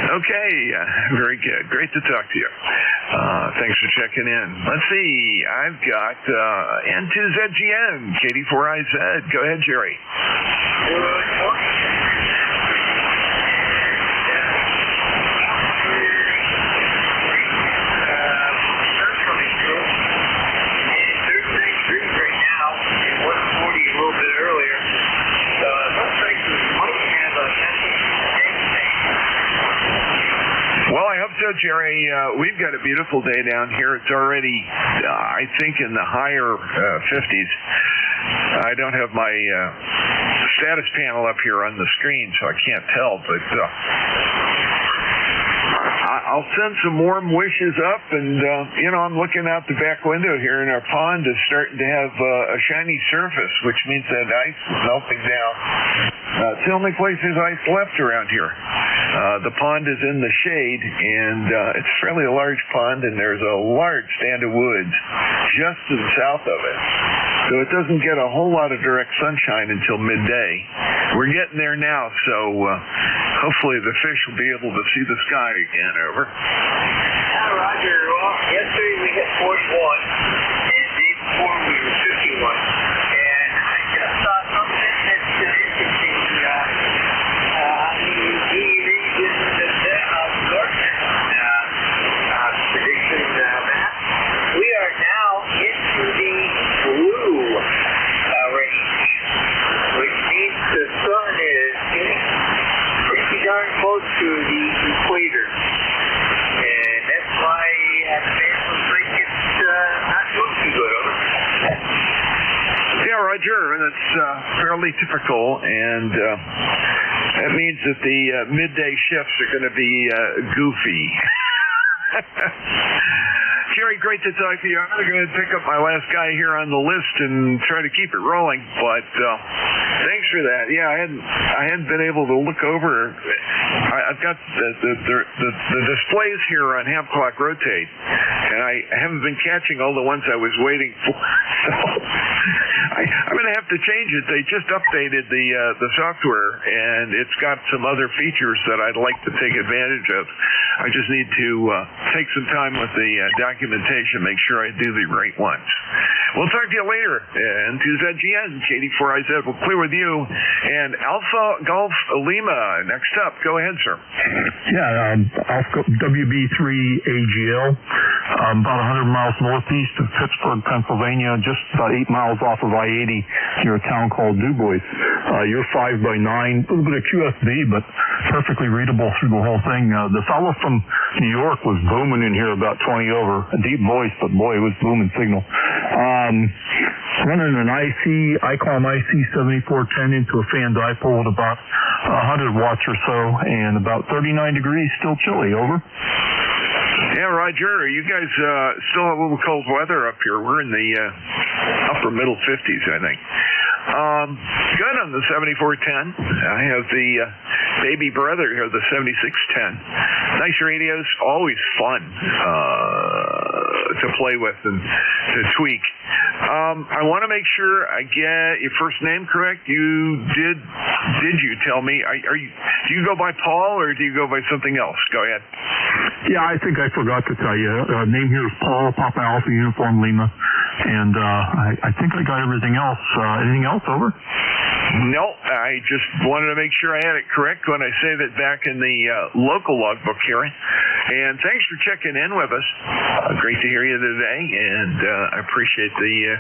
Okay, very good. Great to talk to you. Thanks for checking in. Let's see. I've got N2ZGN, KD4IZ. Go ahead, Jerry. Jerry, we've got a beautiful day down here. It's already, I think, in the higher 50s. I don't have my status panel up here on the screen, so I can't tell, but I'll send some warm wishes up, and, I'm looking out the back window here, and our pond is starting to have a shiny surface, which means that ice is melting down. It's the only place there's ice left around here. The pond is in the shade, and it's fairly a large pond, and there's a large stand of woods just to the south of it. So it doesn't get a whole lot of direct sunshine until midday. We're getting there now, so hopefully the fish will be able to see the sky again. Over. Roger. Well, yesterday we hit 41, and the day before we were 51. And I just saw something that's interesting on the D region of Gartner prediction map. We are now into the blue range, which means the sun is getting pretty darn close to the equator. And that's why I'm afraid it's not doing too good, over. Yeah, Roger, that's fairly typical, and that means that the midday shifts are going to be goofy. Jerry, great to talk to you. I'm going to pick up my last guy here on the list and try to keep it rolling, but thanks for that. Yeah, I hadn't been able to look over. I've got the displays here on Half Clock Rotate, and I haven't been catching all the ones I was waiting for. So I'm going to have to change it. They just updated the software, and it's got some other features that I'd like to take advantage of. I just need to take some time with the documentation, make sure I do the right ones. We'll talk to you later. And to ZGN, KD4IZ will clear with you. And Alpha Golf Lima, next up. Go ahead, sir. Yeah, Alpha WB3AGL, about 100 miles northeast of Pittsburgh, Pennsylvania, just about 8 miles off of I-80 near a town called Dubois. You're 5 by 9, a little bit of QSB, but perfectly readable through the whole thing. The fellow from New York was booming in here about 20 over. A deep voice, but boy, it was booming signal. Running an ICOM IC7410 into a fan dipole at about 100 watts or so, and about 39 degrees, still chilly. Over. Yeah, Roger, you guys still have a little cold weather up here. We're in the upper middle 50s, I think. Good on the 7410. I have the baby brother here, the 7610. Nice radios, always fun to play with and to tweak. I want to make sure I get your first name correct. Did you tell me? Do you go by Paul or do you go by something else? Go ahead. Yeah, I think I forgot to tell you. Name here is Paul, Papa Alpha Uniform Lima, and I think I got everything else. Anything else? Over. No, I just wanted to make sure I had it correct when I say that back in the local logbook here. And thanks for checking in with us. Great to hear you today, and I appreciate the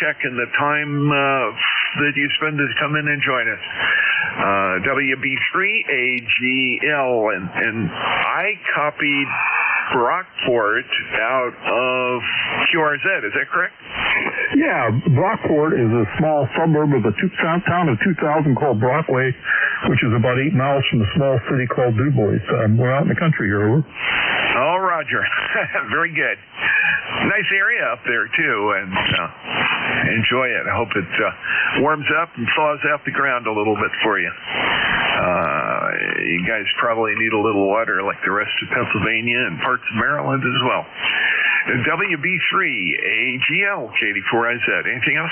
check and the time that you spend to come in and join us. WB3AGL, and I copied Brockport out of QRZ. Is that correct? Yeah, Brockport is a small suburb of a town of 2,000 called Brockway, which is about 8 miles from the small city called Dubois. We're out in the country here. Over. Oh, Roger. Very good. Nice area up there, too, and enjoy it. I hope it warms up and thaws out the ground a little bit for you. You guys probably need a little water like the rest of Pennsylvania and parts of Maryland as well. WB3AGL, KD4IZ. Anything else?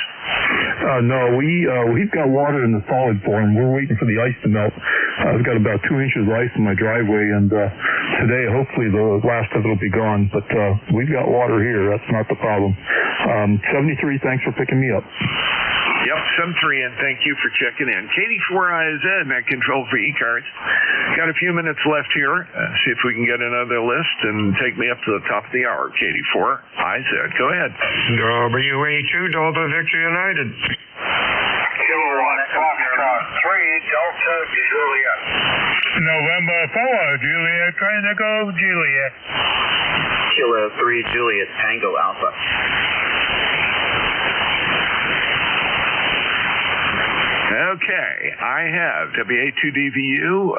No, we've got water in the solid form. We're waiting for the ice to melt. I've got about 2 inches of ice in my driveway, and today, hopefully, the last of it will be gone. But we've got water here. That's not the problem. 73, thanks for picking me up. Yep, 73, and thank you for checking in. KD4IZ, net control for ECARS. Got a few minutes left here. See if we can get another list and take me up to the top of the hour. KD4IZ, go ahead. WA2, Delta Victor United. Kilowatt, Foxtrot 3, Delta Juliet. November 4, Juliet, trying to go, Juliet. Kilo 3, Juliet, Tango Alpha. Okay, I have WA2DVU,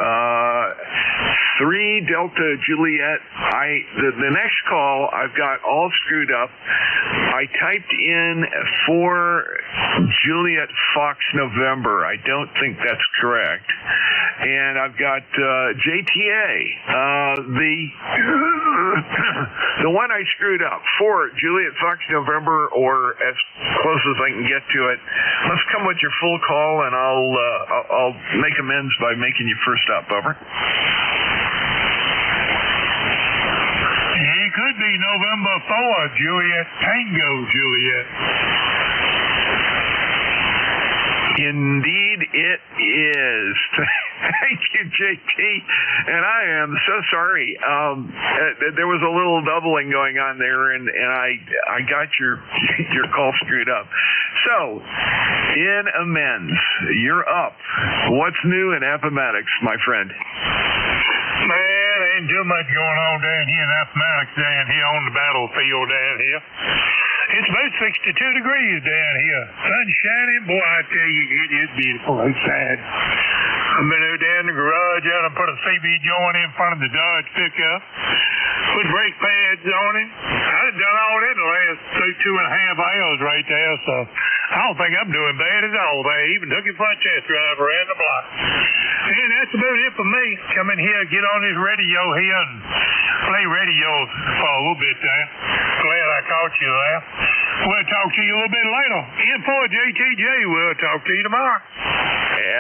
3 Delta Juliet. The next call I've got all screwed up. I typed in 4 Juliet Fox November. I don't think that's correct. And I've got JTA, the one I screwed up, 4 Juliet Fox November, or as close as I can get to it. Let's come with your full call, and I'll make amends by making you first up. Over. It could be November 4, Juliet, Tango, Juliet. Indeed it is. Thank you, JT. And I am so sorry. There was a little doubling going on there, and I got your call screwed up. So, in amends, you're up. What's new in Appomattox, my friend? Man, ain't too much going on down here in Appomattox, down here on the battlefield down here. It's about 62 degrees down here. Sun shining. Boy, I tell you, it is beautiful outside. I've been out there in the garage out and put a CB joint in front of the Dodge pickup. Put brake pads on it. I've done all that in the last 2.5 hours right there, so I don't think I'm doing bad at all. I even took it for a test drive around the block. And that's about it for me. Come in here, get on this radio here, and play radio for a little bit there. Glad I caught you there. We'll talk to you a little bit later. In for JTJ, we'll talk to you tomorrow.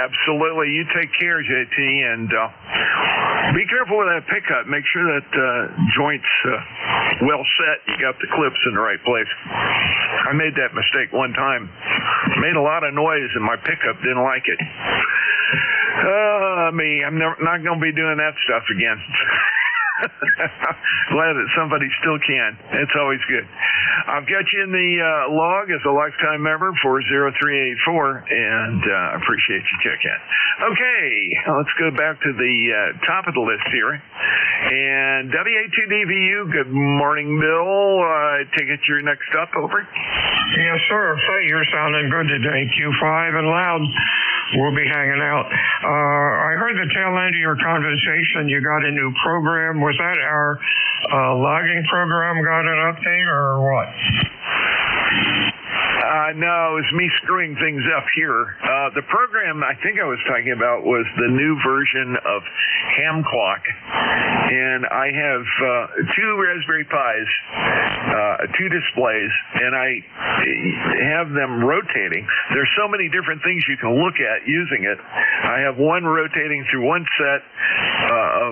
Absolutely. You take care, JT, and be careful with that pickup. Make sure that joint's well set. You got the clips in the right place. I made that mistake one time. Made a lot of noise, and my pickup didn't like it. I'm not going to be doing that stuff again. Glad that somebody still can. It's always good. I've got you in the log as a lifetime member, 40384, and appreciate you checking. Okay, let's go back to the top of the list here. And WA2DVU, good morning, Bill. I take it you're next up, over. Yes, sir. Say, you're sounding good today. Q5 and loud. We'll be hanging out. I heard the tail end of your conversation. You got a new program. Was that our logging program got an update or what? No, it was me screwing things up here. The program I think I was talking about was the new version of Ham Clock. And I have 2 Raspberry Pis, 2 displays, and I have them rotating. There's so many different things you can look at using it. I have one rotating through one set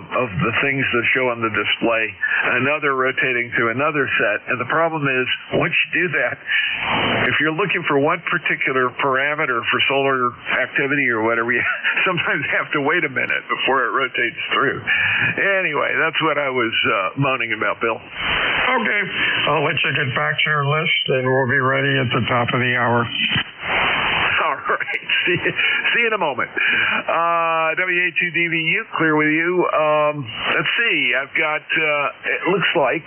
of the things that show on the display, another rotating through another set. And the problem is, once you do that, if you're looking for one particular parameter for solar activity or whatever, you sometimes have to wait a minute before it rotates through. Anyway, that's what I was moaning about, Bill. Okay. I'll let you get back to your list, and we'll be ready at the top of the hour. All right. See you in a moment. WA2DVU, clear with you. Let's see. I've got, it looks like,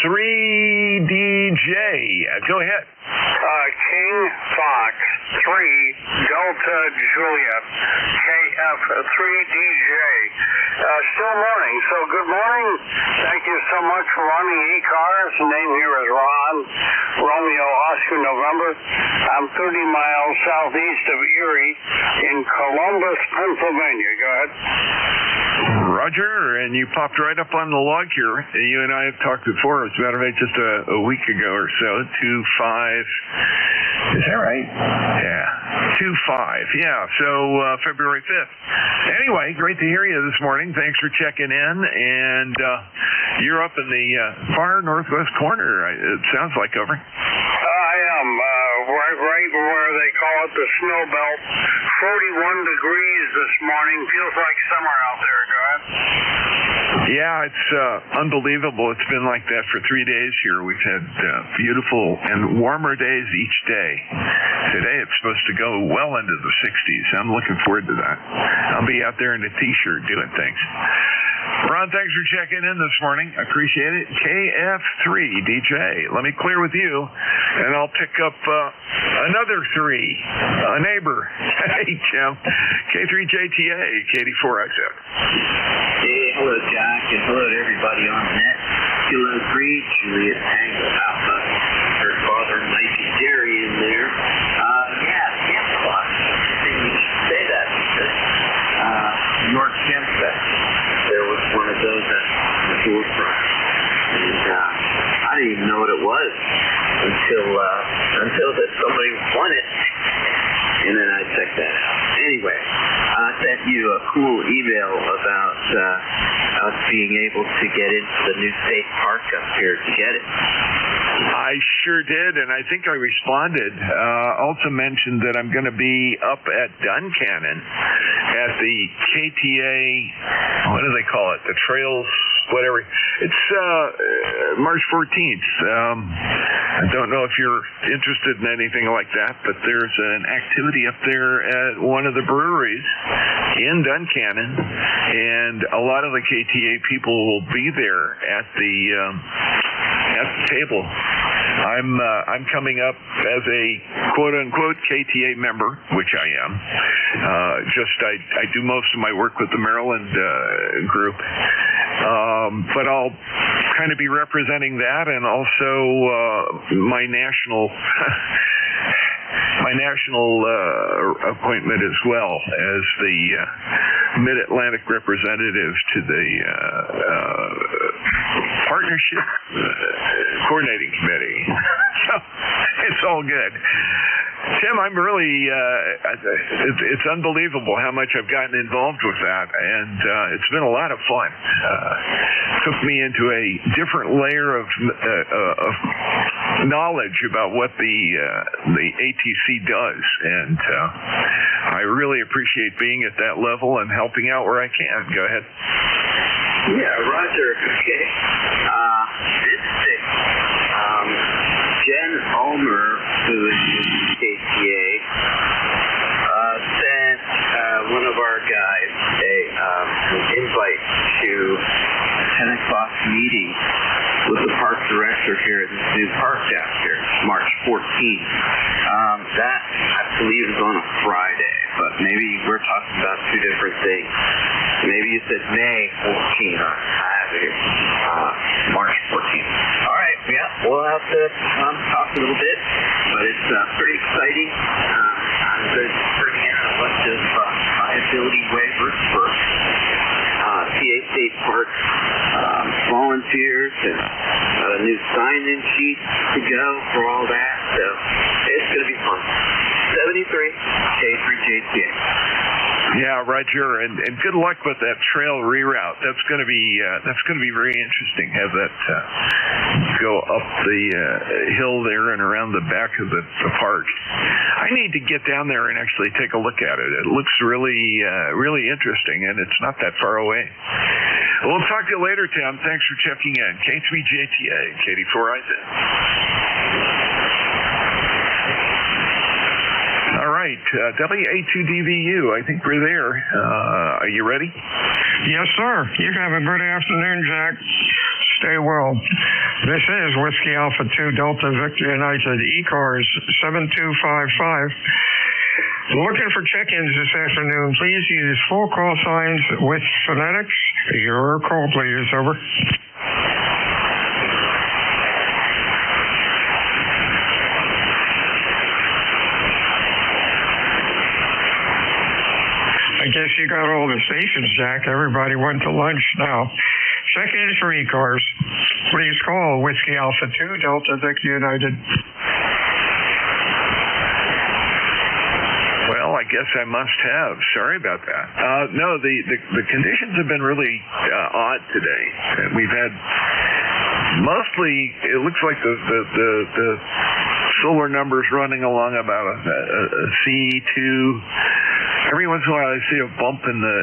3DJ. Go ahead. King Fox 3 Delta Juliet KF 3DJ. Still morning, so good morning. Thank you so much for running ECARS. Name here is Ron, Romeo Oscar November. I'm 30 miles southeast of Erie in Columbus, Pennsylvania. Go ahead. Roger, and you popped right up on the log here. You and I have talked before. As a matter of fact, just a week ago or so. 2-5. Is that right? Yeah. 2-5. Yeah. So February 5th. Anyway, great to hear you this morning. Thanks for checking in. And you're up in the far northwest corner. It sounds like, over. I am right where they call it the snow belt. 41 degrees this morning. Feels like summer out there. Go ahead. Yeah, it's unbelievable. It's been like that for 3 days here. We've had beautiful and warmer days each day. Today it's supposed to go well into the 60s. I'm looking forward to that. I'll be out there in a t-shirt doing things. Ron, thanks for checking in this morning. I appreciate it. KF3DJ. Let me clear with you, and I'll pick up another 3, a neighbor. Hey, Jim. K3JTA, K84 ISF. Hey, hello, Jack, and hello to everybody on the net. Kilo 3, Juliet Tango Alpha. Her father, Mikey Jerry in there. Yeah, Camp Clock. I think we should say that because New York Camp Fest, there was one of those at the forefront. And I didn't even know what it was until that somebody won it. And then I checked that out. Anyway, I sent you a cool email about us being able to get into the new state park up here to get it. I sure did, and I think I responded. Also mentioned that I'm going to be up at Duncannon at the KTA, what do they call it? The Trails, whatever. It's March 14th. I don't know if you're interested in anything like that, but there's an activity up there at one of the breweries in Duncannon, and a lot of the KTA people will be there at the table. I'm coming up as a quote-unquote KTA member, which I am. I do most of my work with the Maryland group. But I'll kind of be representing that, and also my national appointment as well as the Mid-Atlantic representative to the Partnership Coordinating Committee. So it's all good. Tim, I'm really, it's unbelievable how much I've gotten involved with that, and it's been a lot of fun. Took me into a different layer of knowledge about what the ATC does, and I really appreciate being at that level and helping out where I can. Go ahead. Yeah, Roger. Okay. This thing, Jen Ulmer, who is KTA, sent one of our guys an invite to a 10 o'clock meeting with the park director here at this new park down here, March 14th. That, I believe, is on a Friday, but maybe we're talking about two different things. Maybe you said May 14th. I have it here. March 14th. All right, yeah, we'll have to talk a little bit, but it's pretty exciting. I'm going to bring in a bunch of liability waivers for PA State Park volunteers, and a new sign-in sheet to go for all that, so it's going to be fun. 73 K3JTA. Yeah, Roger, and good luck with that trail reroute. That's going to be very interesting. Have that go up the hill there and around the back of the park. I need to get down there and actually take a look at it. It looks really interesting, and it's not that far away. We'll talk to you later, Tim. Thanks for checking in. K3JTA, K84IZ. All right, WA2DVU, I think we're there. Are you ready? Yes, sir. You have a good afternoon, Jack. Stay well. This is Whiskey Alpha 2 Delta Victor United ECARS 7255. Looking for check-ins this afternoon. Please use full call signs with phonetics. Your call, please. Over. I guess you got all the stations, Jack. Everybody went to lunch now. Check-ins for ECARS. Please call Whiskey Alpha 2 Delta Victor United. Well, I guess I must have. Sorry about that. No, the conditions have been really odd today. We've had mostly, it looks like the solar numbers running along about a C2 Every once in a while I see a bump in the,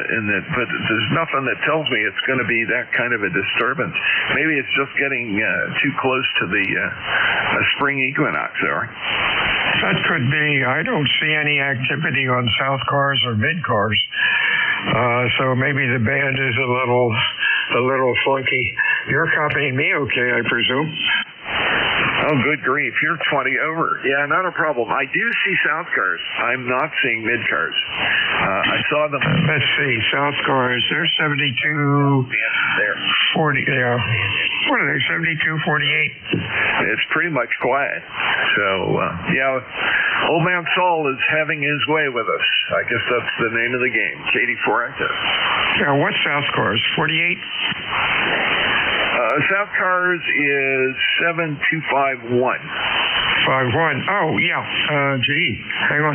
but there's nothing that tells me it's going to be that kind of a disturbance. Maybe it's just getting too close to the spring equinox there. That could be. I don't see any activity on South Cars or Mid Cars, so maybe the band is a little funky. You're copying me, okay? I presume. Oh, good grief. You're 20 over. Yeah, not a problem. I do see South Cars. I'm not seeing Mid Cars. I saw them. Let's see. South Cars. They're 72. There. 40. Yeah. What are they? 72, 48. It's pretty much quiet. So, yeah, Old Man Saul is having his way with us. I guess that's the name of the game. Katie Foracto. Yeah, what's South Cars? 48? South Cars is 7251. 51. Oh, yeah. Gee, hang on.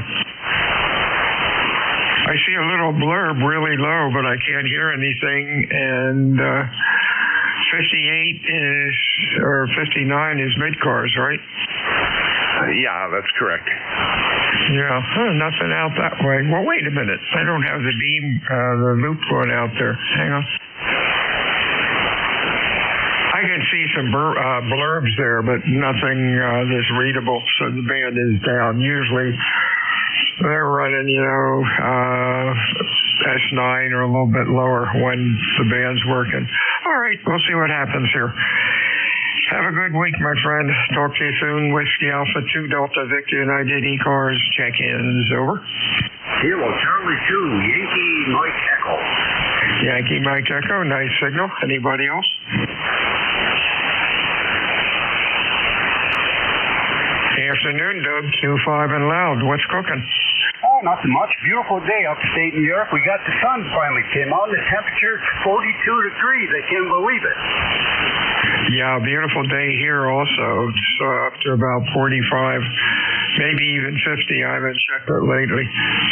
I see a little blurb really low, but I can't hear anything. And 58 is, or 59 is Mid Cars, right? Yeah, that's correct. Yeah, nothing out that way. Well, wait a minute. I don't have the beam, the loop going out there. Hang on. I can see some blurbs there, but nothing that's readable. So the band is down. Usually they're running, S9 or a little bit lower when the band's working. All right, we'll see what happens here. Have a good week, my friend. Talk to you soon. Whiskey Alpha 2 Delta Victor United ECARS check-ins. Over. Kilo Charlie 2 Yankee Mike Echo. Yankee Mike Echo. Nice signal. Anybody else? Afternoon, Doug. Q5 and loud. What's cooking? Oh, nothing much. Beautiful day upstate New York. We got the sun finally came out. The temperature is 42 degrees. I can't believe it. Yeah, beautiful day here also. It's up to about 45, maybe even 50. I haven't checked it lately.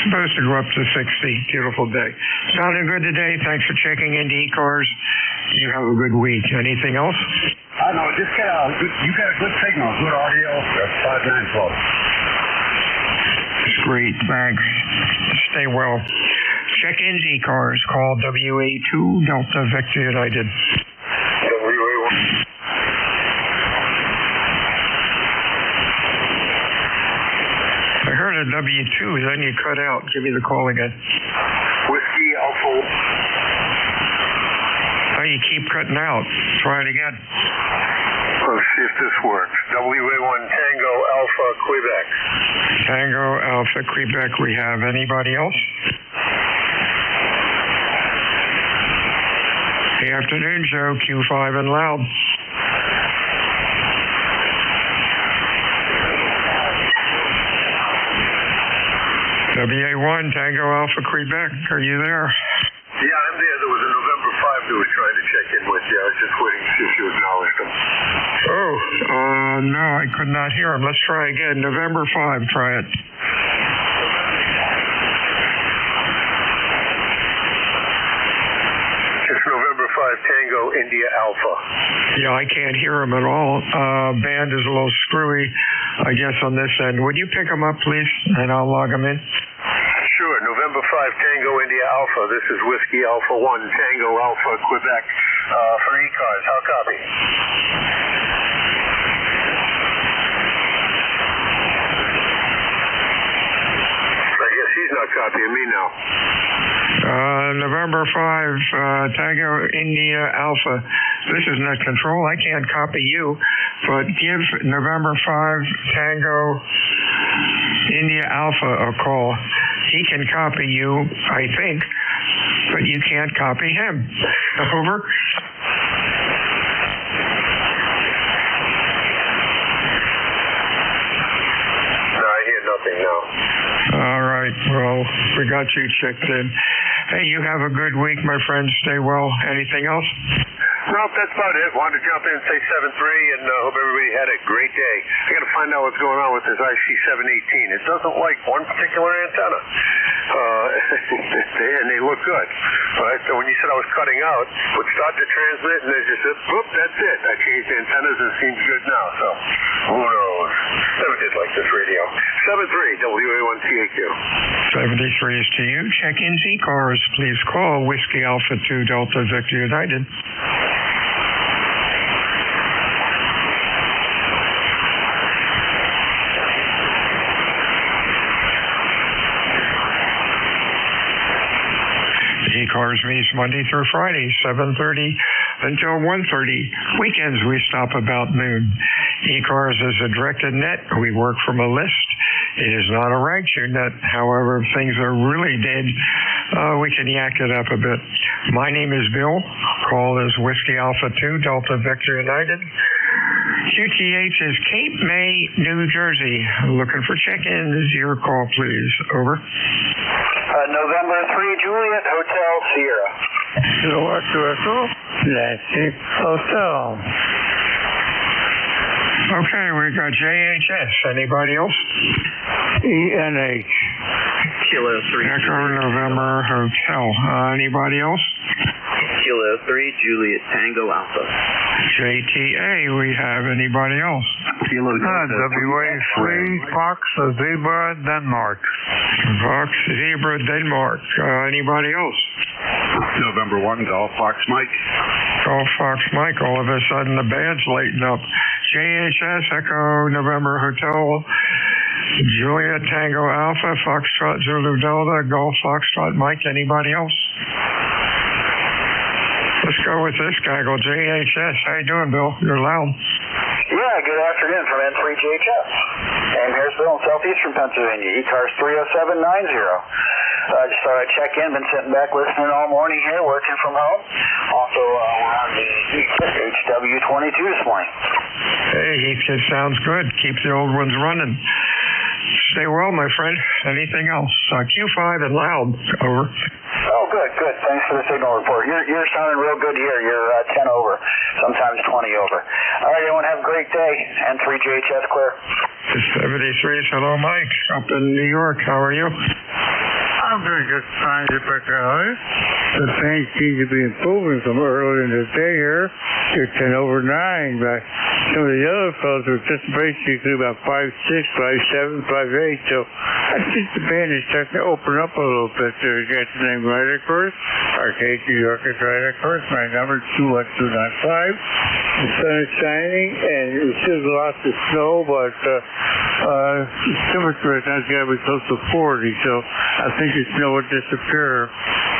Supposed to go up to 60. Beautiful day. Sounding good today. Thanks for checking into ECARS. You have a good week. Anything else? I know. You got a good signal. Good audio. 5912. Great, thanks. Stay well. Check in ECARS. Call WA2 Delta Victor United. WA1. I heard a W2, then you cut out. Give me the call again. Whiskey Alpha. Oh, you keep cutting out. Try it again. Let's see if this works. WA1 Tango Alpha Quebec. Tango Alpha Quebec. We have anybody else? Good afternoon, Joe. Q5 and loud. WA1 Tango Alpha Quebec. Are you there? Yeah, I'm there. There was a November 5 that was trying to check in with you. I was just waiting to see if you acknowledged them. Oh, no, I could not hear him. Let's try again. November 5, try it. It's November 5 Tango India Alpha. Yeah, I can't hear him at all. Band is a little screwy, I guess, on this end. Would you pick him up, please, and I'll log him in? Sure. November 5 Tango India Alpha. This is Whiskey Alpha 1 Tango Alpha Quebec for ECARS. How copy? I guess he's not copying me now. November 5 Tango India Alpha. This is net control. I can't copy you, but give November 5 Tango India Alpha a call. He can copy you, I think, but you can't copy him. Over. No, I hear nothing now. All right. Well, we got you checked in. Hey, you have a good week, my friend. Stay well. Anything else? Nope, that's about it. Wanted to jump in and say 7-3, and hope everybody had a great day. I got to find out what's going on with this IC718. It doesn't like one particular antenna, and they look good. Right? So when you said I was cutting out, it would start to transmit, and then just said, whoop, that's it. I changed antennas, and it seems good now. So who knows? Never did like this radio. 7-3, WA1TAQ. 73 is to you. Check-ins ECARS. Please call Whiskey Alpha 2 Delta Victor United. ECARS meets Monday through Friday, 7:30 until 1:30. Weekends we stop about noon. ECARS is a directed net. We work from a list. It is not a rank shoe net. However, if things are really dead, we can yak it up a bit. My name is Bill. Call is Whiskey Alpha 2 Delta Victor United. QTH is Cape May, New Jersey. Looking for check-ins. Your call, please. Over. November 3, Juliet, Hotel Sierra. Kilo Echo, Atlantic Hotel. Okay, we got JHS. Anybody else? ENH. Kilo 3. Echo November Hotel. Anybody else? Kilo 3, Juliet Tango Alpha. JTA, we have anybody else? Kilo WA3, Fox Zebra, Denmark. Fox Zebra, Denmark. Anybody else? November 1, Golf Fox Mike. Golf Fox Mike. All of a sudden the band's lighting up. JHS, Echo November Hotel. Juliet Tango Alpha, Foxtrot Zulu Delta, Golf Foxtrot Mike. Anybody else? Let's go with this guy. Go JHS. How you doing, Bill? You're loud. Yeah, good afternoon from N3JHS. And here's Bill in southeastern Pennsylvania, ECARS 30790. Just thought I'd check in. Been sitting back listening all morning here, working from home. Also, we're on the HW22 this morning. Hey, Heathkit sounds good. Keep the old ones running. Stay well, my friend. Anything else? Q5 and loud. Over. Oh, good. Thanks for the signal report. You're sounding real good here. You're 10 over, sometimes 20 over. All right, everyone, have a great day. N3JHS clear. 73. Hello, Mike. Up in New York. How are you? I'm doing just fine, The things seem to be improving from earlier in the day here. You're 10 over 9, but some of the other fellows are just basically about 5'6", 5'7", 5'8", so I think the band is starting to open up a little bit there. You got the name right, of course. Arcade, New York is right, of course. My number is 21295. The sun is shining, and it's still lots of snow, but the temperature right now is going to be close to 40, so I think the snow will disappear.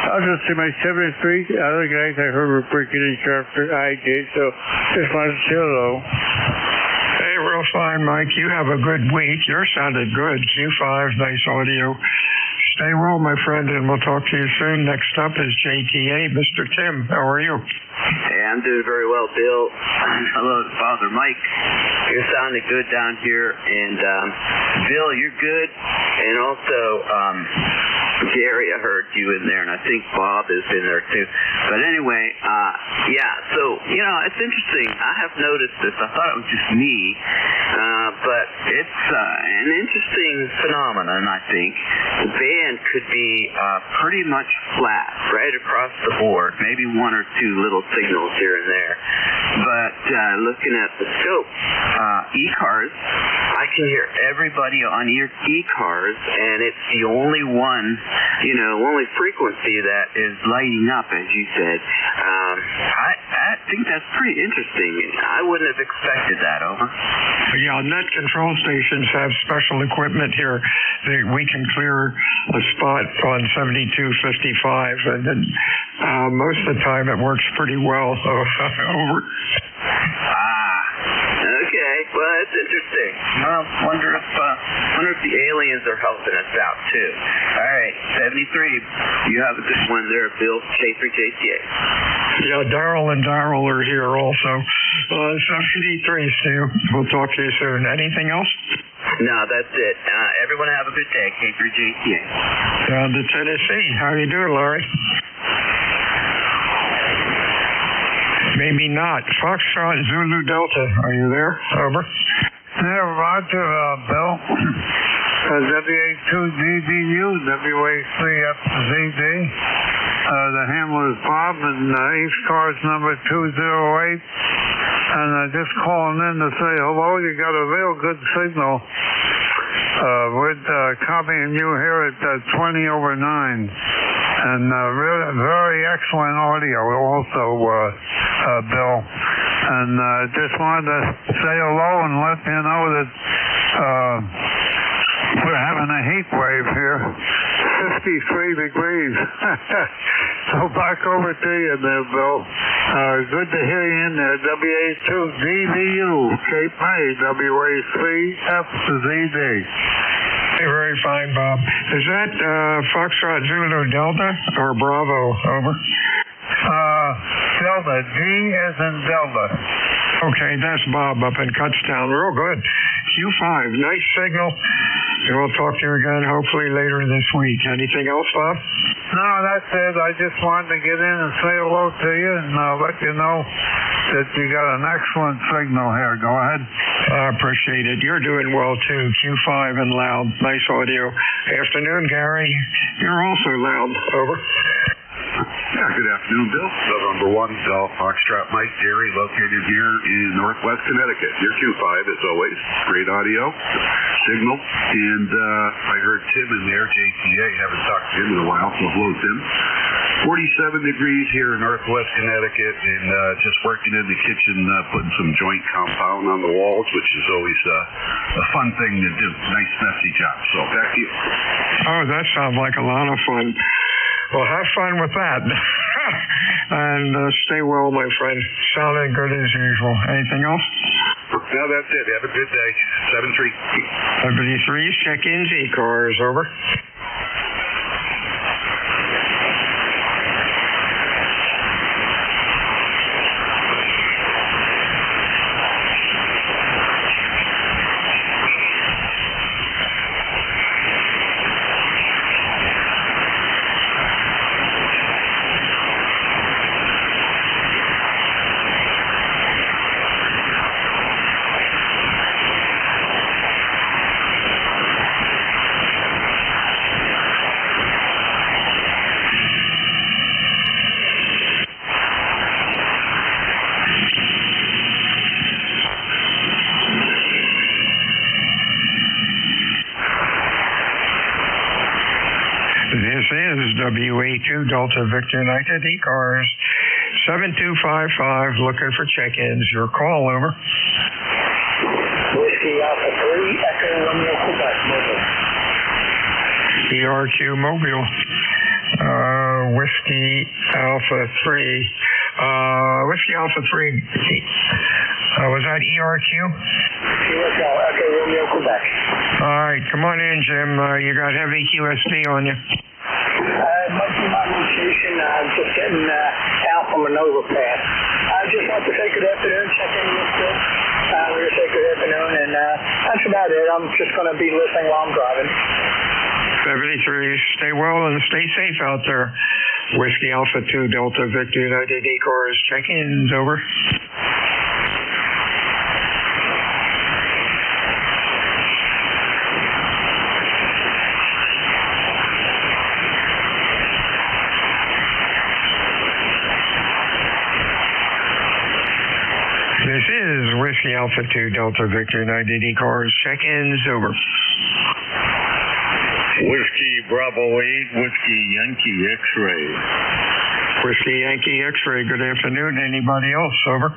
I'll just say my 73. Other guys I heard were breaking in sharper. I did, so just wanted to say hello. Hey, real fine, Mike. You have a good week. You're sounded good. Q5, nice audio. Stay well, my friend, and we'll talk to you soon. Next up is JTA. Mr. Tim, how are you? Hey, I'm doing very well, Bill. Hello to Father Mike. You're sounding good down here. And, Bill, you're good. And also, Gary, I heard you in there, and I think Bob is in there, too. But anyway, so, it's interesting. I have noticed this. I thought it was just me. But it's an interesting phenomenon, I think. The band could be pretty much flat right across the board. Maybe one or two little signals here and there. But looking at the scope, ECARS, I can hear everybody on ECARS, and it's the only one, only frequency that is lighting up, as you said. I think that's pretty interesting. I wouldn't have expected that, over. Yeah, net control stations have special equipment here that we can clear a spot on 7255, and then most of the time it works pretty well. Over. Okay. Well, that's interesting. Well, wonder if the aliens are helping us out too. All right, 73. You have a good one there, Bill. K3JTA. Yeah, Daryl and Daryl are here also. 73, Stu. We'll talk to you soon. Anything else? No, that's it. Everyone have a good day. K3JTA. Down to Tennessee. How you doing, Laurie? Maybe not. Foxtrot Zulu Delta, are you there? Over. Yeah, Roger, Bill. WA2DDU, WA3FZD. The handler is Bob, and ECARS number 208. And just calling in to say hello. You got a real good signal. We're copying you here at 20 over 9. And really, very excellent audio also, Bill. And just wanted to say hello and let you know that we're having a heat wave here. 53 degrees. So back over to you there, Bill. Good to hear you in there. WA2DVU, Cape May, WA3FZD. Very fine, Bob. Is that Foxtrot Zulu Delta or Bravo? Over. Delta. D as in Delta. Okay, that's Bob up in Kutztown. Real good. Q5, nice signal. And we'll talk to you again hopefully later this week. Anything else, Bob? No, that's it. I just wanted to get in and say hello to you and let you know that you got an excellent signal here. Go ahead. I appreciate it. You're doing well, too. Q5 and loud. Nice audio. Afternoon, Gary. You're also loud. Over. Yeah, good afternoon, Bill. November 1, Golf Foxtrot Mike Gary, located here in Northwest Connecticut. Your Q5, as always. Great audio, signal. And I heard Tim in there, JTA. Haven't talked to him in a while, so hello, Tim. 47 degrees here in Northwest Connecticut, and just working in the kitchen, putting some joint compound on the walls, which is always a fun thing to do. Nice, messy job. So back to you. Oh, that sounds like a lot of fun. Well, have fun with that. And stay well, my friend. Sounding good as usual. Anything else? No, that's it. Have a good day. 7-3. 73, check-ins, ECARS, over. This is WA2 Delta Victor United ECARS 7255 looking for check-ins. Your call, over. Whiskey Alpha 3, Echo Romeo Quebec, Mobile. ERQ Mobile. Whiskey Alpha 3. Whiskey Alpha 3. Was that ERQ? QSL, Echo Romeo Quebec. All right, come on in, Jim. You got heavy QSD on you. It might be my location. I'm just getting out from an overpass. I just want to say good afternoon, check in real quick. We're going to say good afternoon, and that's about it. I'm just going to be listening while I'm driving. 73, stay well and stay safe out there. Whiskey Alpha 2 Delta Victor United ECARS, check-ins, over. This is Whiskey Alpha 2 Delta Victor United ECARS, check-ins, over. Whiskey Bravo 8, Whiskey Yankee X-Ray. Whiskey Yankee X-Ray, good afternoon. Anybody else, over?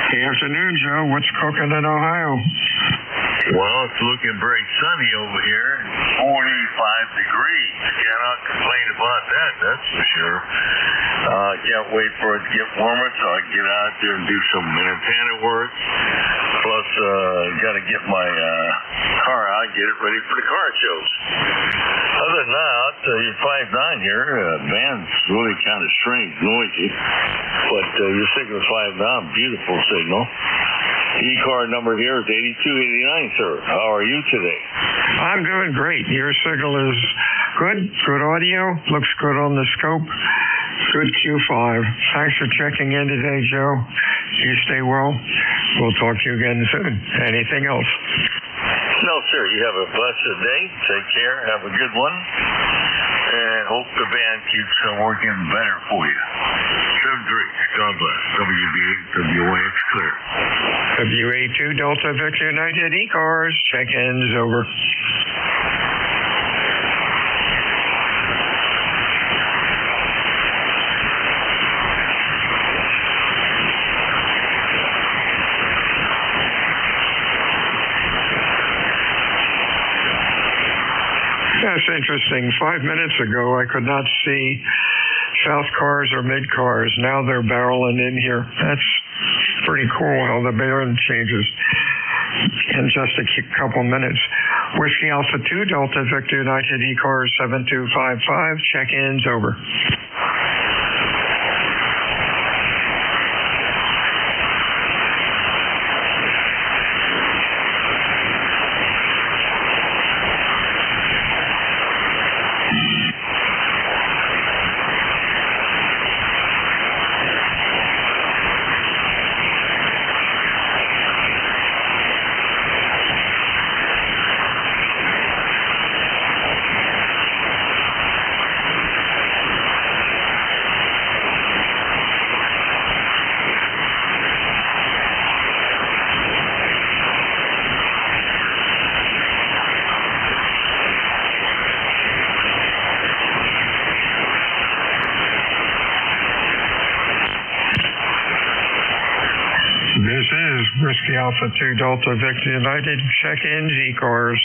Good afternoon, Joe. What's cooking in Ohio? Well, it's looking very sunny over here. 45 degrees. Cannot complain about that, that's for sure. Can't wait for it to get warmer so I can get out there and do some antenna work. Plus, got to get my car out, get it ready for the car shows. Other than that, your 5.9 here, band's really kind of strange, noisy. But your signal's 5.9, beautiful signal. ECAR number here is 8289, sir. How are you today? I'm doing great. Your signal is Good audio. Looks good on the scope. Good Q5. Thanks for checking in today, Joe. You stay well. We'll talk to you again soon. Anything else? No, sir. You have a blessed day. Take care. Have a good one. And hope the band keeps working better for you. 7-3. God bless. WBA, WOX clear. WA2 Delta Victor United ECARS. Check-ins over. That's interesting. 5 minutes ago, I could not see south cars or mid cars. Now they're barreling in here. That's pretty cool how the band changes in just a couple minutes. Whiskey Alpha 2 Delta Victor United ECARS 7255. Check-ins over. This is Whiskey Alpha 2 Delta Victor United. Check-in ECARS.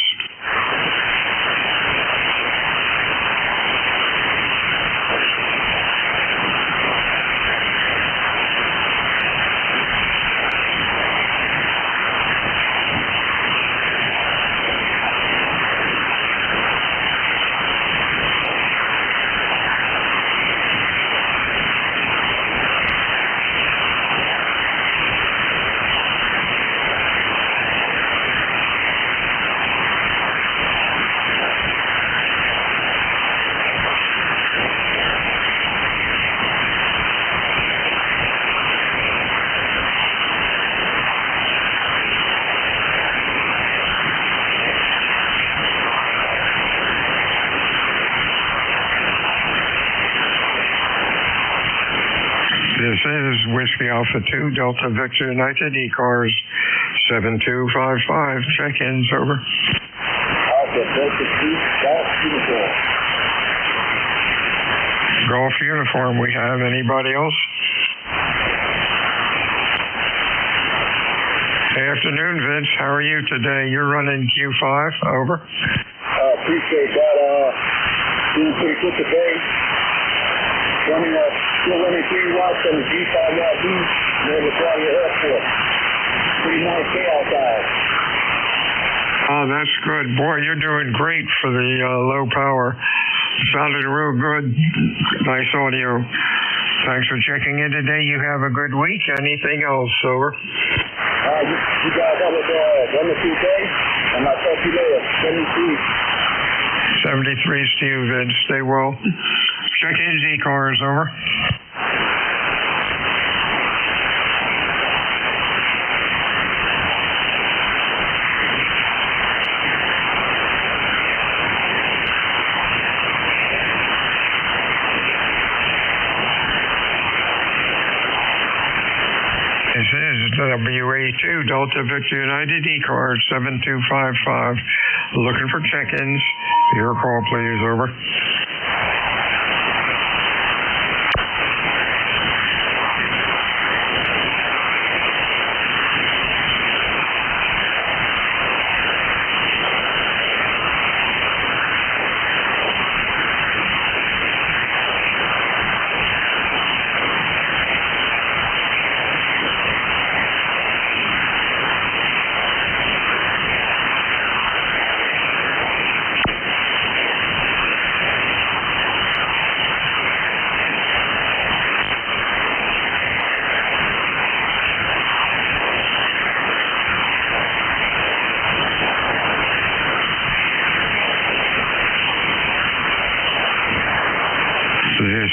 This is Whiskey Alpha 2 Delta Victor United ECARS 7255. Check-ins over. Alpha Delta 2 Golf Uniform. Golf uniform we have. Anybody else? Afternoon, Vince. How are you today? You're running Q5. Over. Appreciate that. Doing pretty good today. Still running 3 watts on the G5 LB. Near LaGuardia Airport. Pretty nice day outside. Oh, that's good. Boy, you're doing great for the low power. Sounded real good. Nice audio. Thanks for checking in today. You have a good week. Anything else? Over. You guys have a wonderful day, and I'll talk to you later. 73 Steve, Vince. Stay well. Check-in ECARS. Over. This is WA2 Delta Victor United ECARS 7255. Looking for check-ins. Your call, please. Over.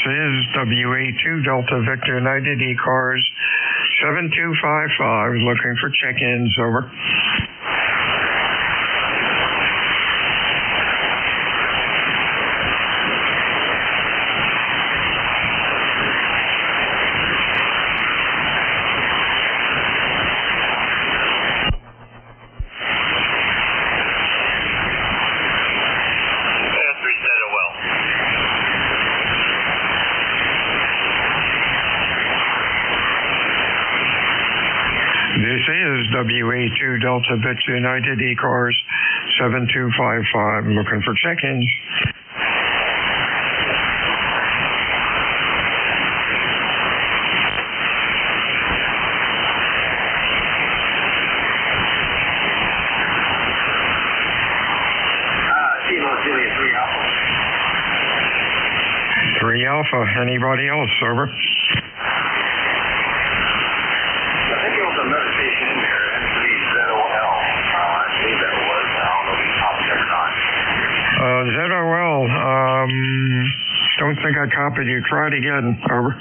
is WA2 Delta Victor United ECARS 7255 looking for check-ins. Over. This is WA2 Delta Victor United ECARS 7255 looking for check-ins. Julia 3 Alpha. 3 Alpha. Anybody else? Over. I think it was another station in there, N3ZOL. I believe that was. I don't know if he popped there or not. ZOL. Don't think I copied you. Try it again. Over.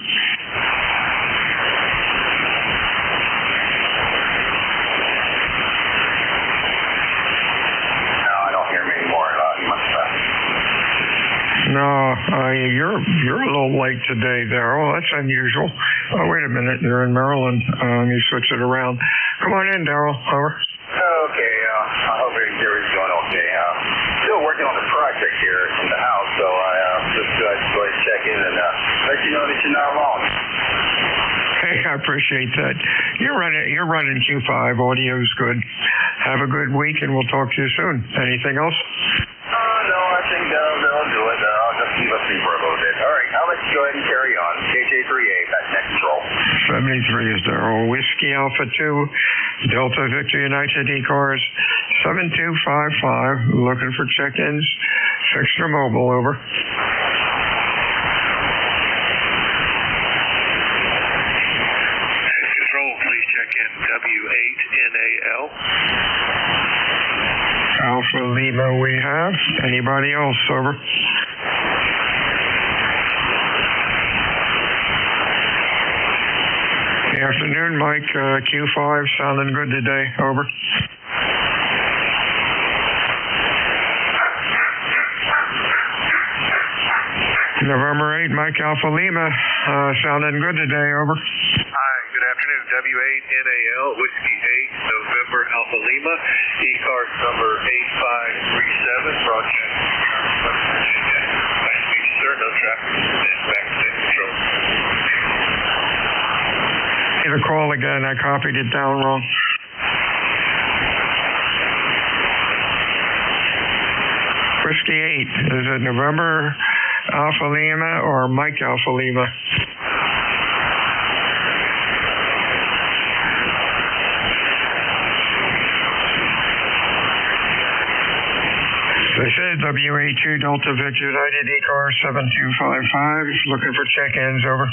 No, you're a little late today there. Oh, that's unusual. Oh, wait a minute. You're in Maryland. You switch it around. Come on in, Daryl. Over. Okay. I hope everybody's doing okay. Still working on the project here in the house, so I just go ahead and check in and let you know that you're not wrong. Hey, I appreciate that. You're running Q5. Audio's good. Have a good week, and we'll talk to you soon. Anything else? No, I think they'll do it. I'll just leave us be for a little bit. All right, I'll let you go ahead and carry on. KJ3A, that's net control. 73 is Daryl. Whiskey Alpha 2, Delta Victor United ECARS 7255, looking for check-ins. Fixer Mobile, over. Control, please check in W8NAL. Alpha Lima we have. Anybody else? Over. Afternoon, Mike. Q5 sounding good today. Over. November 8, Mike Alpha Lima. Sounding good today. Over. Hi, good afternoon. W8NAL, Whiskey 8, November Alpha Lima, ECARS number 8537, broadcast West Virginia. Nice to meet you, sir. No traffic. Back to net control. The call again. I copied it down wrong. Whiskey 8. Is it November Alpha Lima or Mike Alpha Lima? This is WA2 Delta Victor United ECARS 7255. Looking for check-ins. Over.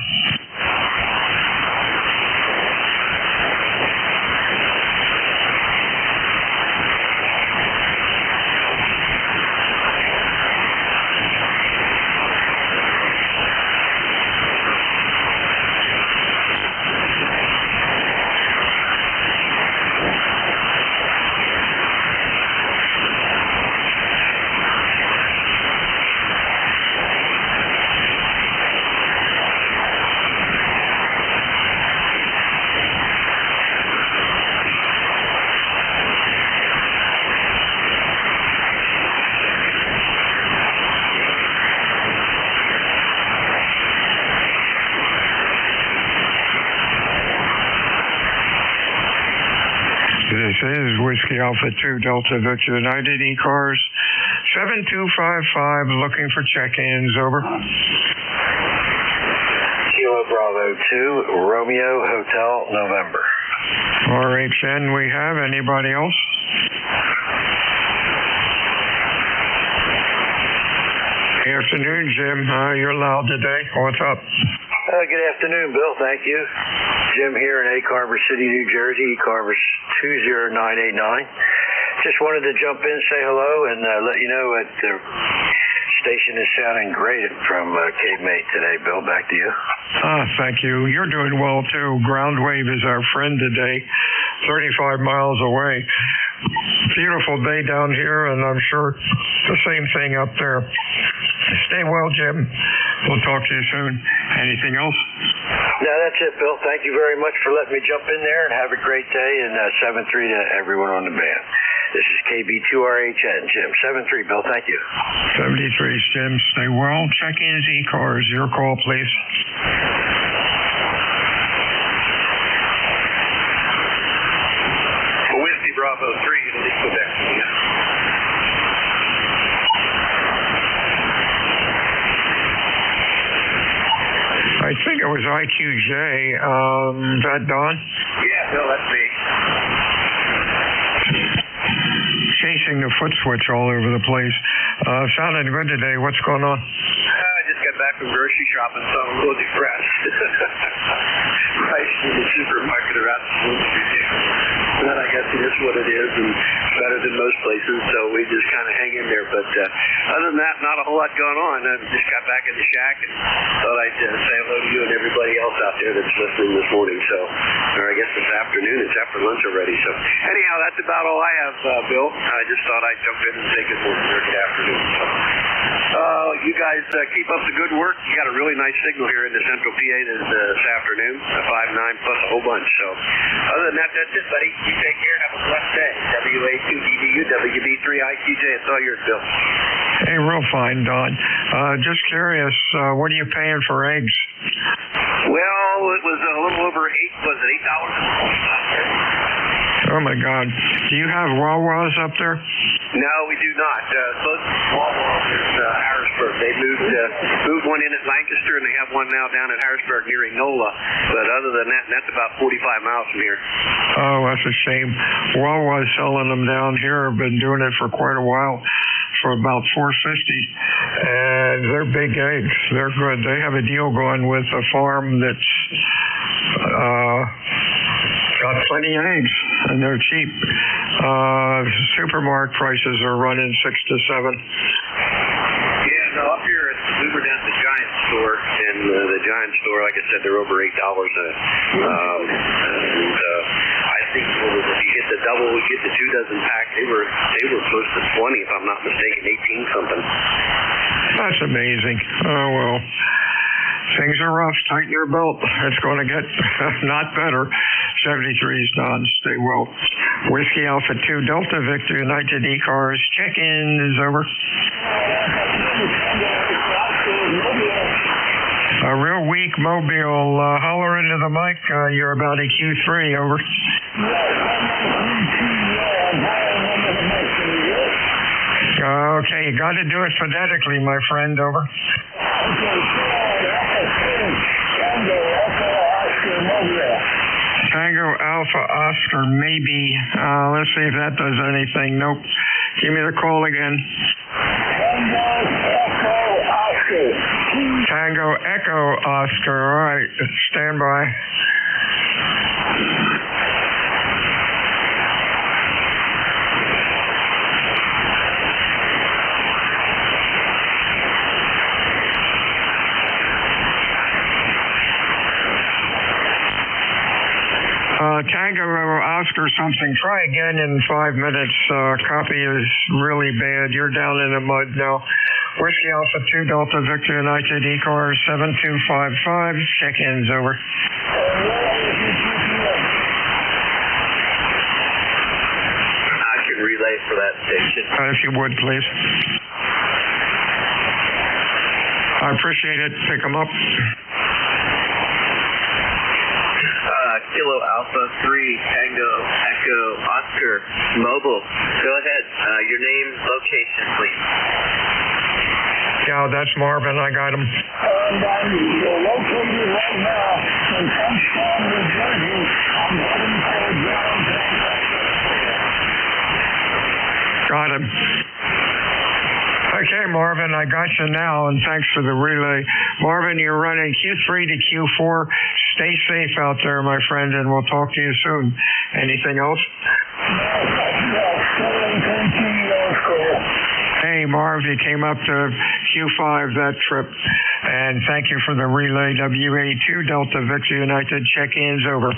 This is Whiskey Alpha 2 Delta Victor United ECARS 7255 looking for check-ins. Over. Kilo Bravo 2 Romeo Hotel November. RHN we have. Anybody else? Afternoon, Jim. You're loud today. What's up? Good afternoon, Bill. Thank you. Jim here in Carver City, New Jersey, Carver 20989. Just wanted to jump in, say hello, and let you know that the station is sounding great from Cape May today. Bill, back to you. Thank you. You're doing well, too. Ground Wave is our friend today, 35 miles away. Beautiful day down here, and I'm sure the same thing up there. Stay well, Jim. We'll talk to you soon. Anything else? No, that's it, Bill. Thank you very much for letting me jump in there, and have a great day, and 7-3 to everyone on the band. This is KB2RHN, Jim. 7-3, Bill. Thank you. 73's Jim. Stay well. Check-ins, ECARS. Your call, please. Whiskey Bravo 3 in Quebec. I think it was IQJ. Is that Don? Yeah, Bill, that's me. Chasing the foot switch all over the place. Sounding good today. What's going on? I just got back from grocery shopping, so I'm a little depressed. Price in the supermarket are absolutely ridiculous. But I guess it is what it is, and better than most places, so we just kind of hang in there. But other than that, not a whole lot going on. I just got back in the shack and thought I'd say hello to you and everybody else out there that's listening this morning. So, or I guess this afternoon. It's after lunch already. So anyhow, that's about all I have, Bill. I just thought I'd jump in and say good morning or good afternoon. So, you guys keep up the good work. You got a really nice signal here in the Central PA this afternoon, 5-9 plus a whole bunch. So other than that, that's it, buddy. You take care. Have a blessed day. WA2EDU, WB3IQJ. It's all yours, Bill. Hey, real fine, Don. Just curious, what are you paying for eggs? Well, it was a little over $8. Oh, my God. Do you have Wawas up there? No, we do not. Close to Wawa is Harrisburg. They moved one in at Lancaster, and they have one now down at Harrisburg near Enola. But other than that, that's about 45 miles from here. Oh, that's a shame. Wawa's selling them down here. I've been doing it for quite a while, for about $4.50, and they're big eggs. They're good. They have a deal going with a farm that's got plenty of eggs, and they're cheap. Supermarket prices are running 6 to 7. Yeah, no, up here we were down at the Giant store, and the Giant store, like I said, they're over $8. I think if you get the double, we get the 2 dozen pack. They were close to 20, if I'm not mistaken, 18 something. That's amazing. Oh well. Things are rough. Tighten your belt. It's going to get not better. 73's Don. Stay well. Whiskey Alpha 2 Delta Victor United ECARS. Check-in is over. A real weak Mobile. Holler into the mic. You're about a Q3. Over. Okay, you got to do it phonetically, my friend. Over. Tango Alpha Oscar, maybe. Let's see if that does anything. Nope. Give me the call again. Tango Echo Oscar. All right, stand by. Tango Oscar something. Try again in 5 minutes. Copy is really bad. You're down in the mud now. Whiskey Alpha 2 Delta Victor United ECARS 7255. Check-ins over. I can relay for that station. If you would, please. I appreciate it. Pick them up. Kilo Alpha 3 Tango Echo Oscar Mobile. Go ahead. Your name, location, please. Yeah, that's Marvin. I got him. And I'm located right now in Frenchtown, New Jersey. I'm heading for John. Got him. Okay, Marvin, I got you now, and thanks for the relay. Marvin, you're running Q3 to Q4. Stay safe out there, my friend, and we'll talk to you soon. Anything else? No, Hey, Hey, Marv, you came up to Q5 that trip. And thank you for the relay. WA2 Delta Victor United check-ins over.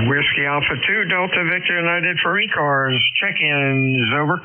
Whiskey Alpha 2, Delta Victor United for ECARS. Check-ins, over.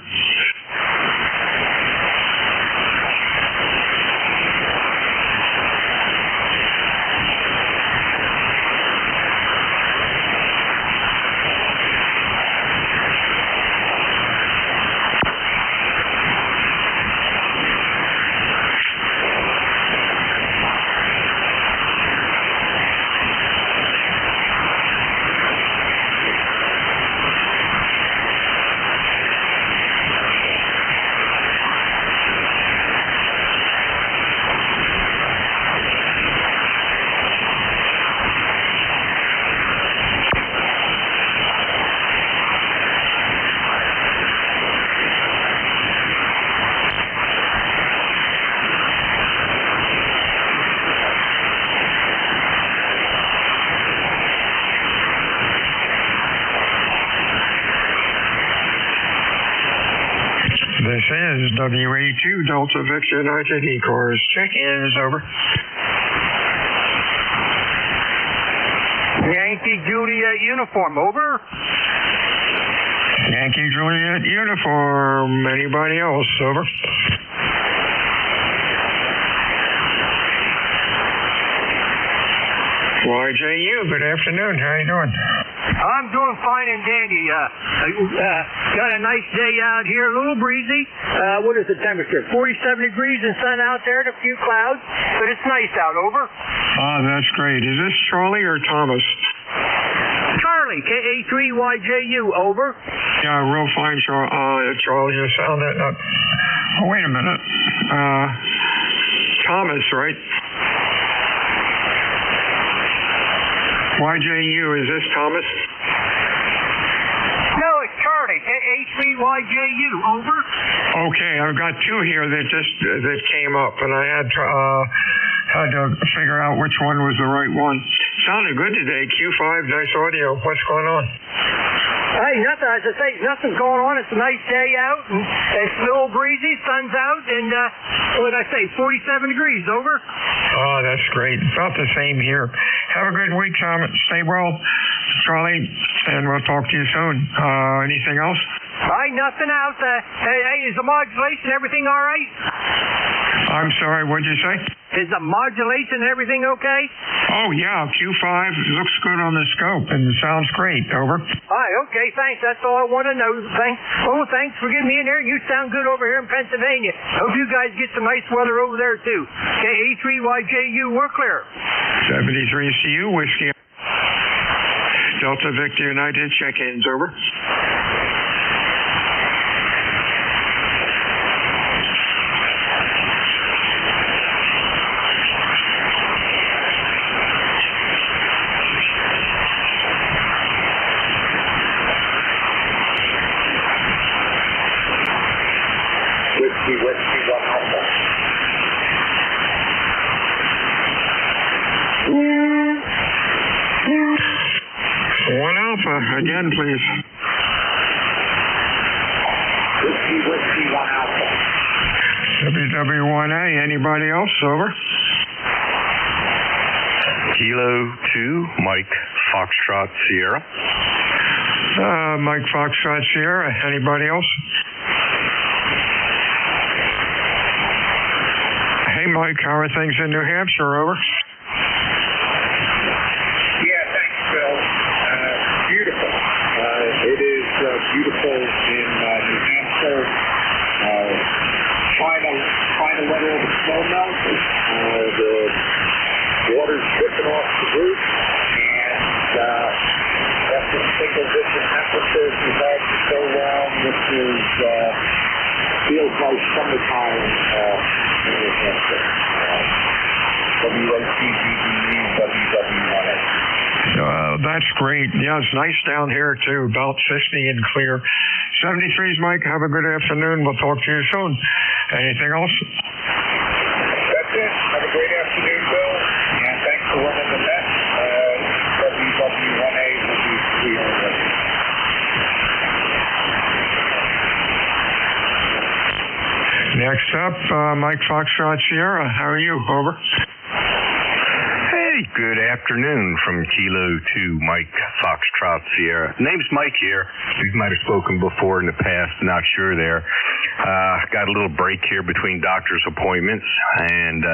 This is WA2 Delta Victor United ECARS. Check-ins, over. Yankee Juliet uniform, over. Yankee Juliet uniform. Anybody else, over. YJU, good afternoon. How you doing? I'm doing fine and dandy. Got a nice day out here, a little breezy. What is the temperature? 47 degrees and sun out there and a few clouds, but it's nice out, over. That's great. Is this Charlie or Thomas? Charlie, KA3YJU, over. Yeah, real fine, Charlie. You sound it. Wait a minute. Thomas, right? YJU, is this Thomas? No, it's Charlie, KA3YJU, over. Okay, I've got two here that came up, and I had to figure out which one was the right one. Sounded good today. Q5, nice audio. What's going on? Hey, nothing. As I say, nothing's going on. It's a nice day out, and it's a little breezy. Sun's out, and what did I say? 47 degrees. Over. Oh, that's great. About the same here. Have a good week, Tom. Stay well, Charlie, and we'll talk to you soon. Anything else? Nothing else. Hey, is the modulation everything all right? I'm sorry. What'd you say? Is the modulation and everything okay? Oh, yeah. Q5 looks good on the scope and sounds great. Over. Okay, thanks. That's all I want to know. Thanks for getting me in there. You sound good over here in Pennsylvania. Hope you guys get some nice weather over there, too. KA3YJU, we're clear. 73 CU, Whiskey. Delta Victor United, check-ins, over. One Alpha, again, please. Whiskey, 1 Alpha. WW1A, anybody else? Over. Kilo 2, Mike Foxtrot Sierra. Mike Foxtrot Sierra, anybody else? Hey, Mike, how are things in New Hampshire? Over. Yeah, thanks, Bill. is feels like summertime in New Hampshire. WACGBE WW1A. That's great. Yeah, it's nice down here too, about 50 and clear. 73s, Mike. Have a good afternoon. We'll talk to you soon. Anything else? That's it. Have a great afternoon, Bill. And thanks for running the net. WW1A will be clear. Next up, Mike Foxtrot Sierra. How are you? Over. Hey, good afternoon from Kilo to Mike Foxtrot Sierra. Name's Mike here. We might have spoken before in the past, not sure there. Got a little break here between doctor's appointments, and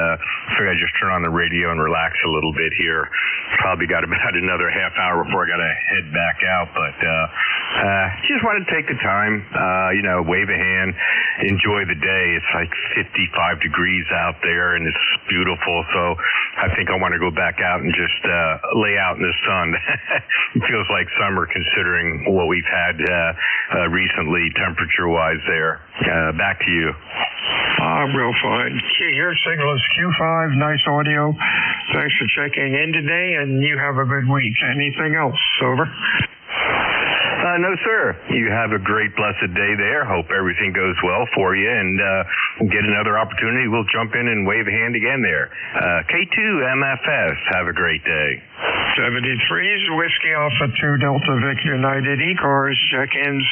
figured I'd just turn on the radio and relax a little bit here. Probably got about another half hour before I got to head back out, but just wanted to take the time, wave a hand, enjoy the day. It's like 55 degrees out there, and it's beautiful, so I think I want to go back out and just lay out in the sun. It feels like summer considering what we've had recently temperature-wise there. Back to you. Real fine. Your signal is Q5. Nice audio. Thanks for checking in today, and you have a good week. Anything else? Over. No, sir. You have a great, blessed day there. Hope everything goes well for you, and get another opportunity, we'll jump in and wave a hand again there. K2MFS, have a great day. 73s, Whiskey Alpha 2 Delta Victor United ECARS, check-ins.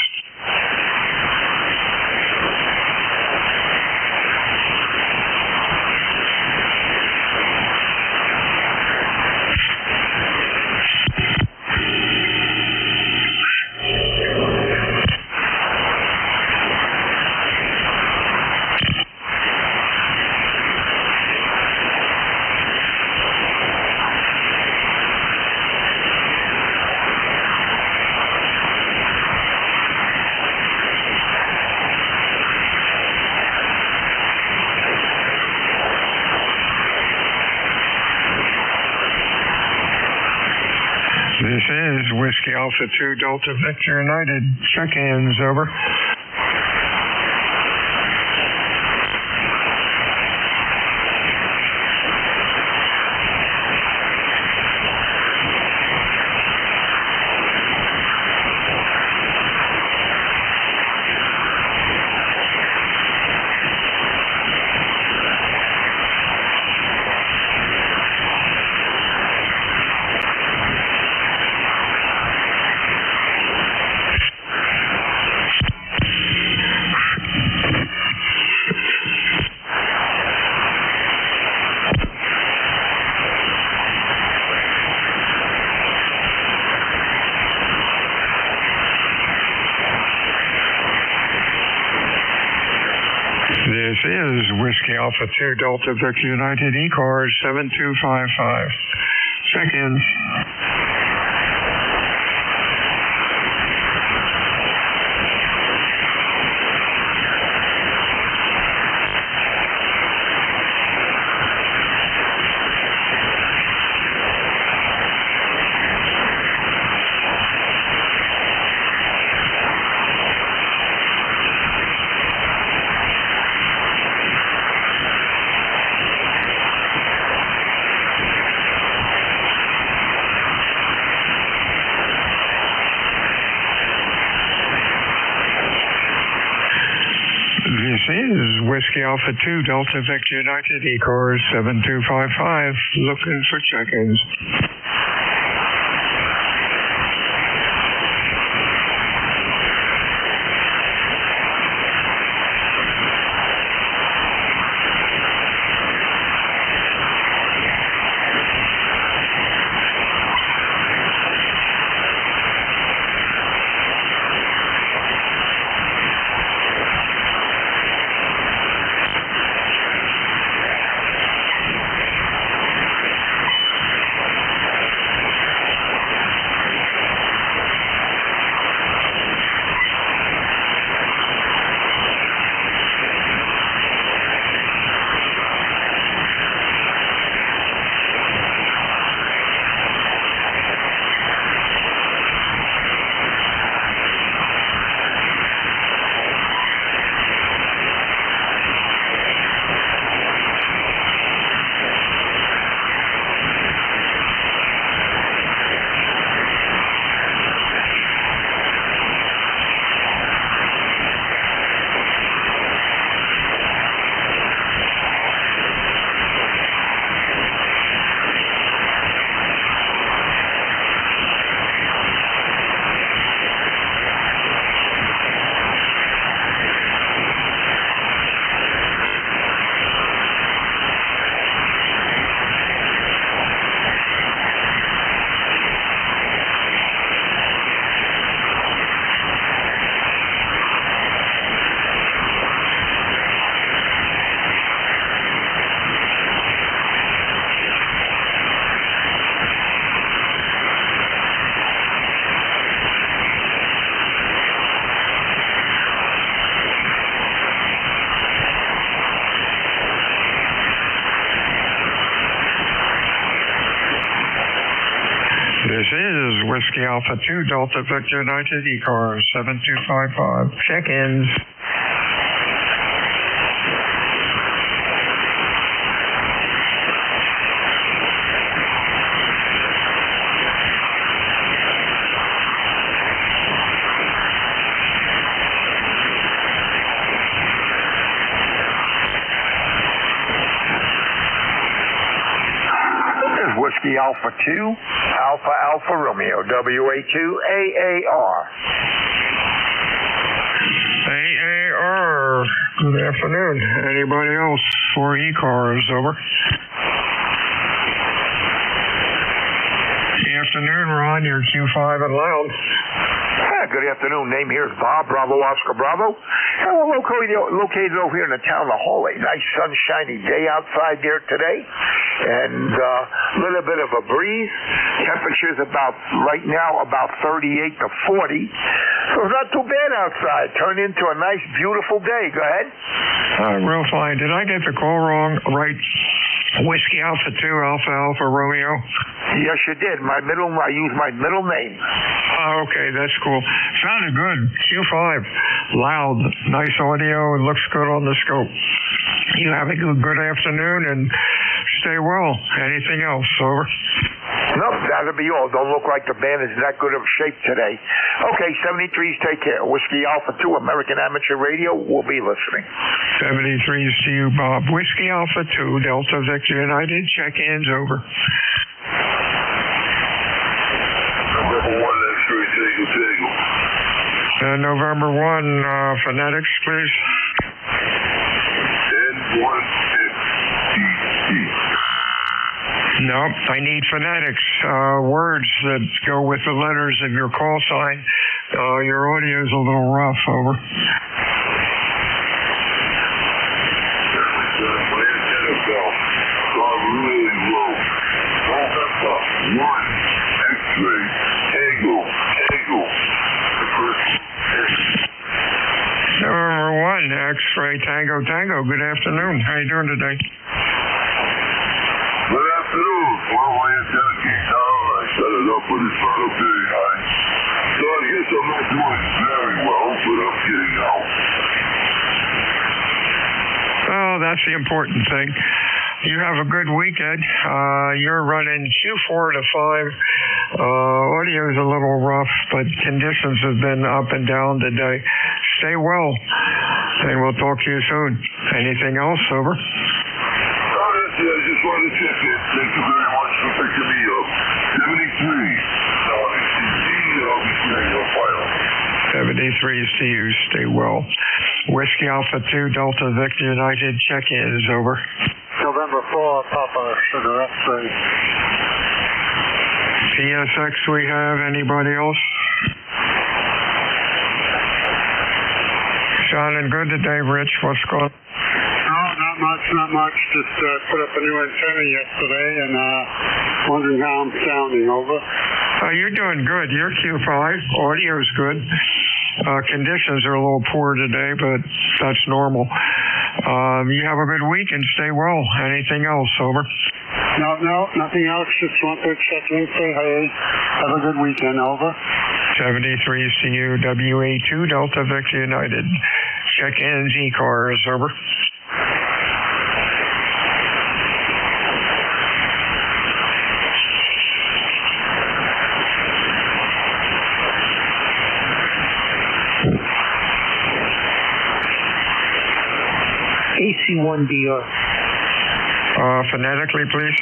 This is Whiskey Alpha 2 Delta Victor United. Check-ins, over. This is Whiskey Alpha 2 Delta Victor United ECARS 7255. Check-ins. This is Whiskey Alpha 2 Delta Victor United ECARS 7255, looking for check-ins. This is Whiskey Alpha 2, Delta Victor United, ECARS 7255. Check-ins. Whiskey Alpha 2, Alpha Romeo, WA2AAR. AAR, good afternoon. Anybody else for ECARS, over? Afternoon, Ron, you're Q5 and loud. Good afternoon. Name here is Bob, Bravo, Oscar, Bravo. We're located over here in the town of Hawley. Nice sunshiny day outside there today. And a little bit of a breeze. Temperature's right now about 38 to 40. So it's not too bad outside. Turned into a nice, beautiful day. Go ahead. Real fine. Did I get the call wrong? Right. Whiskey Alpha 2, Alpha Romeo? Yes, you did. I used my middle name. Oh, okay, that's cool. Sounded good. Q5. Loud. Nice audio. It looks good on the scope. You have a good afternoon and stay well. Anything else? Over. Nope, that'll be all. Don't look like the band is that good of shape today. Okay, 73s, take care. Whiskey Alpha 2, American Amateur Radio, we'll be listening. 73s to you, Bob. Whiskey Alpha 2, Delta Victor United, check-ins, over. November 1, X-ray, Tango. November 1, phonetics, please. No, I need phonetics, words that go with the letters of your call sign. Your audio's a little rough, over. Number 1, X-ray, Tango. Good afternoon. How you doing today? Good afternoon. Well, my antenna came down. I set it up with this throttle very high. So I guess I'm not doing very well, but I'm getting out. Oh, that's the important thing. You have a good weekend. You're running Q4 to 5. Audio's a little rough, but conditions have been up and down today. Stay well, and we'll talk to you soon. Anything else, over? I just wanted to check in. Thank you very much for picking me up. 73s to you. Stay well. Whiskey Alpha 2, Delta Victor United, check-ins, over. November 4, Papa Sugar X-ray. PSX we have. Anybody else? Sounding good today, Rich. What's going on? Not much. Just put up a new antenna yesterday and wondering how I'm sounding, over. You're doing good. You're Q5. Audio's good. Conditions are a little poor today, but that's normal. You have a good week and stay well. Anything else, over? No, nothing else. Just want to check in, say hey. Have a good weekend, over. 73s to you, WA2 Delta Victor United. Check-ins, ECARS, over. AC1DR. Phonetically, please.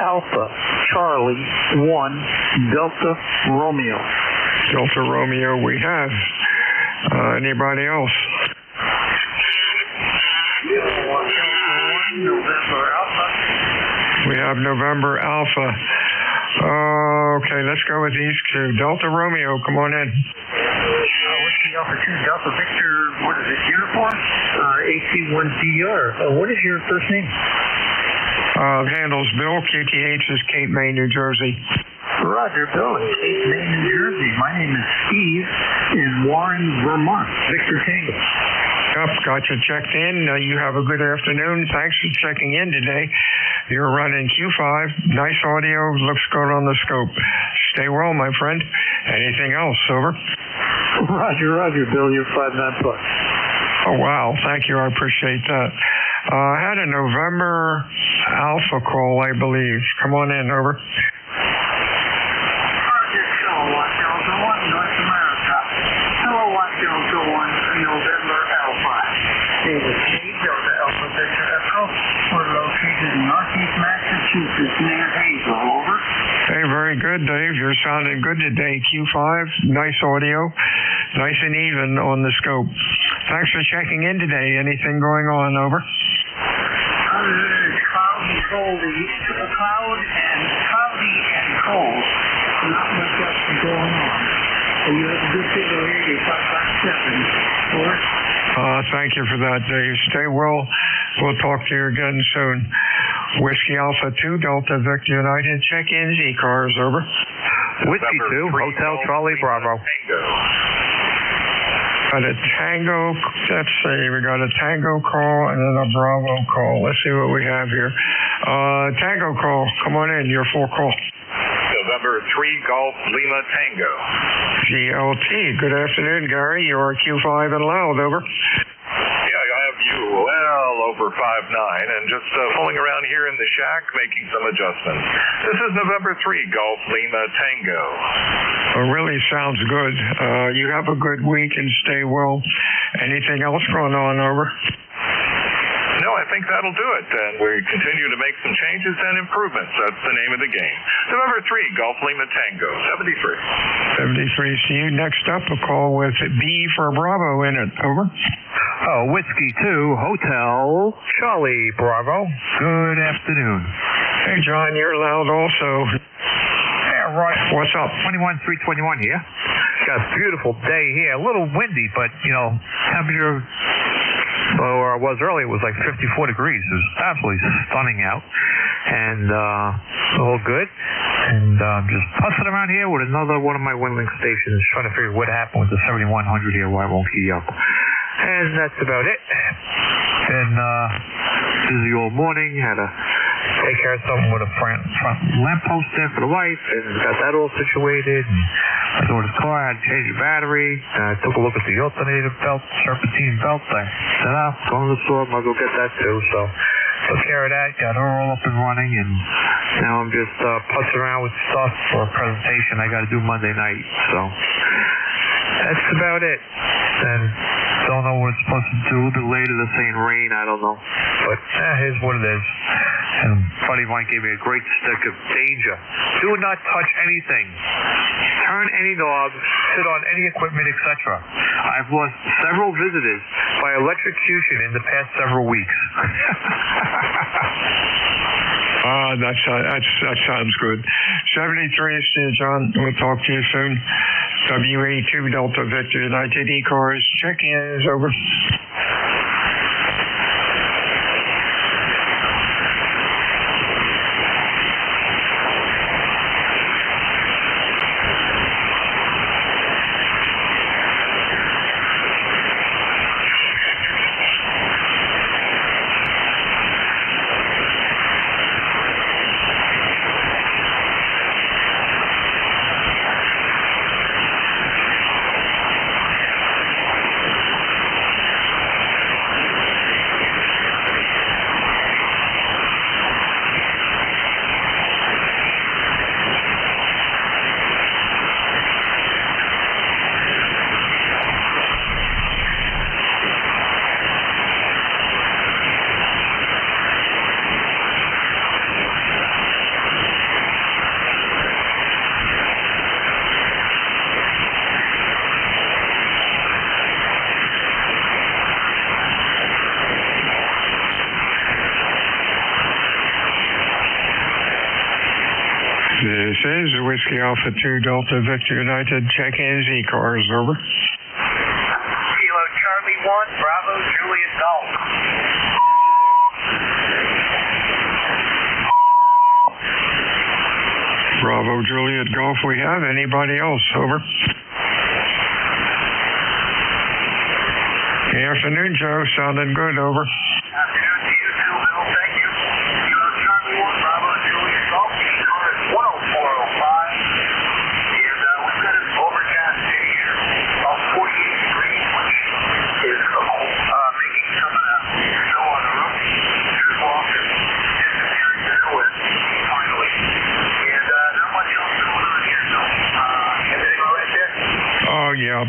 Alpha, Charlie, 1, Delta, Romeo. Delta Romeo we have. Anybody else? November Alpha. We have November Alpha. Okay, let's go with these two. Delta Romeo, come on in. Whiskey Alpha 2, Delta Victor, what is it, uniform? AC1DR. What is your first name? Handles Bill, KTH is Cape May, New Jersey. Roger, Bill, Cape May, New Jersey. My name is Steve in Warren, Vermont. Victor Tango. Yep, got you checked in. You have a good afternoon. Thanks for checking in today. You're running Q5. Nice audio. Looks good on the scope. Stay well, my friend. Anything else? Over. Roger, Bill. You're 5-9 bucks. Oh, wow. Thank you. I appreciate that. I had a November Alpha call, I believe. Come on in. Over. November Alpha. David C. Delta Alpha Victor Echo. We're located in Northeast Massachusetts near Hazel. Over. Hey, very good, Dave. You're sounding good today. Q5, nice audio, nice and even on the scope. Thanks for checking in today. Anything going on? Over. It's cloudy and cold. Not much else going on. You have a good signal here. You're 557. Over. Thank you for that, Dave. Stay well. We'll talk to you again soon. Whiskey Alpha 2, Delta Victor United. Check-ins, ECARS. Over. Whiskey 2, Hotel Charlie Bravo. Got a Tango. Let's see. We got a Tango call and then a Bravo call. Let's see what we have here. Tango call. Come on in. Your 4 call. November 3 Golf Lima Tango. GLT. Good afternoon, Gary. You're Q5 and loud. Over. Yeah, I have you well over 5'9", and just fooling around here in the shack, making some adjustments. This is November 3 Golf Lima Tango. It really sounds good. You have a good week and stay well. Anything else going on? Over. No, I think that'll do it. And we continue to make some changes and improvements. That's the name of the game. November 3, Golf Lima Tango, 73. 73. See you next up. A call with B for Bravo in it. Over. Whiskey 2, Hotel Charlie Bravo. Good afternoon. Hey, John, you're loud also. Yeah, right. What's up? 21321 here. Got a beautiful day here. A little windy, but, temperature... where I was earlier, it was like 54 degrees. It was absolutely stunning out. And all good. And just pussing around here with another one of my WinLink stations, trying to figure what happened with the 7100 here, why it won't key up. And that's about it. Then busy all morning, had to take care of something with a front lamppost there for the wife, and got that all situated. And I thought his car, I had to change the battery. I took a look at the alternator belt, serpentine belt. I said, going to the store, might as well get that too. So took care of that, got her all up and running, and now I'm just putzing around with stuff for a presentation I got to do Monday night. So that's about it. And don't know what it's supposed to do. A little bit later they're saying rain, I don't know. But here's what it is. And a buddy of mine gave me a great stick of danger. Do not touch anything. Turn any knob, sit on any equipment, etc. I've lost several visitors by electrocution in the past several weeks. That sounds good. 73, Steve John. We'll talk to you soon. WA2 Delta Victor United ECARS. Check-in is over. This is Whiskey Alpha 2 Delta Victor United. Check-ins, ECARS. Over. Kilo Charlie 1, Bravo Juliet Golf. Bravo Juliet Golf. We have anybody else? Over. Good afternoon, Joe. Sounding good. Over. Afternoon to you too, Bill. Thank you. Kilo Charlie 1.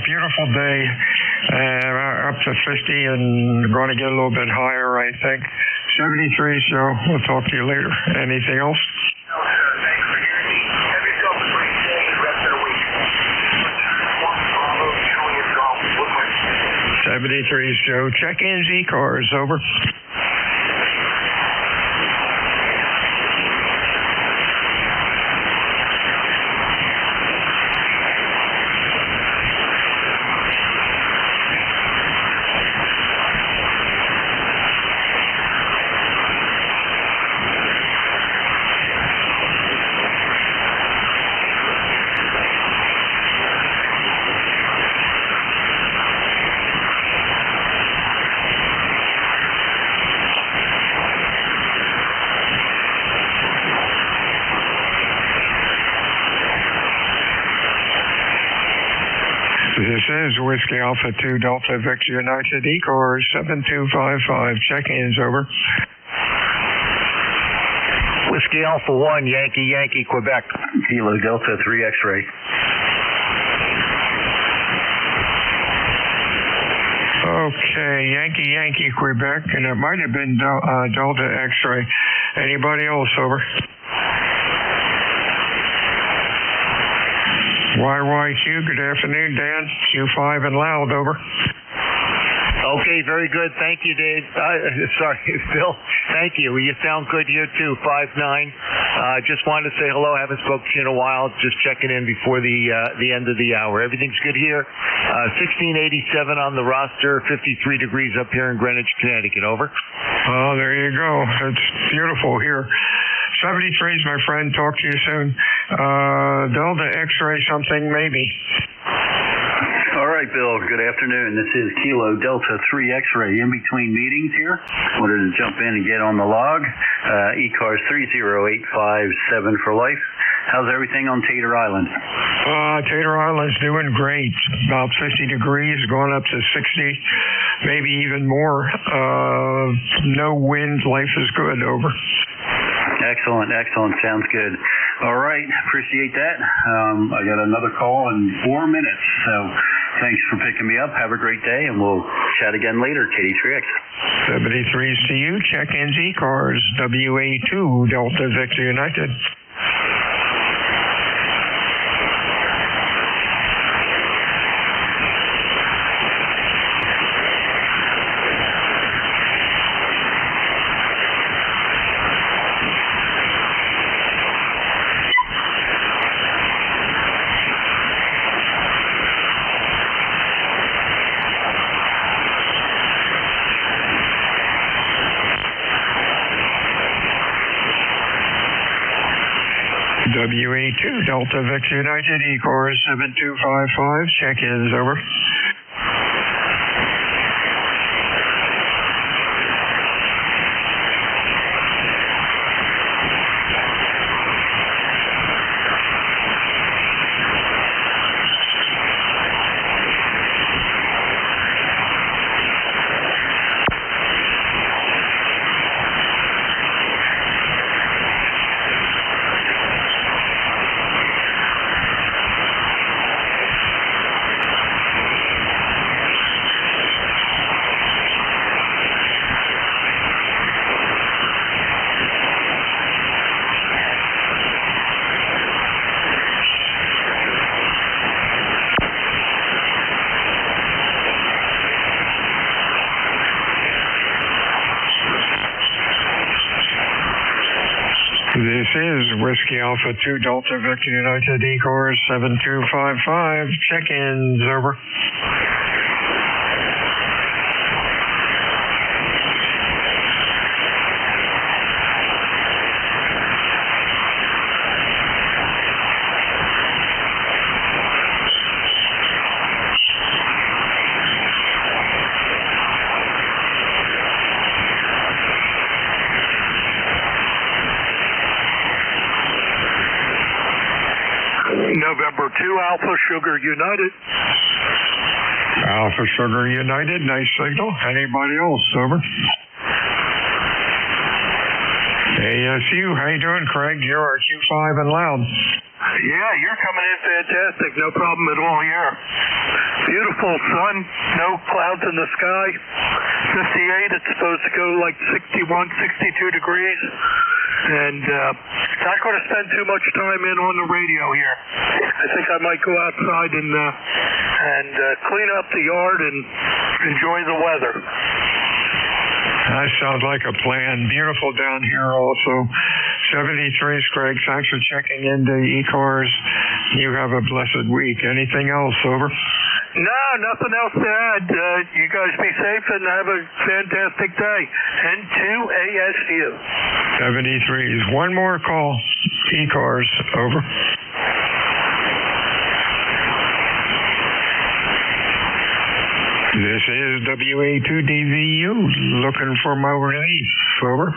beautiful day, up to 50 and going to get a little bit higher, I think. 73, so we'll talk to you later. Anything else? No, sir. Thanks for your need. Have yourself a great day and rest of the week. 73, Joe. Check-ins, ECARS, over. This is Whiskey Alpha 2 Delta Victor United ECARS 7255. Check-ins, over. Whiskey Alpha 1 Yankee Quebec. Kilo Delta 3 X-ray. Okay, Yankee Quebec, and it might have been Delta X-ray. Anybody else, over? YYQ, good afternoon, Dan. Q5 and loud, over. Okay, very good. Thank you, Dave. Sorry, Bill. Thank you. You sound good here, too. 5-9. Just wanted to say hello. Haven't spoken to you in a while. Just checking in before the end of the hour. Everything's good here. 1687 on the roster. 53 degrees up here in Greenwich, Connecticut. Over. Oh, there you go. It's beautiful here. 73 is my friend. Talk to you soon. Delta X-ray something, maybe. All right, Bill. Good afternoon. This is Kilo Delta 3 X-ray in between meetings here. Wanted to jump in and get on the log. ECARS 30857 for life. How's everything on Tater Island? Tater Island's doing great. About 50 degrees, going up to 60, maybe even more. No wind. Life is good. Over. Excellent. Sounds good. All right. Appreciate that. I got another call in 4 minutes. So thanks for picking me up. Have a great day, and we'll chat again later. KD3X. 73's to you. Check-ins, ECARS. WA2 Delta Victor United. WA2 Delta Victor United ECARS 7255. Check-ins, over. This is Whiskey Alpha 2 Delta Victor United ECARS 7255. Check-ins, over. November 2 Alpha Sugar United. Alpha Sugar United, nice signal. Anybody else, over? ASU, how you doing, Craig? You're Q5 and loud. Yeah, you're coming in fantastic. No problem at all here. Beautiful sun, no clouds in the sky. 58, it's supposed to go like 61, 62 degrees. And not going to spend too much time in on the radio here. I think I might go outside and clean up the yard and enjoy the weather. That sounds like a plan. Beautiful down here also. 73's Craig. Thanks for checking into ECARS. You have a blessed week. Anything else? Over. No, nothing else to add. You guys be safe and have a fantastic day. N2 ASU. 73's. One more call. ECARS. Over. This is WA2DVU, looking for my relief. Over.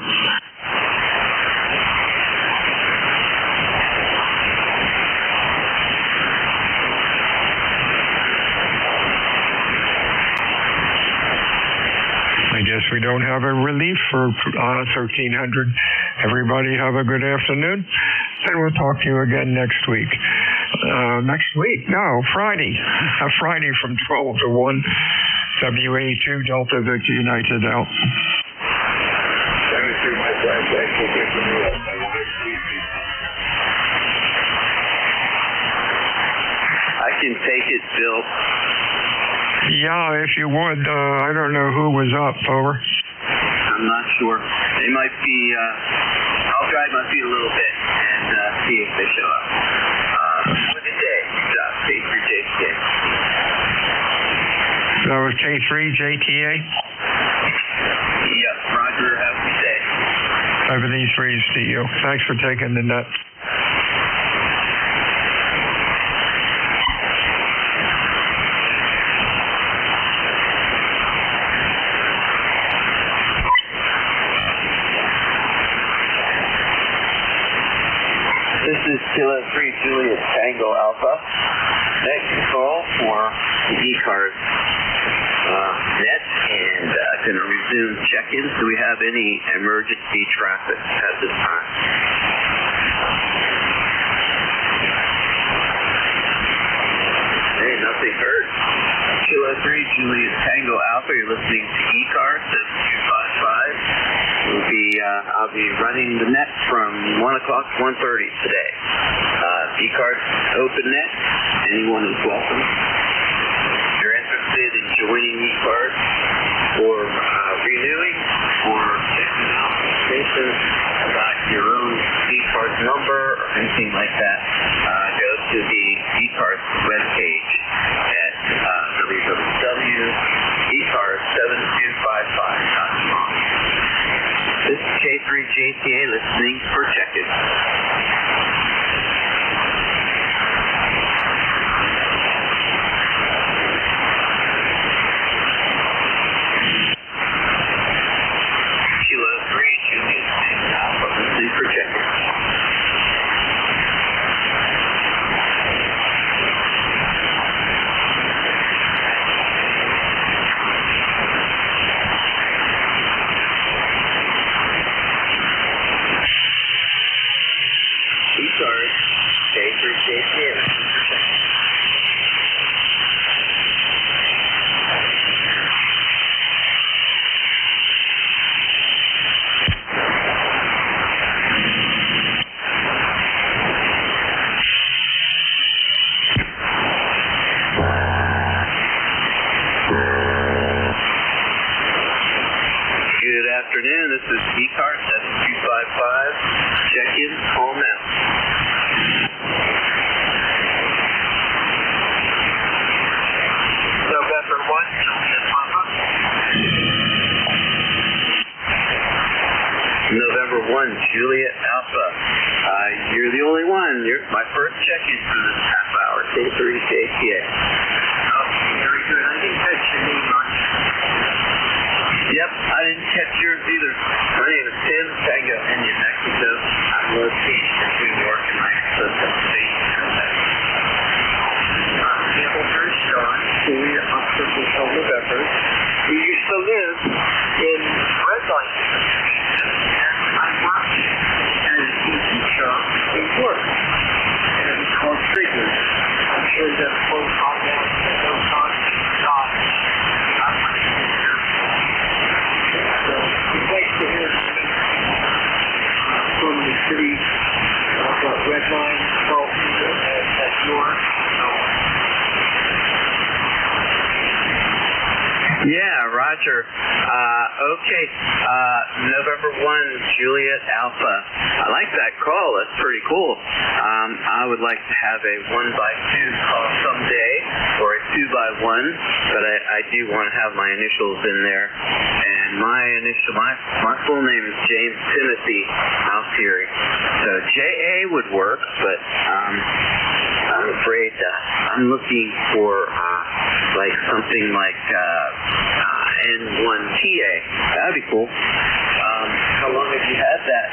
I guess we don't have a relief for 1300. Everybody have a good afternoon, and we'll talk to you again next week. Friday. Friday from 12 to 1. WA2 Delta Victor United out. I can take it, Bill. Yeah, if you would. I don't know who was up. Over. I'm not sure. They might be, I'll drag my feet a little bit and see if they show up. For the day, K3JTA. That was K3JTA? Yep, Roger, have a good day. 73's to you. Thanks for taking the net. This is Kilo 3 Juliet Tango Alpha. Next call for the ECARS net, and going to resume check-ins. Do we have any emergency traffic at this time? Hey, nothing heard. Kilo 3 Juliet Tango Alpha, you're listening to ECARS 7255. I'll be running the net from 1 o'clock to 1:30 today. ECARS Open Net, anyone is welcome. If you're interested in joining ECARS or renewing or checking out information about your own ECARS number or anything like that, go to the ECARS webpage at www.ecars7255.com. This is K3JTA listening for check-in. Kilo 3 Juliet Alpha listening for check-in. ECARS K3JTA listening for check-in. Good afternoon. This is ECARS 7255. Check-in. Call now. November 1, Juliet Papa. November 1, Juliet Alpha. You're the only one. You're my first check-in for this half hour. K3JTA. Very good. I didn't catch your name on. Yep, I didn't catch yours either. My name is Tim Tango, India, Mexico. I'm located between New York and Mexico State. Hamilton, Sean, Julia, Oscar, Hotel, November. We used to live in Red Light. I worked sure. Okay. November 1, Juliet Alpha. I like that call. That's pretty cool. I would like to have a 1x2 call someday, or a 2x1, but I do want to have my initials in there. And my full name is James Timothy Alfieri. So JA would work, but I'm afraid I'm looking for like something like N1TA. That'd be cool. How long have you had that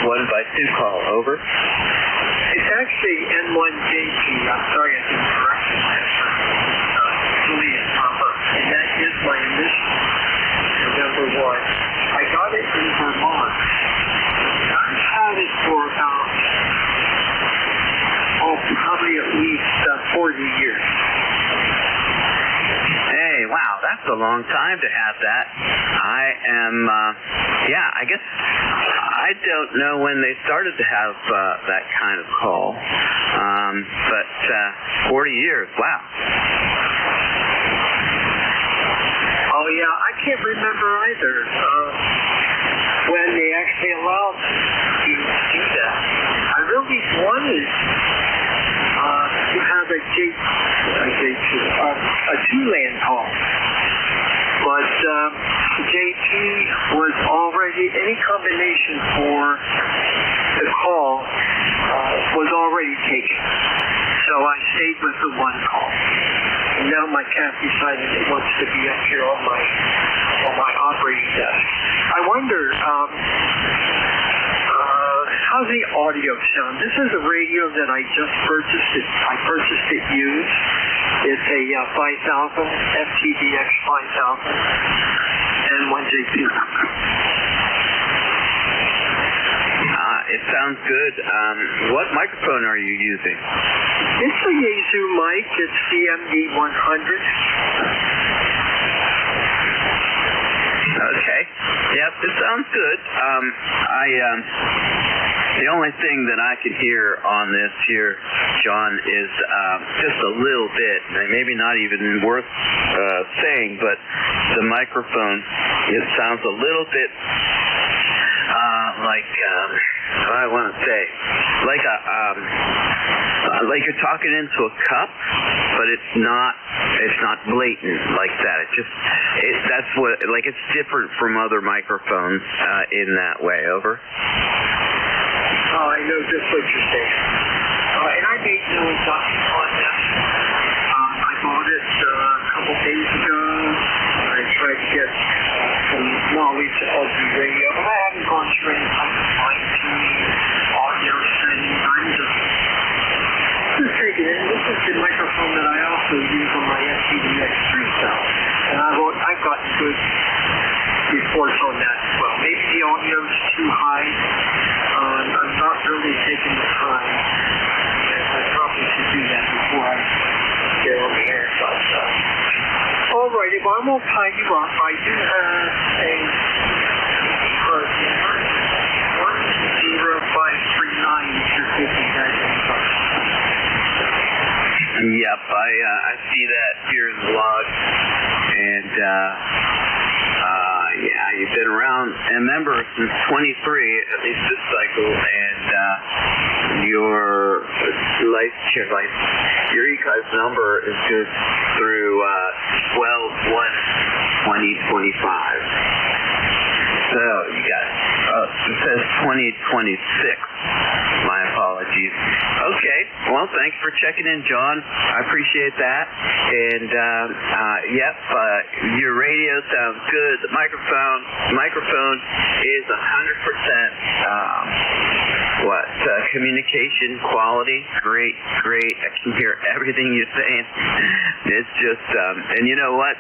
1x2 call? Over? It's actually N1JP. I'm sorry I didn't correct it. Juliet Papa. And that is my initial. November 1. I got it in Vermont. I've had it for about, probably at least 40 years. Hey, wow, that's a long time to have that. I am, I guess I don't know when they started to have that kind of call, but 40 years, wow. Oh, yeah, I can't remember either when they actually allowed you to do that. I really wanted to have a two-land call. But JP was already, any combination for the call was already taken. So I stayed with the one call. And now my cat decided it wants to be up here on my operating desk. I wonder, how's the audio sound? This is a radio that I just purchased. I purchased it used. It's a 5000, FTDX 5000, and 1JP. It sounds good. What microphone are you using? It's a Yaesu mic. It's CMD 100. Okay. Yep, it sounds good. The only thing that I can hear on this here, John, is just a little bit, maybe not even worth saying, but the microphone, it sounds a little bit like, what I want to say, like like you're talking into a cup, but it's not blatant like that. That's what, like, it's different from other microphones in that way. Over. I know just what you're saying. And I made no induction on this. I bought it a couple days ago. I tried to get some knowledge of the radio, but I haven't gone through any type of fine-tuning, audio setting. I'm just taking it. This is the microphone that I also use on my FTDX 3000. And I've gotten good reports on that as well. Maybe the audio's too high. I'm not really taking the time. I probably should do that before I get on the air. But, all right, if I won't tie you up, I do have a ECARS number, 10539, if you're taking that info. Yep, I see that here in the log, and you've been around a member since 23, at least this cycle, and your ECARS number is good through 12/1/2025. So you got it says 2026. My apologies. Okay. Well, thanks for checking in, John. I appreciate that. And your radio sounds good. The microphone is 100% communication quality. Great. I can hear everything you're saying. It's just and you know what?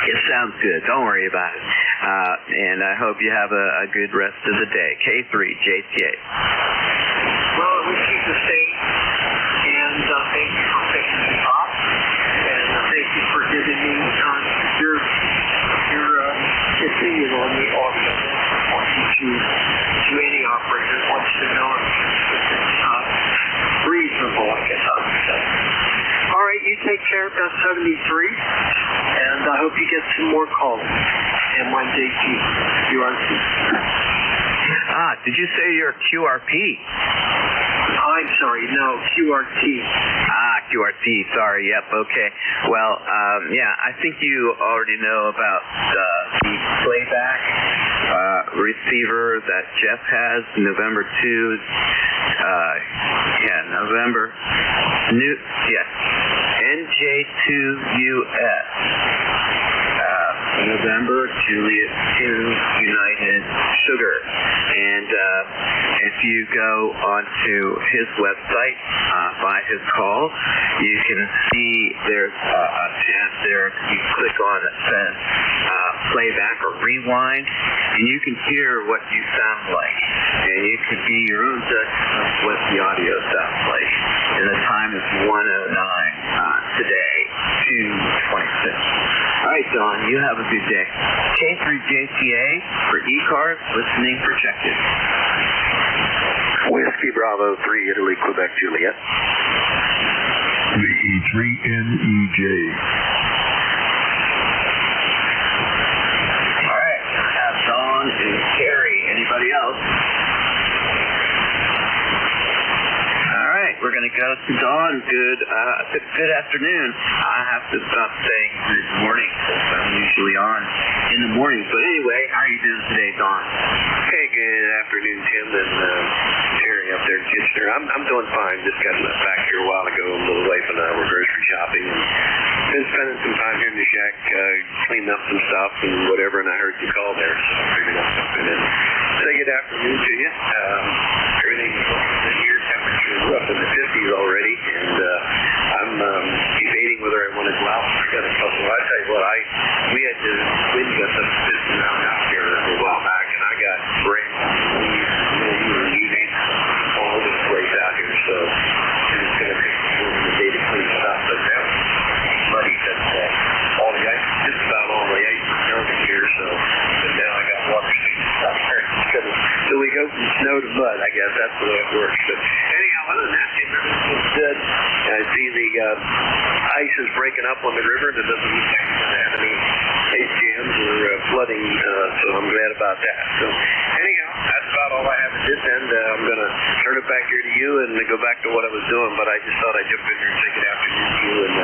It sounds good. Don't worry about it. And I hope you have a good rest of the day. K3 JTA. Well, we keep the same, and thank you for picking me up, and thank you for giving me your opinion on the audio. To any operator wants to know if it's reasonable, I guess I would say. All right, you take care. That's 73, and I hope you get some more calls. M1JT, QRP. Did you say you're QRP? I'm sorry, no, QRT. QRT, sorry, yep, okay. Well, I think you already know about the playback receiver that Jeff has, November 2. November. NJ2US. November, Juliet 2, United Sugar. And if you go onto his website, by his call, you can see there's a tab there. You click on it says playback or rewind, and you can hear what you sound like. And you can be your own judge of what the audio sounds like. And the time is 1:09 today, 2:26. All right, Don, you have a good day. K3JTA for ECARS, listening projected. Whiskey Bravo 3, Italy, Quebec, Juliet. VE3NEJ. All right, I have Don and Carrie. Anybody else? All right, we're going to go to Dawn. Good afternoon. I have to stop saying good morning since I'm usually on in the morning. But anyway, how are you doing today, Dawn? Hey, good afternoon, Tim and Terry up there in Kitchener. I'm doing fine. Just got back here a while ago. My little wife and I were grocery shopping and been spending some time here in the shack cleaning up some stuff and whatever, and I heard you call there, so I figured I'd jump in and say good afternoon to you. Everything's good here. Temperatures are up in the 50s already, and I'm debating whether I want to go out. I got a couple. I tell you what, we had the wind gusts up to 50 miles out here a while back, and I got rain, you name it, all over the place out here. So it's going to take the day to clean it up. But that was muddy because all the ice, just about all the ice was melted here. So but now I got water streams out here. So we go from snow to mud. I guess that's the way it works. But anyhow, other than that, everything's good. I see the ice is breaking up on the river. That doesn't look like it's going to have any ice jams or flooding, so I'm glad about that. So anyhow, that's about all I have at this end. I'm going to turn it back here to you and go back to what I was doing, but I just thought I'd jump in here and say good afternoon to you and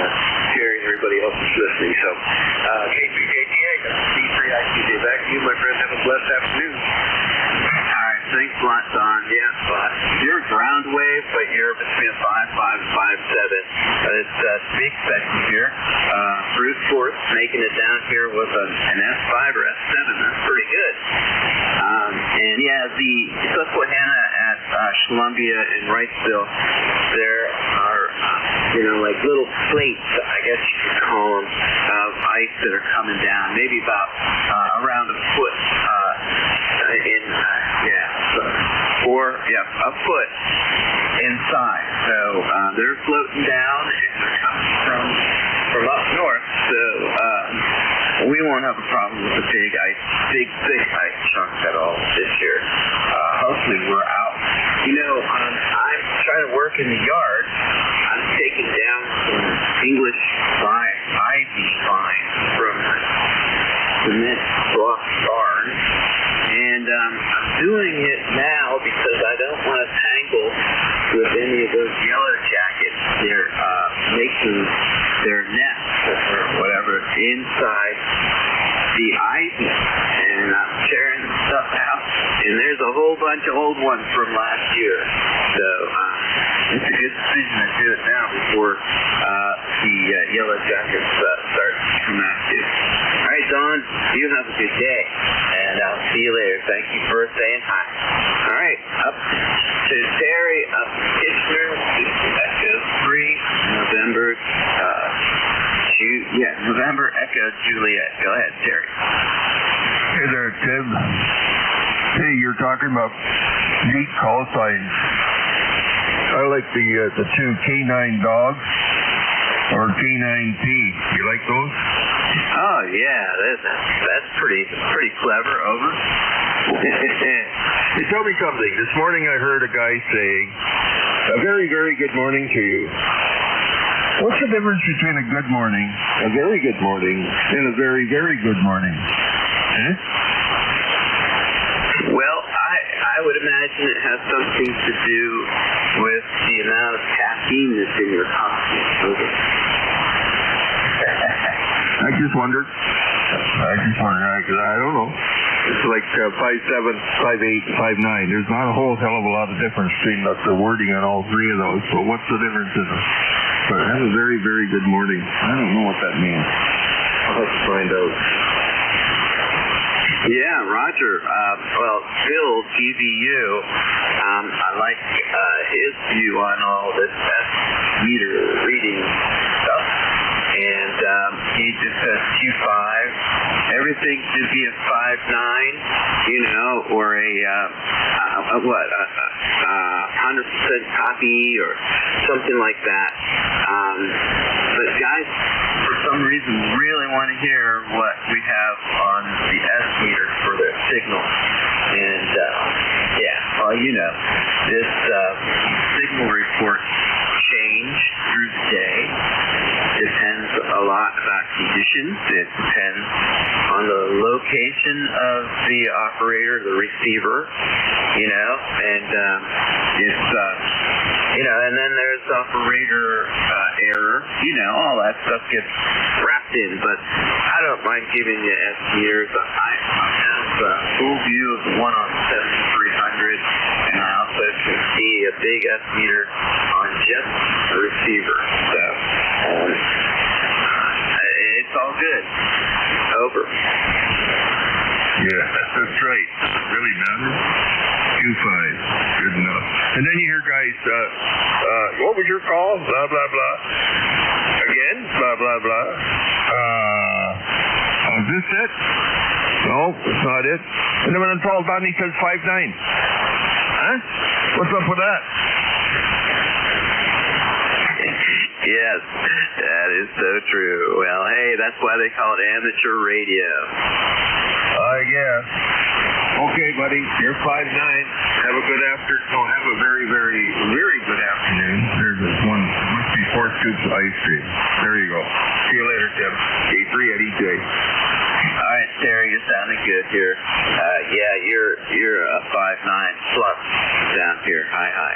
Terry and everybody else that's listening. So K3JTA, C3IQJ, back to you, my friend. Have a blessed afternoon. All right, thanks a lot, Don. Yeah, but you're ground wave, but you're between a 5.5 and 5.7. It's speak section here. Bruce Forth making it down here with an S5 or S7. That's pretty good. And yeah, the Susquehanna at Columbia and Wrightsville, there are, like little plates, I guess you could call them, of ice that are coming down, maybe about around a foot a foot inside. So they're floating down and they're coming from up north. So we won't have a problem with the big ice chunks at all this year. Hopefully we're out. I'm trying to work in the yard. I'm taking down some English ivy vines from cement block barn. And I'm doing it now because I don't want to tangle with any of those yellow jackets. They're making their nests or whatever inside the ivy. And I'm tearing stuff out. And there's a whole bunch of old ones from last year. So it's a good decision to do it now before the yellow jackets start coming out too. All right, Don, you have a good day. And I'll see you later. Thank you for saying hi. All right, up to Terry, up to Kitchener, Echo 3, November Echo Juliet. Go ahead, Terry. Hey there, Tim. Hey, you're talking about neat call signs. I like the two K9 dogs or K9P. You like those? Oh yeah, that's pretty clever. Over. Hey, tell me something. This morning I heard a guy saying, "A very, very good morning to you." What's the difference between a good morning, a very good morning, and a very, very good morning? Huh? Well, I would imagine it has something to do with the amount of caffeine that's in your coffee. I just wondered. Because I don't know. It's like 5'7", 5'8", 5'9". There's not a whole hell of a lot of difference between the wording on all three of those. So what's the difference in them? But have a very, very good morning. I don't know what that means. I'll have to find out. Yeah, Roger. Well, Bill, GVU, I like his view on all this meter reading stuff. And he just says Q5. Everything should be a 5.9, or a 100% copy or something like that. But guys, for some reason, really want to hear what we have on the S meter for their signal. And this signal report change through the day depends a lot about conditions. It depends on the location of the operator, the receiver, and and then there's operator error, all that stuff gets wrapped in, but I don't mind giving you S meters. I have a full view of the one on 7300, and I also can see a big S meter on just the receiver. So it's all good. Over. Yeah, that's right. Really matters. Q5. Good enough. And then you hear guys, what was your call? Blah, blah, blah. Again? Blah, blah, blah. Is this it? No, it's not it. And then when I'm called on, he says 5.9. Huh? What's up with that? Yes, that is so true. Well, hey, that's why they call it amateur radio. I guess. Okay, buddy, you're 5'9". Have a good have a very, very, very good afternoon. There's this one, must be 4 scoops of ice cream. There you go. See you later, Tim. K3 at EJ. All right, Terry, you're sounding good here. You're a 5'9" plus down here. Hi.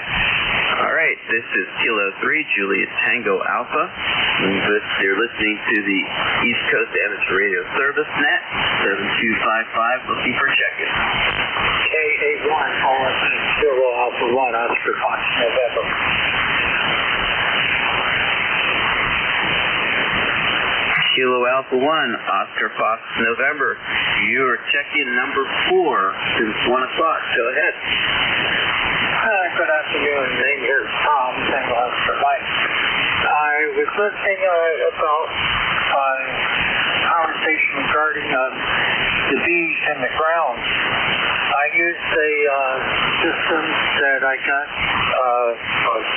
All right, this is Kilo 3, Juliet Tango Alpha. You're listening to the East Coast Amateur Radio Service Net, 7255, looking for check-in. KA1, calling Kilo Alpha 1, Oscar Fox, November. Kilo Alpha 1, Oscar Fox, November. You're check-in number 4 since 1 o'clock. Go ahead. Good afternoon. Name here is Tom, Tango Oscar Mike. I was listening about conversation regarding the bees in the ground. I used a system that I got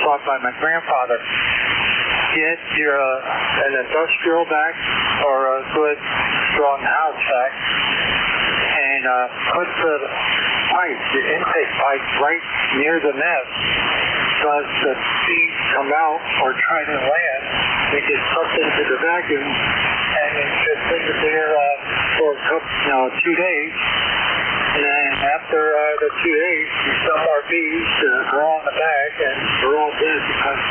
taught by my grandfather. Get an industrial vac or a good strong house vac and put the intake pipe right near the nest. So as the bees come out or try to land, they get sucked into the vacuum and it just leave it there for a couple, 2 days. And then after the 2 days, some more bees grow on the bag and they're all dead because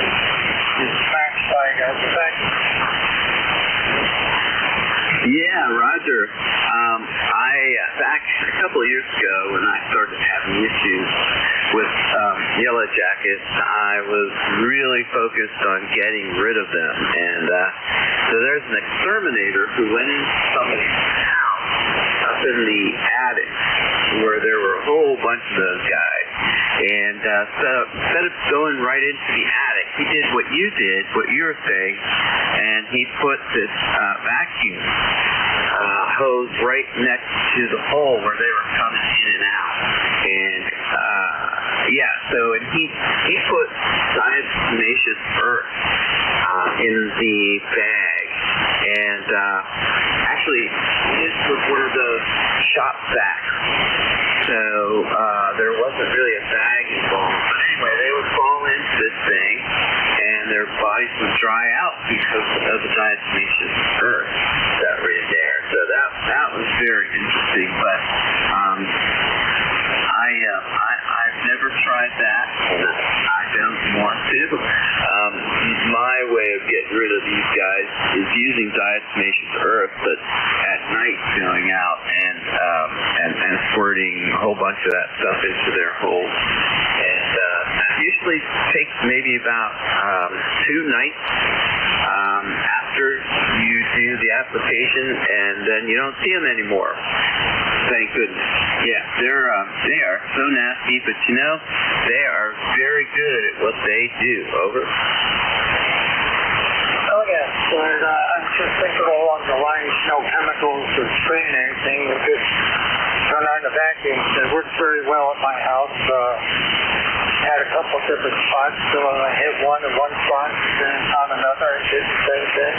it's smashed by the vacuum. Yeah, Roger. Back a couple of years ago when I started having issues with yellow jackets, I was really focused on getting rid of them. And so there's an exterminator who went into somebody's house up in the attic where there were a whole bunch of those guys. And so instead of going right into the attic, he did what you did, what you were saying, and he put this vacuum hose right next to the hole where they were coming in and out. And and he put diatomaceous earth in the bag. And actually, this was one of those shop vacs. So there wasn't really a bag involved. But anyway, they would fall into this thing, and their body ice would dry out because of the diatomaceous earth that were in there. So that was very interesting. But I've never tried that. I don't want to. My way of getting rid of these guys is using diatomaceous earth, but at night going out and squirting a whole bunch of that stuff into their holes. And that usually takes maybe about 2 nights after you do the application, and then you don't see them anymore. Thank goodness. Yeah, they are so nasty, but you know, they are very good at what they do. Over. Oh, yes. And I'm just thinking along the lines, no chemicals or spraying anything. We could turn on the vacuum. It works very well at my house. Had a couple different spots, so I hit one in one spot, then on another, and did the same thing.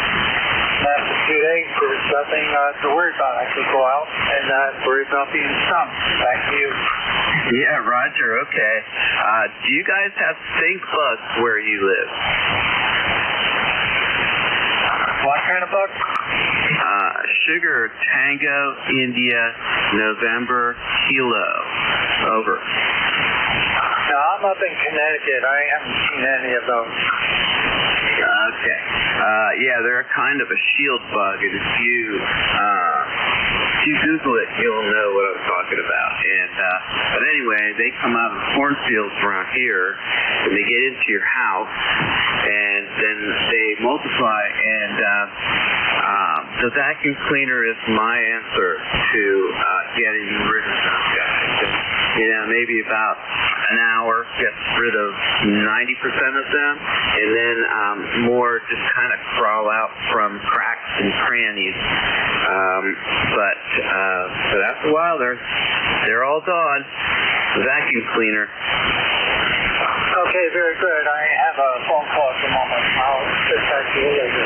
And after 2 days, there was nothing to worry about. I could go out and not worry about being stung. Back to you. Yeah, Roger, okay. Do you guys have stink bugs where you live? What kind of bug? Sugar, Tango, India, November, Kilo. Over. No, I'm up in Connecticut. I haven't seen any of those. Okay. Yeah, they're kind of a shield bug, and if you Google it, you'll know what I'm talking about. And but anyway, they come out of the cornfields around here, and they get into your house, and then they multiply. And the vacuum cleaner is my answer to getting rid of those guys. You know, maybe about an hour gets rid of 90% of them, and then more just kind of crawl out from cracks and crannies. But after a while, they're all gone. The vacuum cleaner. Okay, very good. I have a phone call at the moment. I'll get back to you later.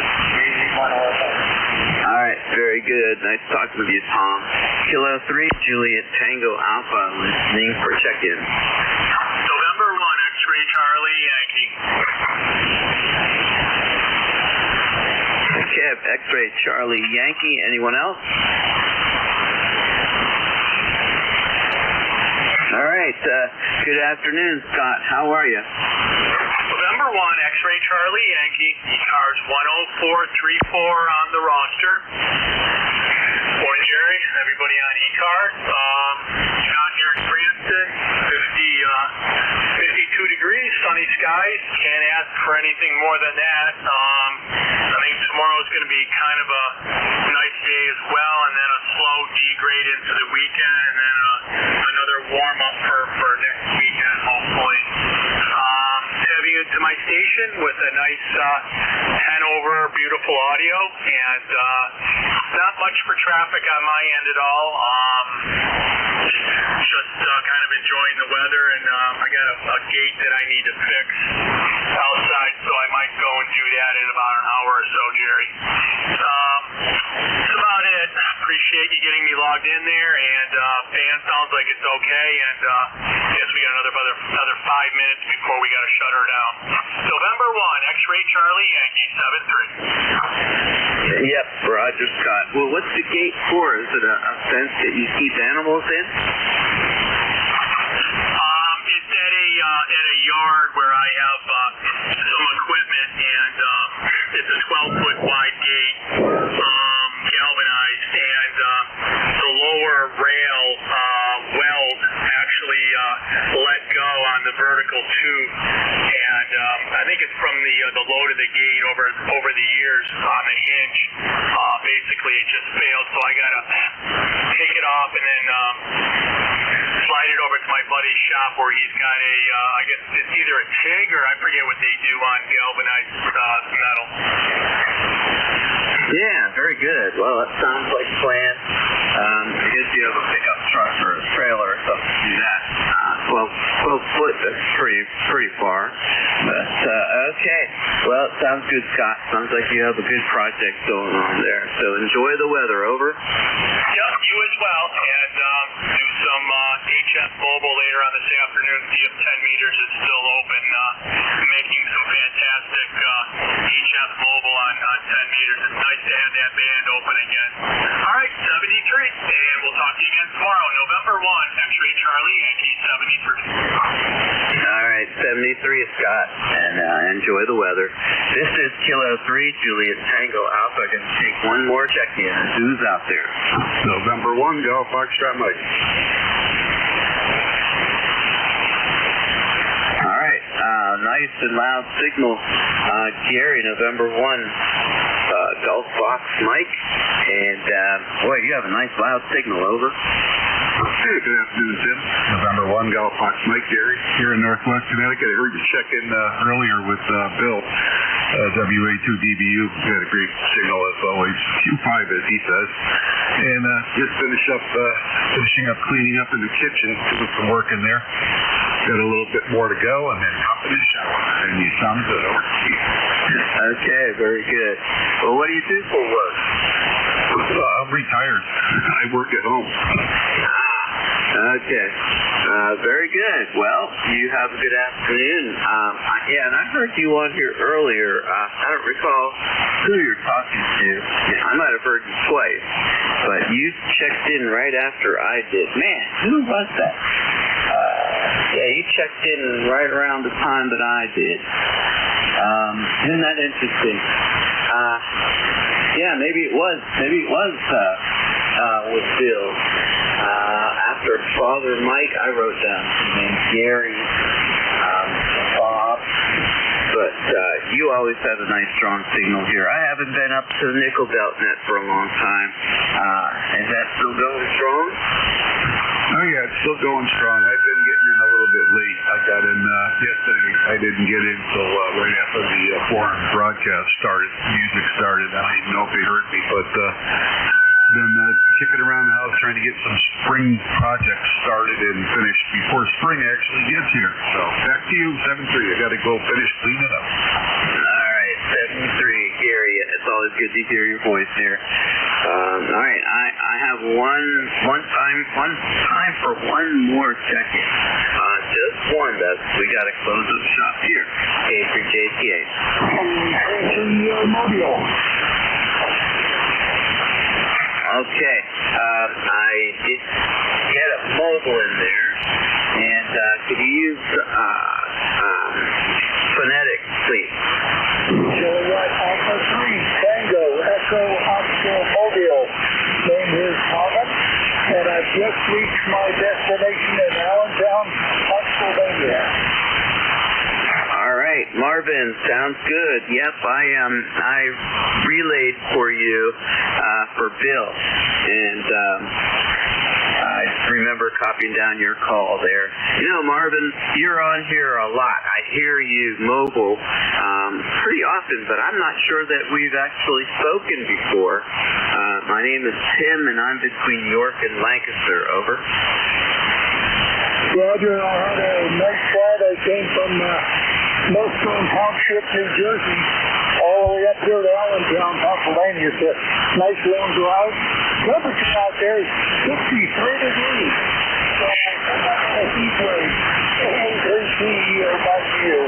All right, very good. Nice talking with you, Tom. Kilo 3, Juliet Tango Alpha, listening for check-in. November 1, X-Ray Charlie Yankee. Okay, X-Ray Charlie Yankee. Anyone else? All right. Good afternoon, Scott. How are you? November 1, X-Ray Charlie Yankee. ECARS 10434 on the roster. Morning, Jerry. Everybody on ECARS. Down here in Cranston, 52 degrees, sunny skies. Can't ask for anything more than that. I think tomorrow is going to be kind of a nice day as well, and then a slow degrade into the weekend, and then another warm-up for next weekend, hopefully. Heading into my station with a nice 10 over, beautiful audio, and not much for traffic on my end at all. Just kind of enjoying the weather, and I got a gate that I need to fix outside, so I might go and do that in about an hour or so, Jerry. That's about it. Appreciate you getting me logged in there, and band sounds like it's okay, and I guess we got another 5 minutes before we got to shut her down. November 1, X-Ray Charlie Yankee 73. Yep, Roger, Scott. Well, what's the gate for? Is it a fence that you keep animals in? It's at a yard where I have some equipment, and it's a 12-foot wide gate, galvanized, and the lower rail weld actually let go on the vertical tube, and I think it's from the load of the gate over the years on the hinge. Basically, it just failed, so I gotta take it off and then slide it over to my buddy's shop where he's got I guess it's either a TIG or I forget what they do on galvanized metal. Yeah, very good. Well, that sounds like a plan. I guess you have a pickup truck or a trailer or something to do that. 12 foot, that's pretty far. But, okay. Well, it sounds good, Scott. Sounds like you have a good project going on there. So enjoy the weather. Over. Yep, you as well. And do some HF mobile later on this afternoon. See if 10 meters is still open. Making some fantastic VHF mobile on 10 meters. It's nice to have that band open again. All right, 73, and we'll talk to you again tomorrow, November 1, X-Ray Charlie, Yankee 73. All right, 73, Scott, and enjoy the weather. This is Kilo 3, Juliet Tango Alpha. Going to take one more check-in. Who's out there? November 1, Golf Foxtrot Mike. All right, nice and loud signal. Gary, November 1, Golf Fox Mike. And, boy, you have a nice loud signal. Over. Hey, good afternoon, Tim. November 1, Golf Fox Mike, Gary, here in Northwest Connecticut. I heard you check in earlier with Bill, WA2DBU. We had a great signal, as always. Q5, as he says. And just finishing up cleaning up in the kitchen, doing some work in there. Got a little bit more to go, and then hop in the shower. And you sound good. Over to you. Okay, very good. Well, what do you do for work? I'm retired. I work at home. Okay. Very good. Well, you have a good afternoon. Yeah, and I heard you on here earlier. I don't recall who you're talking to. I might have heard you twice, but you checked in right after I did. Man, who was that? Yeah, you checked in right around the time that I did. Isn't that interesting? Yeah, maybe it was with Bill. After Father Mike, I wrote down and Gary, Bob, but you always have a nice strong signal here. I haven't been up to the nickel belt net for a long time. Is that still going strong? Oh yeah, it's still going strong. I've been getting in a little bit late. I got in yesterday. I didn't get in until right after the foreign broadcast started. Music started. I don't even know if they heard me, but been kicking around the house trying to get some spring projects started and finished before spring actually gets here. So back to you, 7-3. I got to go finish cleaning up. All right, 7-3, Gary. It's always good to hear your voice here. All right, I have one time for one more check-in. Just one. We got to close up shop here. K3JTH. Okay, I did get a mobile in there, and could you use phonetic, please? Juliet Alpha 3, Tango, Echo, Oscar, Mobile. Name is Thomas, and I've just reached my destination in Allentown, Pennsylvania. All right, Marvin, sounds good. Yep, I relayed for you for Bill, and I remember copying down your call there. You know, Marvin, you're on here a lot. I hear you mobile pretty often, but I'm not sure that we've actually spoken before. My name is Tim, and I'm between York and Lancaster. Over. Roger, I had a nice flight. I came from Millstone Township, New Jersey, all the way up here to Allentown, Pennsylvania. It's a nice long drive. Temperature out there is 53 degrees. So I'm not in a heat wave. Back to you.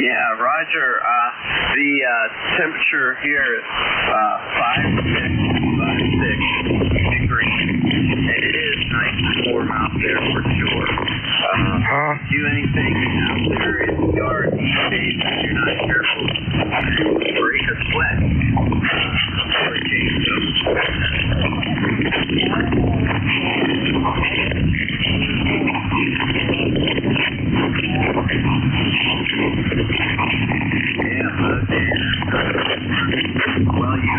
Yeah, Roger. The temperature here is 5 degrees, and it is nice and warm out there for sure. Do anything out there in the yard these days if you're not careful. Break a sweat. Well, you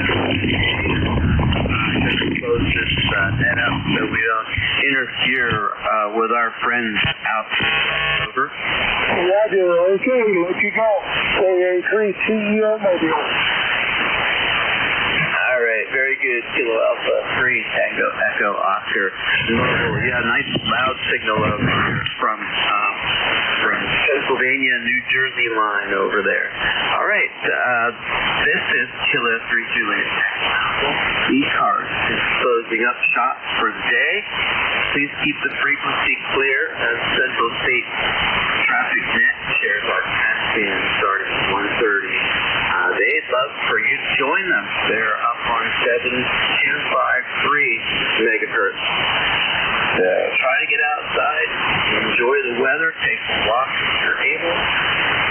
close this net up so we don't interfere with our friends out there. Over. Roger, okay, let you go. AA3 CEO Mobile. All right, very good. Kilo Alpha 3 Tango Echo Oscar Mobile. Yeah, nice loud signal over here from Pennsylvania, New Jersey line over there. All right, this is Kilo 3 Juliet. ECARS is closing up shop for the day. Please keep the frequency clear as Central State Traffic Net shares our task band starting at 1:30. for you to join them. They're up on 7253 megahertz. Try to get outside, enjoy the weather, take a walk if you're able.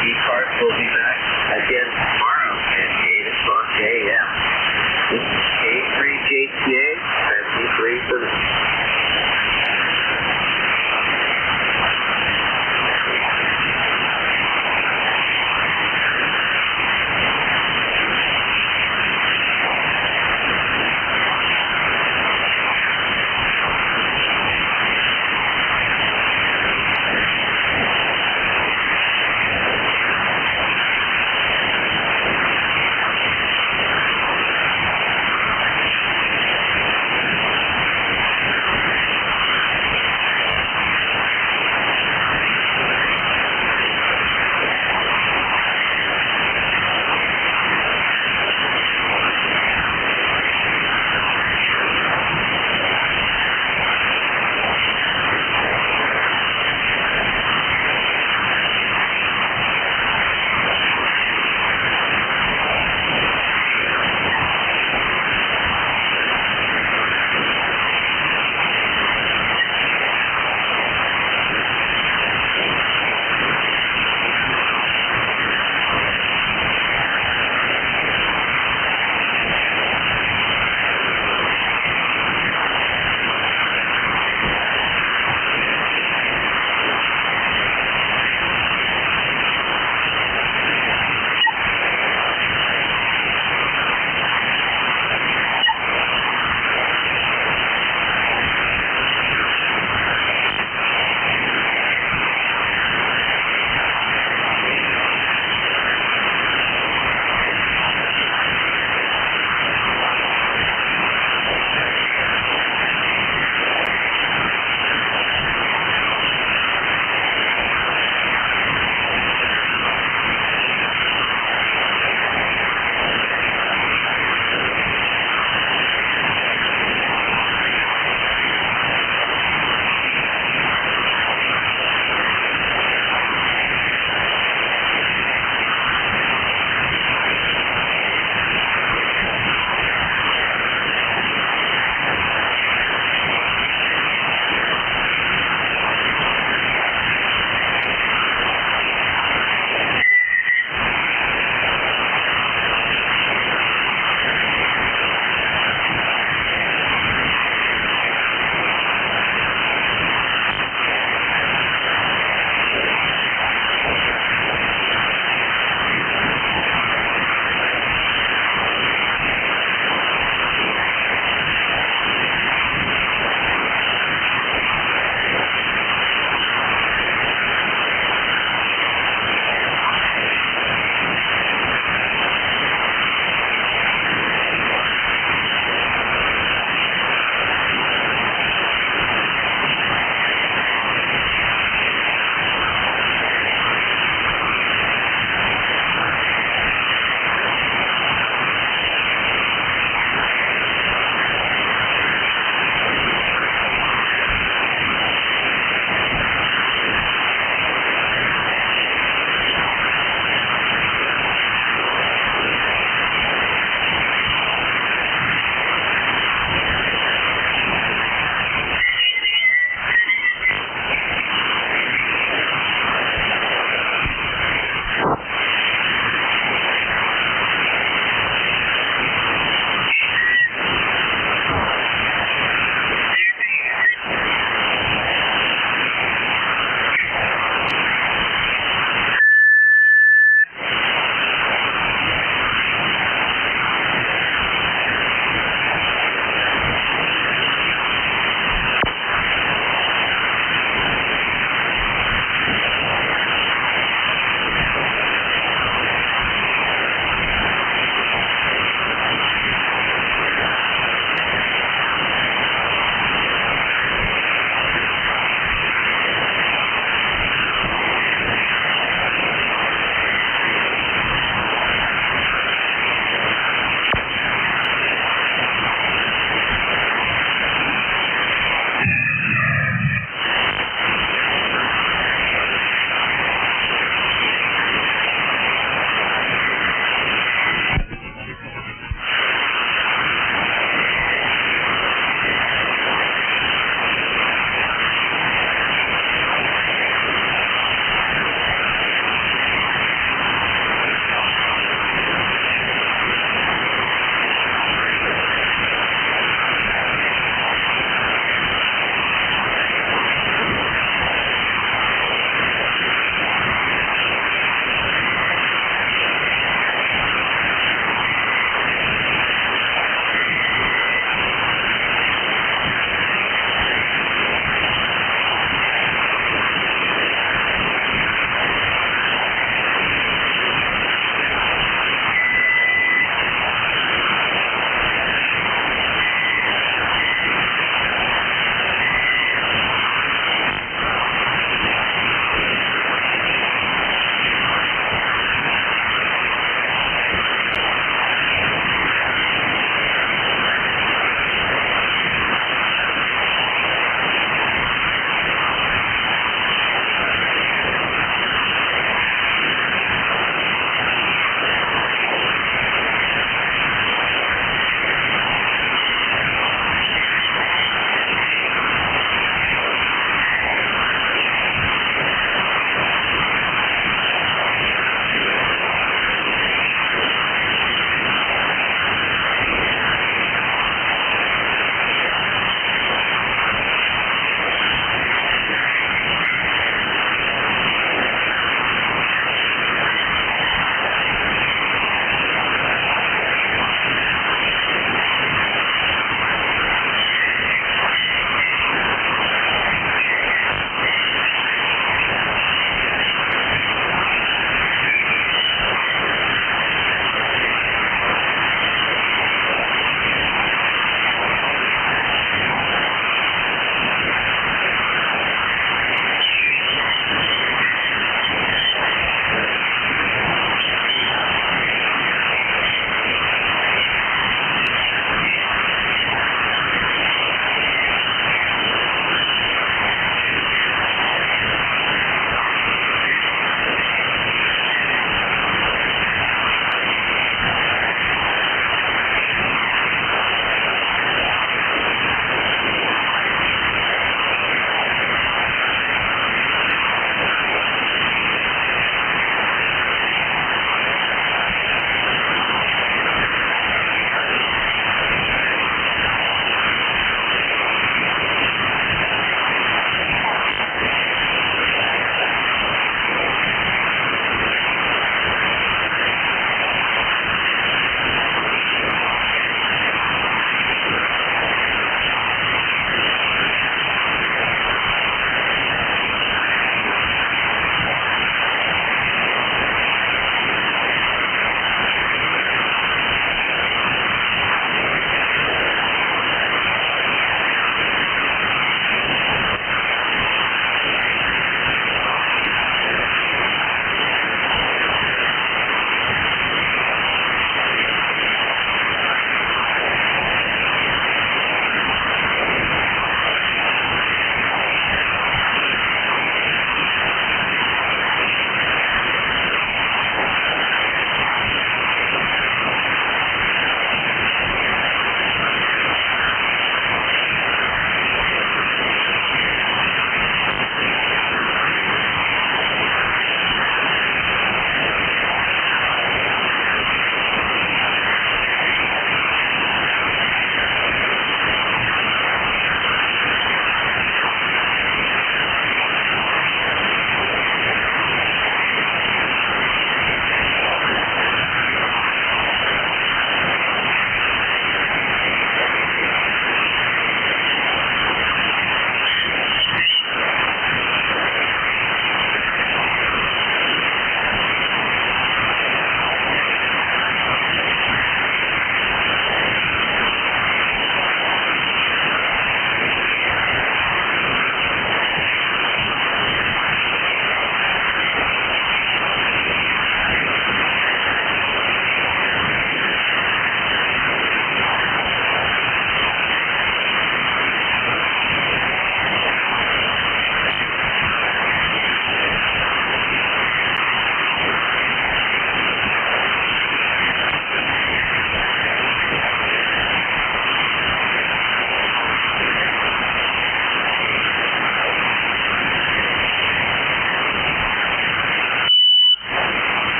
ECARS will be back again tomorrow at 8 o'clock a.m. This is K3JTA, transmitting for the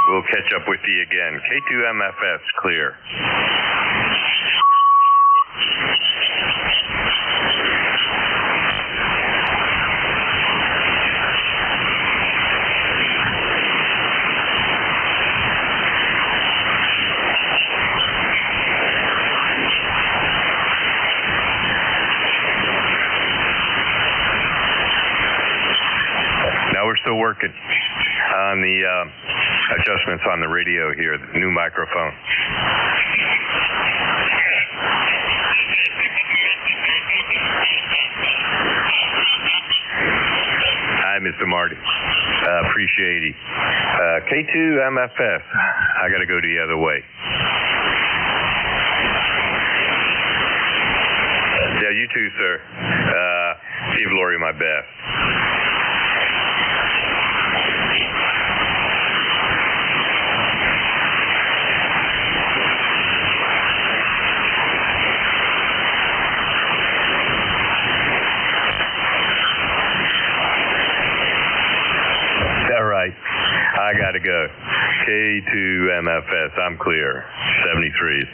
We'll catch up with you again. K2MFS, clear. Now we're still working on the adjustments on the radio here, the new microphone. Hi, Mr. Marty. Appreciate it. K2MFS. I got to go the other way. Yeah, you too, sir. Give Lori my best. I gotta go. K2MFS, I'm clear. 73.